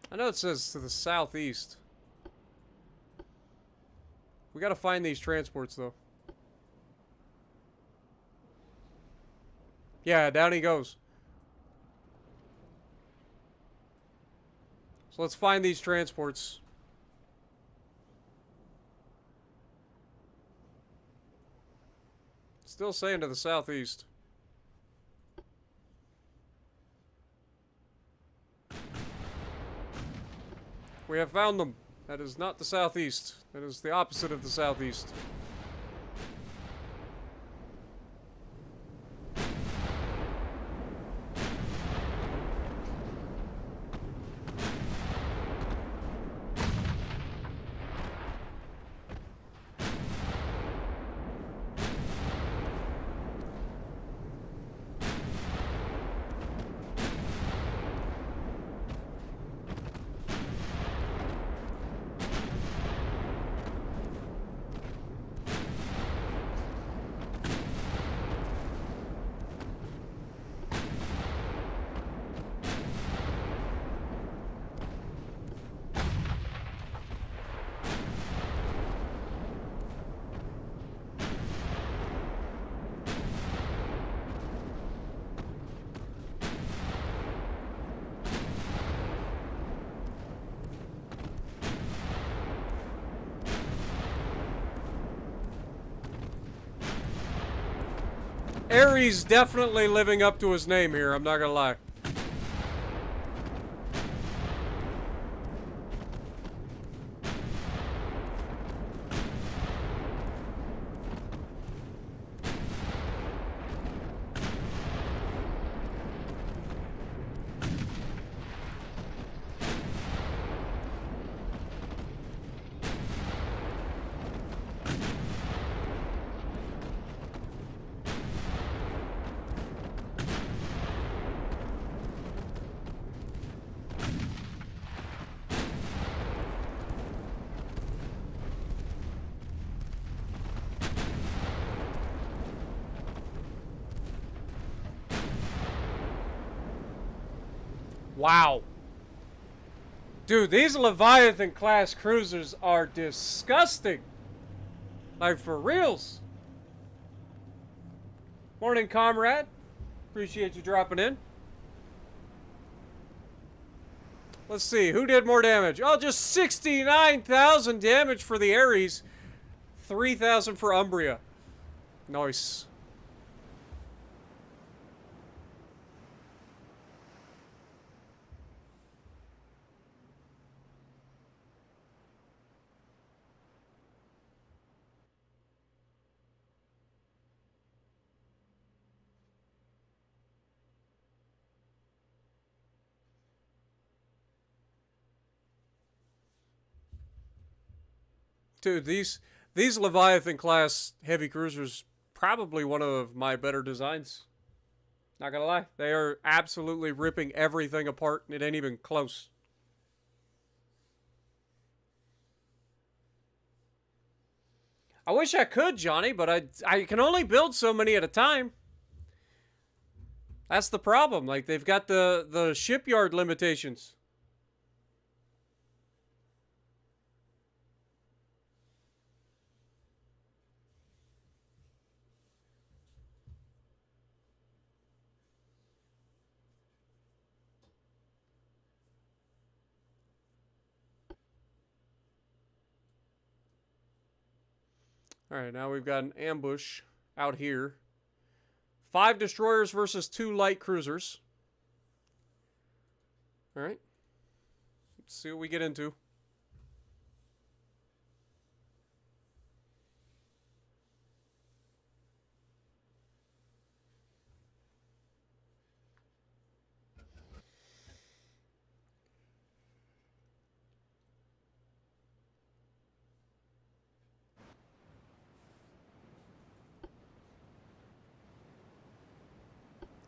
Speaker 1: I know it says to the southeast. We gotta find these transports, though. Yeah, down he goes. So let's find these transports. Still saying to the southeast. We have found them. That is not the southeast. That is the opposite of the southeast. Ares definitely living up to his name here, I'm not gonna lie. Wow. Dude, these Leviathan class cruisers are disgusting. Like, for reals. Morning, comrade. Appreciate you dropping in. Let's see, who did more damage? Oh, just 69,000 damage for the Ares. 3,000 for Umbria. Nice. Dude, these Leviathan class heavy cruisers probably one of my better designs. Not gonna lie, they are absolutely ripping everything apart. It ain't even close. I wish I could, Johnny, but I can only build so many at a time. That's the problem. Like, they've got the shipyard limitations. Alright, now we've got an ambush out here. 5 destroyers versus 2 light cruisers. Alright. Let's see what we get into.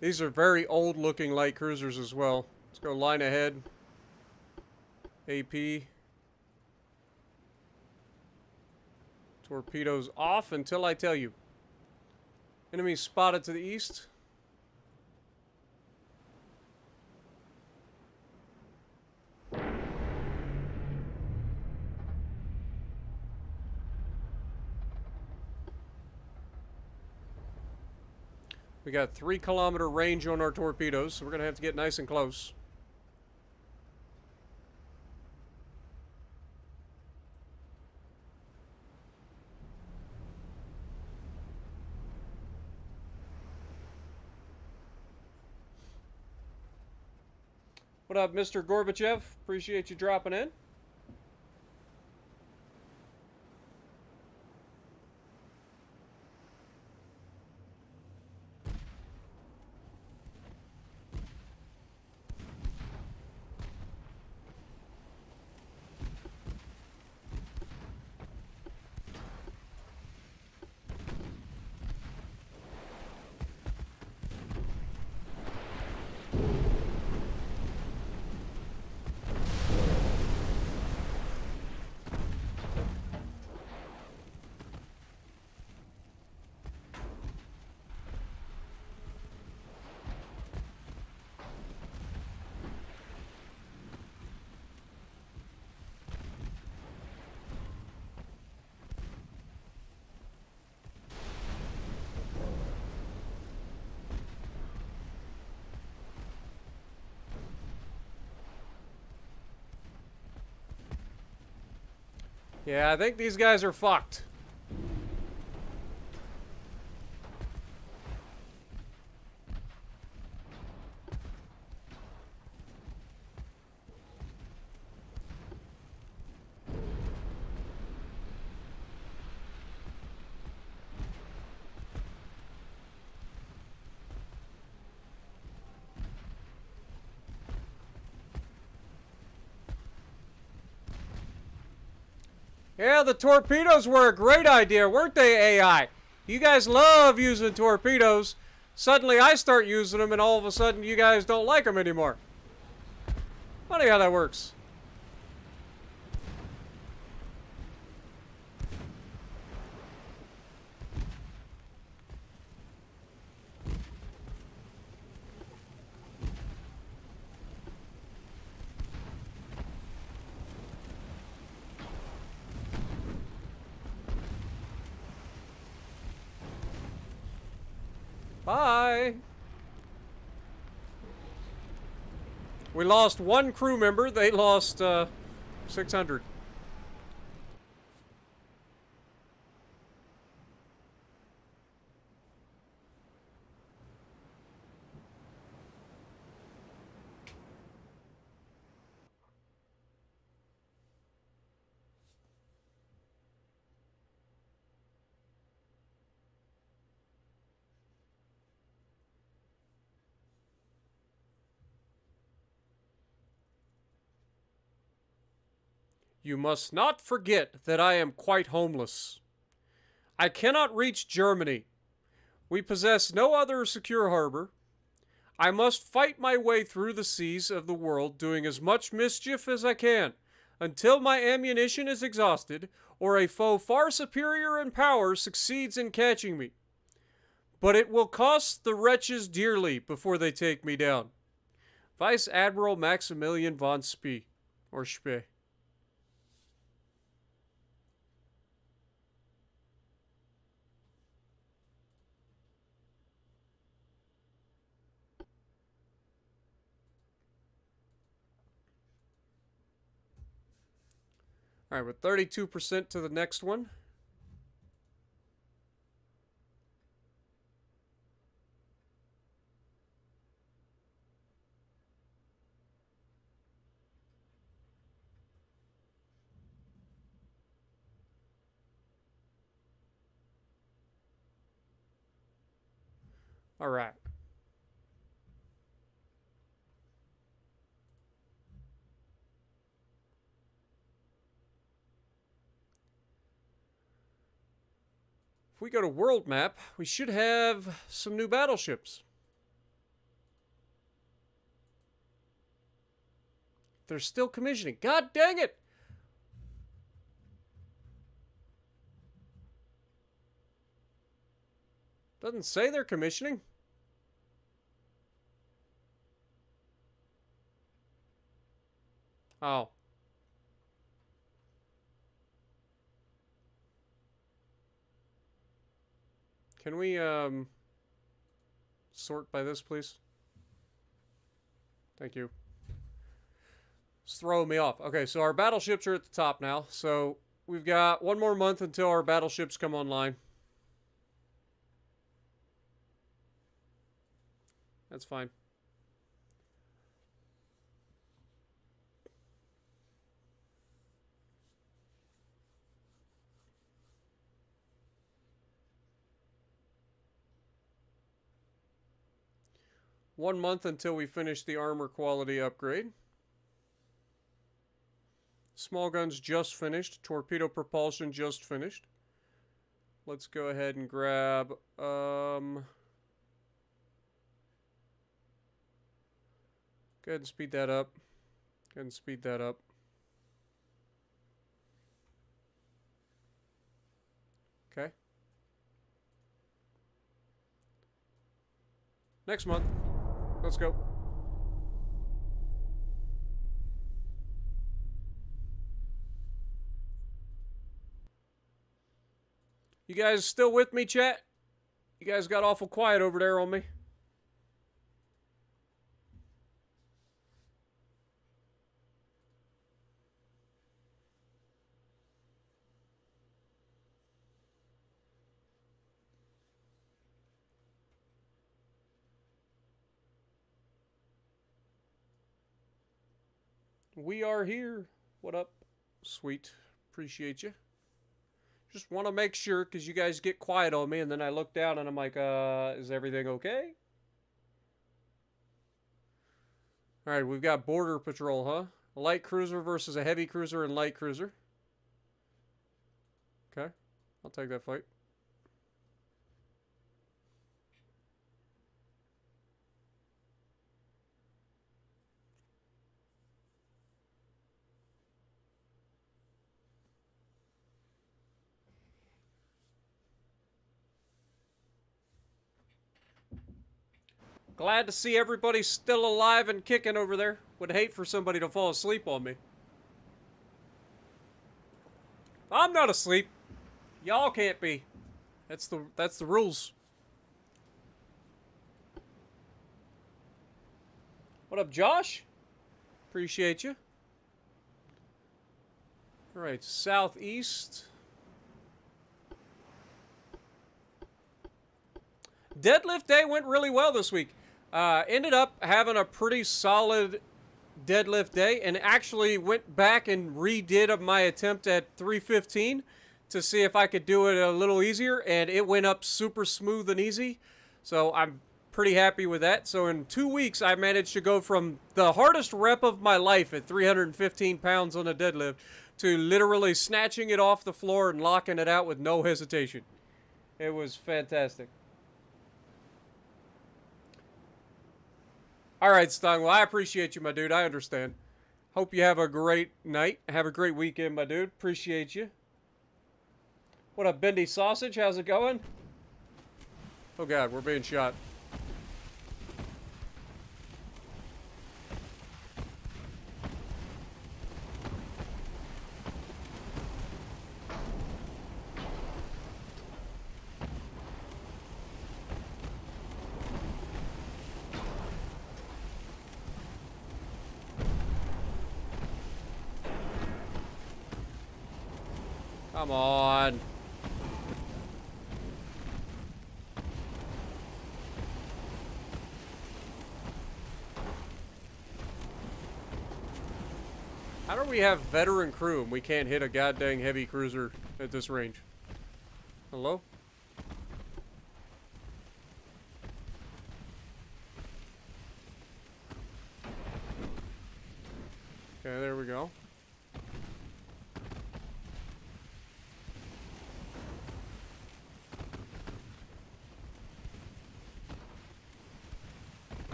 Speaker 1: These are very old-looking light cruisers as well. Let's go line ahead. AP. Torpedoes off until I tell you. Enemy spotted to the east. We got 3-kilometer range on our torpedoes, so we're going to have to get nice and close. What up, Mr. Gorbachev? Appreciate you dropping in. Yeah, I think these guys are fucked. Yeah, the torpedoes were a great idea, weren't they, AI? You guys love using torpedoes. Suddenly I start using them, and all of a sudden you guys don't like them anymore. Funny how that works. Bye. We lost 1 crew member. They lost 600. You must not forget that I am quite homeless. I cannot reach Germany. We possess no other secure harbor. I must fight my way through the seas of the world, doing as much mischief as I can, until my ammunition is exhausted, or a foe far superior in power succeeds in catching me. but it will cost the wretches dearly before they take me down. Vice Admiral Maximilian von Spee, or Spee. All right, with 32% to the next one. All right. If we go to world map, we should have some new battleships. They're still commissioning. God dang it! Doesn't say they're commissioning. Oh. Can we, sort by this, please? Thank you. It's throwing me off. Okay, so our battleships are at the top now. So we've got one more month until our battleships come online. That's fine. One month until we finish the armor quality upgrade. Small guns just finished. Torpedo propulsion just finished. Let's go ahead and grab, go ahead and speed that up. Go ahead and speed that up. Okay. Next month. Let's go. You guys still with me, chat? You guys got awful quiet over there on me. We are here. What up? Sweet. Appreciate you. Just want to make sure, because you guys get quiet on me, and then I look down and I'm like, is everything okay? Alright, we've got border patrol, huh? A light cruiser versus a heavy cruiser and light cruiser. Okay. I'll take that fight. Glad to see everybody still alive and kicking over there. Would hate for somebody to fall asleep on me. I'm not asleep. Y'all can't be. That's the rules. What up, Josh? Appreciate you. All right, southeast. Deadlift day went really well this week. Ended up having a pretty solid deadlift day, and actually went back and redid my attempt at 315 to see if I could do it a little easier, and it went up super smooth and easy. So I'm pretty happy with that. So in 2 weeks, I managed to go from the hardest rep of my life at 315 pounds on a deadlift to literally snatching it off the floor and locking it out with no hesitation. It was fantastic. All right, Stung. Well, I appreciate you, my dude. I understand. Hope you have a great night. Have a great weekend, my dude. Appreciate you. What up, Bendy Sausage? How's it going? Oh god, we're being shot. Come on. How do we have veteran crew and we can't hit a goddamn heavy cruiser at this range? Hello? Okay, there we go.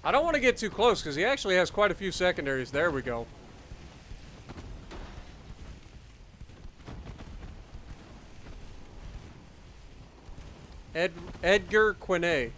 Speaker 1: I don't want to get too close because he actually has quite a few secondaries. There we go. Edgar Quinet.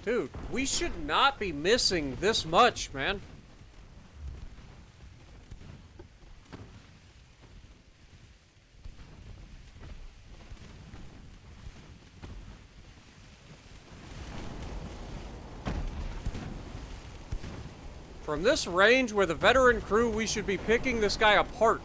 Speaker 1: Dude, we should not be missing this much, man. From this range with a veteran crew, we should be picking this guy apart.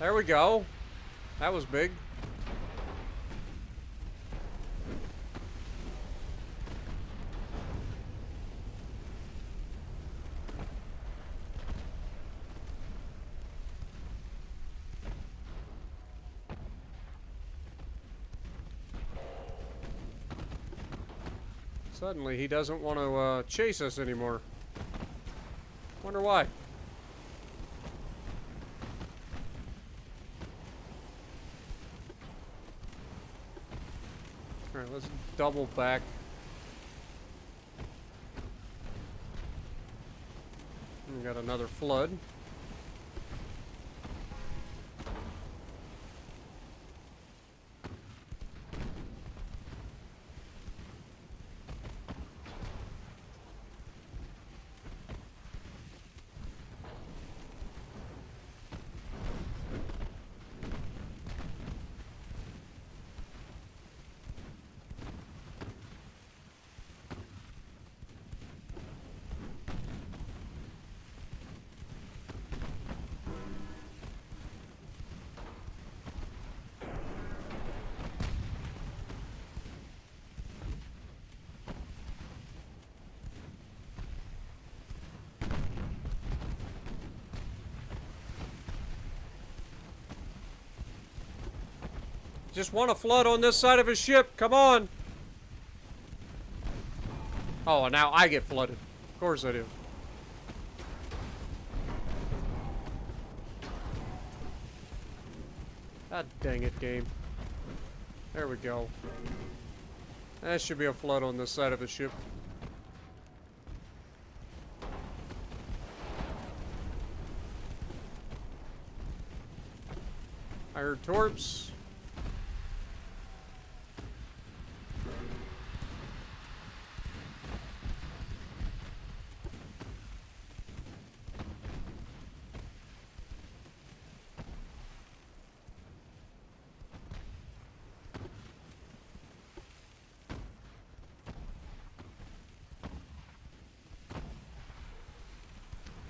Speaker 1: There we go. That was big. Suddenly, he doesn't want to chase us anymore. Wonder why. Alright, let's double back. We got another flood. Just want a flood on this side of his ship. Come on. Oh, and now I get flooded. Of course I do. God dang it, game. There we go. That should be a flood on this side of the ship. I heard torps.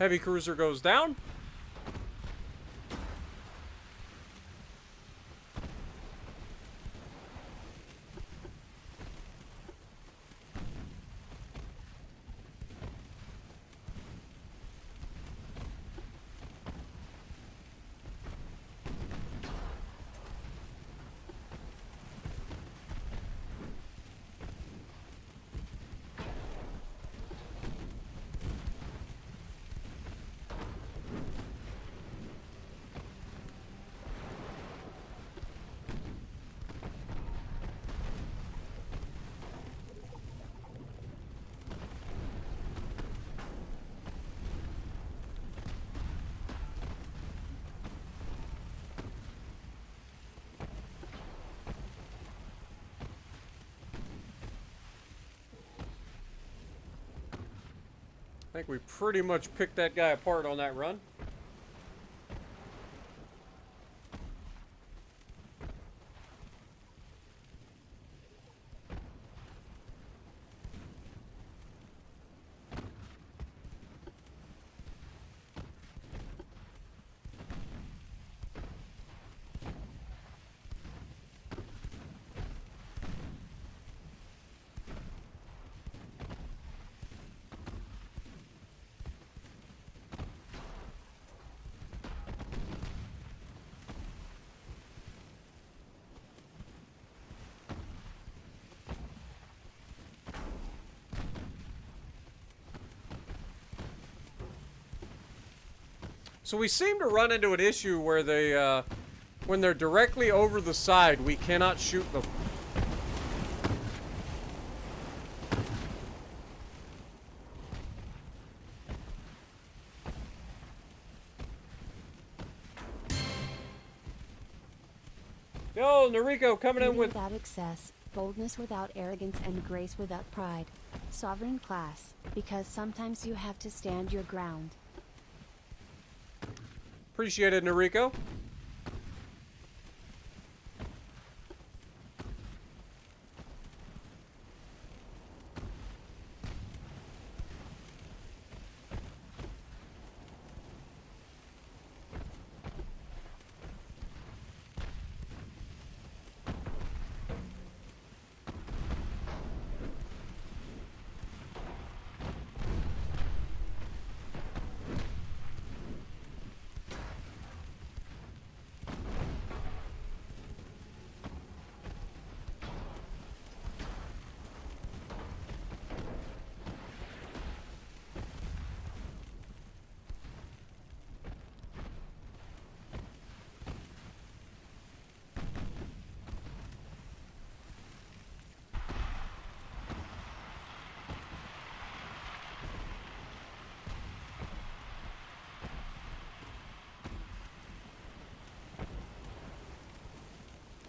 Speaker 1: Heavy cruiser goes down. I think we pretty much picked that guy apart on that run. So we seem to run into an issue where they, when they're directly over the side, we cannot shoot them. Yo, Noriko coming in with...
Speaker 2: Without excess, boldness without arrogance, and grace without pride. Sovereign class, because sometimes you have to stand your ground.
Speaker 1: Appreciate it, Noriko.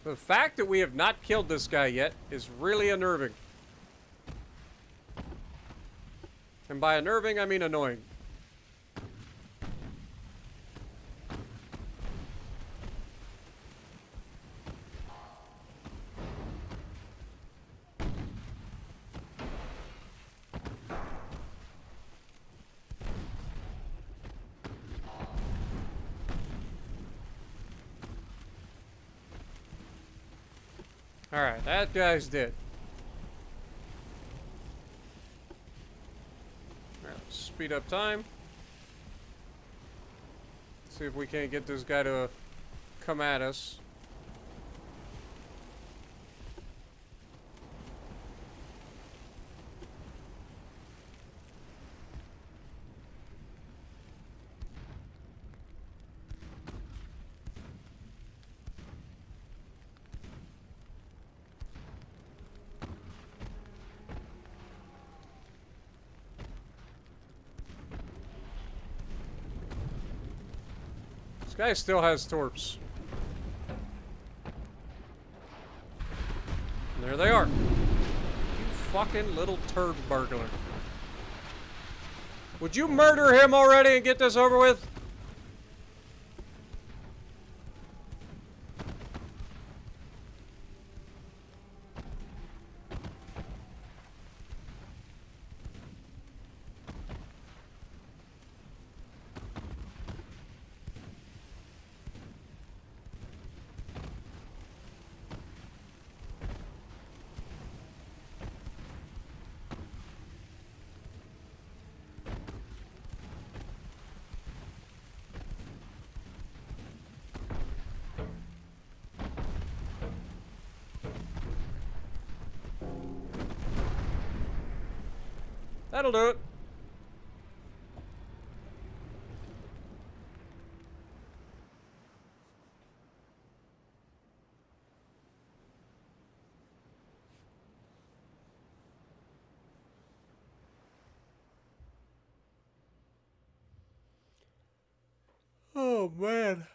Speaker 1: The fact that we have not killed this guy yet is really unnerving. And by unnerving, I mean annoying. Alright, that guy's dead. Alright, let's speed up time. See if we can't get this guy to come at us. This guy still has torps. And there they are. You fucking little turd burglar. Would you murder him already and get this over with? That'll do it. Oh, man.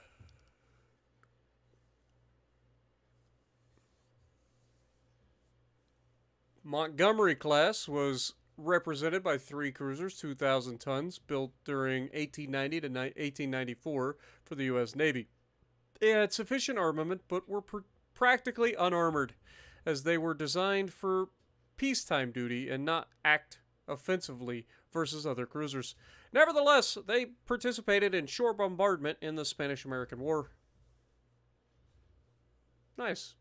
Speaker 1: Montgomery class was represented by 3 cruisers, 2,000 tons, built during 1890 to 1894 for the U.S. Navy. They had sufficient armament, but were practically unarmored, as they were designed for peacetime duty and not act offensively versus other cruisers. Nevertheless, they participated in shore bombardment in the Spanish-American War. Nice.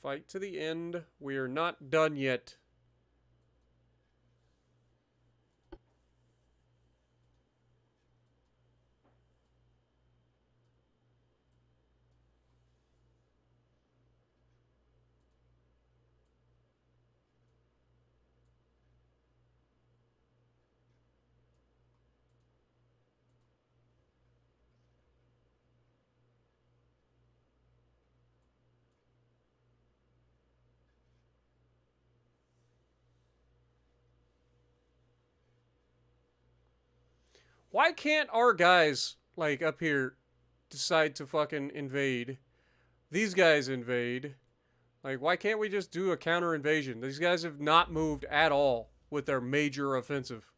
Speaker 1: Fight to the end. We are not done yet. Why can't our guys, like, up here decide to fucking invade? These guys invade. Like, why can't we just do a counter invasion? These guys have not moved at all with their major offensive.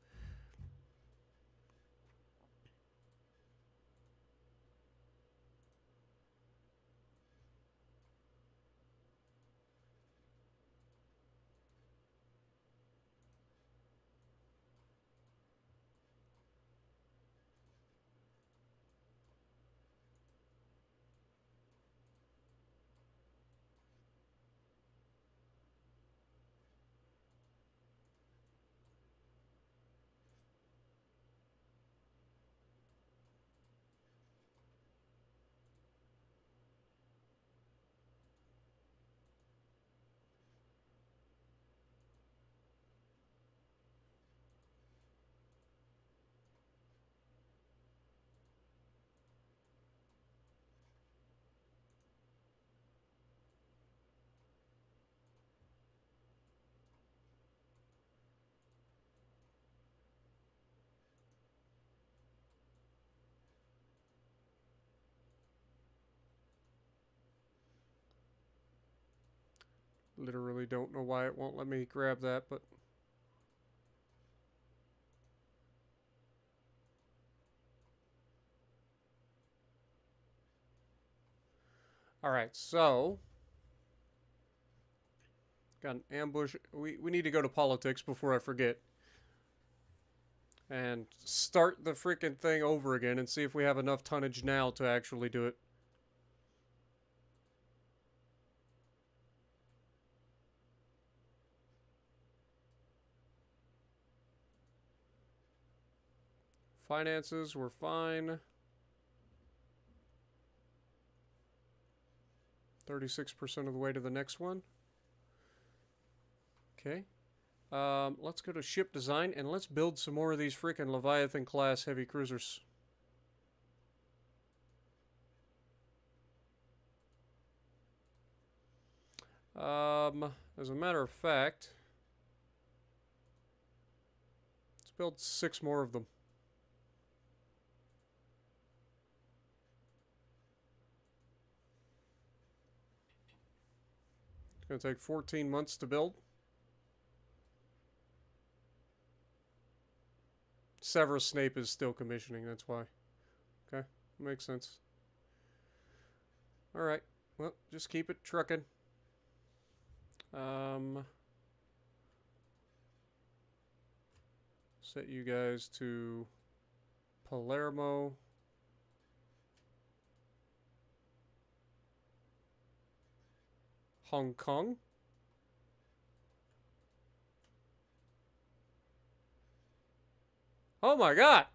Speaker 1: Literally don't know why it won't let me grab that, but... Alright, so... Got an ambush. We need to go to politics before I forget. And start the freaking thing over again and see if we have enough tonnage now to actually do it. Finances were fine. 36% of the way to the next one. Okay. Let's go to ship design and let's build some more of these freaking Leviathan class heavy cruisers. As a matter of fact, let's build 6 more of them. It's going to take 14 months to build. Severus Snape is still commissioning, that's why. Okay, makes sense. Alright, well, just keep it trucking. Set you guys to Palermo. Hong Kong. Oh my god!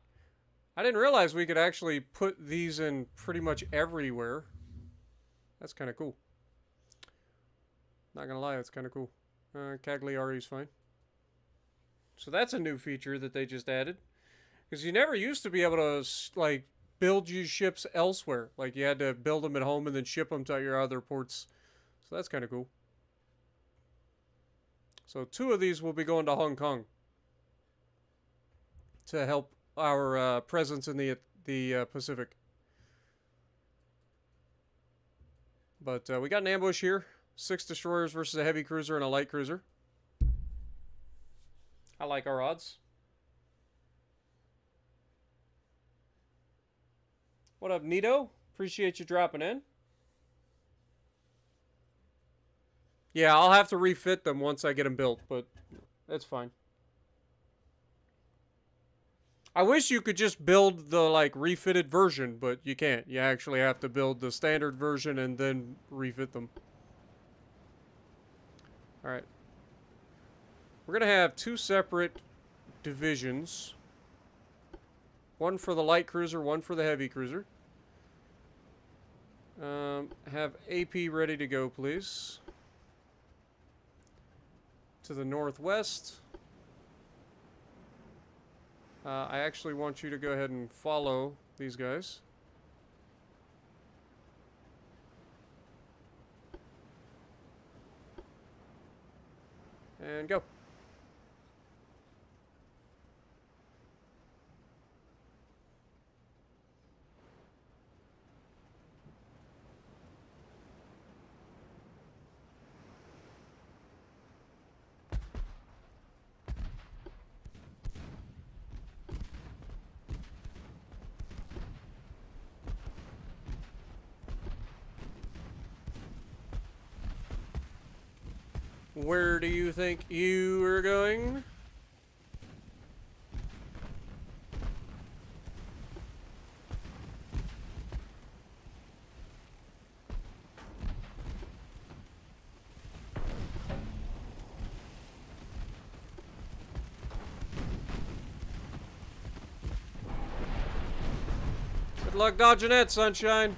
Speaker 1: I didn't realize we could actually put these in pretty much everywhere. That's kind of cool. Not gonna lie, that's kind of cool. Cagliari's fine. So that's a new feature that they just added. Because you never used to be able to, like, build you ships elsewhere. Like, you had to build them at home and then ship them to your other ports. So that's kind of cool. So 2 of these will be going to Hong Kong to help our presence in the Pacific. But we got an ambush here. 6 destroyers versus a heavy cruiser and a light cruiser. I like our odds. What up, Nito? Appreciate you dropping in. Yeah, I'll have to refit them once I get them built, but that's fine. I wish you could just build the, like, refitted version, but you can't. You actually have to build the standard version and then refit them. Alright. We're going to have 2 separate divisions. One for the light cruiser, one for the heavy cruiser. Have AP ready to go, please. To the northwest. I actually want you to go ahead and follow these guys. And go. Where do you think you are going? Good luck dodging that, sunshine.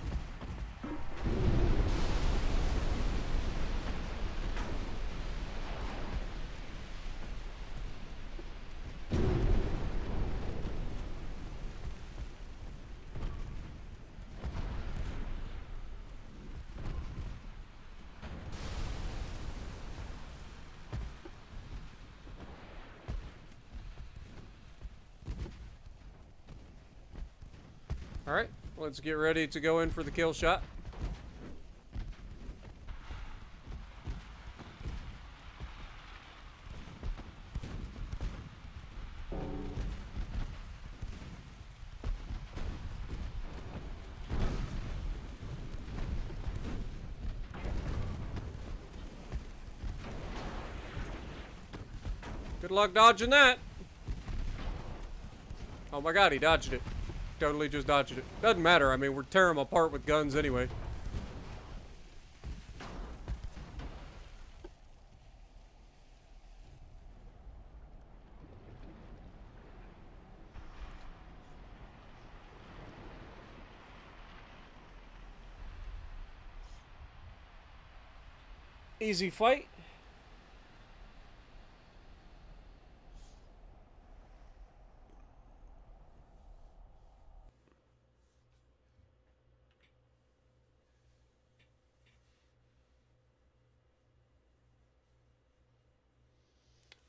Speaker 1: Alright, let's get ready to go in for the kill shot. Good luck dodging that. Oh my god, he dodged it. Totally just dodged it. Doesn't matter, I mean, we're tearing them apart with guns anyway. Easy fight.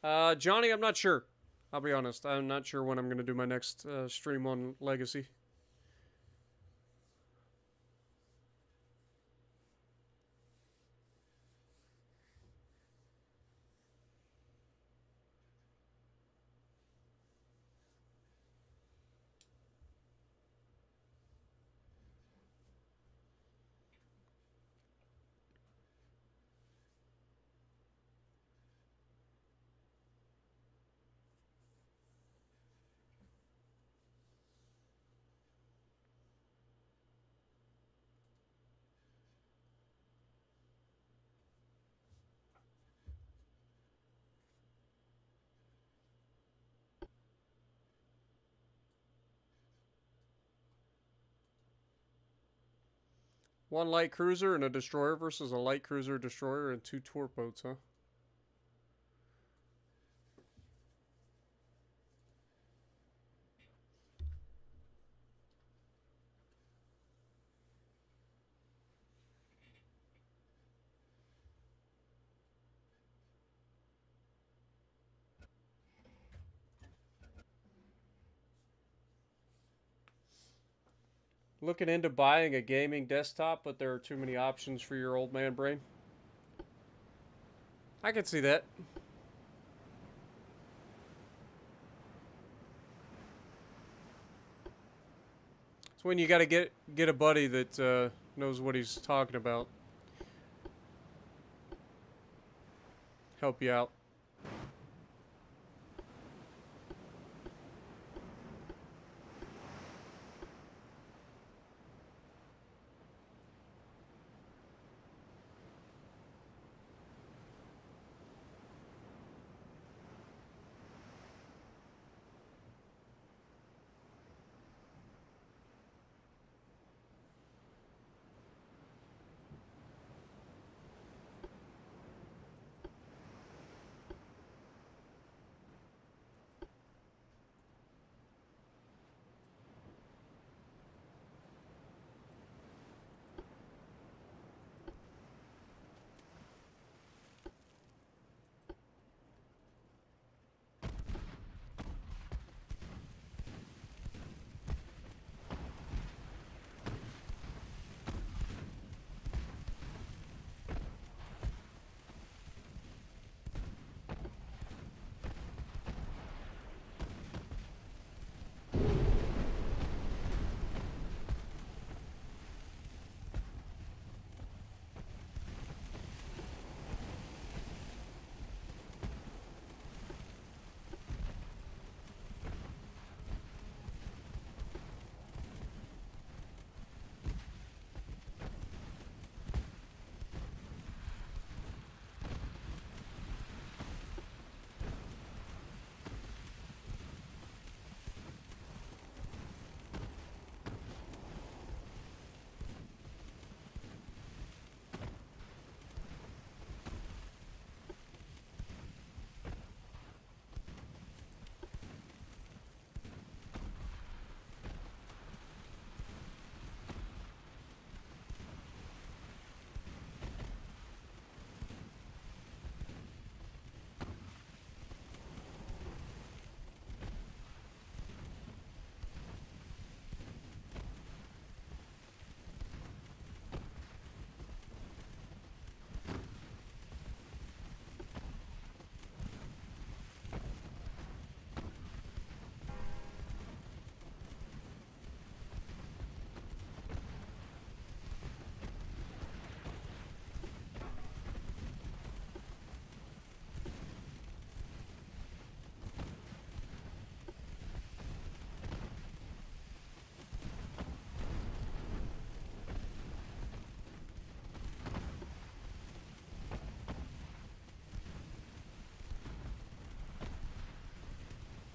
Speaker 1: Johnny, I'm not sure. I'll be honest. I'm not sure when I'm going to do my next stream on Legacy. One light cruiser and a destroyer versus a light cruiser, destroyer, and 2 torp boats, huh? Looking into buying a gaming desktop, but there are too many options for your old man brain. I can see that. It's when you gotta get a buddy that knows what he's talking about. Help you out.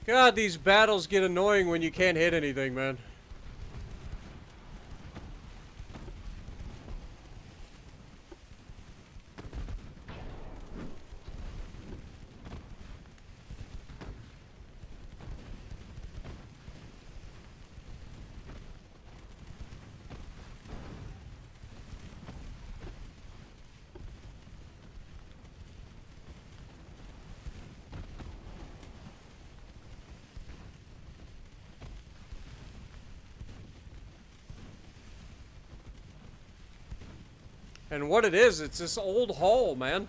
Speaker 1: God, these battles get annoying when you can't hit anything, man. And what it is, it's this old hull, man.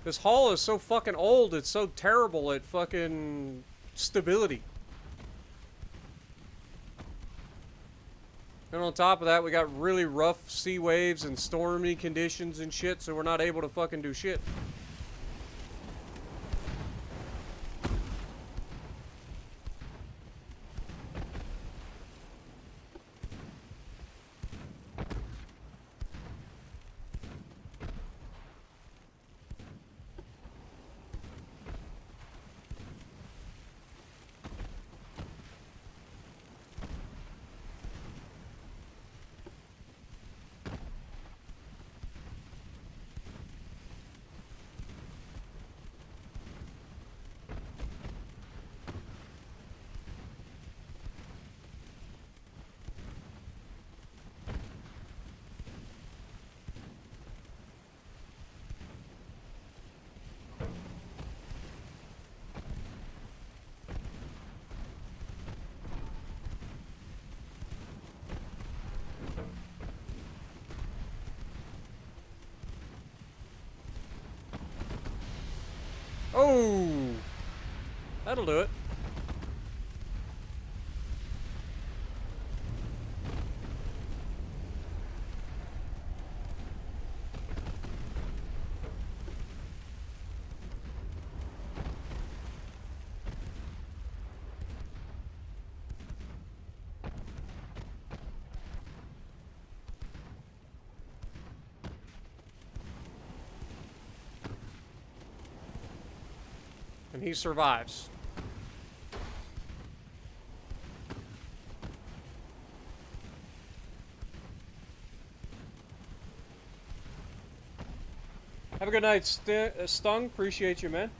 Speaker 1: This hull is so fucking old, it's so terrible at fucking stability. And on top of that, we got really rough sea waves and stormy conditions and shit, so we're not able to fucking do shit. Oh, that'll do it. And he survives. Have a good night, Stung. Appreciate you, man.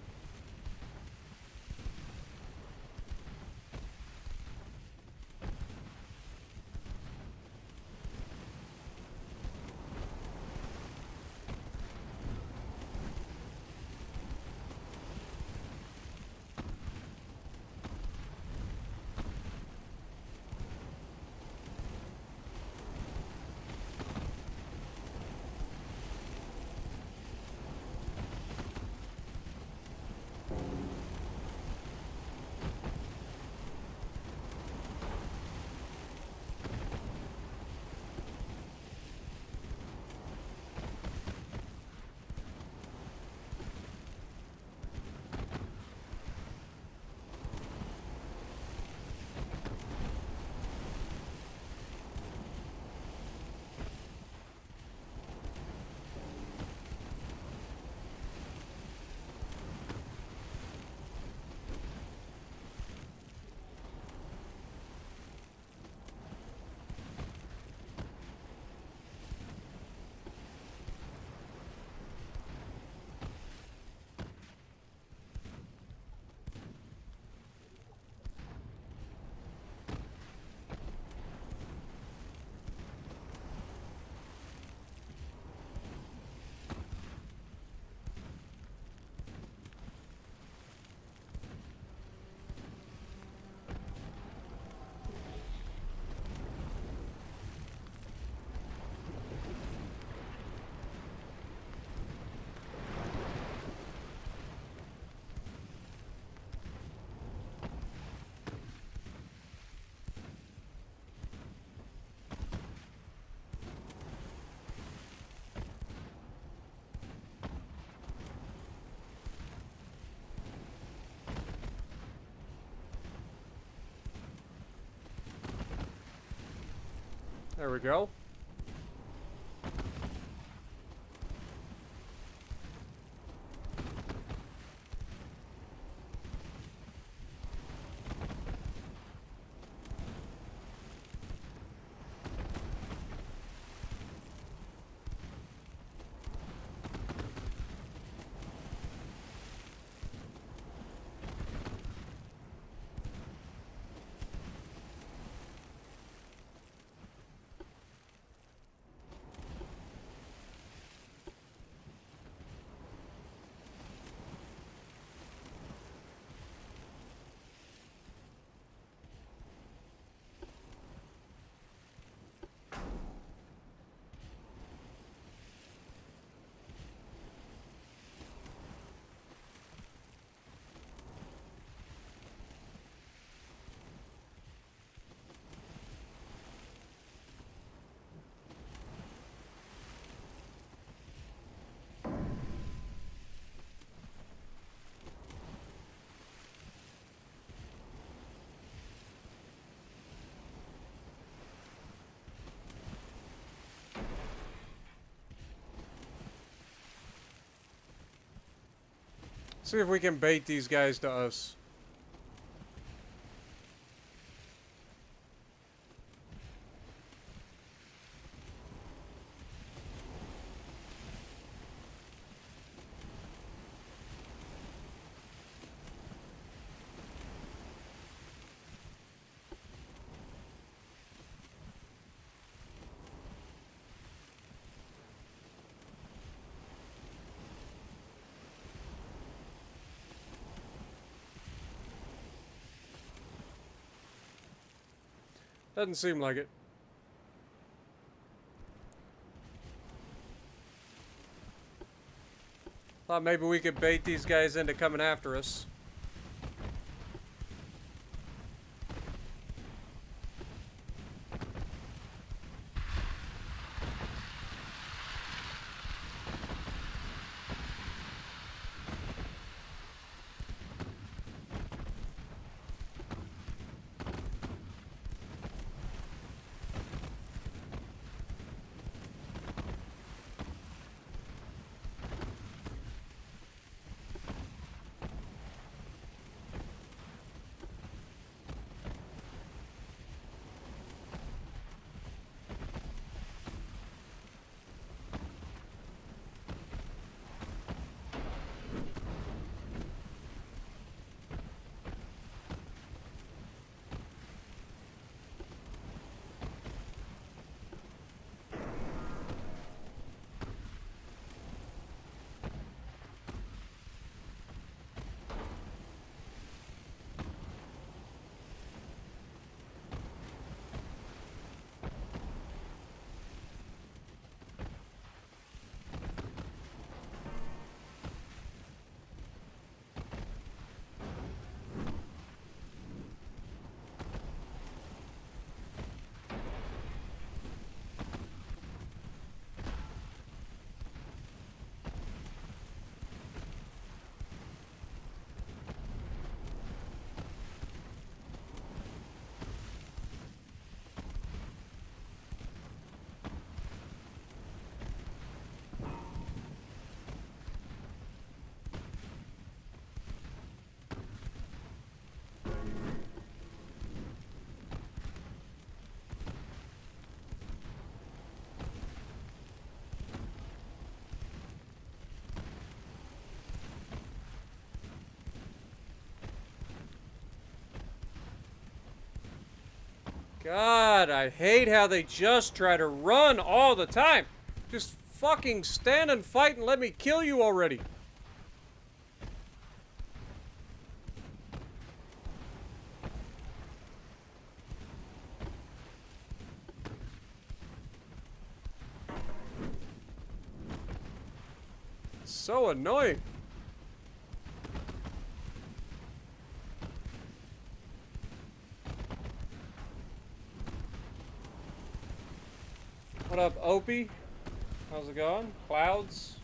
Speaker 1: There we go. See if we can bait these guys to us. Doesn't seem like it. Thought maybe we could bait these guys into coming after us. God, I hate how they just try to run all the time. Just fucking stand and fight and let me kill you already. So annoying. What up, Opie? How's it going? Clouds?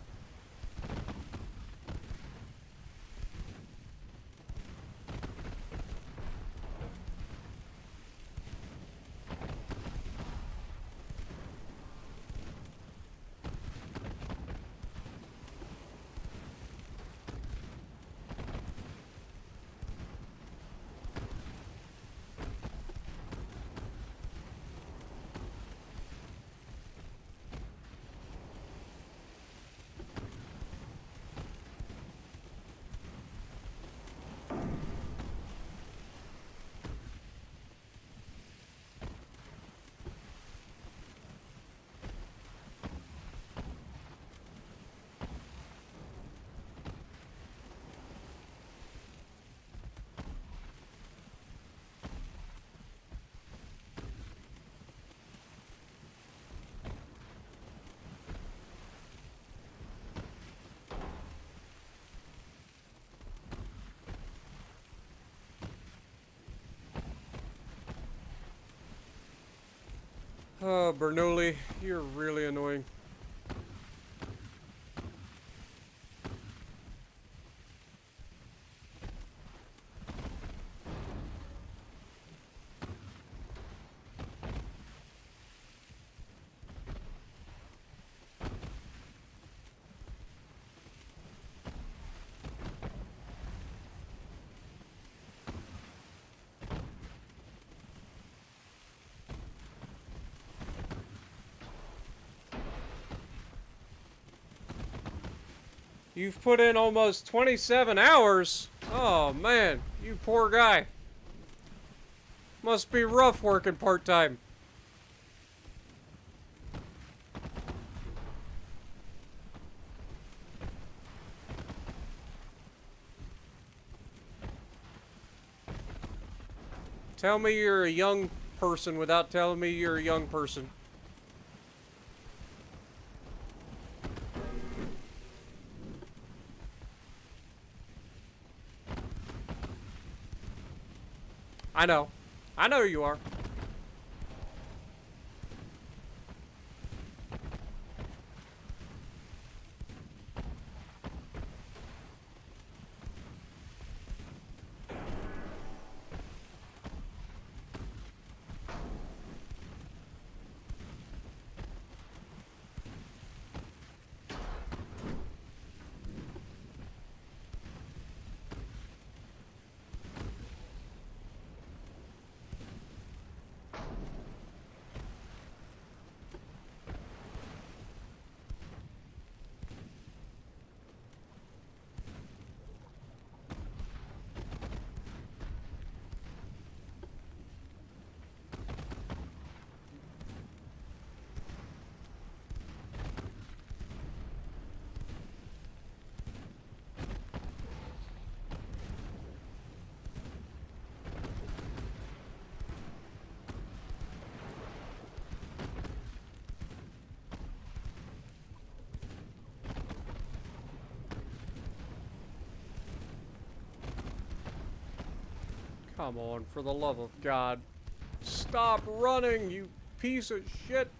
Speaker 1: Oh, Bernoulli, you're really annoying. You've put in almost 27 hours. Oh, man. You poor guy. Must be rough working part-time. Tell me you're a young person without telling me you're a young person. I know. I know you are. Come on, for the love of God. Stop running, you piece of shit.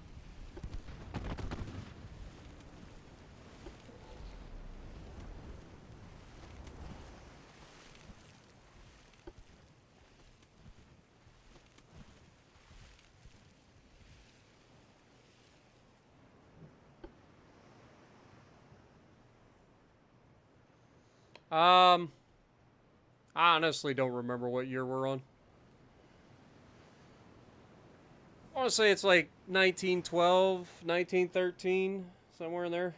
Speaker 1: I honestly don't remember what year we're on. I want to say it's like 1912, 1913, somewhere in there.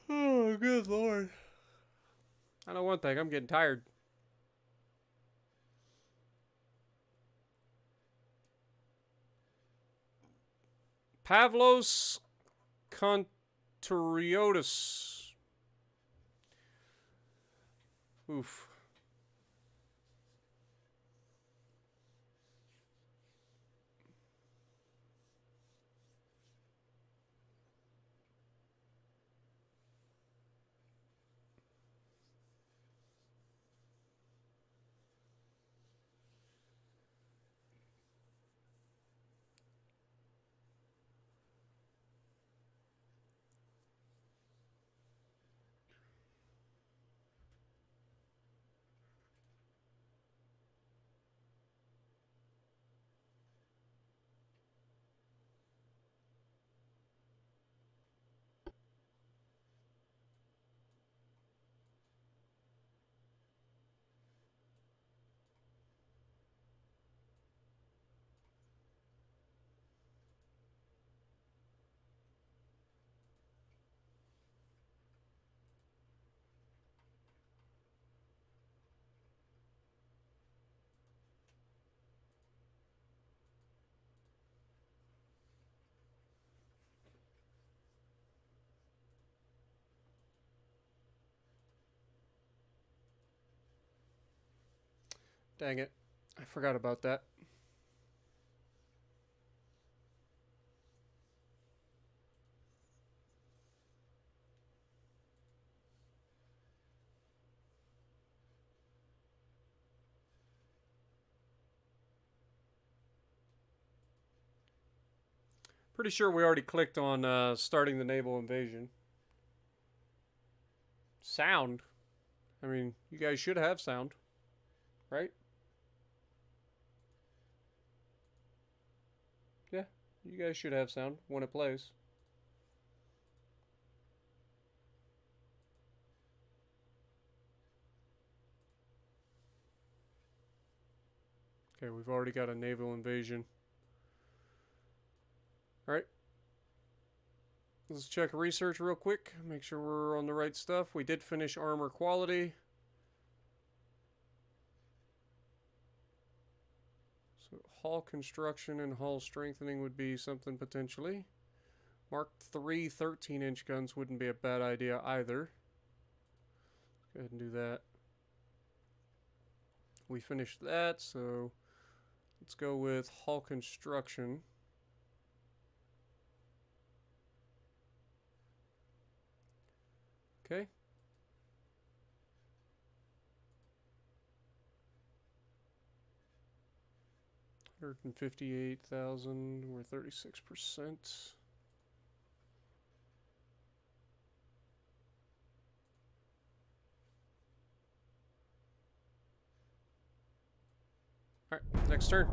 Speaker 1: Oh, good lord. I know one thing, I'm getting tired. Pavlos Conturiotis. Oof. Dang it. I forgot about that. Pretty sure we already clicked on starting the naval invasion. Sound? I mean, you guys should have sound, right? Yeah, you guys should have sound when it plays. Okay, we've already got a naval invasion. Alright. Let's check research real quick. Make sure we're on the right stuff. We did finish armor quality. So hull construction and hull strengthening would be something potentially. Mark III 13-inch guns wouldn't be a bad idea either. Let's go ahead and do that. We finished that, so let's go with hull construction. Okay. $158,000, we're 36%. Alright, next turn.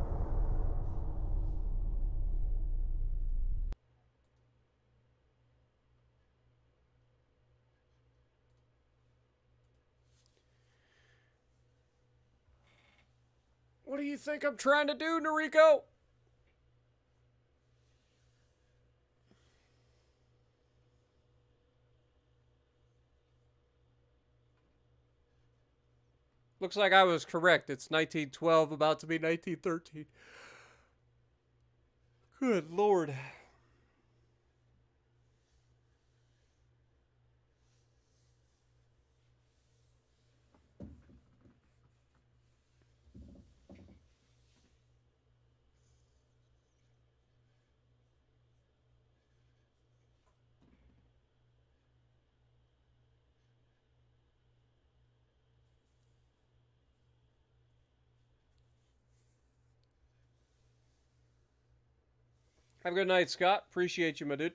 Speaker 1: What do you think I'm trying to do, Noriko? Looks like I was correct. It's 1912, about to be 1913. Good Lord. Have a good night, Scott. Appreciate you, my dude.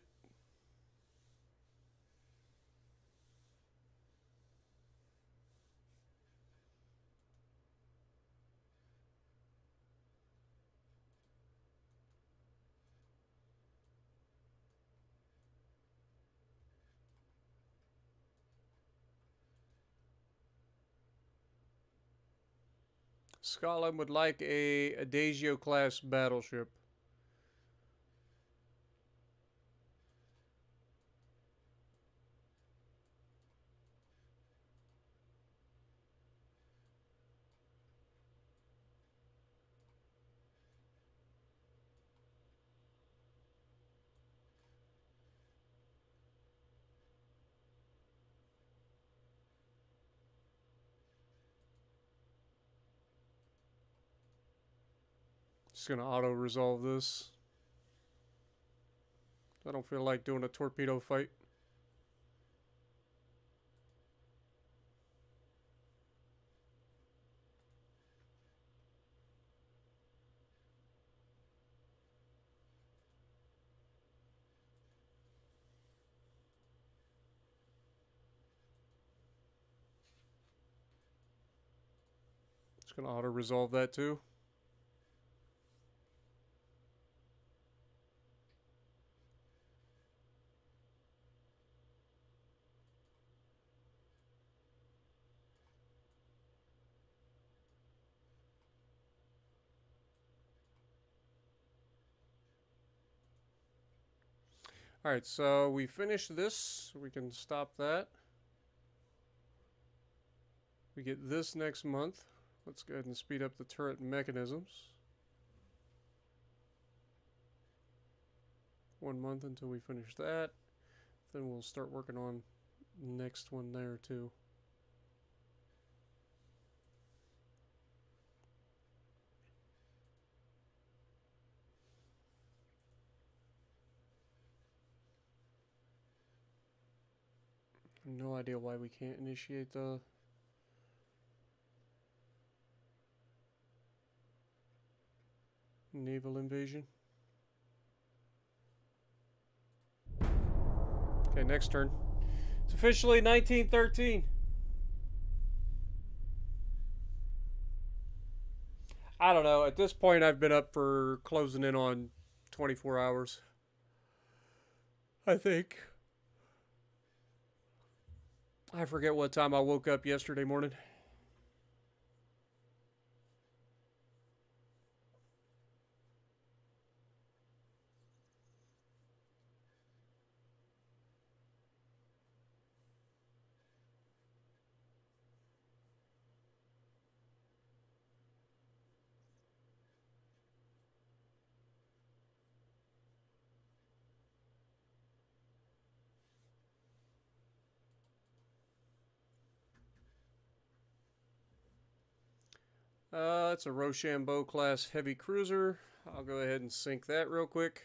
Speaker 1: Scotland would like a Adagio class battleship. Just gonna auto-resolve this. I don't feel like doing a torpedo fight. Just gonna auto-resolve that too. Alright, so we finished this. We can stop that. We get this next month. Let's go ahead and speed up the turret mechanisms. 1 month until we finish that. Then we'll start working on the next one there too. No idea why we can't initiate the naval invasion. Okay, next turn. It's officially 1913. I don't know. At this point, I've been up for closing in on 24 hours. I think. I forget what time I woke up yesterday morning. It's a Rochambeau class heavy cruiser. I'll go ahead and sink that real quick.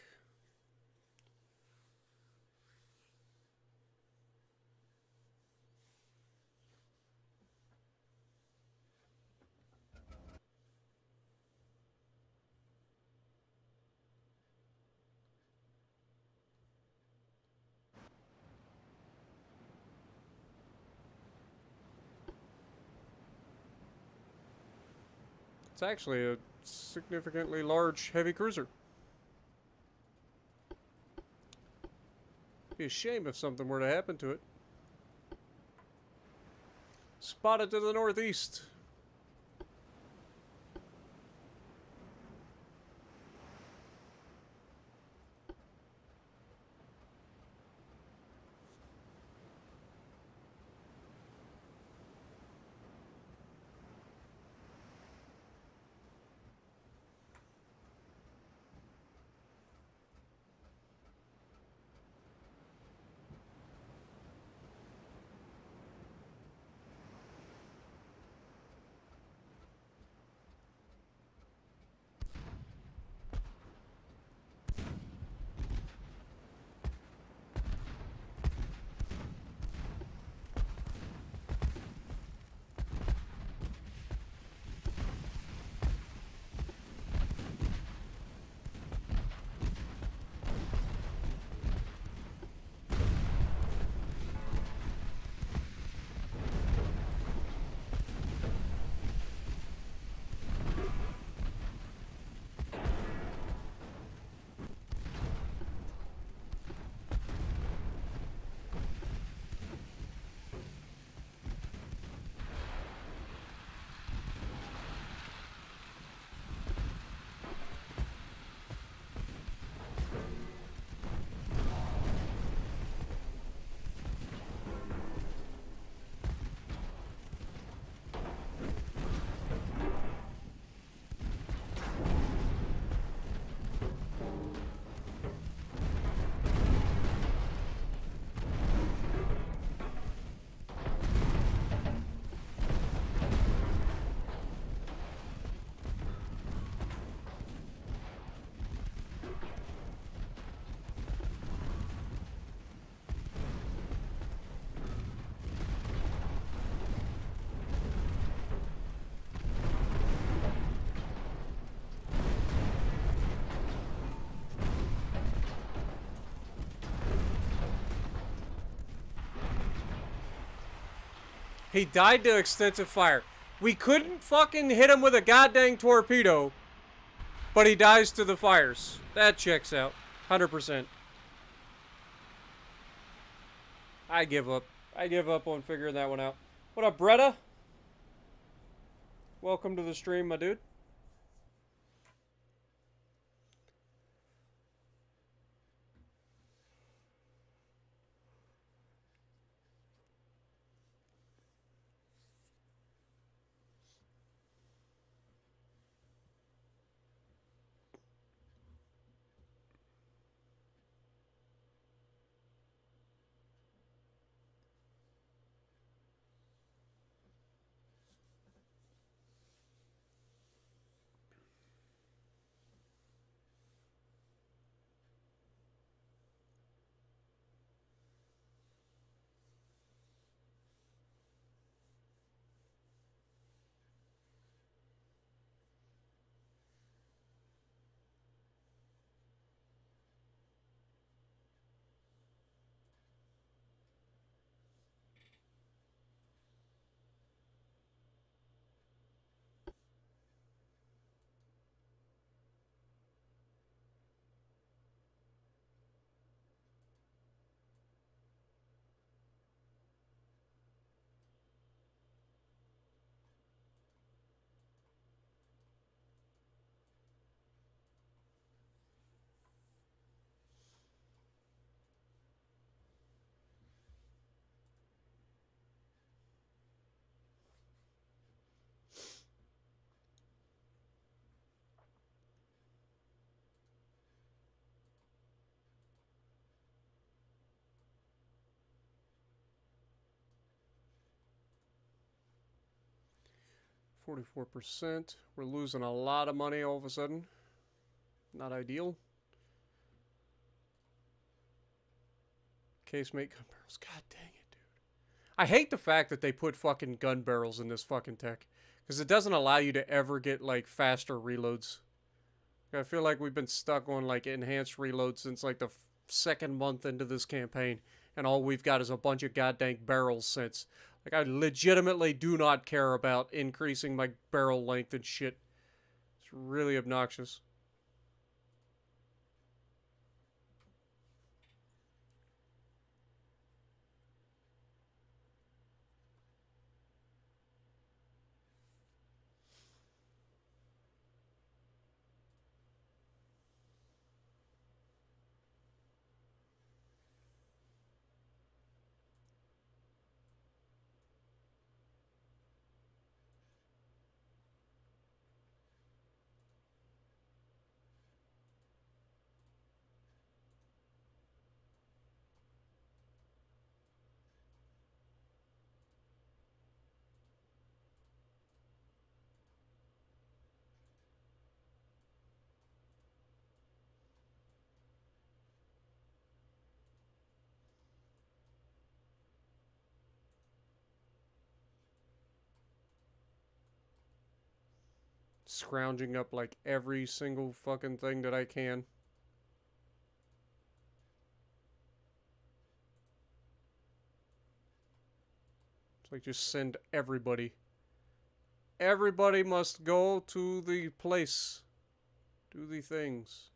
Speaker 1: It's actually a significantly large heavy cruiser. Be a shame if something were to happen to it. Spotted to the northeast. He died to extensive fire. We couldn't fucking hit him with a goddamn torpedo, but he dies to the fires. That checks out. 100%. I give up. I give up on figuring that one out. What up, Bretta? Welcome to the stream, my dude. 44%. We're losing a lot of money all of a sudden. Not ideal. Casemate gun barrels. God dang it, dude. I hate the fact that they put fucking gun barrels in this fucking tech. Because it doesn't allow you to ever get, like, faster reloads. I feel like we've been stuck on, like, enhanced reloads since, like, the second month into this campaign. And all we've got is a bunch of goddamn barrels since. Like, I legitimately do not care about increasing my barrel length and shit. It's really obnoxious. Scrounging up like every single fucking thing that I can. It's like just send everybody. Everybody must go to the place. Do the things.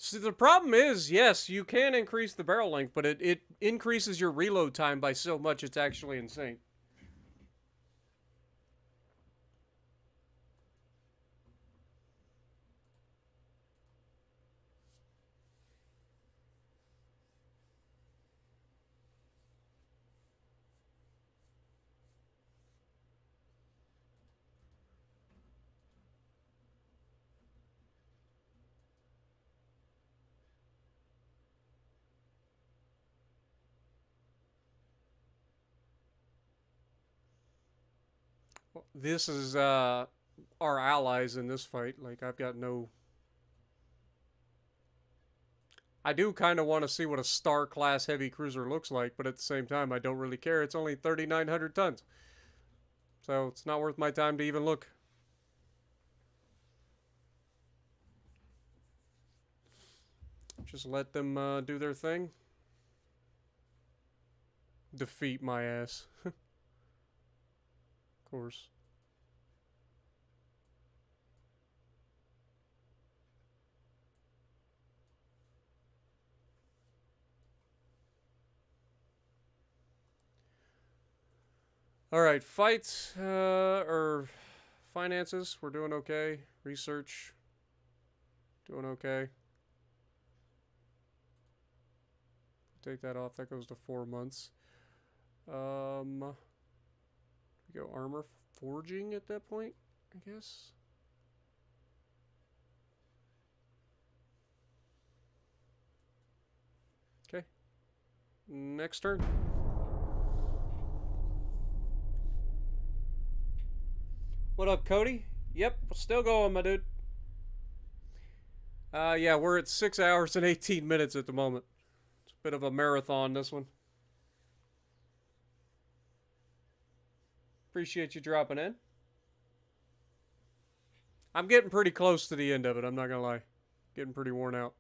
Speaker 1: See, the problem is, yes, you can increase the barrel length, but it increases your reload time by so much it's actually insane. This is our allies in this fight. Like, I've got no... I do kind of want to see what a Star-class heavy cruiser looks like, but at the same time, I don't really care. It's only 3,900 tons. So, it's not worth my time to even look. Just let them do their thing. Defeat my ass. Of course. Alright, fights, or finances, we're doing okay. Research, doing okay. Take that off, that goes to 4 months. We go armor forging at that point, I guess. Okay. Next turn. What up, Cody? Yep, still going, my dude. Yeah, we're at 6 hours and 18 minutes at the moment. It's a bit of a marathon, this one. Appreciate you dropping in. I'm getting pretty close to the end of it, I'm not gonna lie. Getting pretty worn out.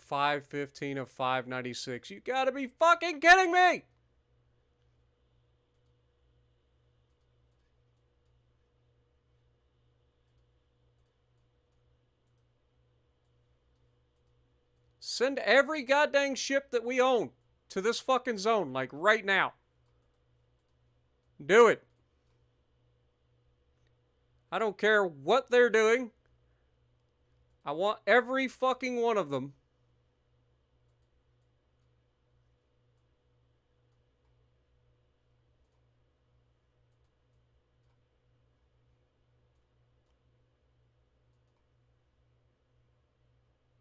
Speaker 1: 515 of 596. You gotta be fucking kidding me! Send every goddamn ship that we own to this fucking zone, like right now. Do it. I don't care what they're doing. I want every fucking one of them.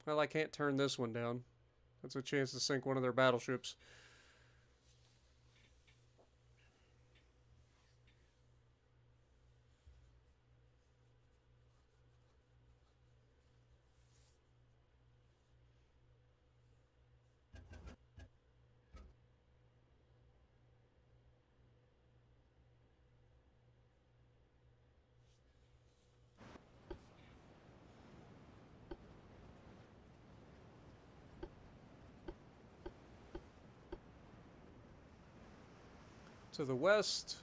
Speaker 1: Well, I can't turn this one down. That's a chance to sink one of their battleships. To the west.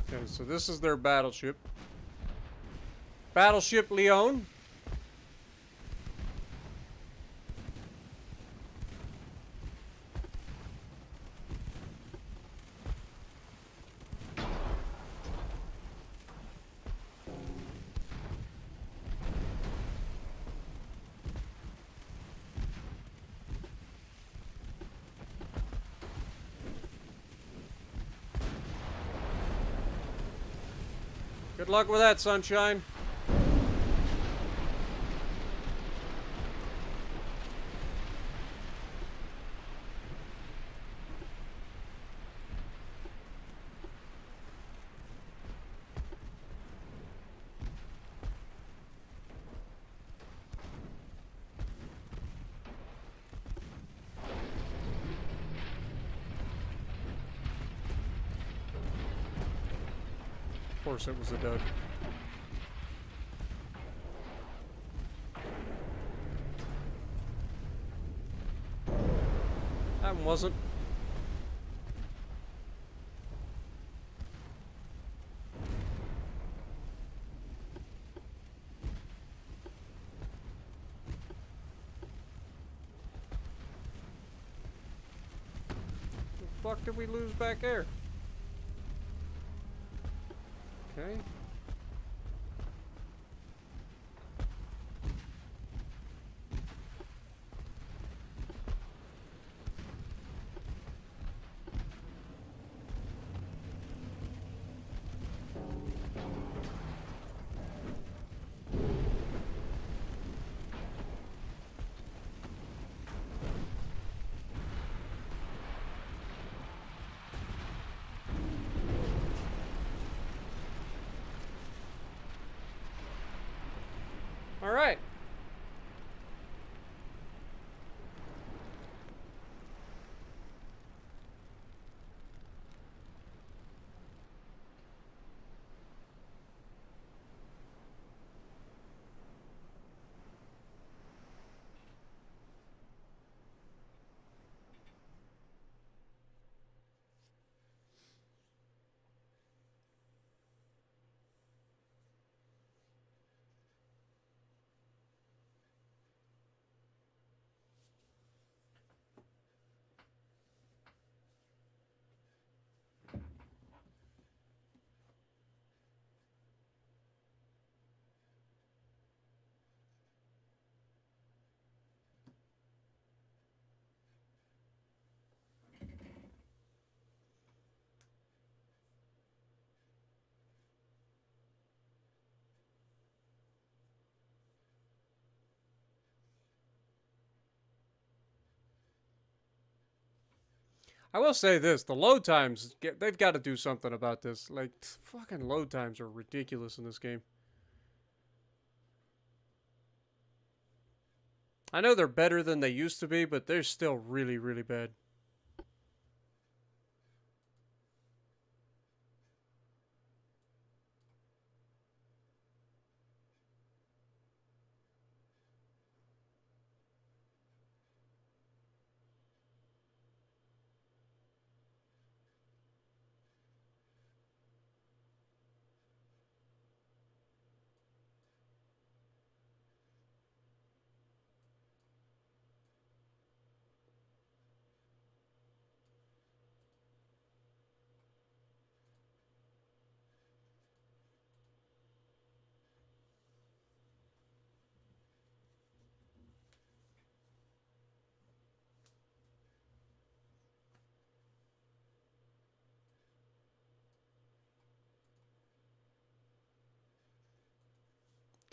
Speaker 1: Okay, so this is their battleship. Battleship Leon. Good luck with that, sunshine. Of course it was a dud. That one wasn't. The fuck did we lose back there? Okay. I will say this, the load times, they've got to do something about this. Like, fucking load times are ridiculous in this game. I know they're better than they used to be, but they're still really, really bad.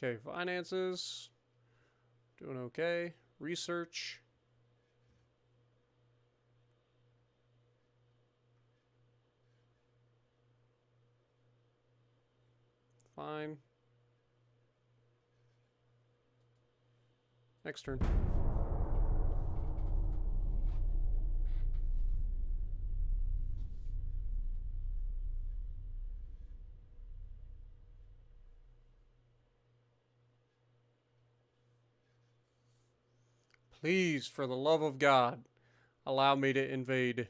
Speaker 1: Okay, finances. Doing okay. Research. Fine. Next turn. Please, for the love of God, allow me to invade.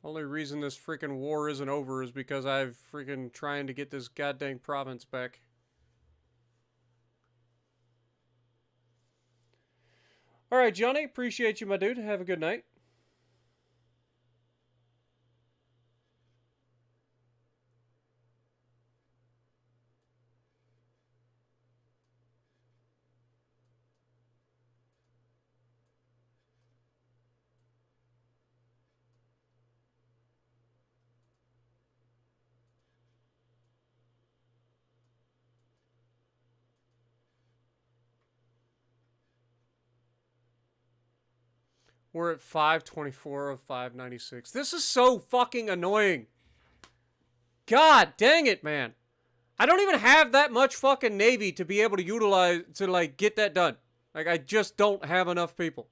Speaker 1: Only reason this freaking war isn't over is because I've freaking trying to get this goddamn province back. Alright, Johnny, appreciate you, my dude. Have a good night. We're at 524 of 596. This is so fucking annoying. God dang it, man. I don't even have that much fucking navy to be able to utilize to, like, get that done. Like, I just don't have enough people.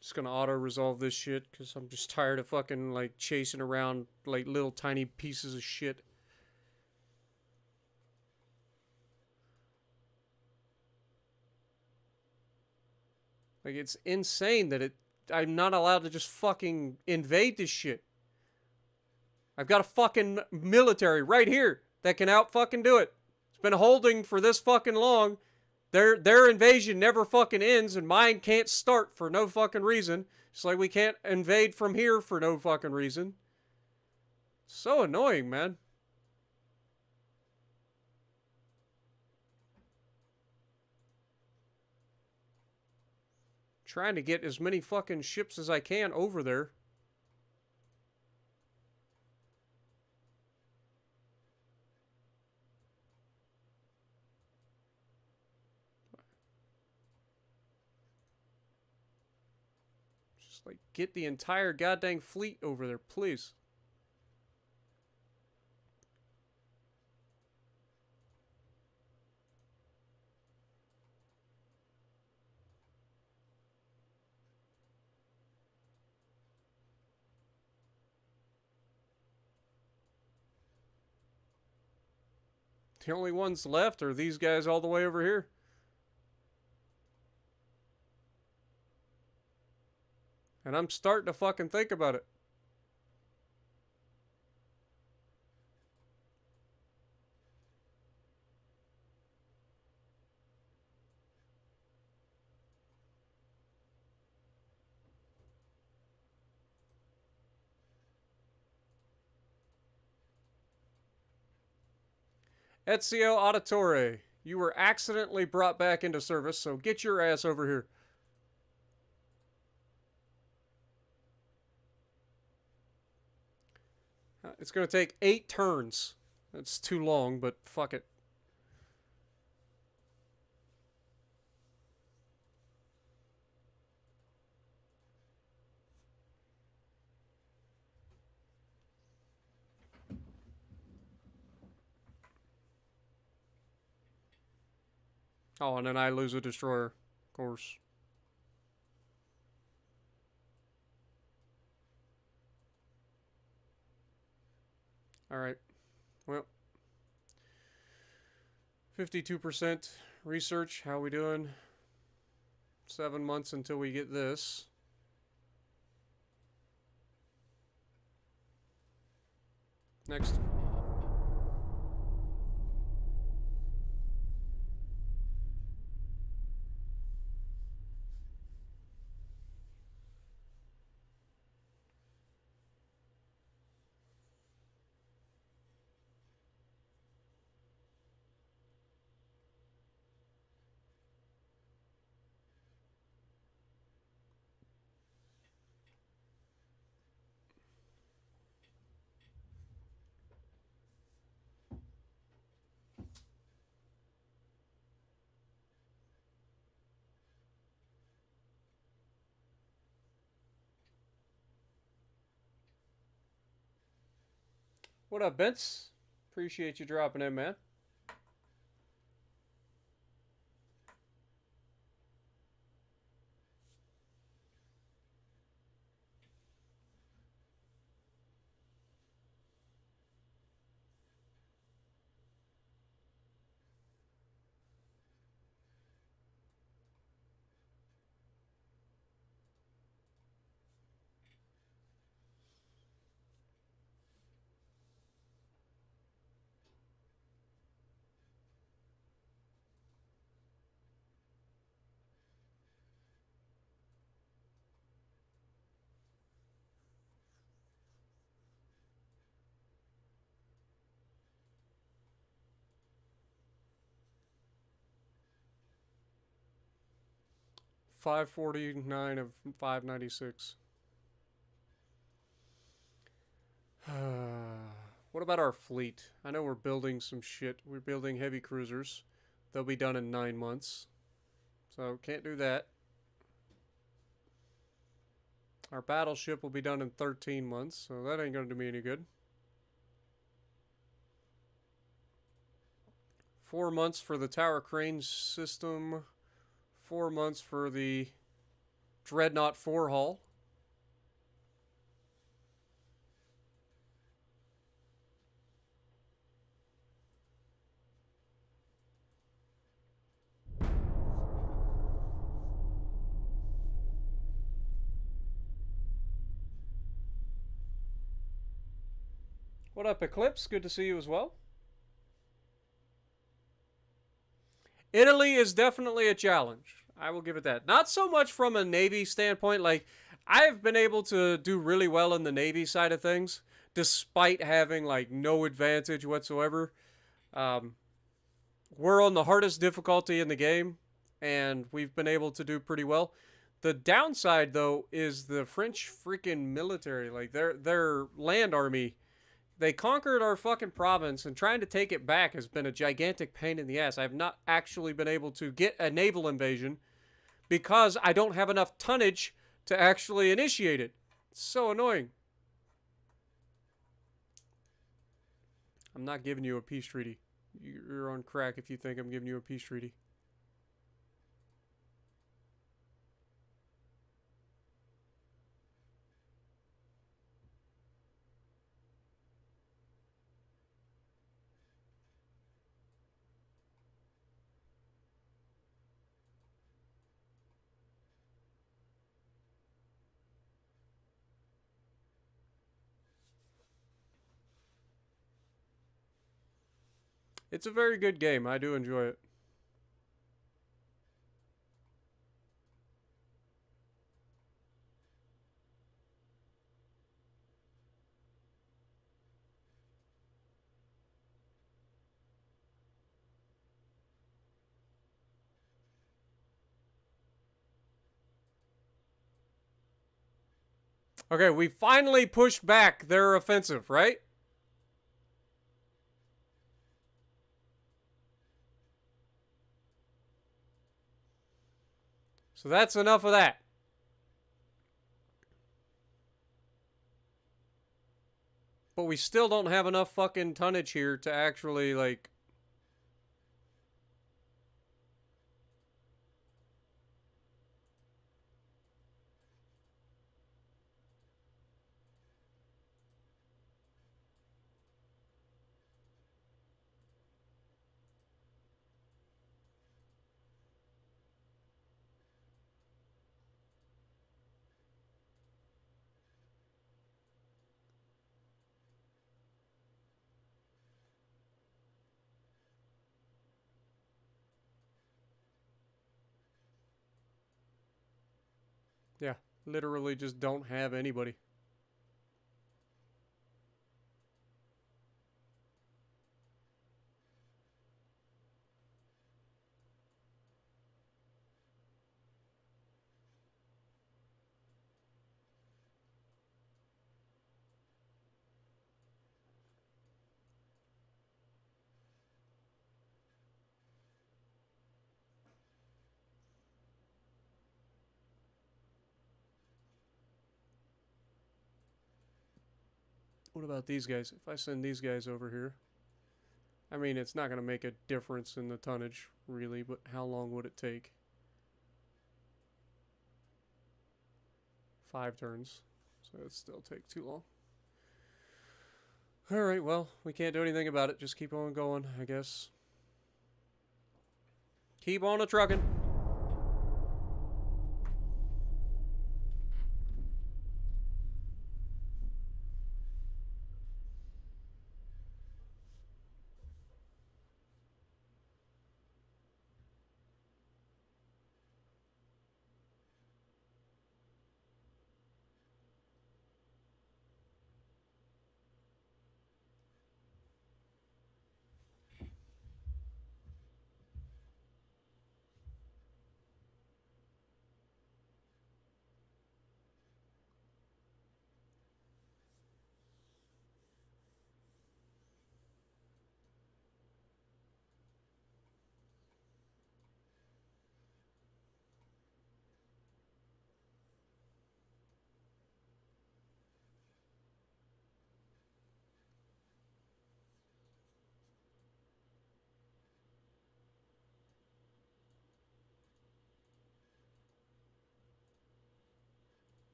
Speaker 1: Just gonna auto-resolve this shit, because I'm just tired of fucking, like, chasing around, like, little tiny pieces of shit. Like, it's insane that I'm not allowed to just fucking invade this shit. I've got a fucking military right here that can out fucking do it. It's been holding for this fucking long. Their invasion never fucking ends, and mine can't start for no fucking reason. It's like we can't invade from here for no fucking reason. So annoying, man. Trying to get as many fucking ships as I can over there. Just like get the entire goddamn fleet over there, please. The only ones left are these guys all the way over here. And I'm starting to fucking think about it. Ezio Auditore, you were accidentally brought back into service, so get your ass over here. It's going to take 8 turns. That's too long, but fuck it. Oh, and then I lose a destroyer, of course. Alright. Well. 52% research. How we doing? 7 months until we get this. Next. What up, Vince? Appreciate you dropping in, man. $549 of $596. What about our fleet? I know we're building some shit. We're building heavy cruisers. They'll be done in 9 months. So, can't do that. Our battleship will be done in 13 months, so that ain't going to do me any good. 4 months for the tower crane system. 4 months for the Dreadnought 4 hull. What up, Eclipse? Good to see you as well. Italy is definitely a challenge. I will give it that. Not so much from a Navy standpoint. Like, I've been able to do really well in the Navy side of things, despite having, like, no advantage whatsoever. We're on the hardest difficulty in the game, and we've been able to do pretty well. The downside, though, is the French freaking military. Like, their land army, they conquered our fucking province, and trying to take it back has been a gigantic pain in the ass. I've not actually been able to get a naval invasion because I don't have enough tonnage to actually initiate it. It's so annoying. I'm not giving you a peace treaty. You're on crack if you think I'm giving you a peace treaty. It's a very good game. I do enjoy it. Okay, we finally pushed back their offensive, right? So that's enough of that. But we still don't have enough fucking tonnage here to actually, like... Yeah, literally just don't have anybody. What about these guys? If I send these guys over here, I mean, it's not going to make a difference in the tonnage, really, but how long would it take? 5 turns. So it'd still take too long. Alright, well, we can't do anything about it. Just keep on going, I guess. Keep on a-trucking.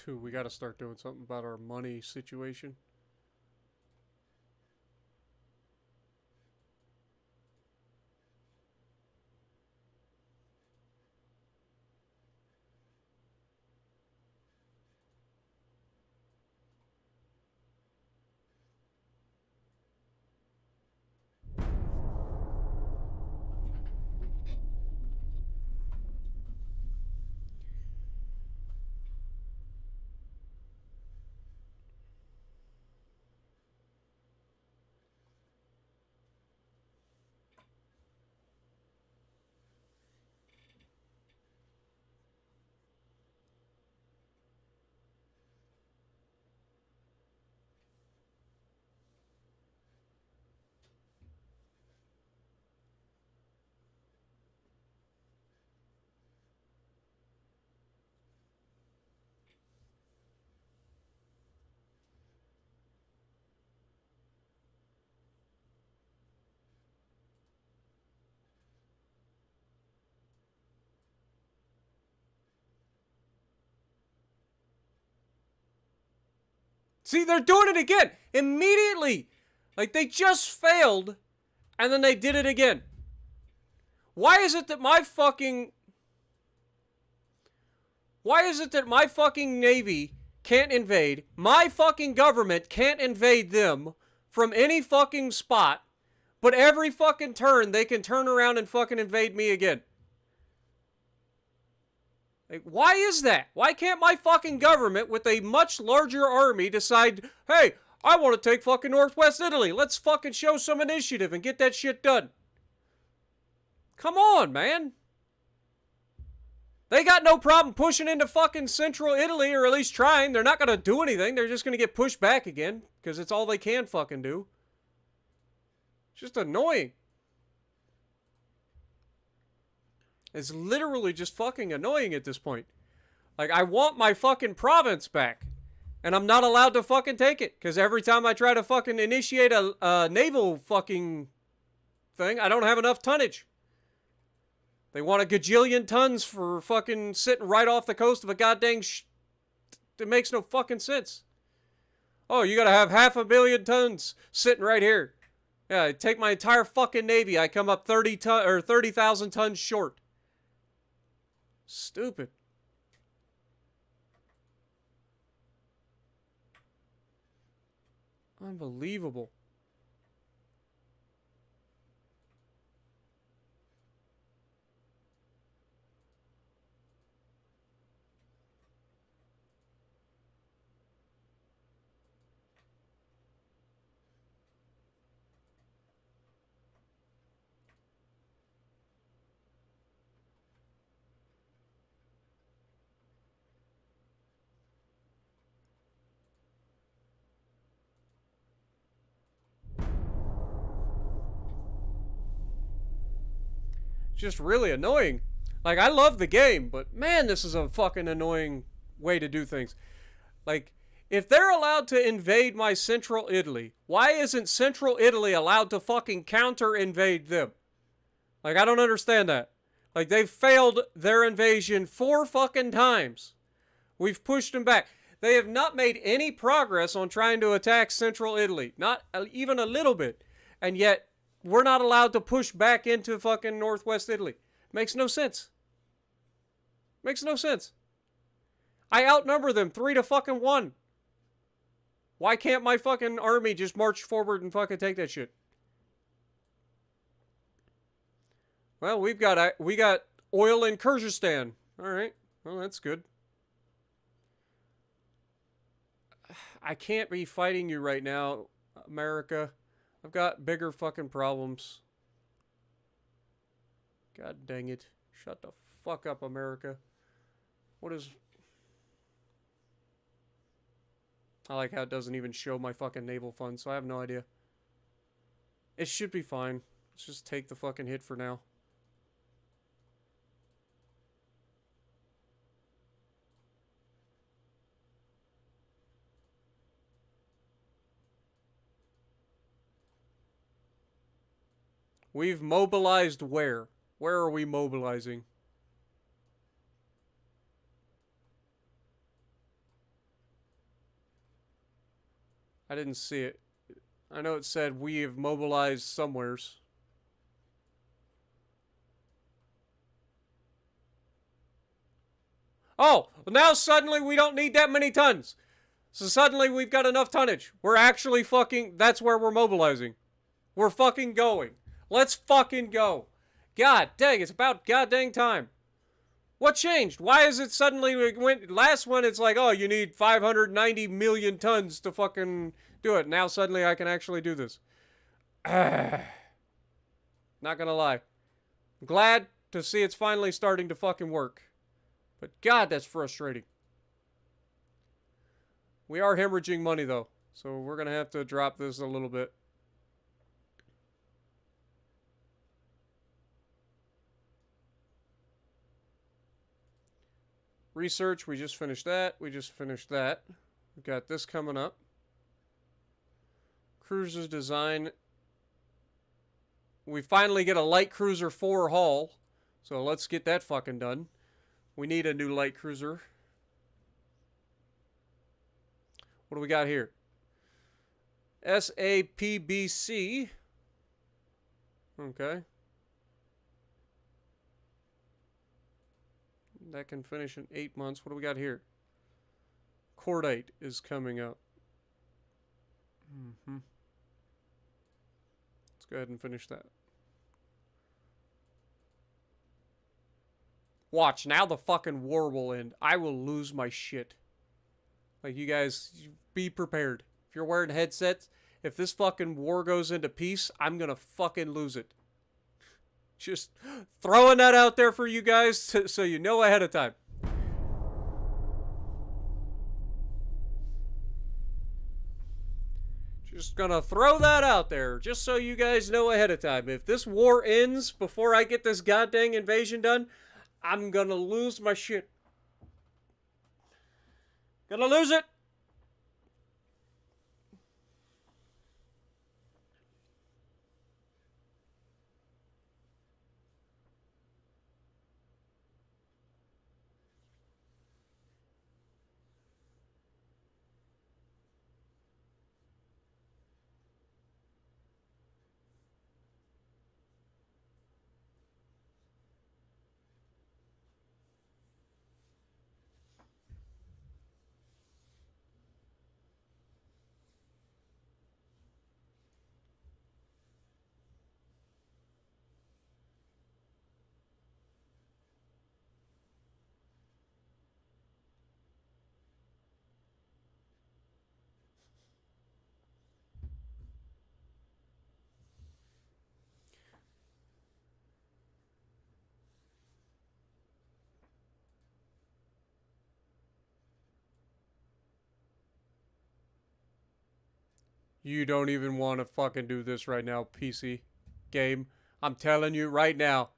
Speaker 1: Dude, we gotta start doing something about our money situation. See, they're doing it again! Immediately! Like, they just failed, and then they did it again. Why is it that my fucking... Why is it that my fucking navy can't invade, my fucking government can't invade them from any fucking spot, but every fucking turn they can turn around and fucking invade me again? Like, why is that? Why can't my fucking government with a much larger army decide, hey, I want to take fucking Northwest Italy. Let's fucking show some initiative and get that shit done. Come on, man. They got no problem pushing into fucking central Italy, or at least trying. They're not going to do anything. They're just going to get pushed back again, because it's all they can fucking do. It's just annoying. It's literally just fucking annoying at this point. Like, I want my fucking province back. And I'm not allowed to fucking take it. Because every time I try to fucking initiate a naval fucking thing, I don't have enough tonnage. They want a gajillion tons for fucking sitting right off the coast of a goddamn it makes no fucking sense. Oh, you gotta have 500 million tons sitting right here. Yeah, I take my entire fucking navy. I come up 30,000 tons short. Stupid. Unbelievable. Just really annoying. Like, I love the game, but man, this is a fucking annoying way to do things. Like, if they're allowed to invade my central Italy, why isn't central Italy allowed to fucking counter-invade them? Like, I don't understand that. Like, they've failed their invasion 4 fucking times. We've pushed them back. They have not made any progress on trying to attack central Italy. Not even a little bit. And yet, we're not allowed to push back into fucking Northwest Italy. Makes no sense. Makes no sense. I outnumber them 3-1. Why can't my fucking army just march forward and fucking take that shit? Well, we got oil in Kyrgyzstan. All right. Well, that's good. I can't be fighting you right now, America. I've got bigger fucking problems. God dang it. Shut the fuck up, America. What is... I like how it doesn't even show my fucking naval fund, so I have no idea. It should be fine. Let's just take the fucking hit for now. We've mobilized where? Where are we mobilizing? I didn't see it. I know it said we have mobilized somewheres. Oh, well now suddenly we don't need that many tons. So suddenly we've got enough tonnage. We're actually fucking, that's where we're mobilizing. We're fucking going. Let's fucking go. God dang, it's about goddamn time. What changed? Why is it suddenly we went, last one it's like, oh, you need 590 million tons to fucking do it. Now suddenly I can actually do this. Not gonna lie. I'm glad to see it's finally starting to fucking work. But God, that's frustrating. We are hemorrhaging money though. So we're gonna have to drop this a little bit. Research, we just finished that. We just finished that. We've got this coming up. Cruisers design. We finally get a light cruiser 4 hull. So let's get that fucking done. We need a new light cruiser. What do we got here? SAPBC. Okay. That can finish in 8 months. What do we got here? Court date is coming up. Let's go ahead and finish that. Watch, now the fucking war will end. I will lose my shit. Like, you guys, be prepared. If you're wearing headsets, if this fucking war goes into peace, I'm gonna fucking lose it. Just throwing that out there for you guys so you know ahead of time. Just gonna throw that out there, just so you guys know ahead of time. If this war ends before I get this goddamn invasion done, I'm gonna lose my shit. Gonna lose it. You don't even want to fucking do this right now, PC game. I'm telling you right now.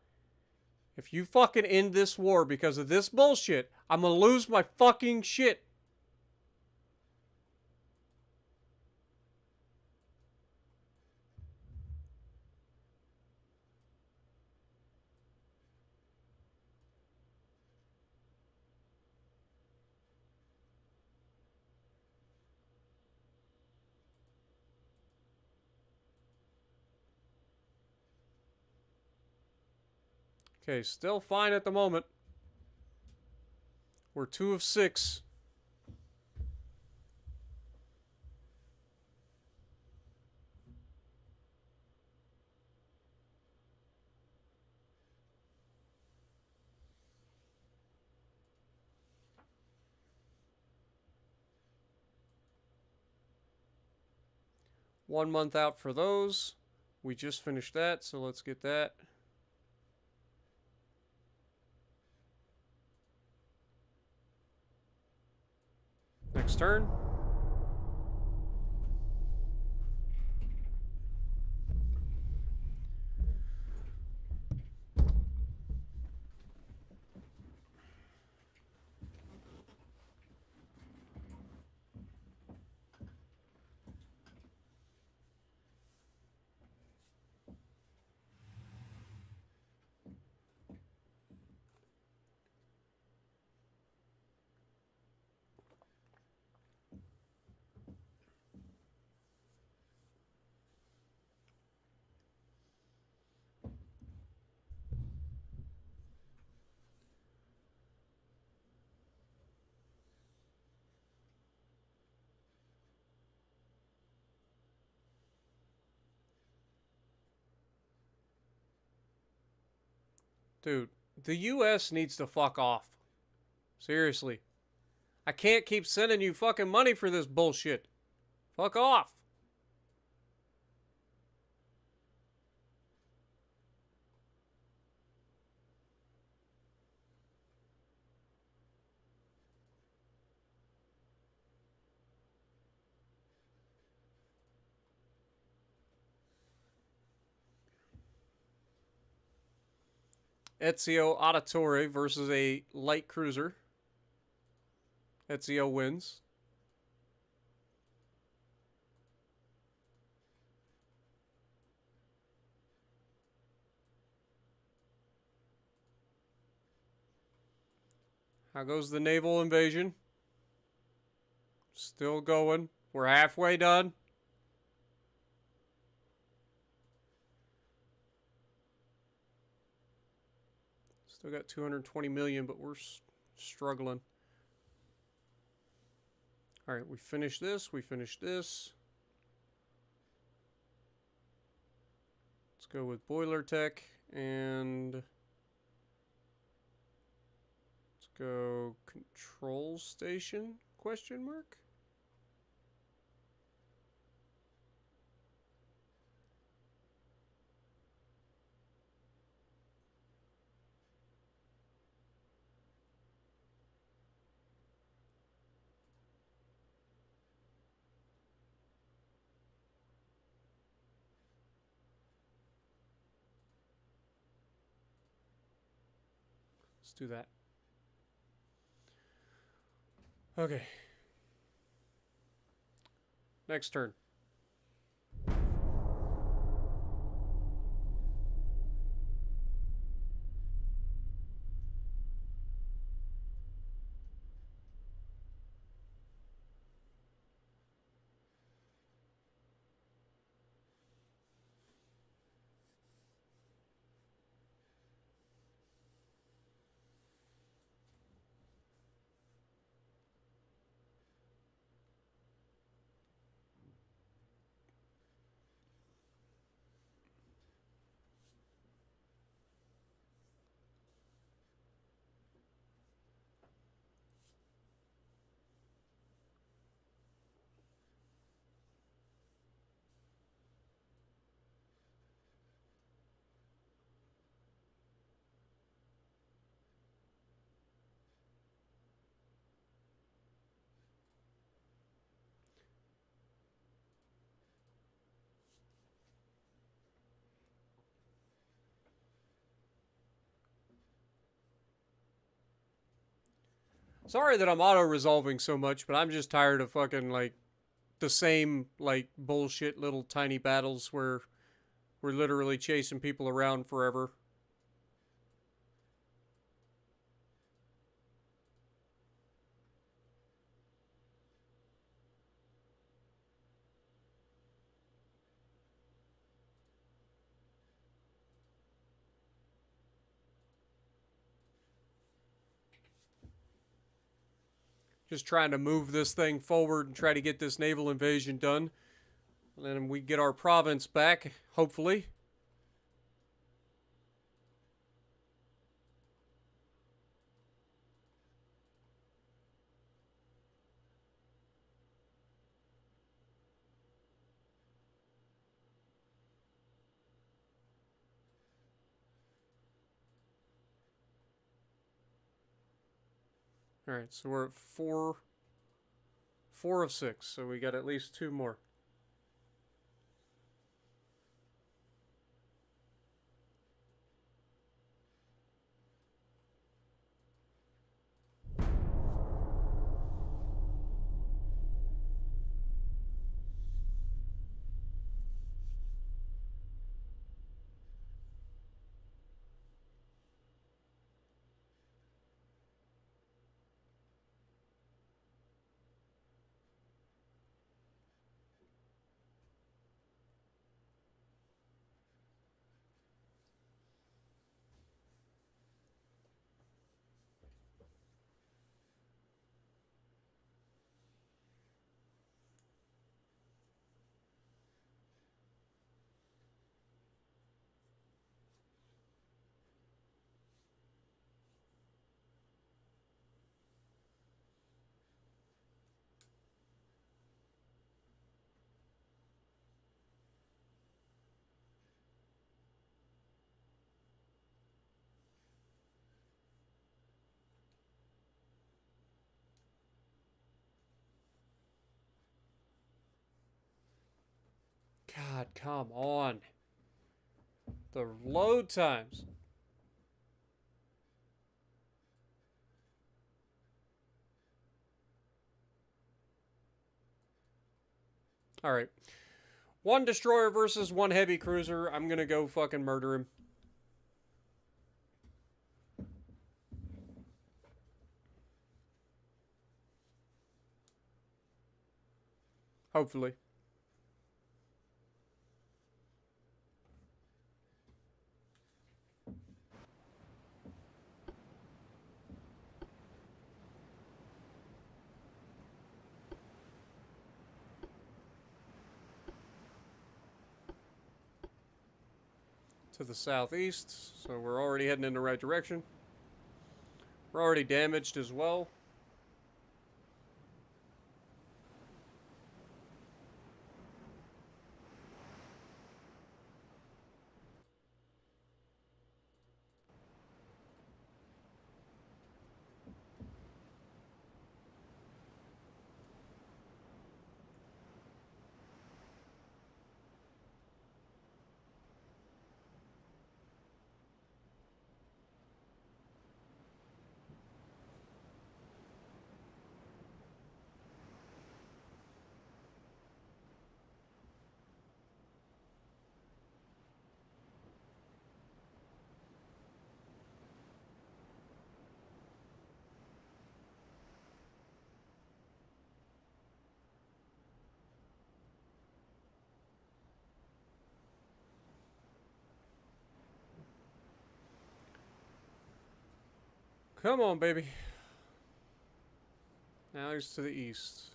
Speaker 1: If you fucking end this war because of this bullshit, I'm gonna lose my fucking shit. Okay, still fine at the moment. We're 2 of 6. One month out for those. We just finished that, so let's get that. Next turn. Dude, the US needs to fuck off. Seriously. I can't keep sending you fucking money for this bullshit. Fuck off. Ezio Auditore versus a light cruiser. Ezio wins. How goes the naval invasion? Still going. We're halfway done. Still got 220 million, but we're struggling. All right, we finished this. We finished this. Let's go with boiler tech and let's go control station, question mark? Let's do that. Okay. Next turn. Sorry that I'm auto-resolving so much, but I'm just tired of fucking, like, the same, like, bullshit little tiny battles where we're literally chasing people around forever. Just trying to move this thing forward and try to get this naval invasion done. And then we get our province back, hopefully. Alright, so we're at four of 6, so we got at least 2 more. God, come on. The load times. Alright. 1 destroyer versus 1 heavy cruiser. I'm gonna go fucking murder him. Hopefully. to the southeast, so we're already heading in the right direction. We're already damaged as well. Come on, baby. Now here's to the east.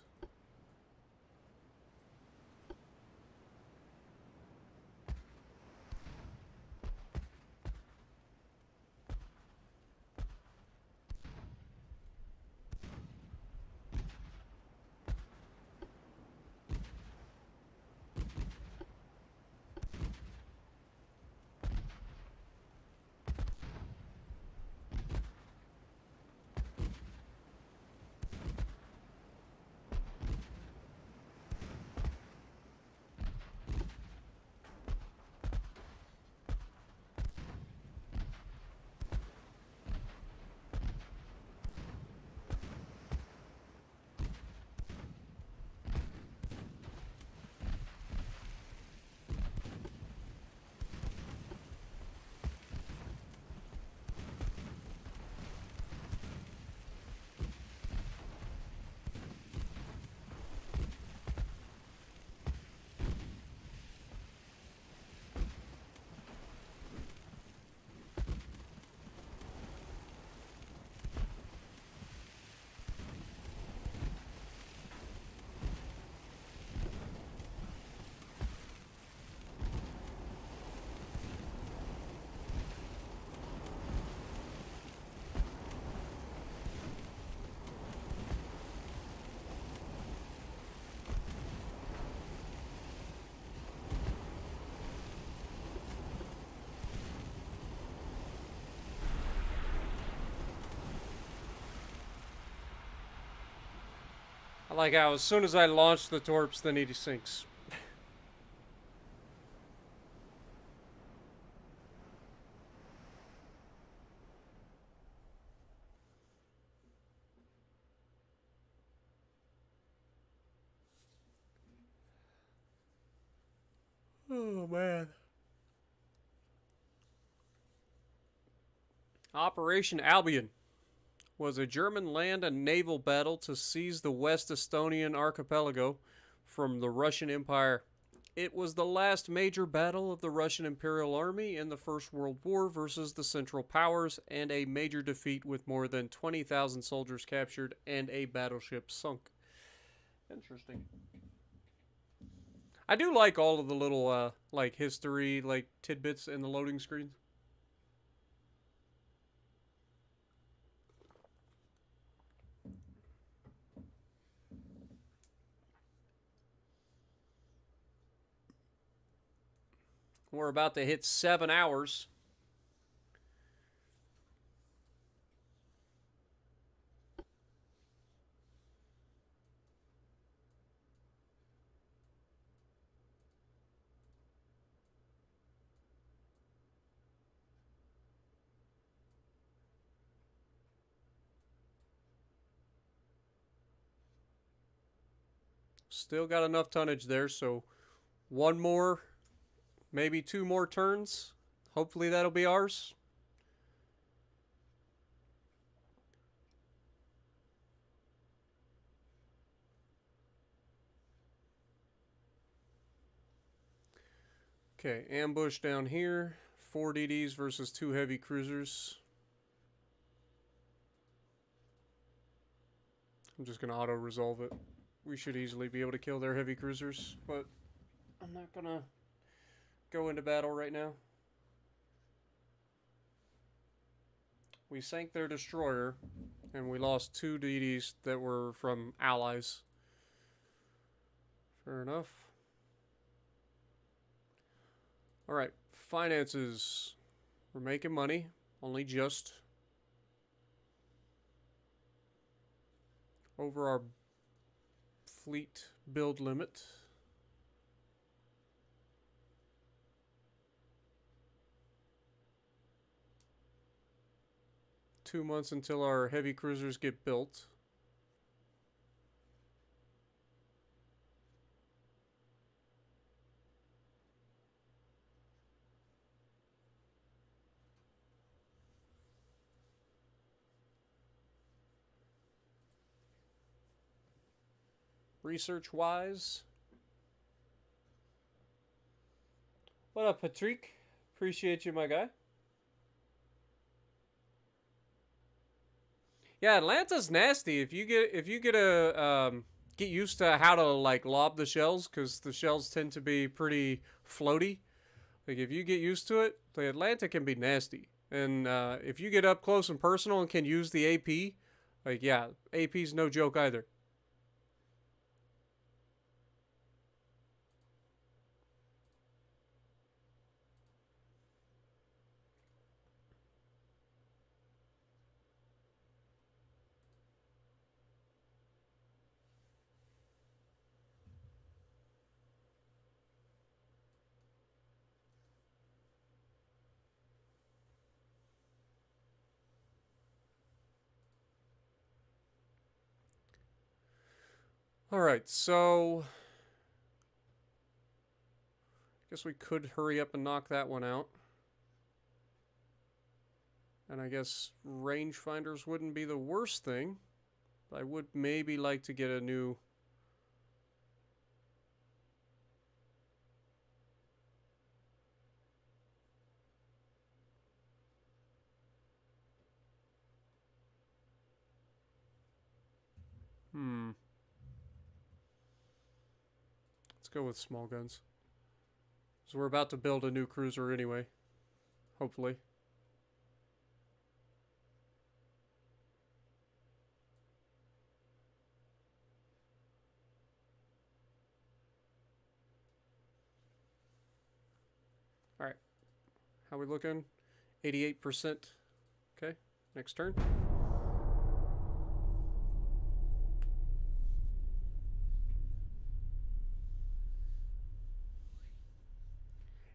Speaker 1: I like how as soon as I launch the torps, then he sinks. Oh, man. Operation Albion was a German land and naval battle to seize the West Estonian archipelago from the Russian Empire. It was the last major battle of the Russian Imperial Army in the First World War versus the Central Powers, and a major defeat with more than 20,000 soldiers captured and a battleship sunk. Interesting. I do like all of the little, like, history, like, tidbits in the loading screens. We're about to hit 7 hours. Still got enough tonnage there, so one more, maybe 2 more turns. Hopefully that'll be ours. Okay, ambush down here. 4 DDs versus 2 heavy cruisers. I'm just going to auto-resolve it. We should easily be able to kill their heavy cruisers, but I'm not going to go into battle right now. We sank their destroyer, and we lost 2 DDs that were from allies. Fair enough. Alright, finances. We're making money, only just. Over our fleet build limit. Two months until our heavy cruisers get built. Research-wise. What up, Patrick? Appreciate you, my guy. Yeah, Atlanta's nasty. If you get get used to how to like lob the shells, because the shells tend to be pretty floaty. Like if you get used to it, the Atlanta can be nasty. And if you get up close and personal and can use the AP, like yeah, AP's no joke either. Alright, so I guess we could hurry up and knock that one out. And I guess rangefinders wouldn't be the worst thing. I would maybe like to get a new... Let's go with small guns. So we're about to build a new cruiser anyway. Hopefully. Alright. How we looking? 88%. Okay. Next turn.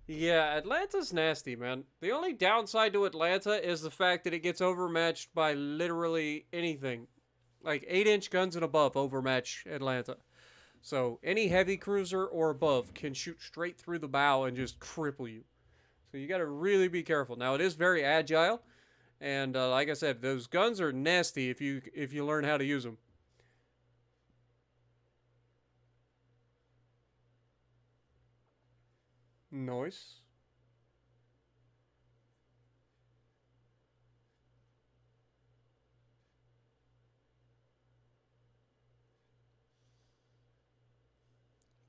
Speaker 1: Yeah, Atlanta's nasty, man. The only downside to Atlanta is the fact that it gets overmatched by literally anything. Like 8-inch guns and above overmatch Atlanta. So any heavy cruiser or above can shoot straight through the bow and just cripple you. So you got to really be careful. Now it is very agile, and like I said, those guns are nasty if you learn how to use them. Nice.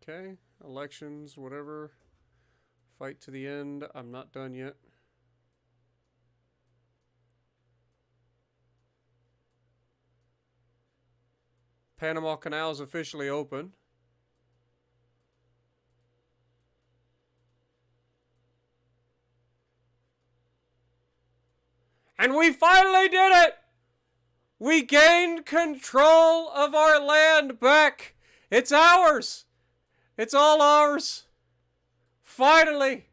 Speaker 1: Okay, elections, whatever. Fight to the end. I'm not done yet. Panama Canal is officially open. And we finally did it! We gained control of our land back! It's ours! It's all ours! Finally!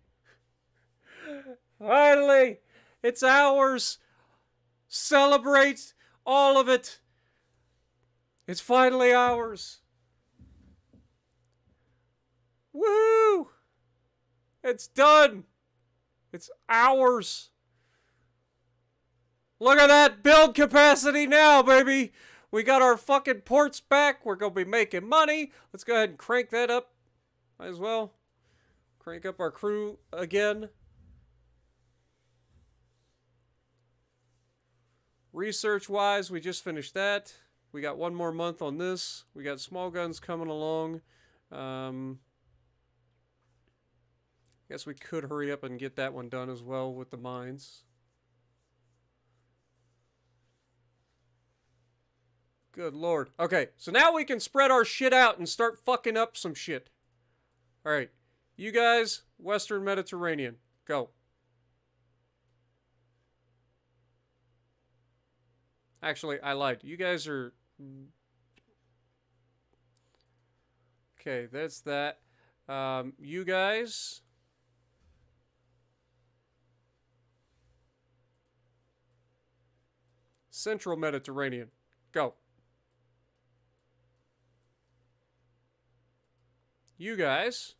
Speaker 1: Finally! It's ours! Celebrate all of it! It's finally ours! Woo! It's done! It's ours! Look at that build capacity now, baby! We got our fucking ports back. We're going to be making money. Let's go ahead and crank that up. Might as well. Crank up our crew again. Research-wise, we just finished that. We got one more month on this. We got small guns coming along. Guess we could hurry up and get that one done as well with the mines. Good lord. Okay, so now we can spread our shit out and start fucking up some shit. Alright. You guys, Western Mediterranean. Go. Actually, I lied. You guys are... Okay, that's that. You guys... Central Mediterranean. Go. You guys...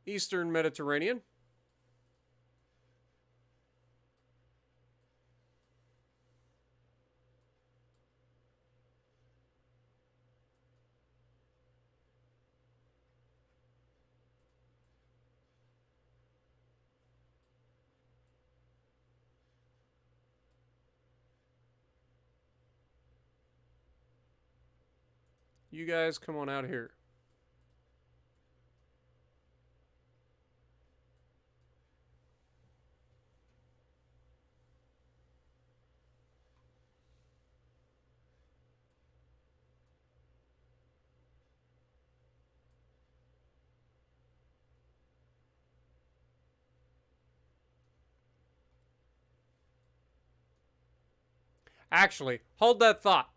Speaker 1: Eastern Mediterranean. You guys come on out here. Actually, hold that thought.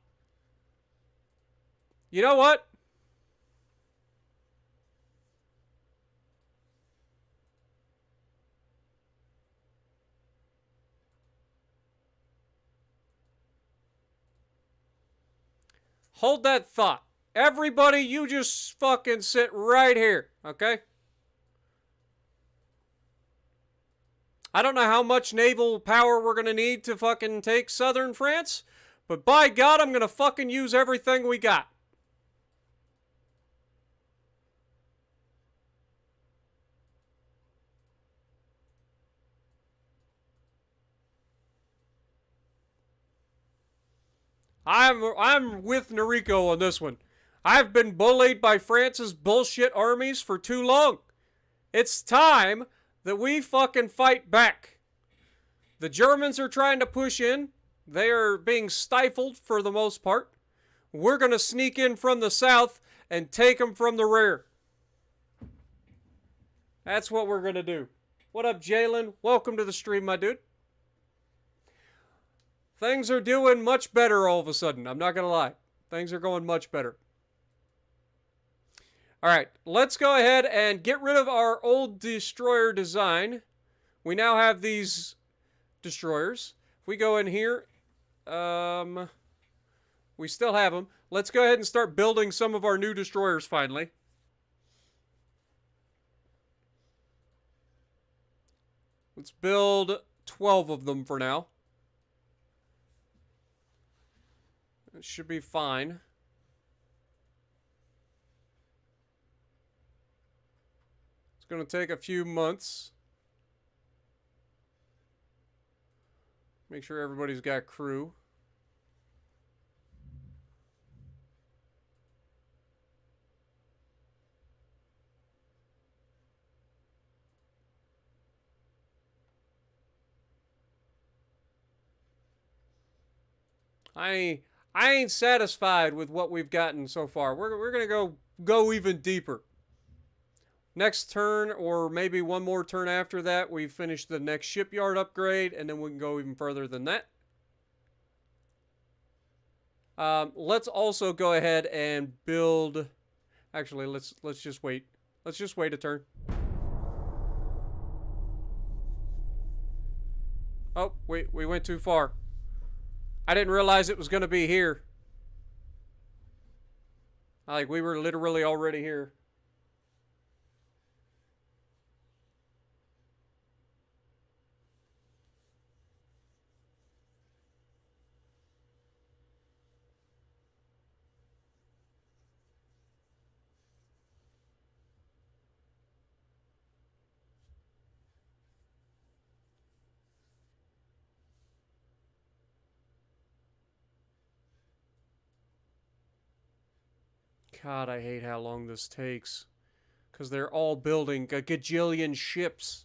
Speaker 1: You know what? Hold that thought. Everybody, you just fucking sit right here, okay? I don't know how much naval power we're gonna need to fucking take southern France, but by God, I'm gonna fucking use everything we got. I'm with Noriko on this one. I've been bullied by France's bullshit armies for too long. It's time that we fucking fight back. The Germans are trying to push in. They are being stifled for the most part. We're going to sneak in from the south and take them from the rear. That's what we're going to do. What up, Jalen? Welcome to the stream, my dude. Things are doing much better all of a sudden. I'm not going to lie. Things are going much better. All right, let's go ahead and get rid of our old destroyer design. We now have these destroyers. If we go in here, we still have them. Let's go ahead and start building some of our new destroyers finally. Let's build 12 of them for now. It should be fine. It's going to take a few months. Make sure everybody's got crew. I ain't satisfied with what we've gotten so far. We're gonna go even deeper. Next turn, or maybe one more turn after that, we finish the next shipyard upgrade, and then we can go even further than that. Let's also go ahead and build. Actually, let's just wait. Let's just wait a turn. Oh, we went too far. I didn't realize it was going to be here. Like, we were literally already here. God, I hate how long this takes. Because they're all building a gajillion ships.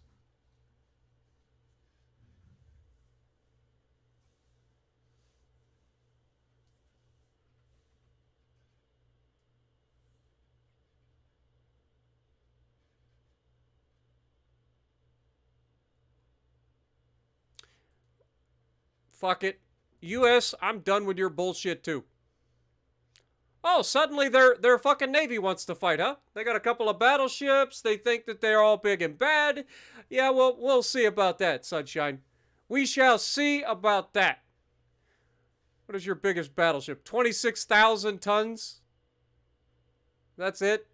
Speaker 1: Fuck it. US, I'm done with your bullshit too. Oh, suddenly their fucking navy wants to fight, huh? They got a couple of battleships. They think that they're all big and bad. Yeah, well, we'll see about that, Sunshine. We shall see about that. What is your biggest battleship? 26,000 tons? That's it?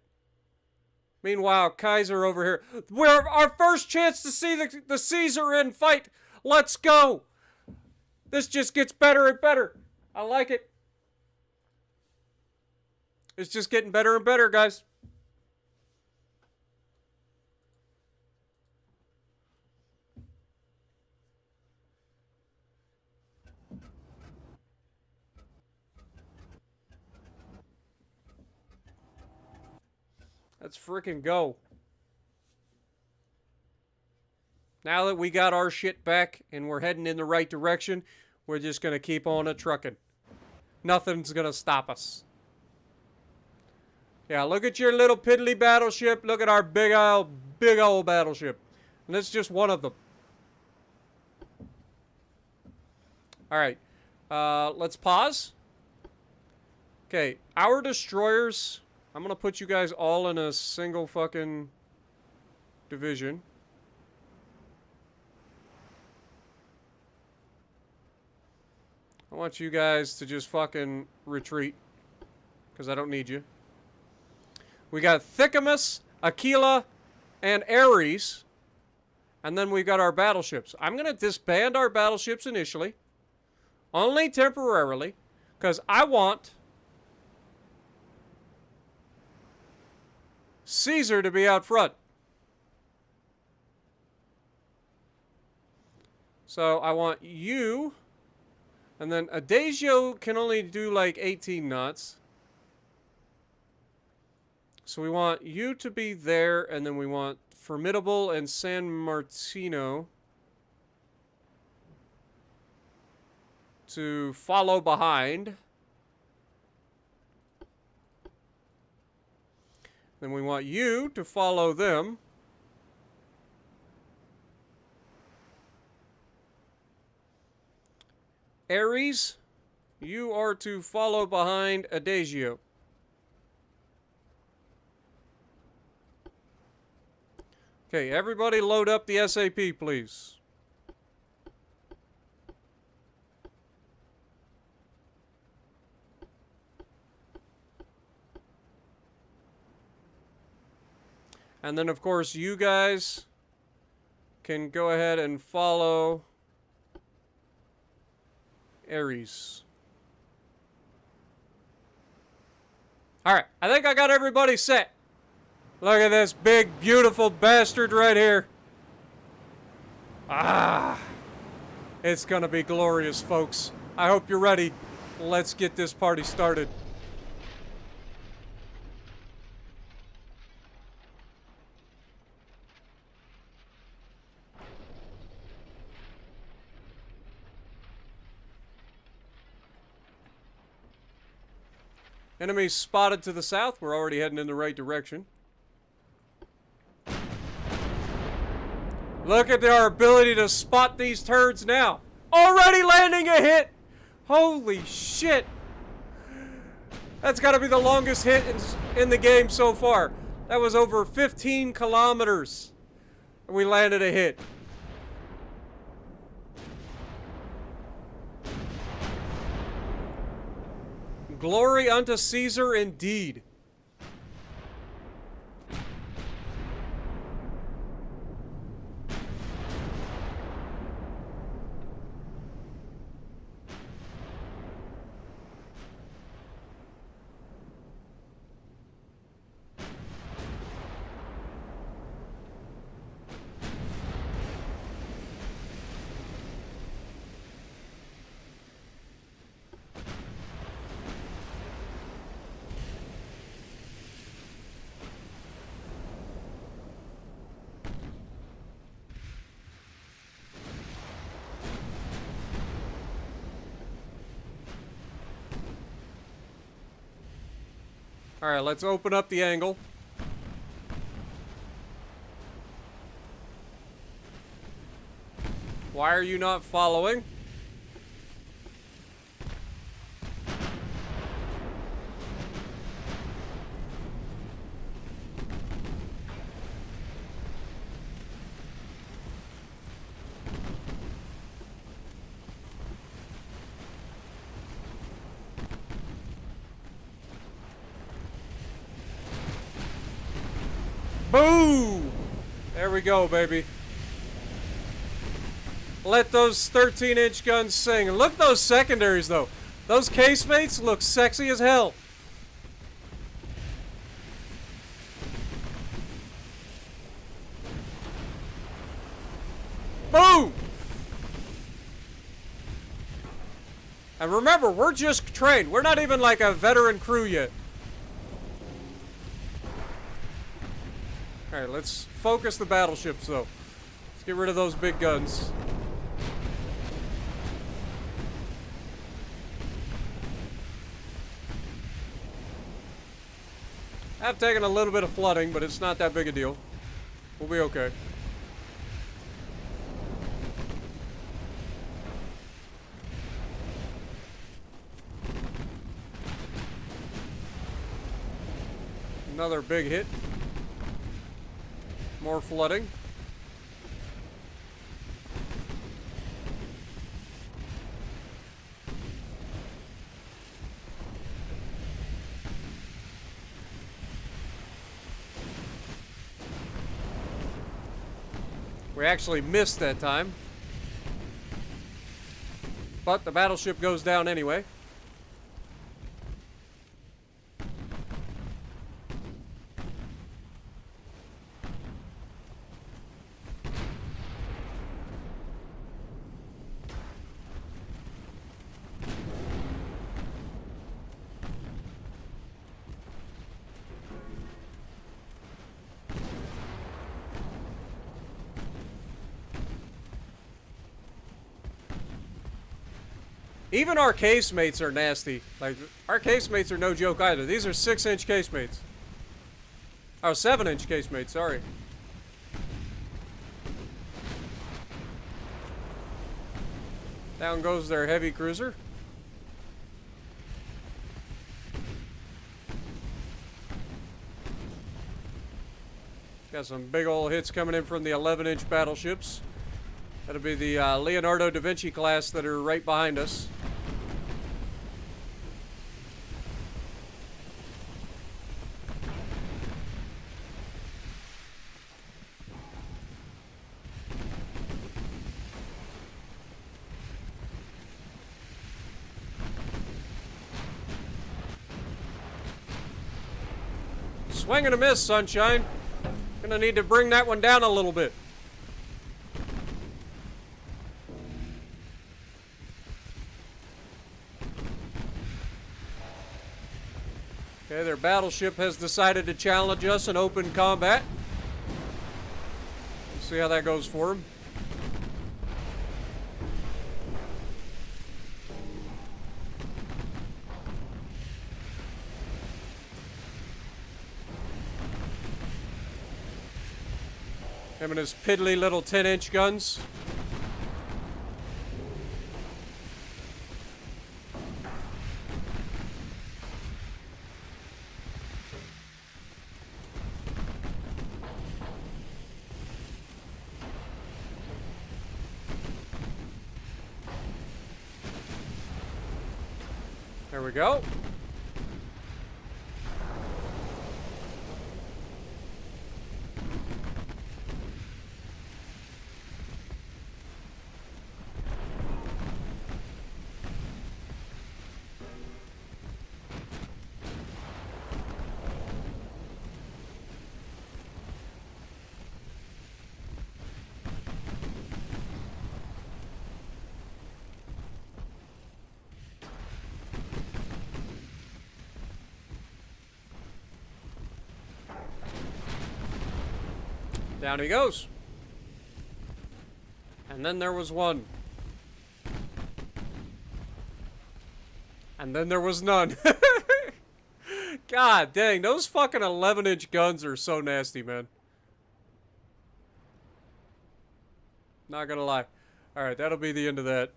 Speaker 1: Meanwhile, Kaiser over here. We're our first chance to see the Caesar in fight. Let's go. This just gets better and better. I like it. It's just getting better and better, guys. Let's freaking go. Now that we got our shit back and we're heading in the right direction, we're just going to keep on a-trucking. Nothing's going to stop us. Yeah, look at your little piddly battleship. Look at our big old battleship. And that's just one of them. Alright. Let's pause. Okay, our destroyers... I'm going to put you guys all in a single fucking division. I want you guys to just fucking retreat. Because I don't need you. We got Thickamus, Aquila, and Ares. And then we got our battleships. I'm going to disband our battleships initially. Only temporarily. Because I want Caesar to be out front. So I want you. And then Adagio can only do like 18 knots. So we want you to be there. And then we want Formidable and San Martino to follow behind. Then we want you to follow them. Ares, you are to follow behind Adagio. Okay, everybody load up the SAP, please. And then, of course, you guys can go ahead and follow Ares. Alright, I think I got everybody set. Look at this big, beautiful bastard right here. Ah! It's gonna be glorious, folks. I hope you're ready. Let's get this party started. Enemies spotted to the south. We're already heading in the right direction. Look at our ability to spot these turds now. Already landing a hit! Holy shit! That's got to be the longest hit in the game so far. That was over 15 kilometers. And we landed a hit. Glory unto Caesar indeed. Alright, let's open up the angle. Why are you not following? Boom! There we go, baby. Let those 13-inch guns sing. Look at those secondaries, though. Those casemates look sexy as hell. Boom! And remember, we're just trained. We're not even like a veteran crew yet. Alright, let's focus the battleships, though. Let's get rid of those big guns. I've taken a little bit of flooding, but it's not that big a deal. We'll be okay. Another big hit. More flooding. We actually missed that time. But the battleship goes down anyway. Even our casemates are nasty. Like, our casemates are no joke either. These are 6-inch casemates. Oh, 7-inch casemates, sorry. Down goes their heavy cruiser. Got some big old hits coming in from the 11-inch battleships. That'll be the Leonardo da Vinci class that are right behind us. Swing and a miss, sunshine. Gonna need to bring that one down a little bit. Okay, their battleship has decided to challenge us in open combat. Let's see how that goes for them. Him and his piddly little 10-inch guns. There we go. Down he goes. And then there was one. And then there was none. God dang, those fucking 11-inch guns are so nasty, man. Not gonna lie. Alright, that'll be the end of that.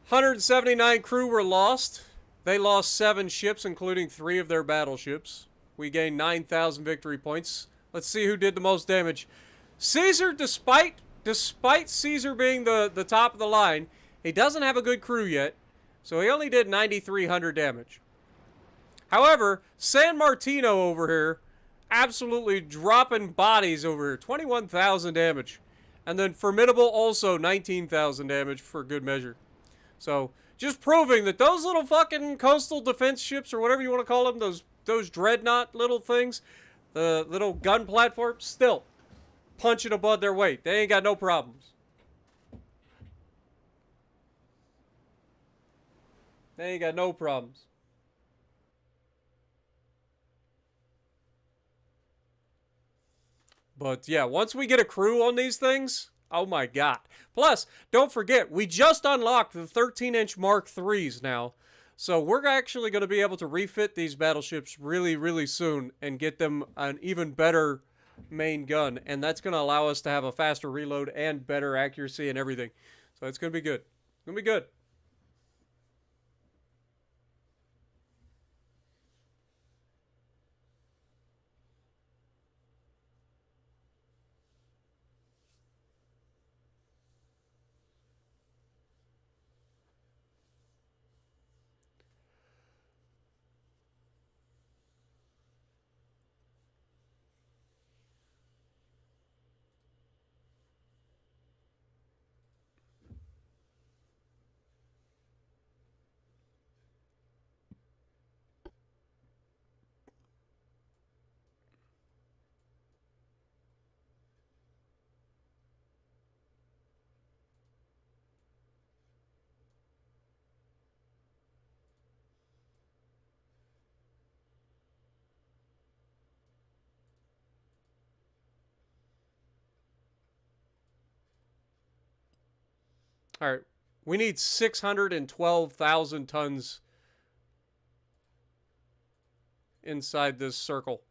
Speaker 1: 179 crew were lost. They lost 7 ships, including 3 of their battleships. We gained 9,000 victory points. Let's see who did the most damage. Caesar, despite Caesar being the top of the line, he doesn't have a good crew yet, so he only did 9,300 damage. However, San Martino over here absolutely dropping bodies over here. 21,000 damage. And then Formidable also 19,000 damage for good measure. So, just proving that those little fucking coastal defense ships, or whatever you want to call them, those dreadnought little things, the little gun platforms, still punching above their weight. They ain't got no problems. They ain't got no problems. But yeah, once we get a crew on these things, oh my god. Plus, don't forget, we just unlocked the 13-inch Mark IIIs now. So we're actually going to be able to refit these battleships really, really soon and get them an even better main gun. And that's going to allow us to have a faster reload and better accuracy and everything. So it's going to be good. It's going to be good. All right. We need 612,000 tons inside this circle.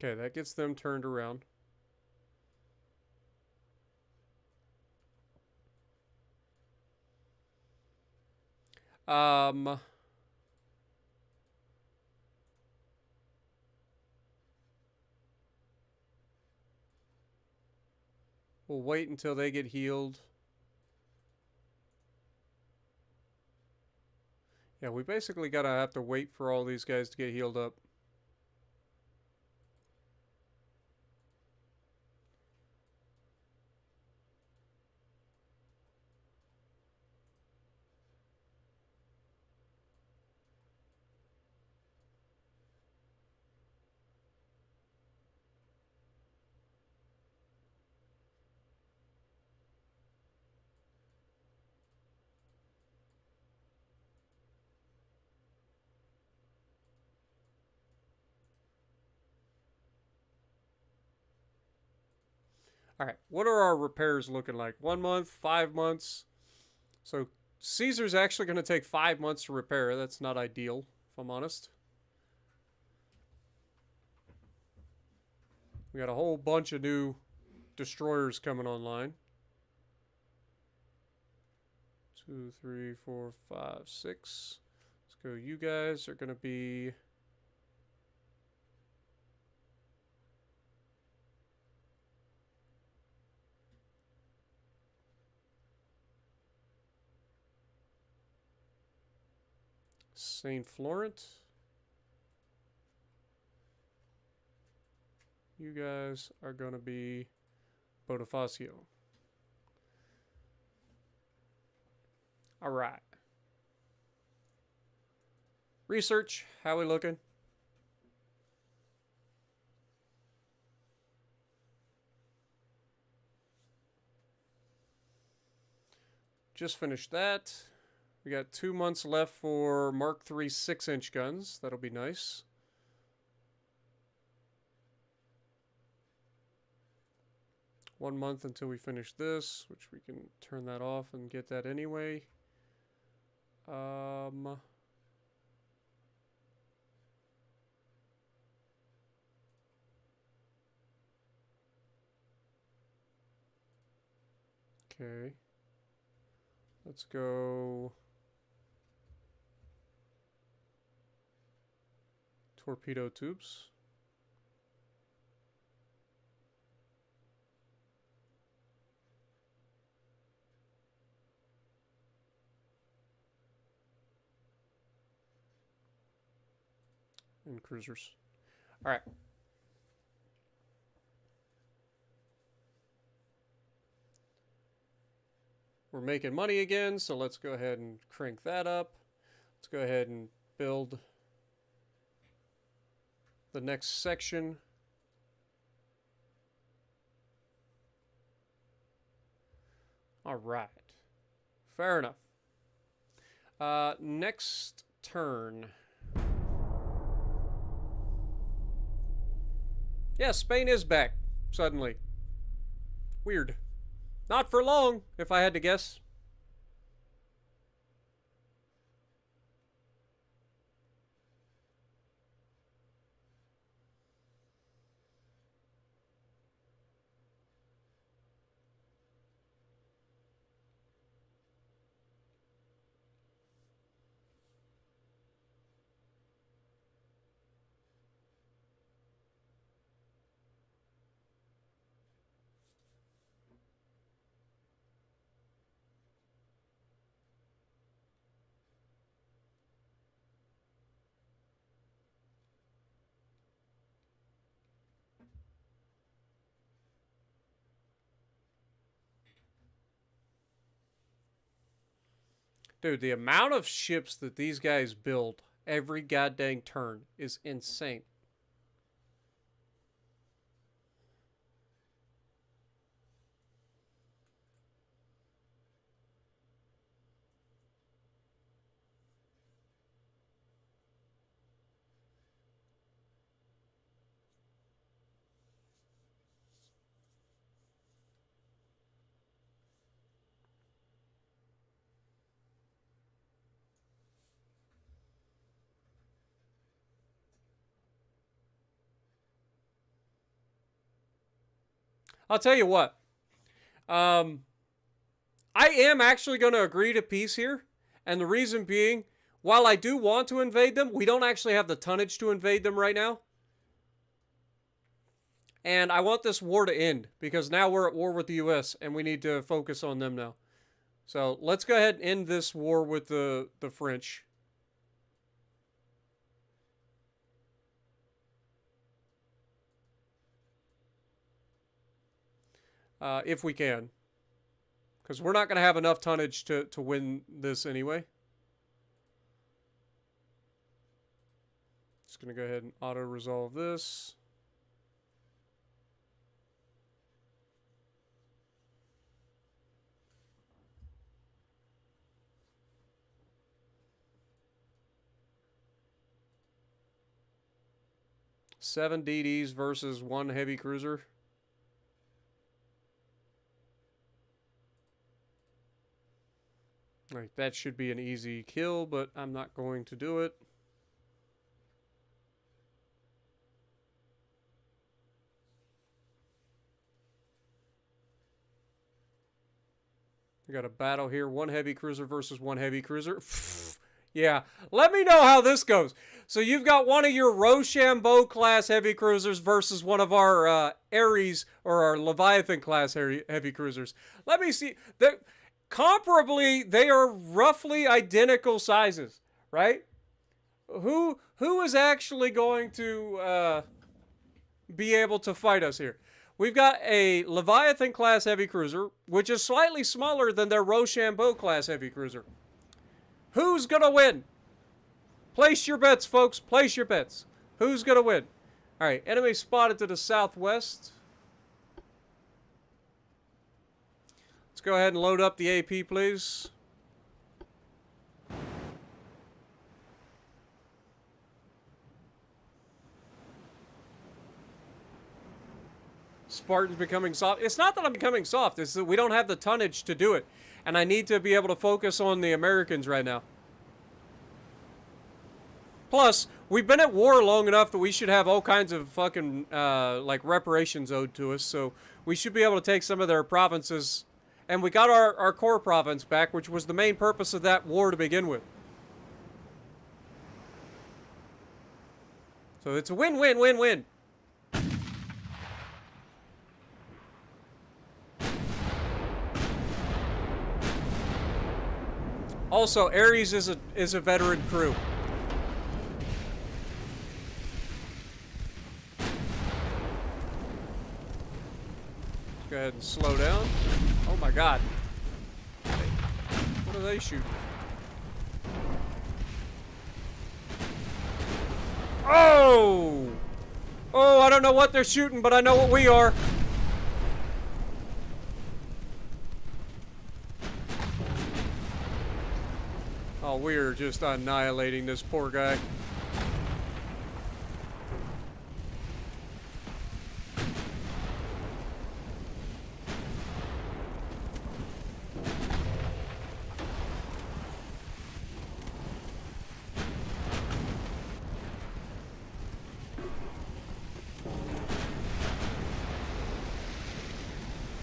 Speaker 1: Okay, that gets them turned around. Um, we'll wait until they get healed. Yeah, we basically gotta have to wait for all these guys to get healed up. All right, what are our repairs looking like? 1 month, 5 months? So Caesar's actually going to take 5 months to repair. That's not ideal, if I'm honest. We got a whole bunch of new destroyers coming online. 2, 3, 4, 5, 6. Let's go. You guys are going to be... St. Florent. You guys are going to be Bonifacio. All right. Research, how we looking? Just finished that. We got 2 months left for Mark III 6-inch guns. That'll be nice. One month until we finish this, which we can turn that off and get that anyway. Okay. Let's go... torpedo tubes. And cruisers. All right. We're making money again, so let's go ahead and crank that up. Let's go ahead and build the next section. All right. Fair enough. Next turn. Yeah, Spain is back, suddenly. Weird. Not for long, if I had to guess. Dude, the amount of ships that these guys build every goddamn turn is insane. I'll tell you what. I am actually going to agree to peace here. And the reason being, while I do want to invade them, we don't actually have the tonnage to invade them right now. And I want this war to end, because now we're at war with the US, and we need to focus on them now. So let's go ahead and end this war with the French. If we can. Because we're not going to have enough tonnage to win this anyway. Just going to go ahead and auto-resolve this. Seven DDs versus one heavy cruiser. Right, that should be an easy kill, but I'm not going to do it. We got a battle here. One heavy cruiser versus one heavy cruiser. Yeah, let me know how this goes. So you've got one of your Rochambeau class heavy cruisers versus one of our Ares or our Leviathan class heavy cruisers. Let me see. Comparably, they are roughly identical sizes, right? Who is actually going to be able to fight us here? We've got a Leviathan class heavy cruiser, which is slightly smaller than their Rochambeau class heavy cruiser. Who's gonna win? Place your bets, folks. Place your bets. Who's gonna win? All right, enemy spotted to the southwest. Let's go ahead and load up the AP, please. Spartan's becoming soft. It's not that I'm becoming soft. It's that we don't have the tonnage to do it. And I need to be able to focus on the Americans right now. Plus, we've been at war long enough that we should have all kinds of fucking, like, reparations owed to us. So we should be able to take some of their provinces And we got our core province back, which was the main purpose of that war to begin with. So it's a win-win-win-win. Also, Ares is a veteran crew. Let's go ahead and slow down. Oh my god. What are they shooting? Oh! Oh, I don't know what they're shooting, but I know what we are. Oh, we're just annihilating this poor guy.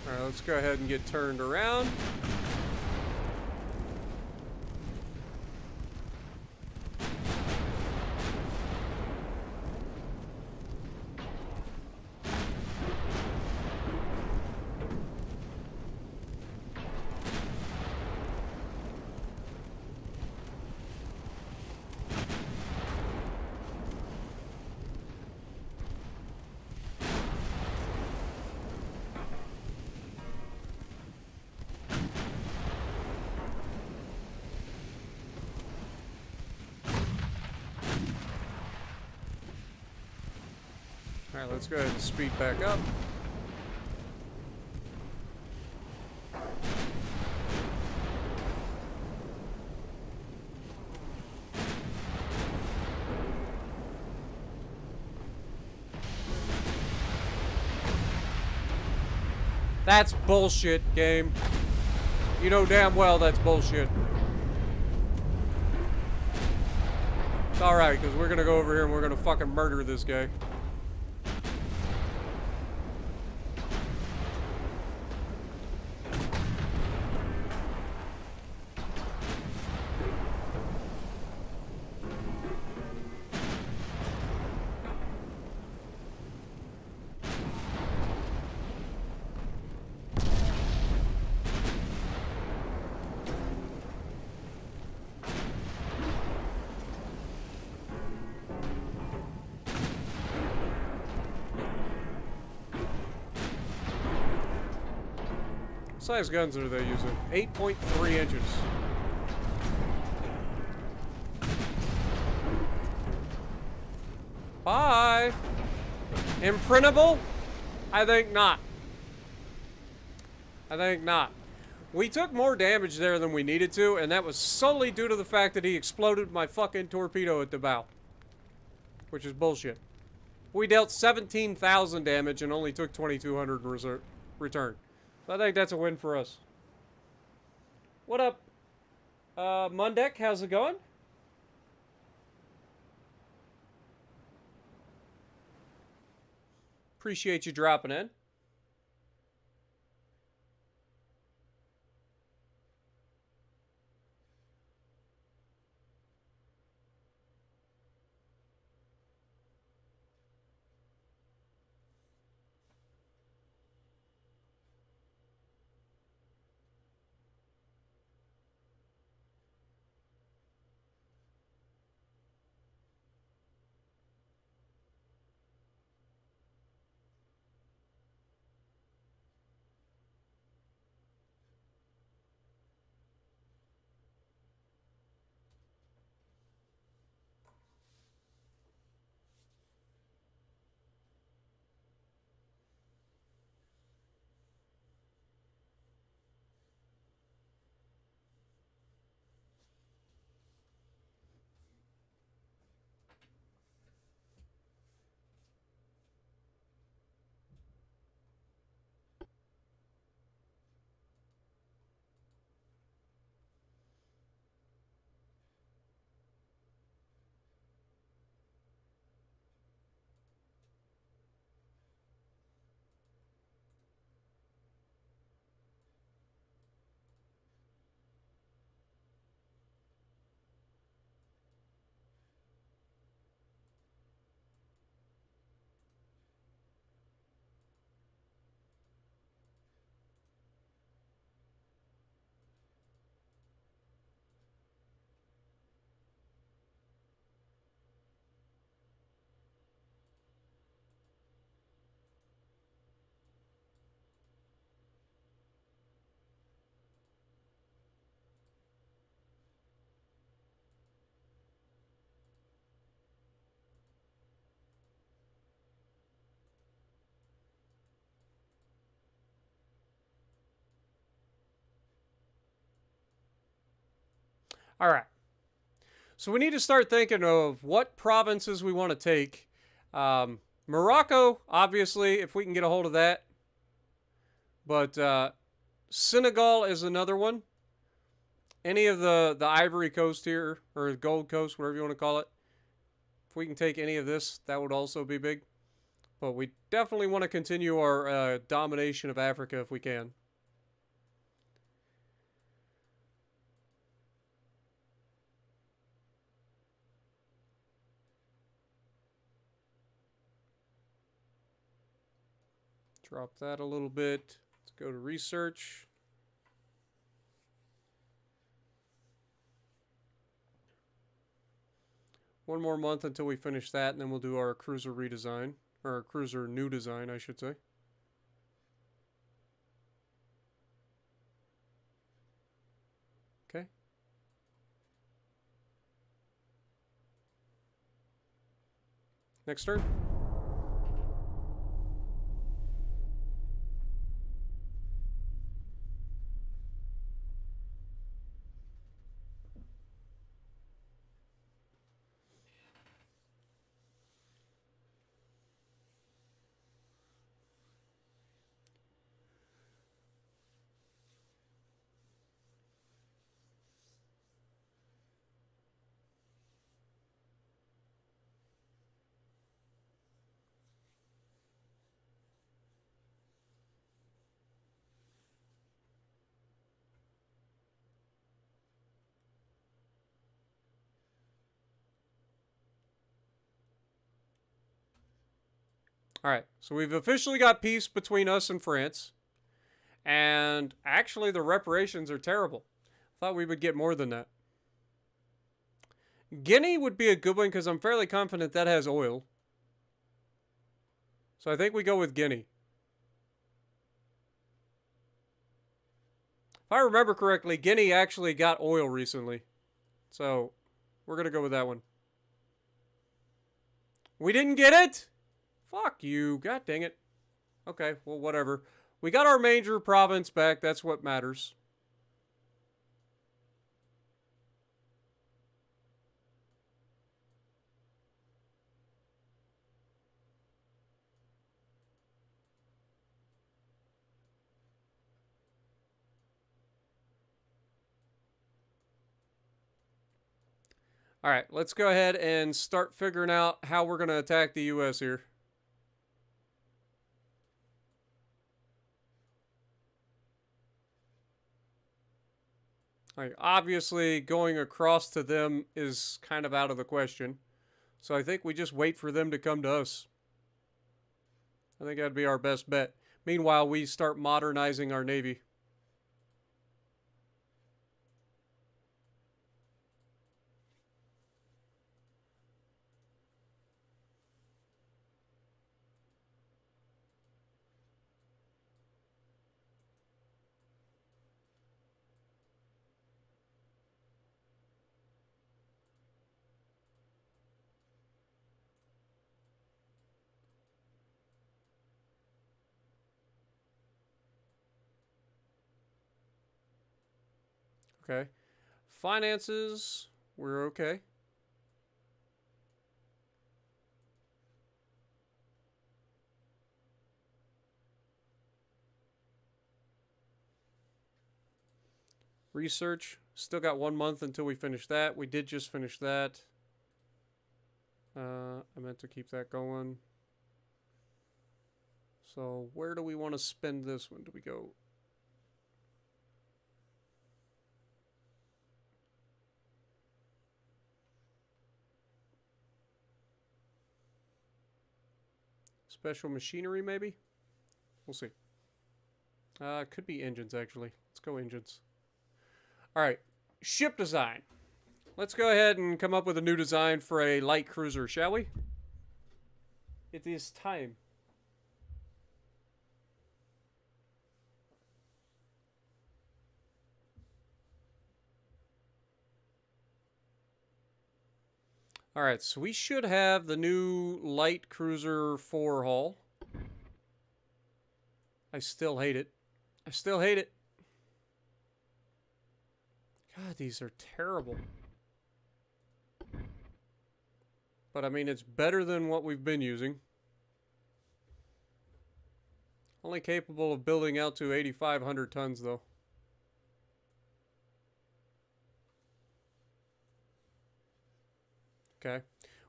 Speaker 1: Alright, let's go ahead and get turned around. Alright, let's go ahead and speed back up. That's bullshit, game. You know damn well that's bullshit. It's alright, because we're gonna go over here and we're gonna fucking murder this guy. What size guns are they using? 8.3 inches. Bye. Imprintable? I think not. I think not. We took more damage there than we needed to, and that was solely due to the fact that he exploded my fucking torpedo at the bow. Which is bullshit. We dealt 17,000 damage and only took 2,200 return. So I think that's a win for us. What up, Mundek? How's it going? Appreciate you dropping in. All right. So we need to start thinking of what provinces we want to take. Morocco, obviously, if we can get a hold of that. But Senegal is another one. Any of the Ivory Coast here, or Gold Coast, whatever you want to call it. If we can take any of this, that would also be big. But we definitely want to continue our domination of Africa if we can. Drop that a little bit. Let's go to research. One more month until we finish that, and then we'll do our cruiser redesign. Or our cruiser new design, I should say. Okay. Next turn. All right, so we've officially got peace between us and France. And actually, the reparations are terrible. I thought we would get more than that. Guinea would be a good one because I'm fairly confident that has oil. So I think we go with Guinea. If I remember correctly, Guinea actually got oil recently. So we're going to go with that one. We didn't get it? Fuck you. God dang it. Okay, well, whatever. We got our major province back. That's what matters. All right, let's go ahead and start figuring out how we're going to attack the U.S. here. Like, obviously, going across to them is kind of out of the question. So I think we just wait for them to come to us. I think that'd be our best bet. Meanwhile, we start modernizing our Navy. Okay. Finances, we're okay. Research, still got 1 month until we finish that. We did just finish that. I meant to keep that going. So where do we want to spend this one? Do we go? Special machinery, maybe? We'll see. Could be engines, actually. Let's go engines. All right, ship design. Let's go ahead and come up with a new design for a light cruiser, shall we? It is time. All right, so we should have the new light cruiser 4 hull. I still hate it. I still hate it. God, these are terrible. But I mean, it's better than what we've been using. Only capable of building out to 8,500 tons, though. Okay.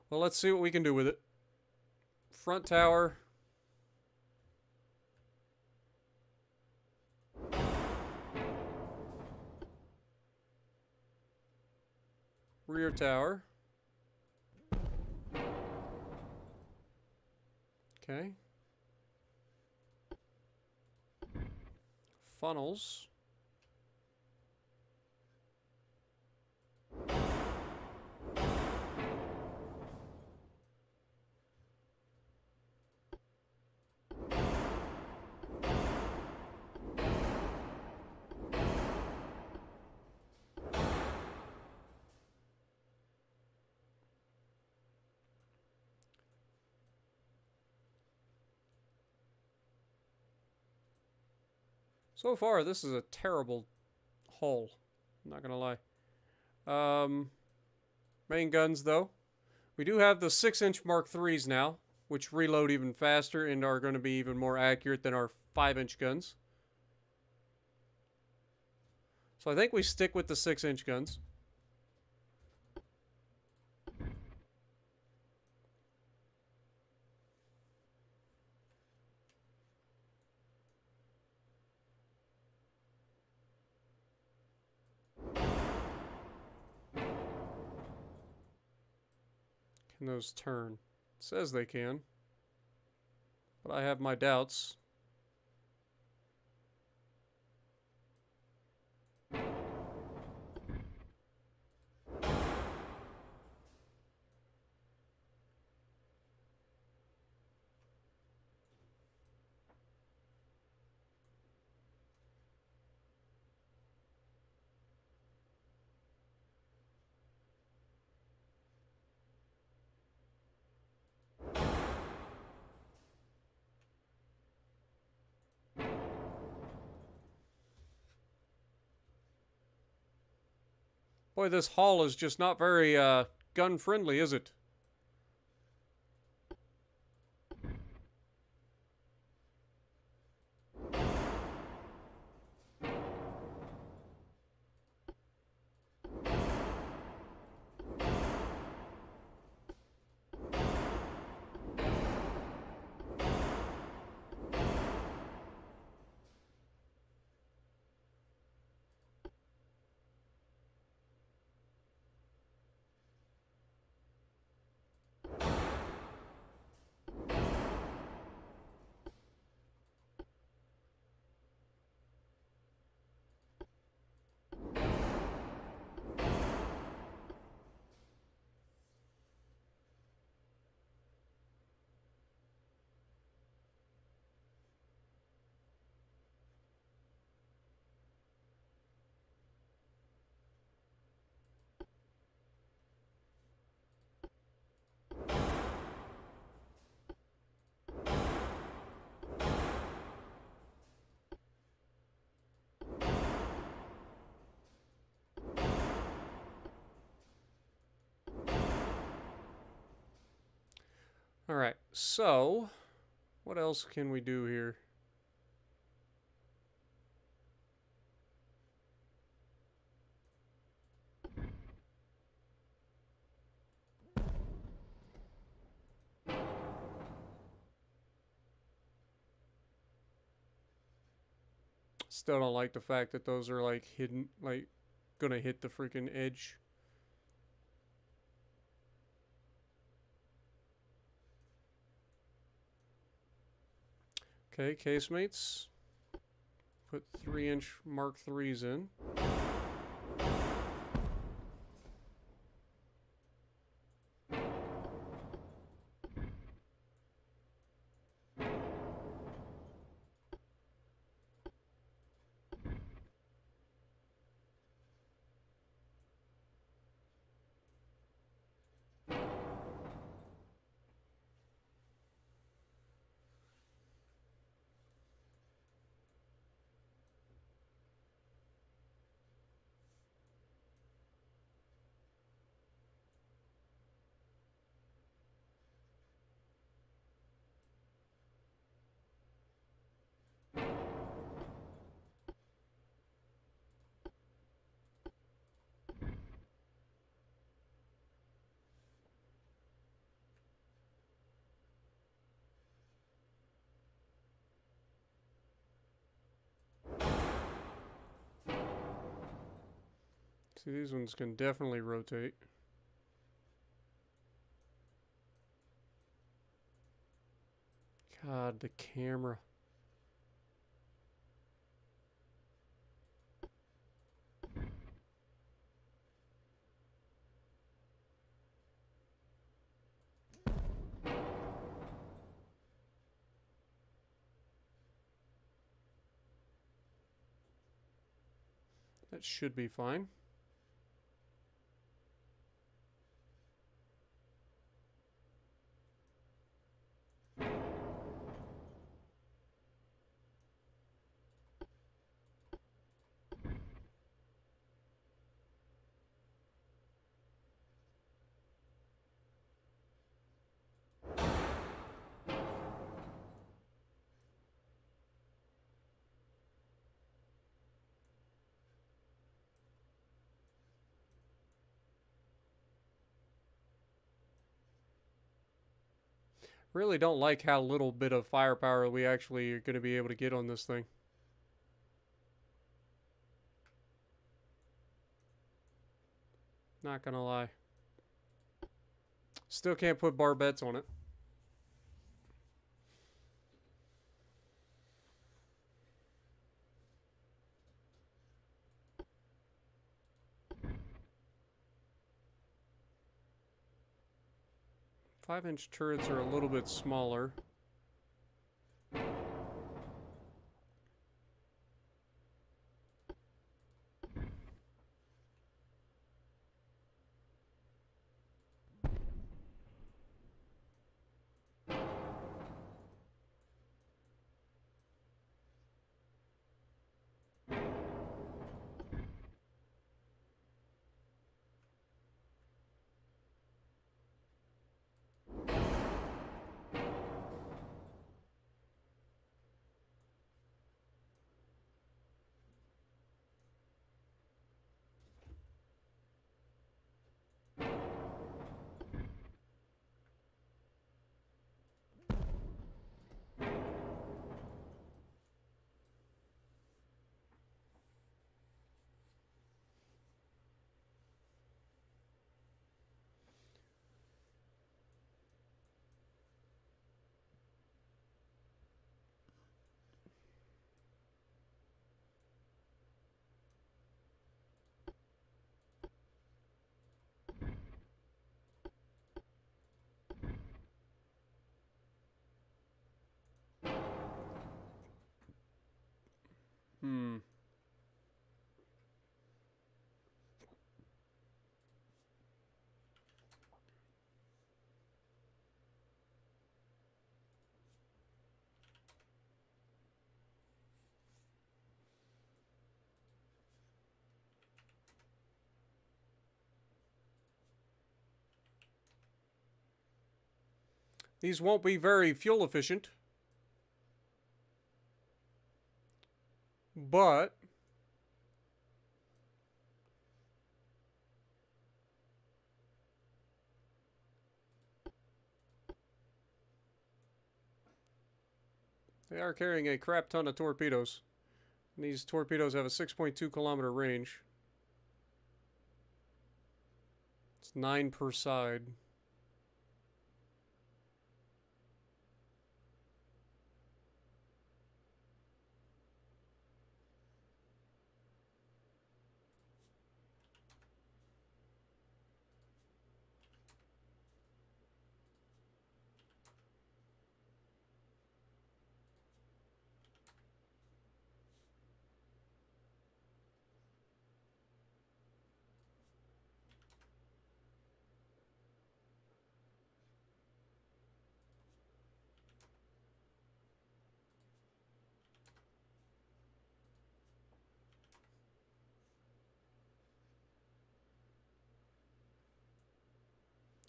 Speaker 1: Well, let's see what we can do with it. Front tower. Rear tower. Okay. Funnels. So far, this is a terrible hull. I'm not gonna lie. Main guns, though. We do have the 6-inch Mark IIIs now, which reload even faster and are going to be even more accurate than our 5-inch guns. So I think we stick with the 6-inch guns. Can those turn? It says they can, but I have my doubts. Boy, this hull is just not very gun friendly, is it? Alright, so what else can we do here? Still don't like the fact that those are like hidden, like gonna hit the freaking edge. Okay, casemates. Put 3-inch Mark IIIs in. See, these ones can definitely rotate. God, the camera. That should be fine. Really don't like how little bit of firepower we actually are going to be able to get on this thing. Not gonna lie. Still can't put barbettes on it. Five-inch turrets are a little bit smaller. These won't be very fuel efficient, but they are carrying a crap ton of torpedoes. And these torpedoes have a 6.2 kilometer range. It's 9 per side.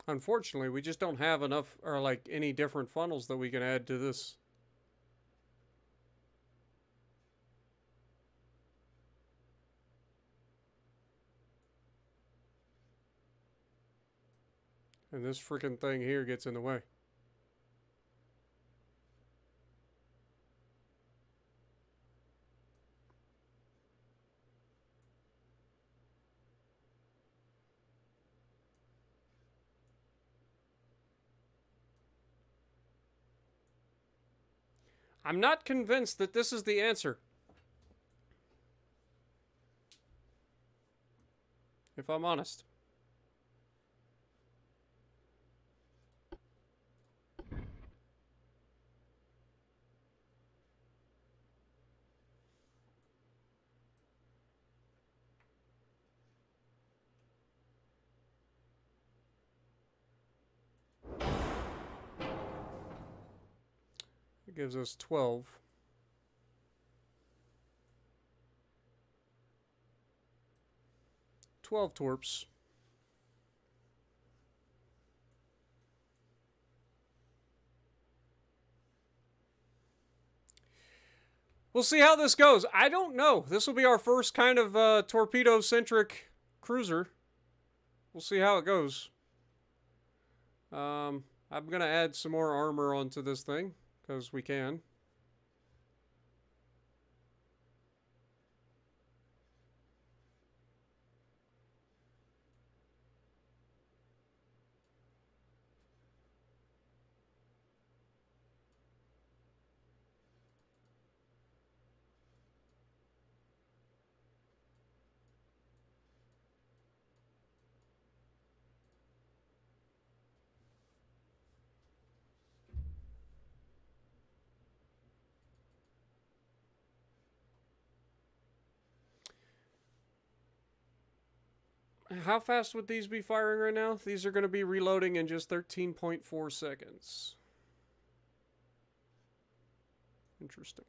Speaker 1: Unfortunately, we just don't have enough, or like any different funnels that we can add to this. And this freaking thing here gets in the way. I'm not convinced that this is the answer. If I'm honest. It gives us 12. Torps. We'll see how this goes. I don't know. This will be our first kind of torpedo-centric cruiser. We'll see how it goes. I'm going to add some more armor onto this thing, because we can. How fast would these be firing right now? These are going to be reloading in just 13.4 seconds. Interesting.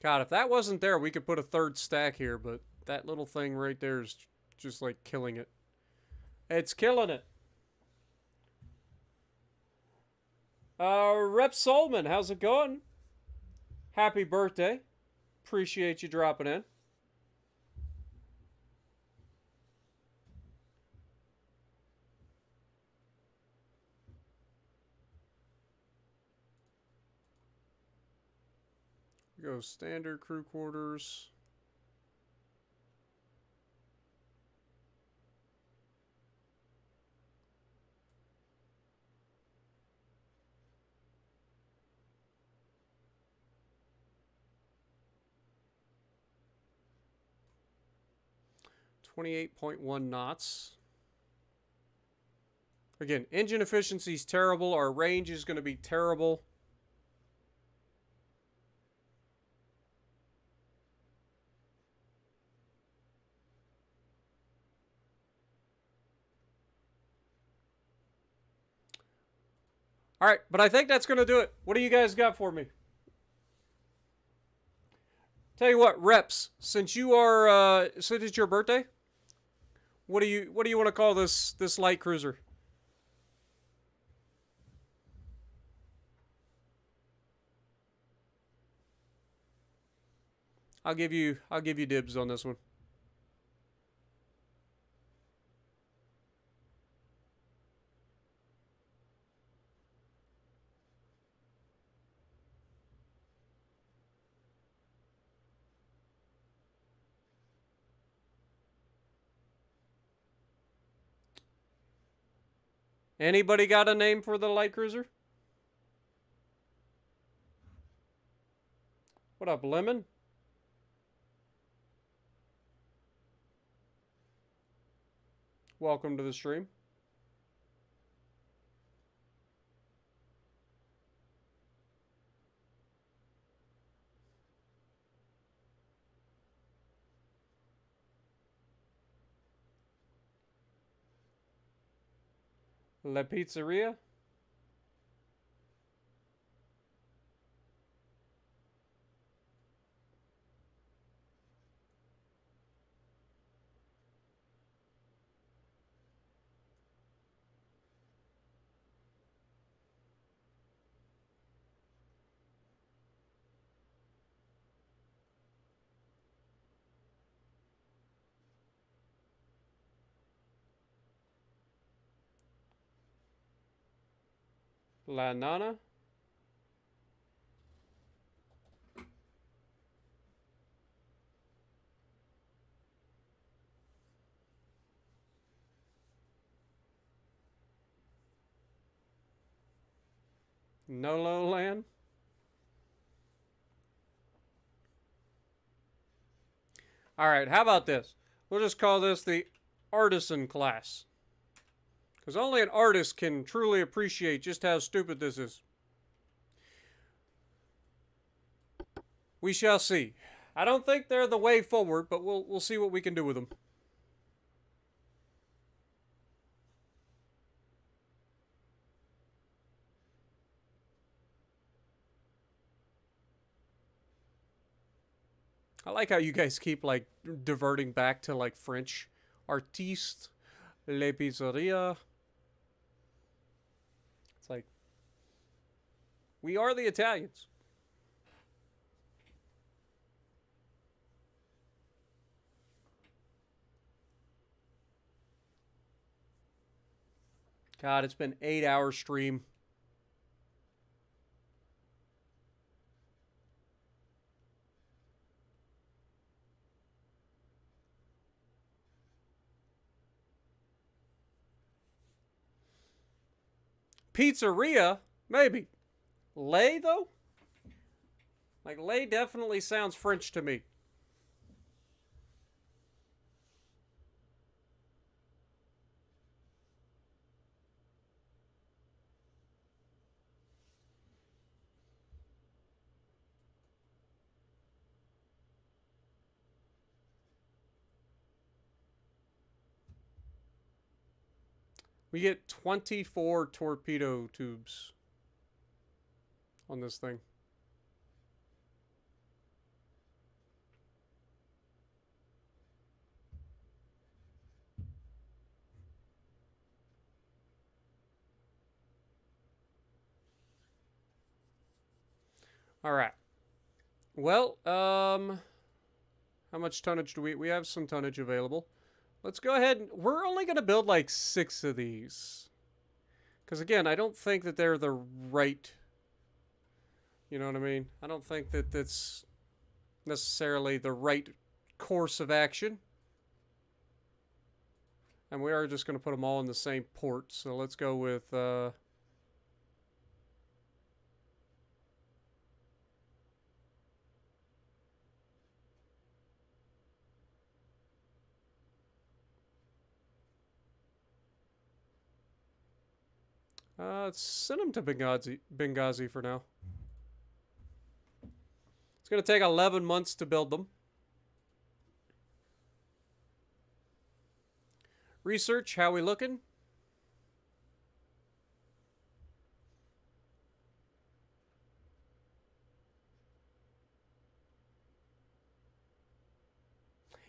Speaker 1: God, if that wasn't there, we could put a third stack here, but that little thing right there is just like killing it. It's killing it. Rep Solman, how's it going? Happy birthday. Appreciate you dropping in. Go standard crew quarters. .1 knots. Again, engine efficiency is terrible. Our range is going to be terrible. All right, but I think that's going to do it. What do you guys got for me? Tell you what, reps, since you are since it's your birthday, what do you want to call this light cruiser? I'll give you dibs on this one. Anybody got a name for the light cruiser? What up, Lemon? Welcome to the stream. La Pizzeria? La Nana? No land. All right, how about this? We'll just call this the artisan class. Because only an artist can truly appreciate just how stupid this is. We shall see. I don't think they're the way forward, but we'll see what we can do with them. I like how you guys keep, like, diverting back to, like, French. Artiste, le pizzeria. It's like, we are the Italians. God, it's been 8-hour stream. Pizzeria? Maybe. Lay, though? Like, lay definitely sounds French to me. We get 24 torpedo tubes on this thing. All right. Well, how much tonnage do we have? Some tonnage available. Let's go ahead and we're only going to build like 6 of these. Because again, I don't think that they're the right, you know what I mean? I don't think that that's necessarily the right course of action. And we are just going to put them all in the same port. So let's go with, let's send them to Benghazi for now. It's going to take 11 months to build them. Research, how we looking?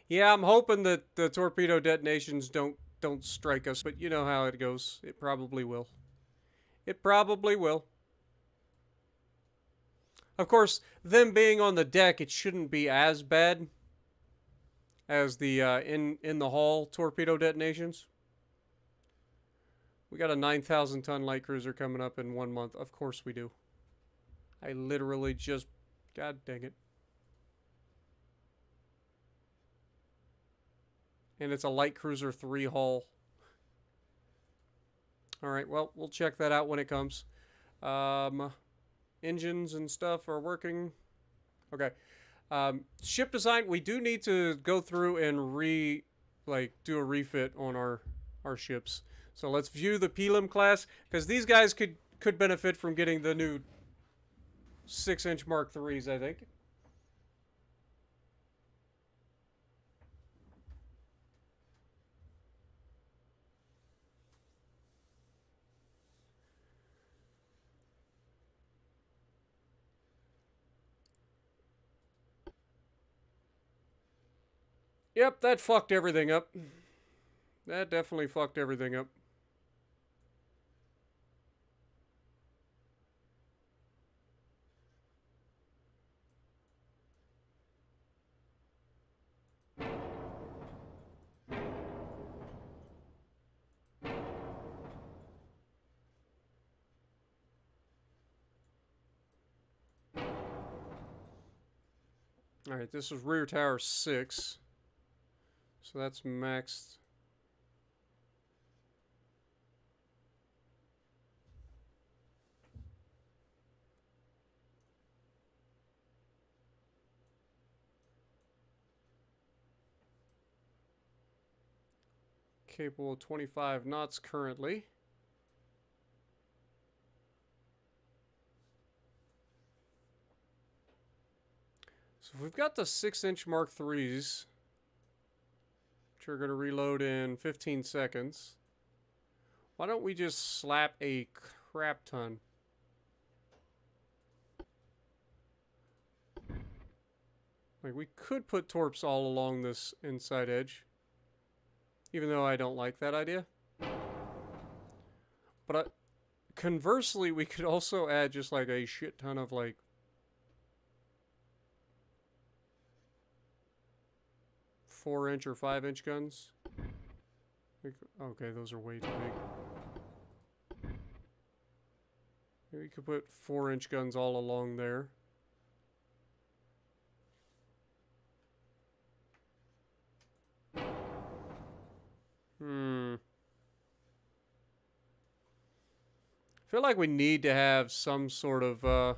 Speaker 1: Yeah, I'm hoping that the torpedo detonations don't strike us, but you know how it goes. It probably will. It probably will. Of course, them being on the deck, it shouldn't be as bad as the in the hull torpedo detonations. We got a 9,000 ton light cruiser coming up in 1 month. Of course we do. I literally just, god dang it. And it's a light cruiser 3 hull. All right, well, we'll check that out when it comes. Engines and stuff are working. Okay. Ship design, we do need to go through and do a refit on our ships. So let's view the Pelham class, because these guys could benefit from getting the new 6-inch Mark IIIs, I think. Yep, that fucked everything up. That definitely fucked everything up. Alright, this is rear tower 6. So that's maxed. capable of 25 knots currently. So if we've got the 6-inch Mark IIIs, which are going to reload in 15 seconds, why don't we just slap a crap ton? Like, we could put torps all along this inside edge, even though I don't like that idea. But conversely, we could also add just like a shit ton of like 4-inch or 5-inch guns. Okay, those are way too big. Maybe we could put 4-inch guns all along there. I feel like we need to have some sort of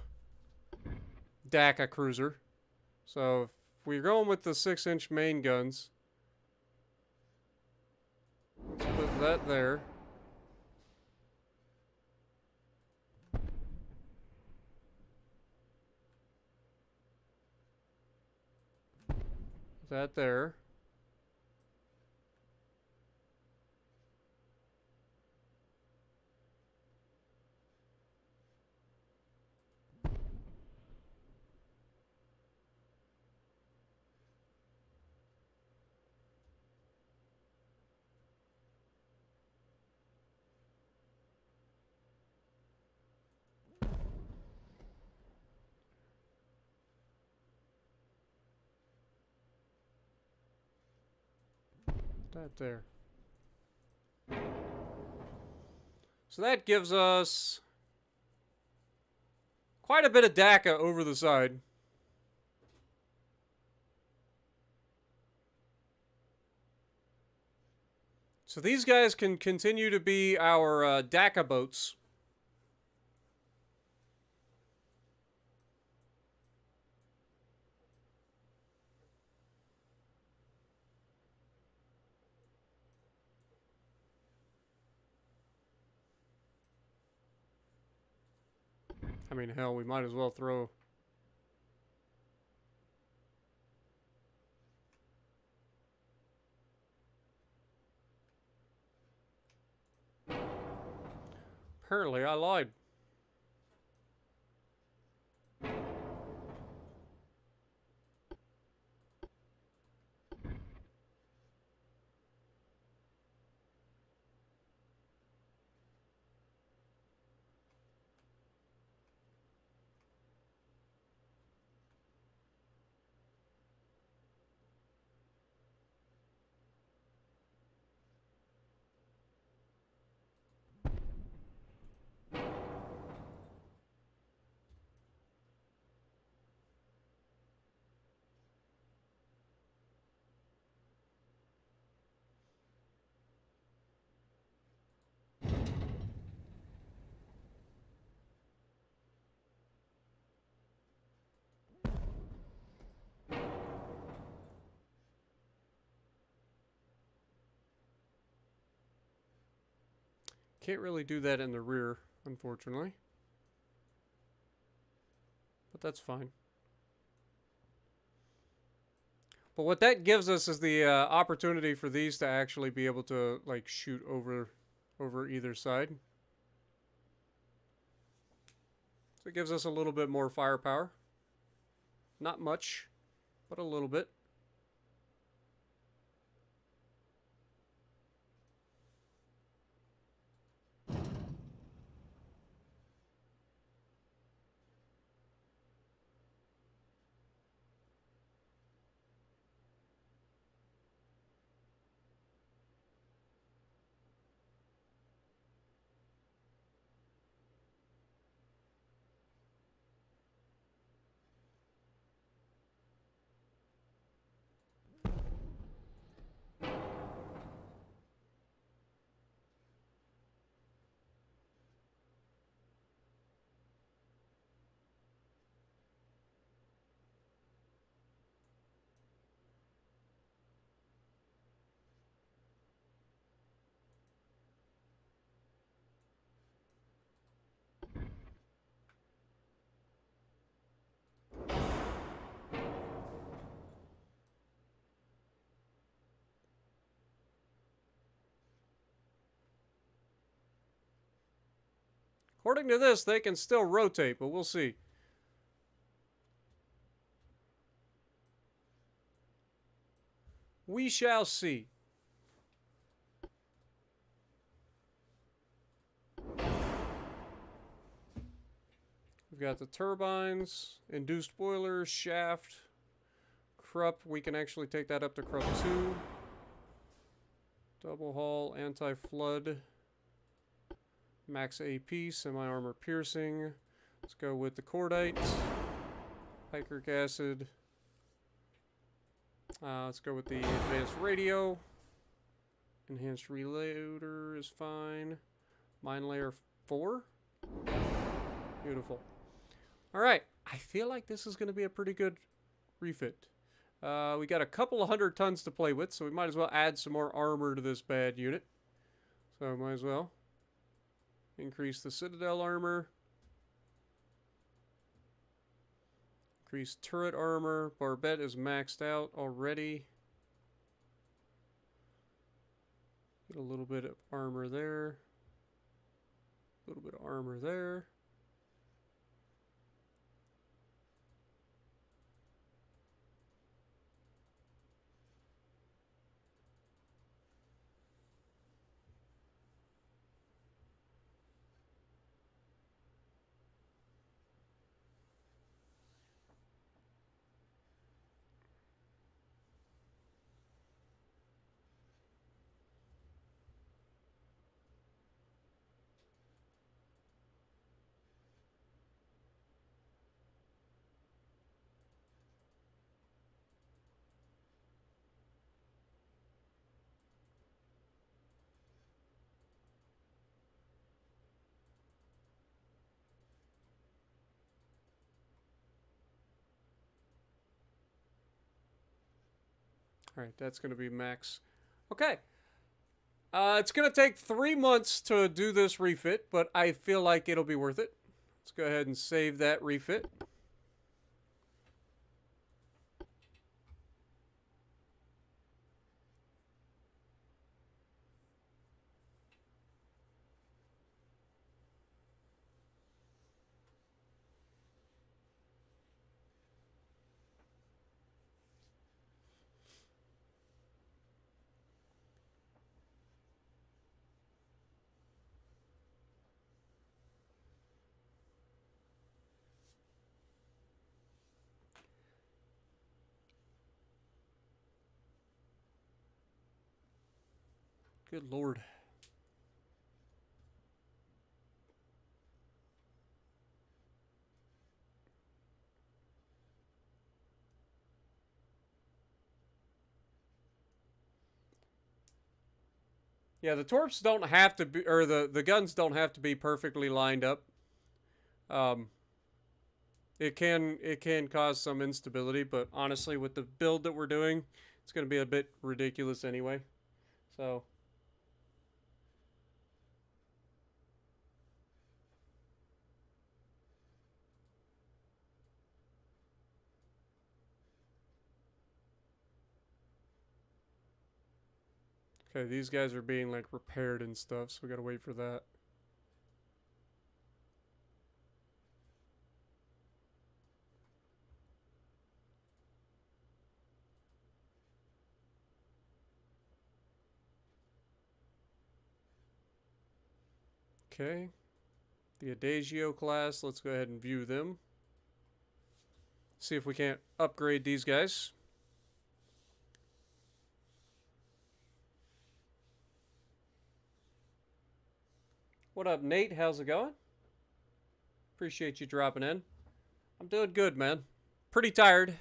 Speaker 1: DACA cruiser. So if we're going with the 6-inch main guns, let's put that there. That there. That there. So that gives us quite a bit of DACA over the side. So these guys can continue to be our DACA boats. I mean, hell, we might as well throw... Apparently, I lied. Can't really do that in the rear, unfortunately. But that's fine. But what that gives us is the opportunity for these to actually be able to like shoot over either side. So it gives us a little bit more firepower. Not much, but a little bit. According to this, they can still rotate, but we'll see. We shall see. We've got the turbines, induced boilers, shaft, Krupp. We can actually take that up to Krupp 2. Double hull, anti-flood, max AP, semi-armor piercing. Let's go with the cordite, picric acid. Let's go with the advanced radio. Enhanced reloader is fine. Mine layer 4. Beautiful. Alright, I feel like this is going to be a pretty good refit. We got a couple of 100 tons to play with, so we might as well add some more armor to this bad unit. So might as well increase the citadel armor. Increase turret armor. Barbette is maxed out already. Get a little bit of armor there. A little bit of armor there. Alright, that's going to be max. Okay. It's going to take 3 months to do this refit, but I feel like it'll be worth it. Let's go ahead and save that refit. Good Lord. Yeah, the torps don't have to be, or the guns don't have to be perfectly lined up. It can cause some instability, but honestly, with the build that we're doing, it's going to be a bit ridiculous anyway. So. Okay, these guys are being like repaired and stuff, so we gotta wait for that. Okay, the Adagio class, let's go ahead and view them. See if we can't upgrade these guys. What up, Nate? How's it going? Appreciate you dropping in. I'm doing good, man. Pretty tired.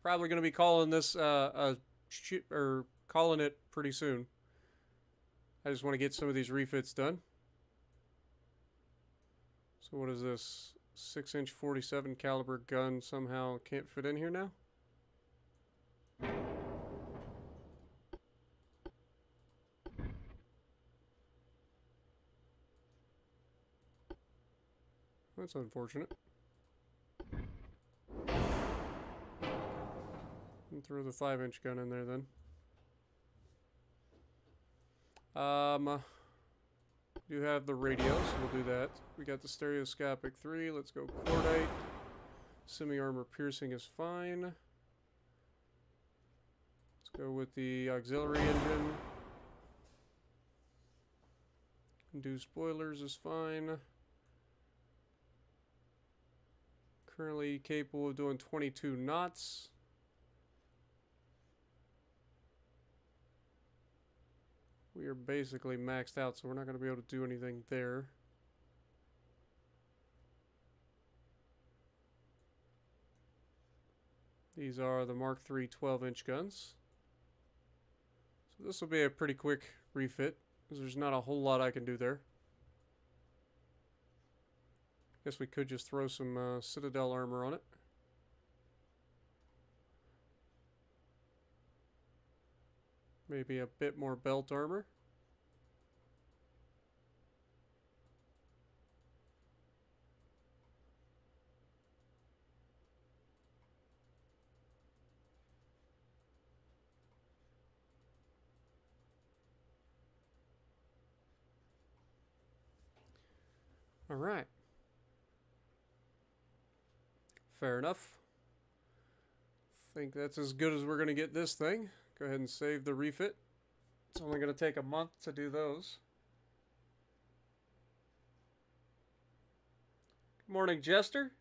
Speaker 1: Probably going to be calling this calling it pretty soon. I just want to get some of these refits done. So what is this? 6-inch 47 caliber gun somehow can't fit in here now? That's unfortunate. And throw the 5-inch gun in there then. Do have the radio, so we'll do that. We got the stereoscopic 3. Let's go cordite. Semi-armor piercing is fine. Let's go with the auxiliary engine. Do spoilers is fine. Currently capable of doing 22 knots. We are basically maxed out, so we're not going to be able to do anything there. These are the Mark III 12-inch guns. So this will be a pretty quick refit, because there's not a whole lot I can do there. Guess we could just throw some Citadel armor on it. Maybe a bit more belt armor. All right. Fair enough. Think that's as good as we're going to get this thing. Go ahead and save the refit. It's only going to take a month to do those. Good morning, Jester.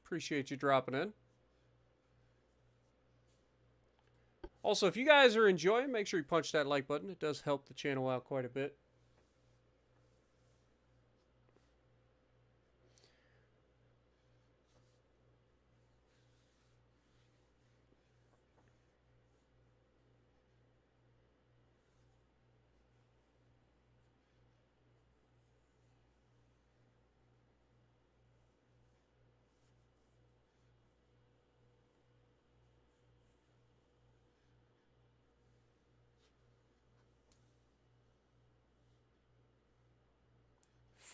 Speaker 1: Appreciate you dropping in. Also, if you guys are enjoying, make sure you punch that like button. It does help the channel out quite a bit.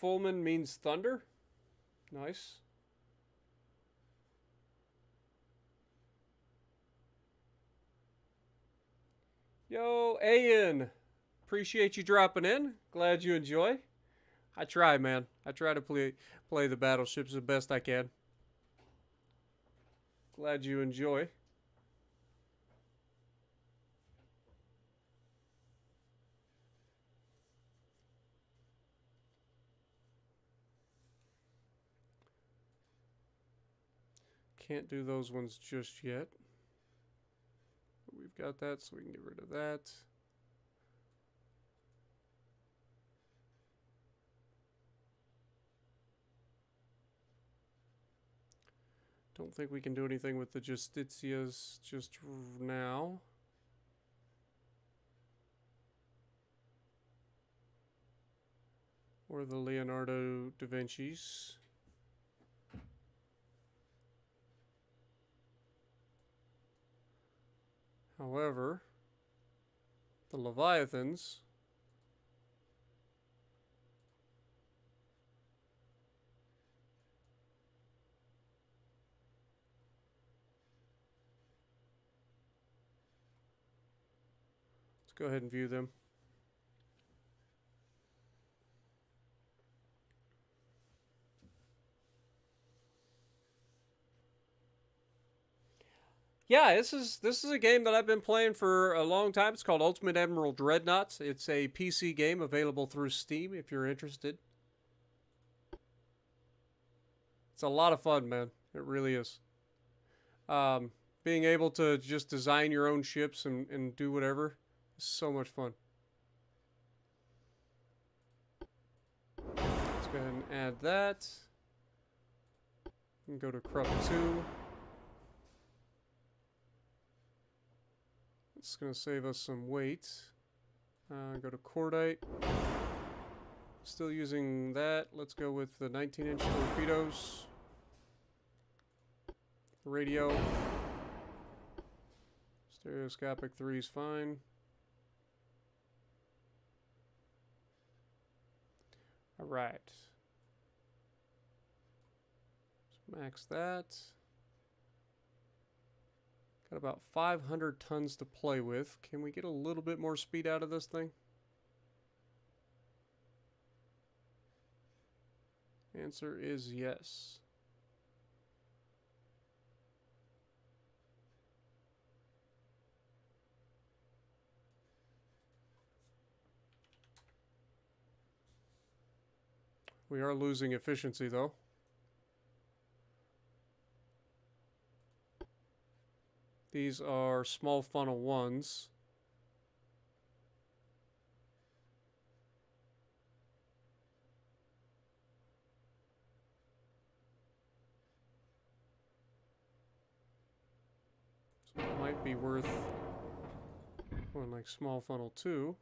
Speaker 1: Fullman means thunder. Nice. Yo, Ian. Appreciate you dropping in. Glad you enjoy. I try, man. I try to play the battleships the best I can. Glad you enjoy. Can't do those ones just yet. But we've got that, so we can get rid of that. Don't think we can do anything with the Justitias just now. Or the Leonardo da Vinci's. However, the Leviathans let's go ahead and view them. Yeah, this is a game that I've been playing for a long time. It's called Ultimate Admiral Dreadnoughts. It's a PC game available through Steam if you're interested. It's a lot of fun, man. It really is. Being able to just design your own ships and do whatever is so much fun. Let's go ahead and add that. And go to Krupp 2. It's going to save us some weight. Go to cordite. Still using that. Let's go with the 19-inch torpedoes. Radio. Stereoscopic 3 is fine. All right. Let's max that. Got about 500 tons to play with. Can we get a little bit more speed out of this thing? Answer is yes. We are losing efficiency though. These are small funnel ones. So it might be worth one like small funnel 2.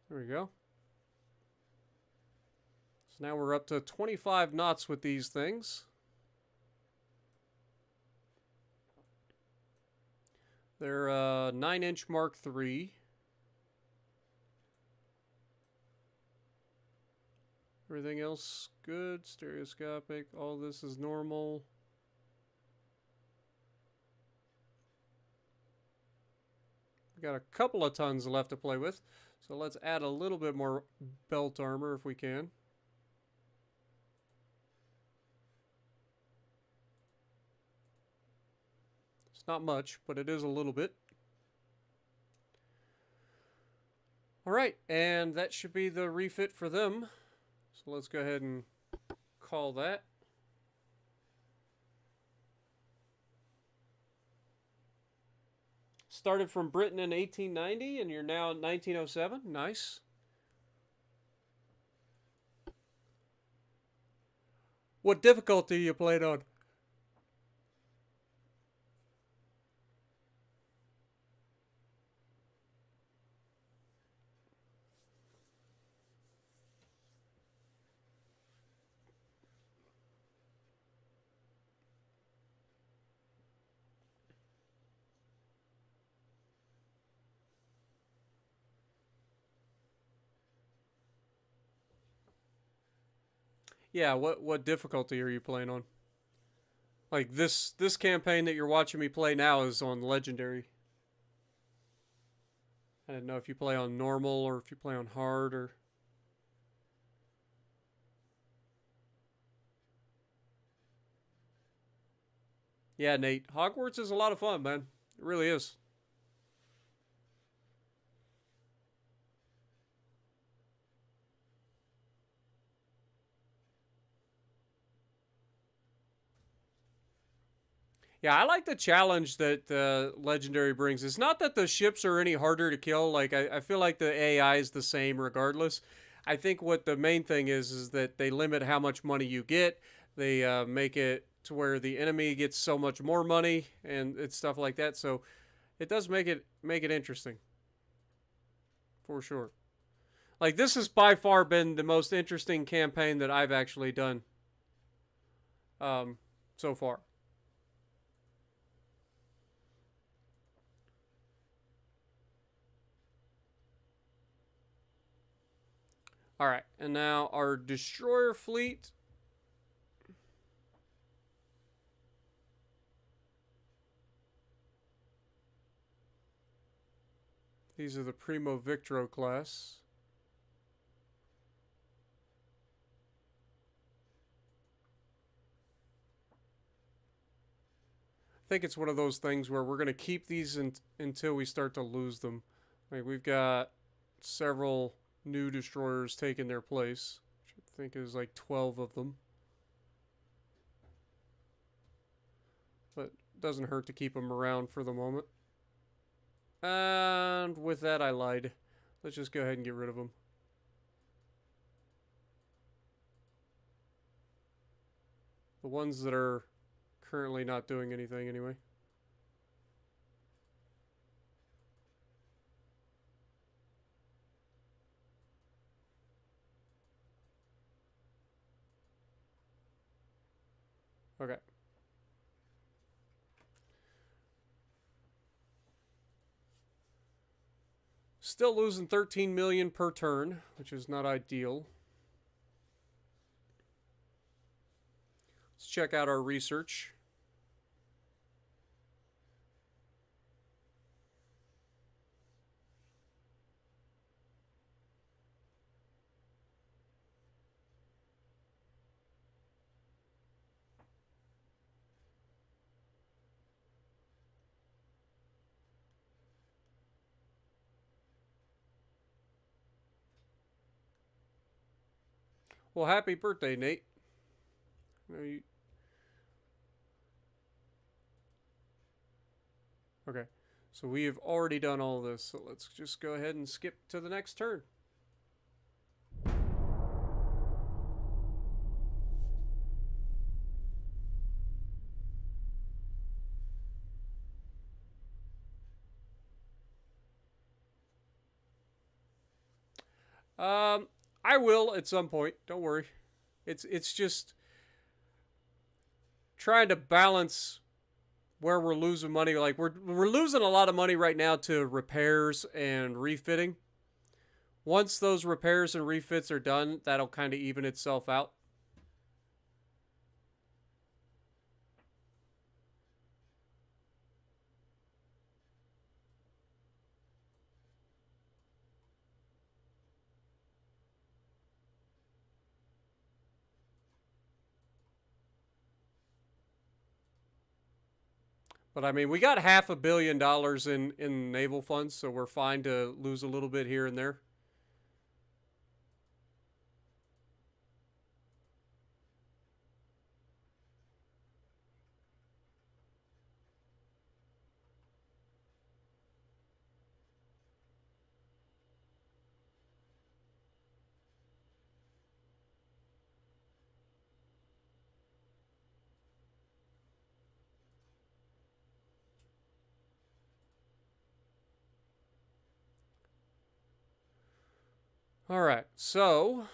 Speaker 1: There we go. So now we're up to 25 knots with these things. They're 9-inch Mark III. Everything else good, stereoscopic, all this is normal. We got a couple of tons left to play with, so let's add a little bit more belt armor if we can. It's not much, but it is a little bit. Alright, and that should be the refit for them. So let's go ahead and call that. Started from Britain in 1890 and you're now in 1907. Nice. What difficulty you played on? Yeah, what difficulty are you playing on? Like this campaign that you're watching me play now is on legendary. I didn't know if you play on normal or if you play on hard or... Yeah, Nate, Hogwarts is a lot of fun, man. It really is. Yeah, I like the challenge that Legendary brings. It's not that the ships are any harder to kill. Like, I feel like the AI is the same regardless. I think what the main thing is that they limit how much money you get. They make it to where the enemy gets so much more money and it's stuff like that. So it does make it interesting. For sure. Like, this has by far been the most interesting campaign that I've actually done so far. Alright, and now our destroyer fleet. These are the Primo Victoro class. I think it's one of those things where we're going to keep these until we start to lose them. Like, we've got several new destroyers taking their place, which I think is like 12 of them. But it doesn't hurt to keep them around for the moment. And with that, I lied. Let's just go ahead and get rid of them. The ones that are currently not doing anything anyway. Okay. Still losing 13 million per turn, which is not ideal. Let's check out our research. Well, happy birthday, Nate. Okay, so we have already done all this, so let's just go ahead and skip to the next turn. I will at some point. Don't worry. It's just trying to balance where we're losing money. Like we're losing a lot of money right now to repairs and refitting. Once those repairs and refits are done, that'll kind of even itself out. But I mean, we got $500 million in naval funds, so we're fine to lose a little bit here and there. All right, so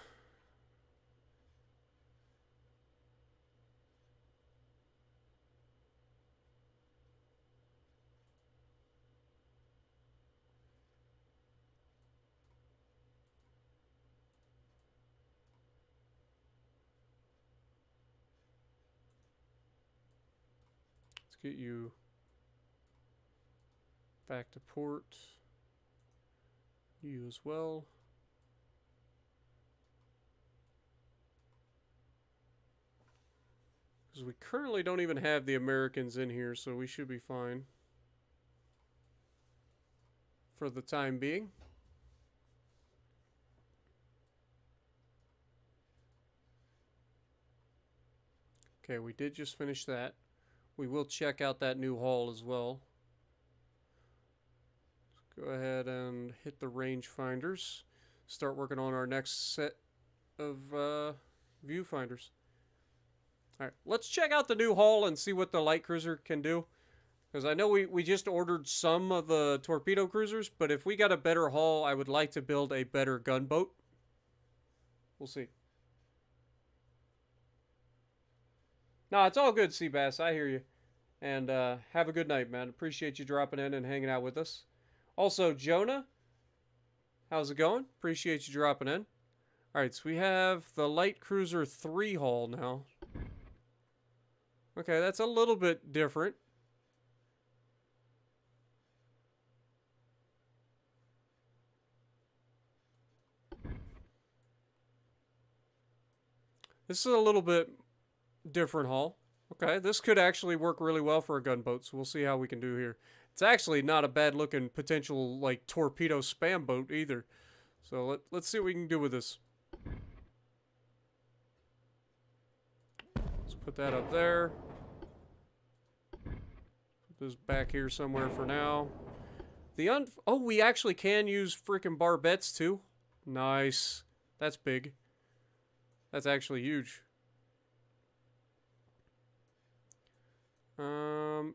Speaker 1: let's get you back to port. You as well. Because we currently don't even have the Americans in here, so we should be fine for the time being. Okay, we did just finish that. We will check out that new hull as well. Let's go ahead and hit the rangefinders. Start working on our next set of viewfinders. Alright, let's check out the new hull and see what the light cruiser can do. Because I know we just ordered some of the torpedo cruisers, but if we got a better hull, I would like to build a better gunboat. We'll see. No, it's all good, Seabass. I hear you. And have a good night, man. Appreciate you dropping in and hanging out with us. Also, Jonah, how's it going? Appreciate you dropping in. Alright, so we have the Light Cruiser 3 hull now. Okay, that's a little bit different. This is a little bit different hull. Okay, this could actually work really well for a gunboat, so we'll see how we can do here. It's actually not a bad looking potential like torpedo spam boat either. So let's see what we can do with this. Let's put that up there. Put this back here somewhere for now. Oh, we actually can use freaking barbettes too. Nice. That's big. That's actually huge.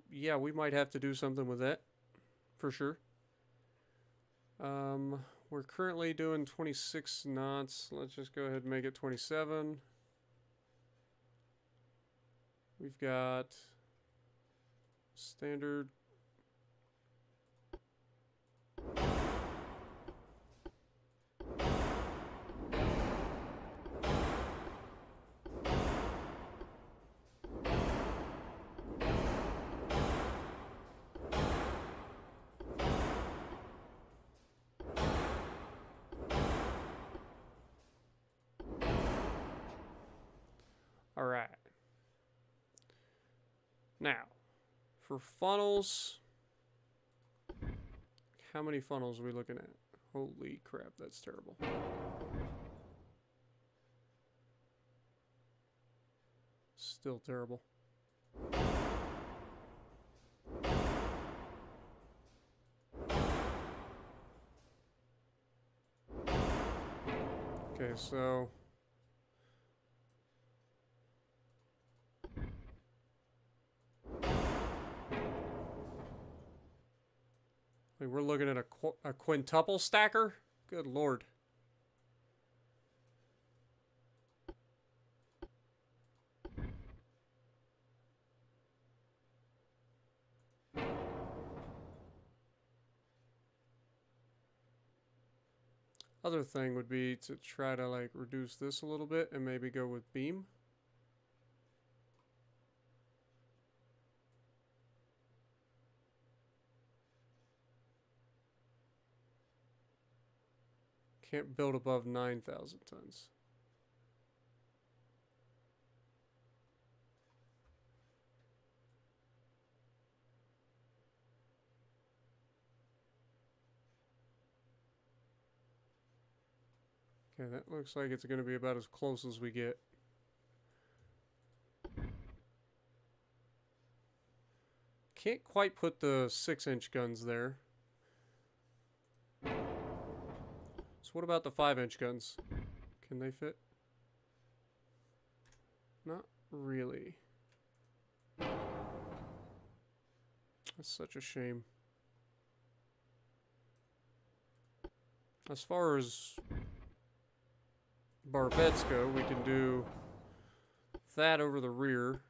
Speaker 1: Yeah, we might have to do something with that. For sure. We're currently doing 26 knots. Let's just go ahead and make it 27. We've got standard. All right. Now, for funnels, how many funnels are we looking at? Holy crap, that's terrible. Still terrible. Okay, so we're looking at a quintuple stacker? Good lord. Other thing would be to try to like reduce this a little bit and maybe go with beam. Can't build above 9,000 tons. Okay, that looks like it's going to be about as close as we get. Can't quite put the 6-inch guns there. So what about the 5-inch guns? Can they fit? Not really. That's such a shame. As far as barbettes go, we can do that over the rear.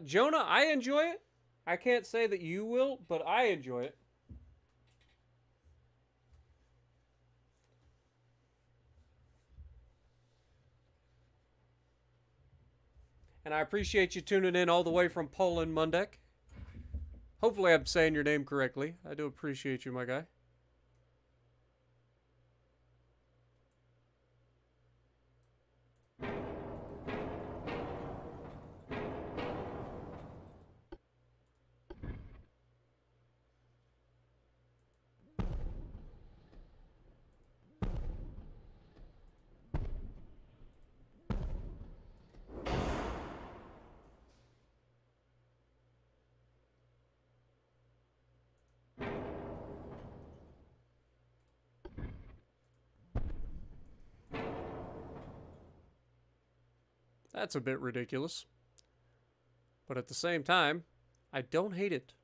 Speaker 1: Jonah, I enjoy it. I can't say that you will, but I enjoy it. And I appreciate you tuning in all the way from Poland, Mundek. Hopefully I'm saying your name correctly. I do appreciate you, my guy. That's a bit ridiculous. But at the same time, I don't hate it.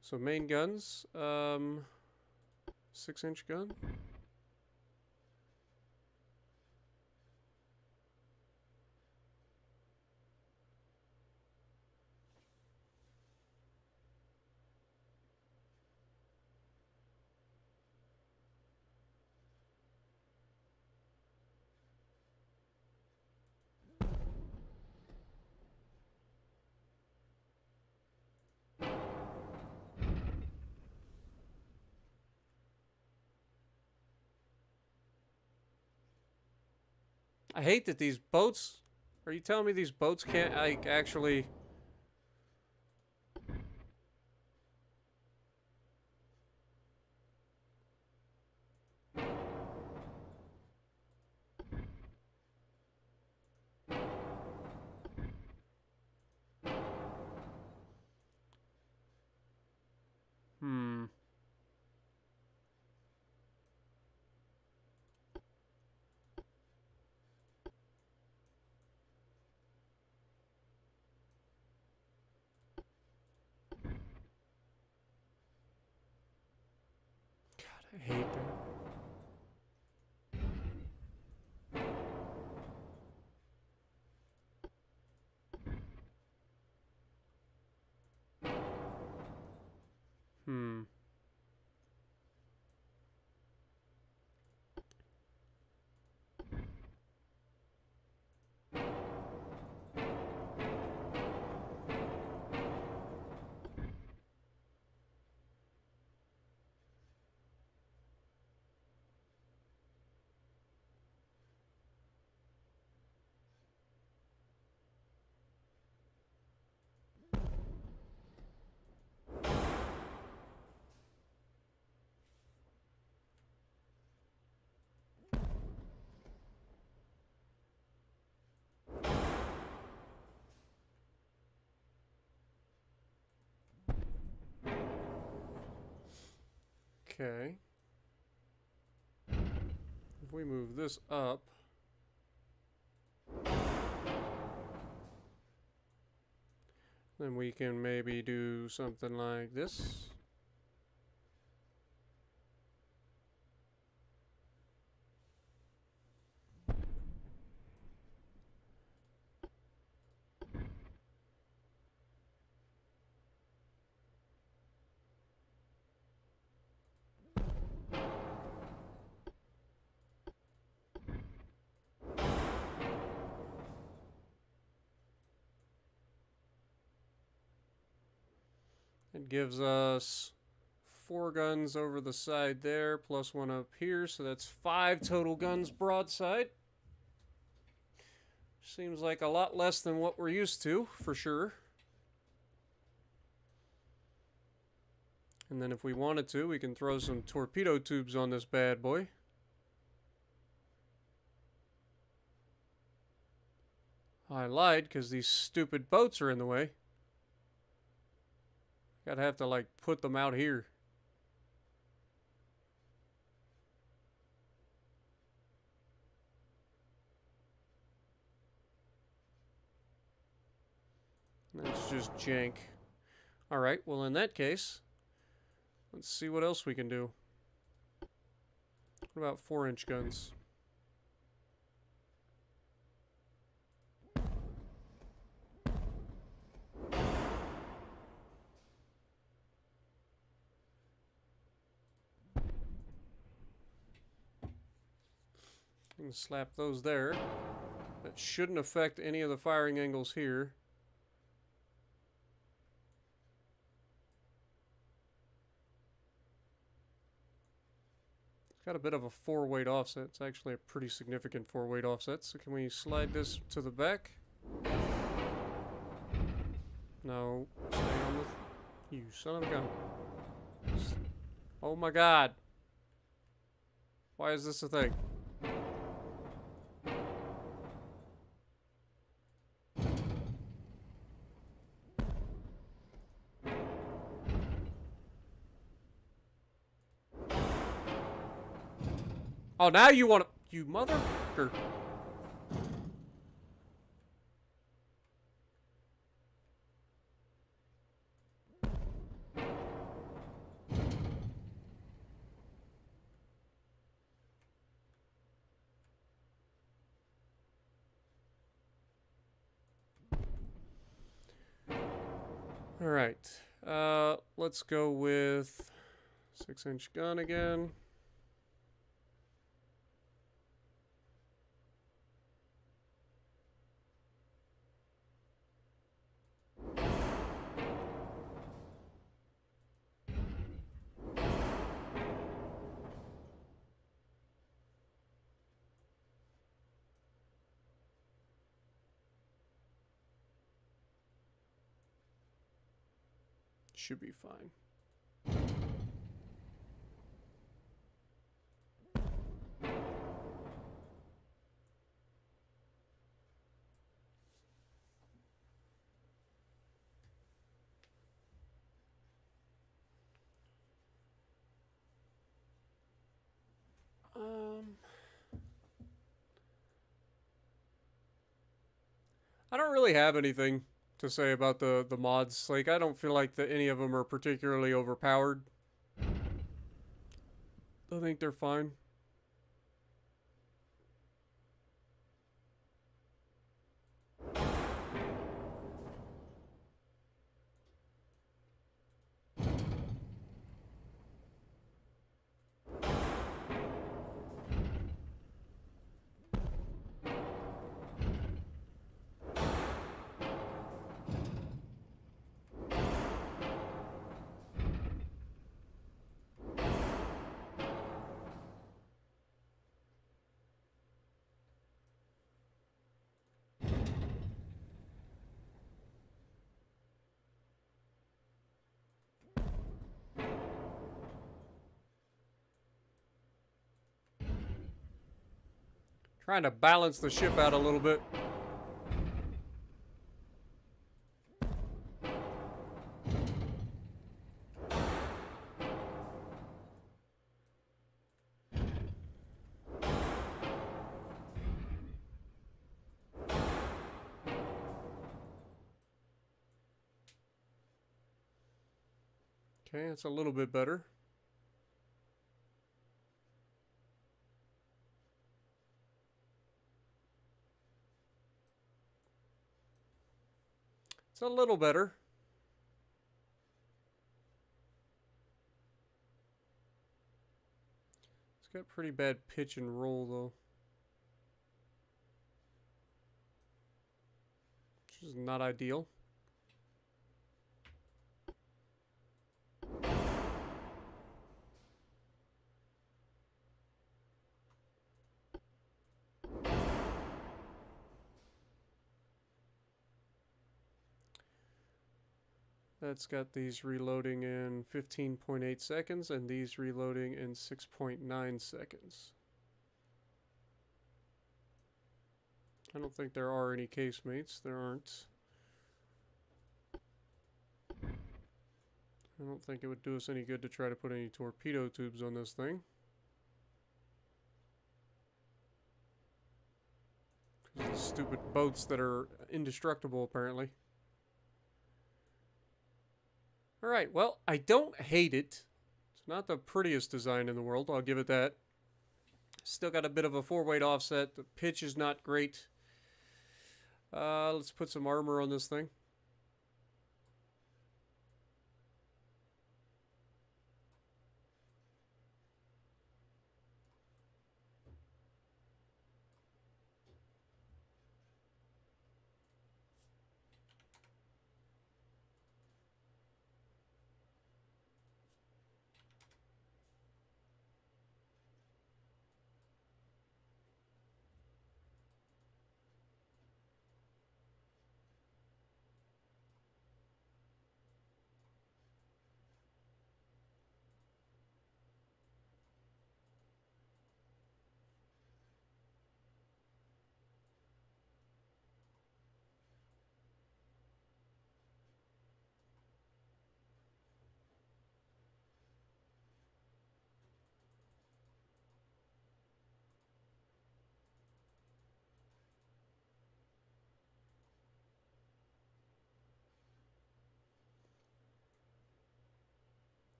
Speaker 1: So main guns, 6-inch gun. I hate that these boats... Are you telling me these boats can't, like, actually... I hate that. Hmm. Okay. If we move this up, then we can maybe do something like this. It gives us 4 guns over the side there, plus 1 up here, so that's 5 total guns broadside. Seems like a lot less than what we're used to, for sure. And then if we wanted to, we can throw some torpedo tubes on this bad boy. I lied, because these stupid boats are in the way. Gotta have to, like, put them out here. That's just jank. Alright, well in that case, let's see what else we can do. What about 4-inch guns? You can slap those there. That shouldn't affect any of the firing angles here. It's got a bit of a 4-weight offset. It's actually a pretty significant 4-weight offset. So can we slide this to the back? No. Stay on the... You son of a gun. Oh my god. Why is this a thing? Oh, now you want to... You motherfucker. Alright. Let's go with 6-inch gun again. Should be fine. I don't really have anything to say about the mods. Like, I don't feel like that any of them are particularly overpowered. I think they're fine. Trying to balance the ship out a little bit. Okay, that's a little bit better. It's a little better. It's got pretty bad pitch and roll, though. Which is not ideal. That's got these reloading in 15.8 seconds and these reloading in 6.9 seconds. I don't think there are any casemates. There aren't. I don't think it would do us any good to try to put any torpedo tubes on this thing. Because of the stupid boats that are indestructible, apparently. Alright, well, I don't hate it. It's not the prettiest design in the world, I'll give it that. Still got a bit of a 4-weight offset. The pitch is not great. Let's put some armor on this thing.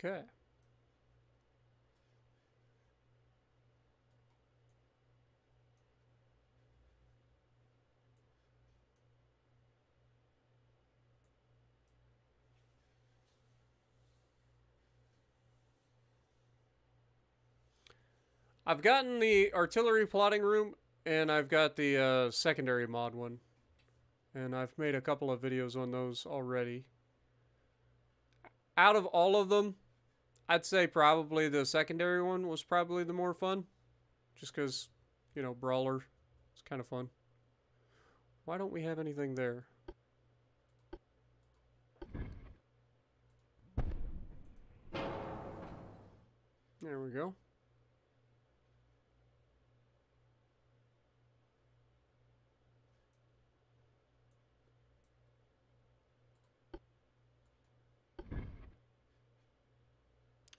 Speaker 1: Okay. I've gotten the artillery plotting room, and I've got the secondary mod one. And I've made a couple of videos on those already. Out of all of them, I'd say probably the secondary one was probably the more fun. Just because, you know, brawler. It's kind of fun. Why don't we have anything there? There we go.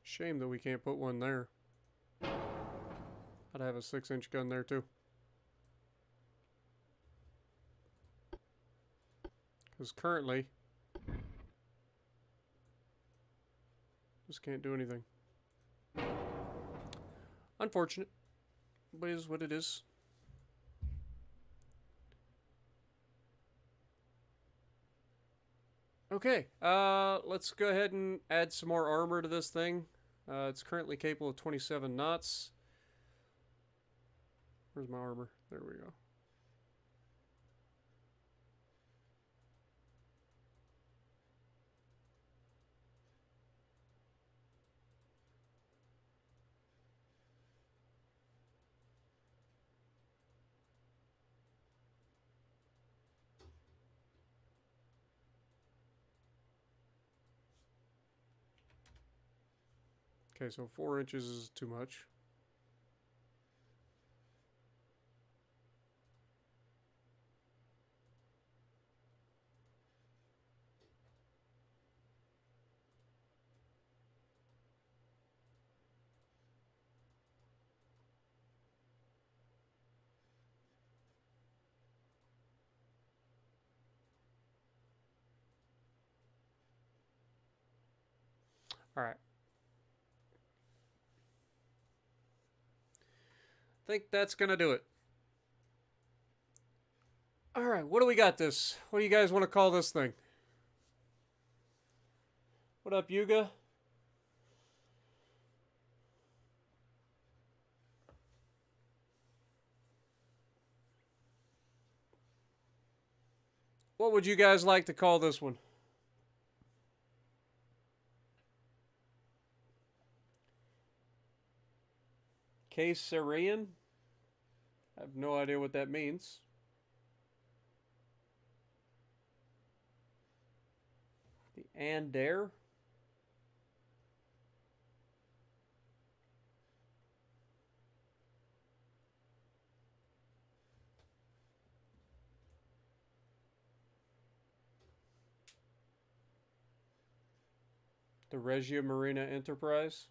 Speaker 1: Shame that we can't put one there. I'd have a 6-inch gun there too. Because currently, just can't do anything. Unfortunate. But it is what it is. Okay, let's go ahead and add some more armor to this thing. It's currently capable of 27 knots. Where's my armor? There we go. Okay, so 4 inches is too much. All right. I think that's gonna do it. All right, what do we got this? What do you guys want to call this thing? What up, Yuga? What would you guys like to call this one? Caesarean? I have no idea what that means. The Ander? The Regia Marina Enterprise?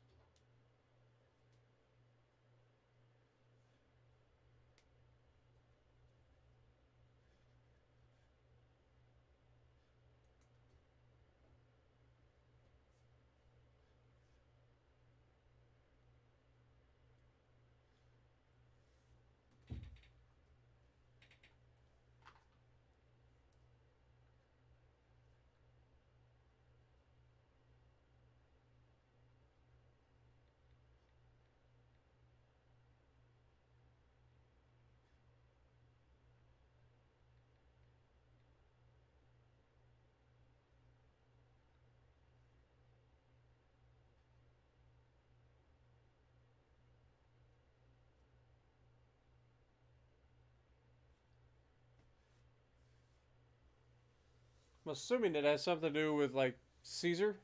Speaker 1: I'm assuming it has something to do with, like, Caesar?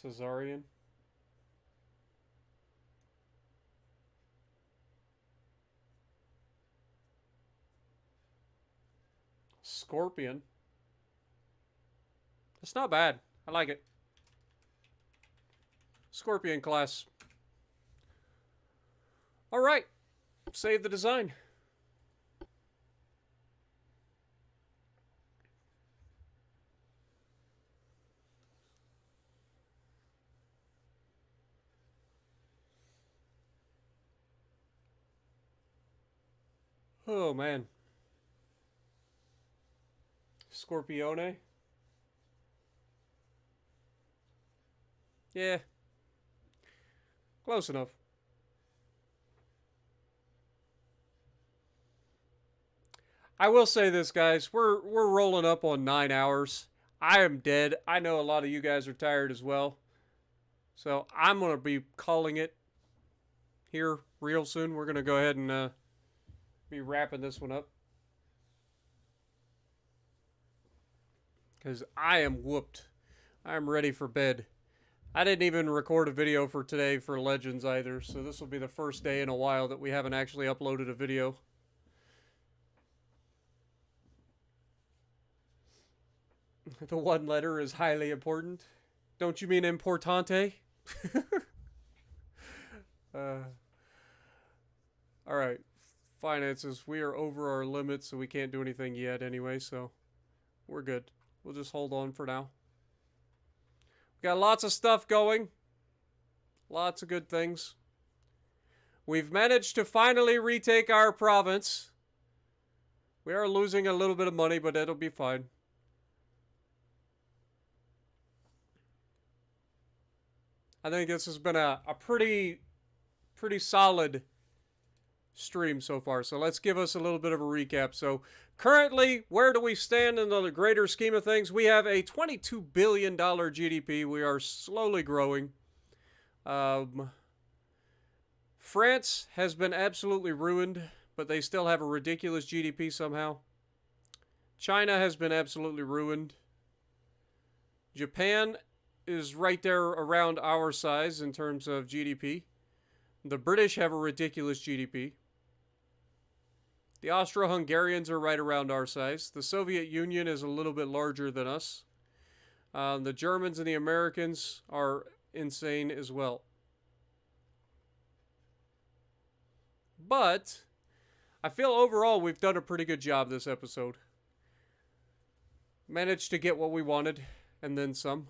Speaker 1: Caesarian? Scorpion? It's not bad. I like it. Scorpion class. Alright. Save the design. Oh, man. Scorpione? Yeah. Close enough. I will say this, guys. We're rolling up on 9 hours. I am dead. I know a lot of you guys are tired as well. So I'm going to be calling it here real soon. We're going to go ahead and be wrapping this one up. Because I am whooped. I'm ready for bed. I didn't even record a video for today for Legends either, so this will be the first day in a while that we haven't actually uploaded a video. The one letter is highly important. Don't you mean importante? Alright, Alright. Finances. We are over our limit, so we can't do anything yet anyway, so we're good. We'll just hold on for now. We got lots of stuff going. Lots of good things. We've managed to finally retake our province. We are losing a little bit of money, but it'll be fine. I think this has been a pretty solid stream so far. So let's give us a little bit of a recap. So currently, where do we stand in the greater scheme of things? We have a $22 billion GDP. We are slowly growing. France has been absolutely ruined, but they still have a ridiculous GDP somehow. China has been absolutely ruined. Japan is right there around our size in terms of GDP. The British have a ridiculous GDP. The Austro-Hungarians are right around our size. The Soviet Union is a little bit larger than us. The Germans and the Americans are insane as well. But I feel overall we've done a pretty good job this episode. Managed to get what we wanted, and then some.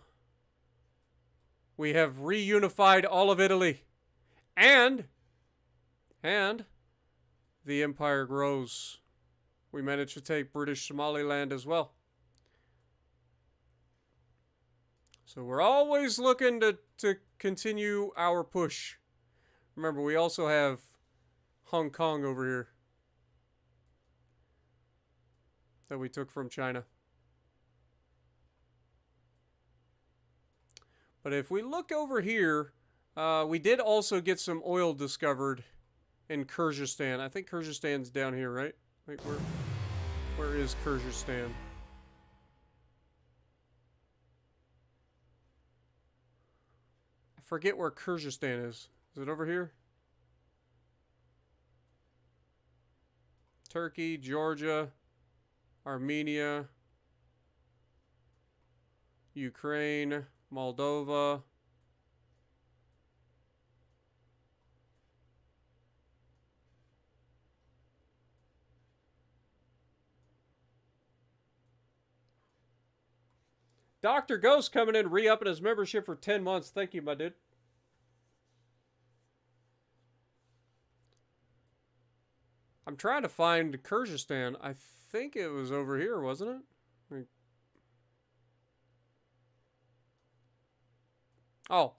Speaker 1: We have reunified all of Italy. And the empire grows. We managed to take British Somaliland as well. So we're always looking to continue our push. Remember, we also have Hong Kong over here that we took from China. But if we look over here, we did also get some oil discovered in Kyrgyzstan. I think Kyrgyzstan's down here, right? Wait, where is Kyrgyzstan? I forget where Kyrgyzstan is. Is it over here? Turkey, Georgia, Armenia, Ukraine, Moldova. Dr. Ghost coming in, re-upping his membership for 10 months. Thank you, my dude. I'm trying to find Kyrgyzstan. I think it was over here, wasn't it? Oh,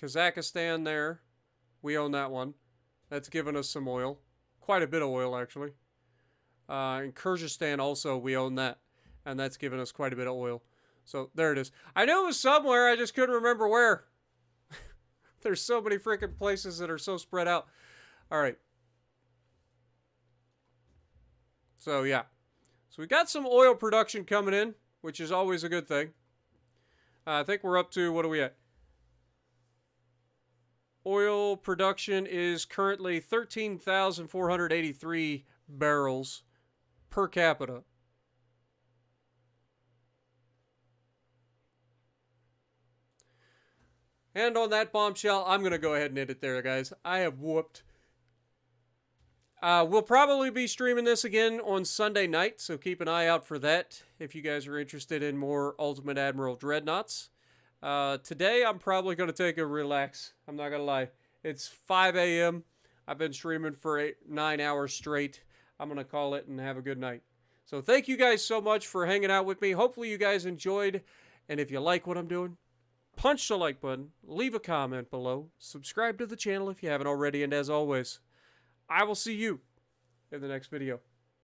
Speaker 1: Kazakhstan there. We own that one. That's given us some oil. Quite a bit of oil, actually. In Kyrgyzstan also, we own that. And that's given us quite a bit of oil. So, there it is. I knew it was somewhere, I just couldn't remember where. There's so many freaking places that are so spread out. Alright. So, yeah. So, we got some oil production coming in, which is always a good thing. I think we're up to, what are we at? Oil production is currently 13,483 barrels per capita. And on that bombshell, I'm going to go ahead and end it there, guys. I have whooped. We'll probably be streaming this again on Sunday night, so keep an eye out for that if you guys are interested in more Ultimate Admiral Dreadnoughts. Today, I'm probably going to take a relax. I'm not going to lie. It's 5 a.m. I've been streaming for 9 hours straight. I'm going to call it and have a good night. So thank you guys so much for hanging out with me. Hopefully you guys enjoyed. And if you like what I'm doing, punch the like button, leave a comment below, subscribe to the channel if you haven't already, and as always, I will see you in the next video.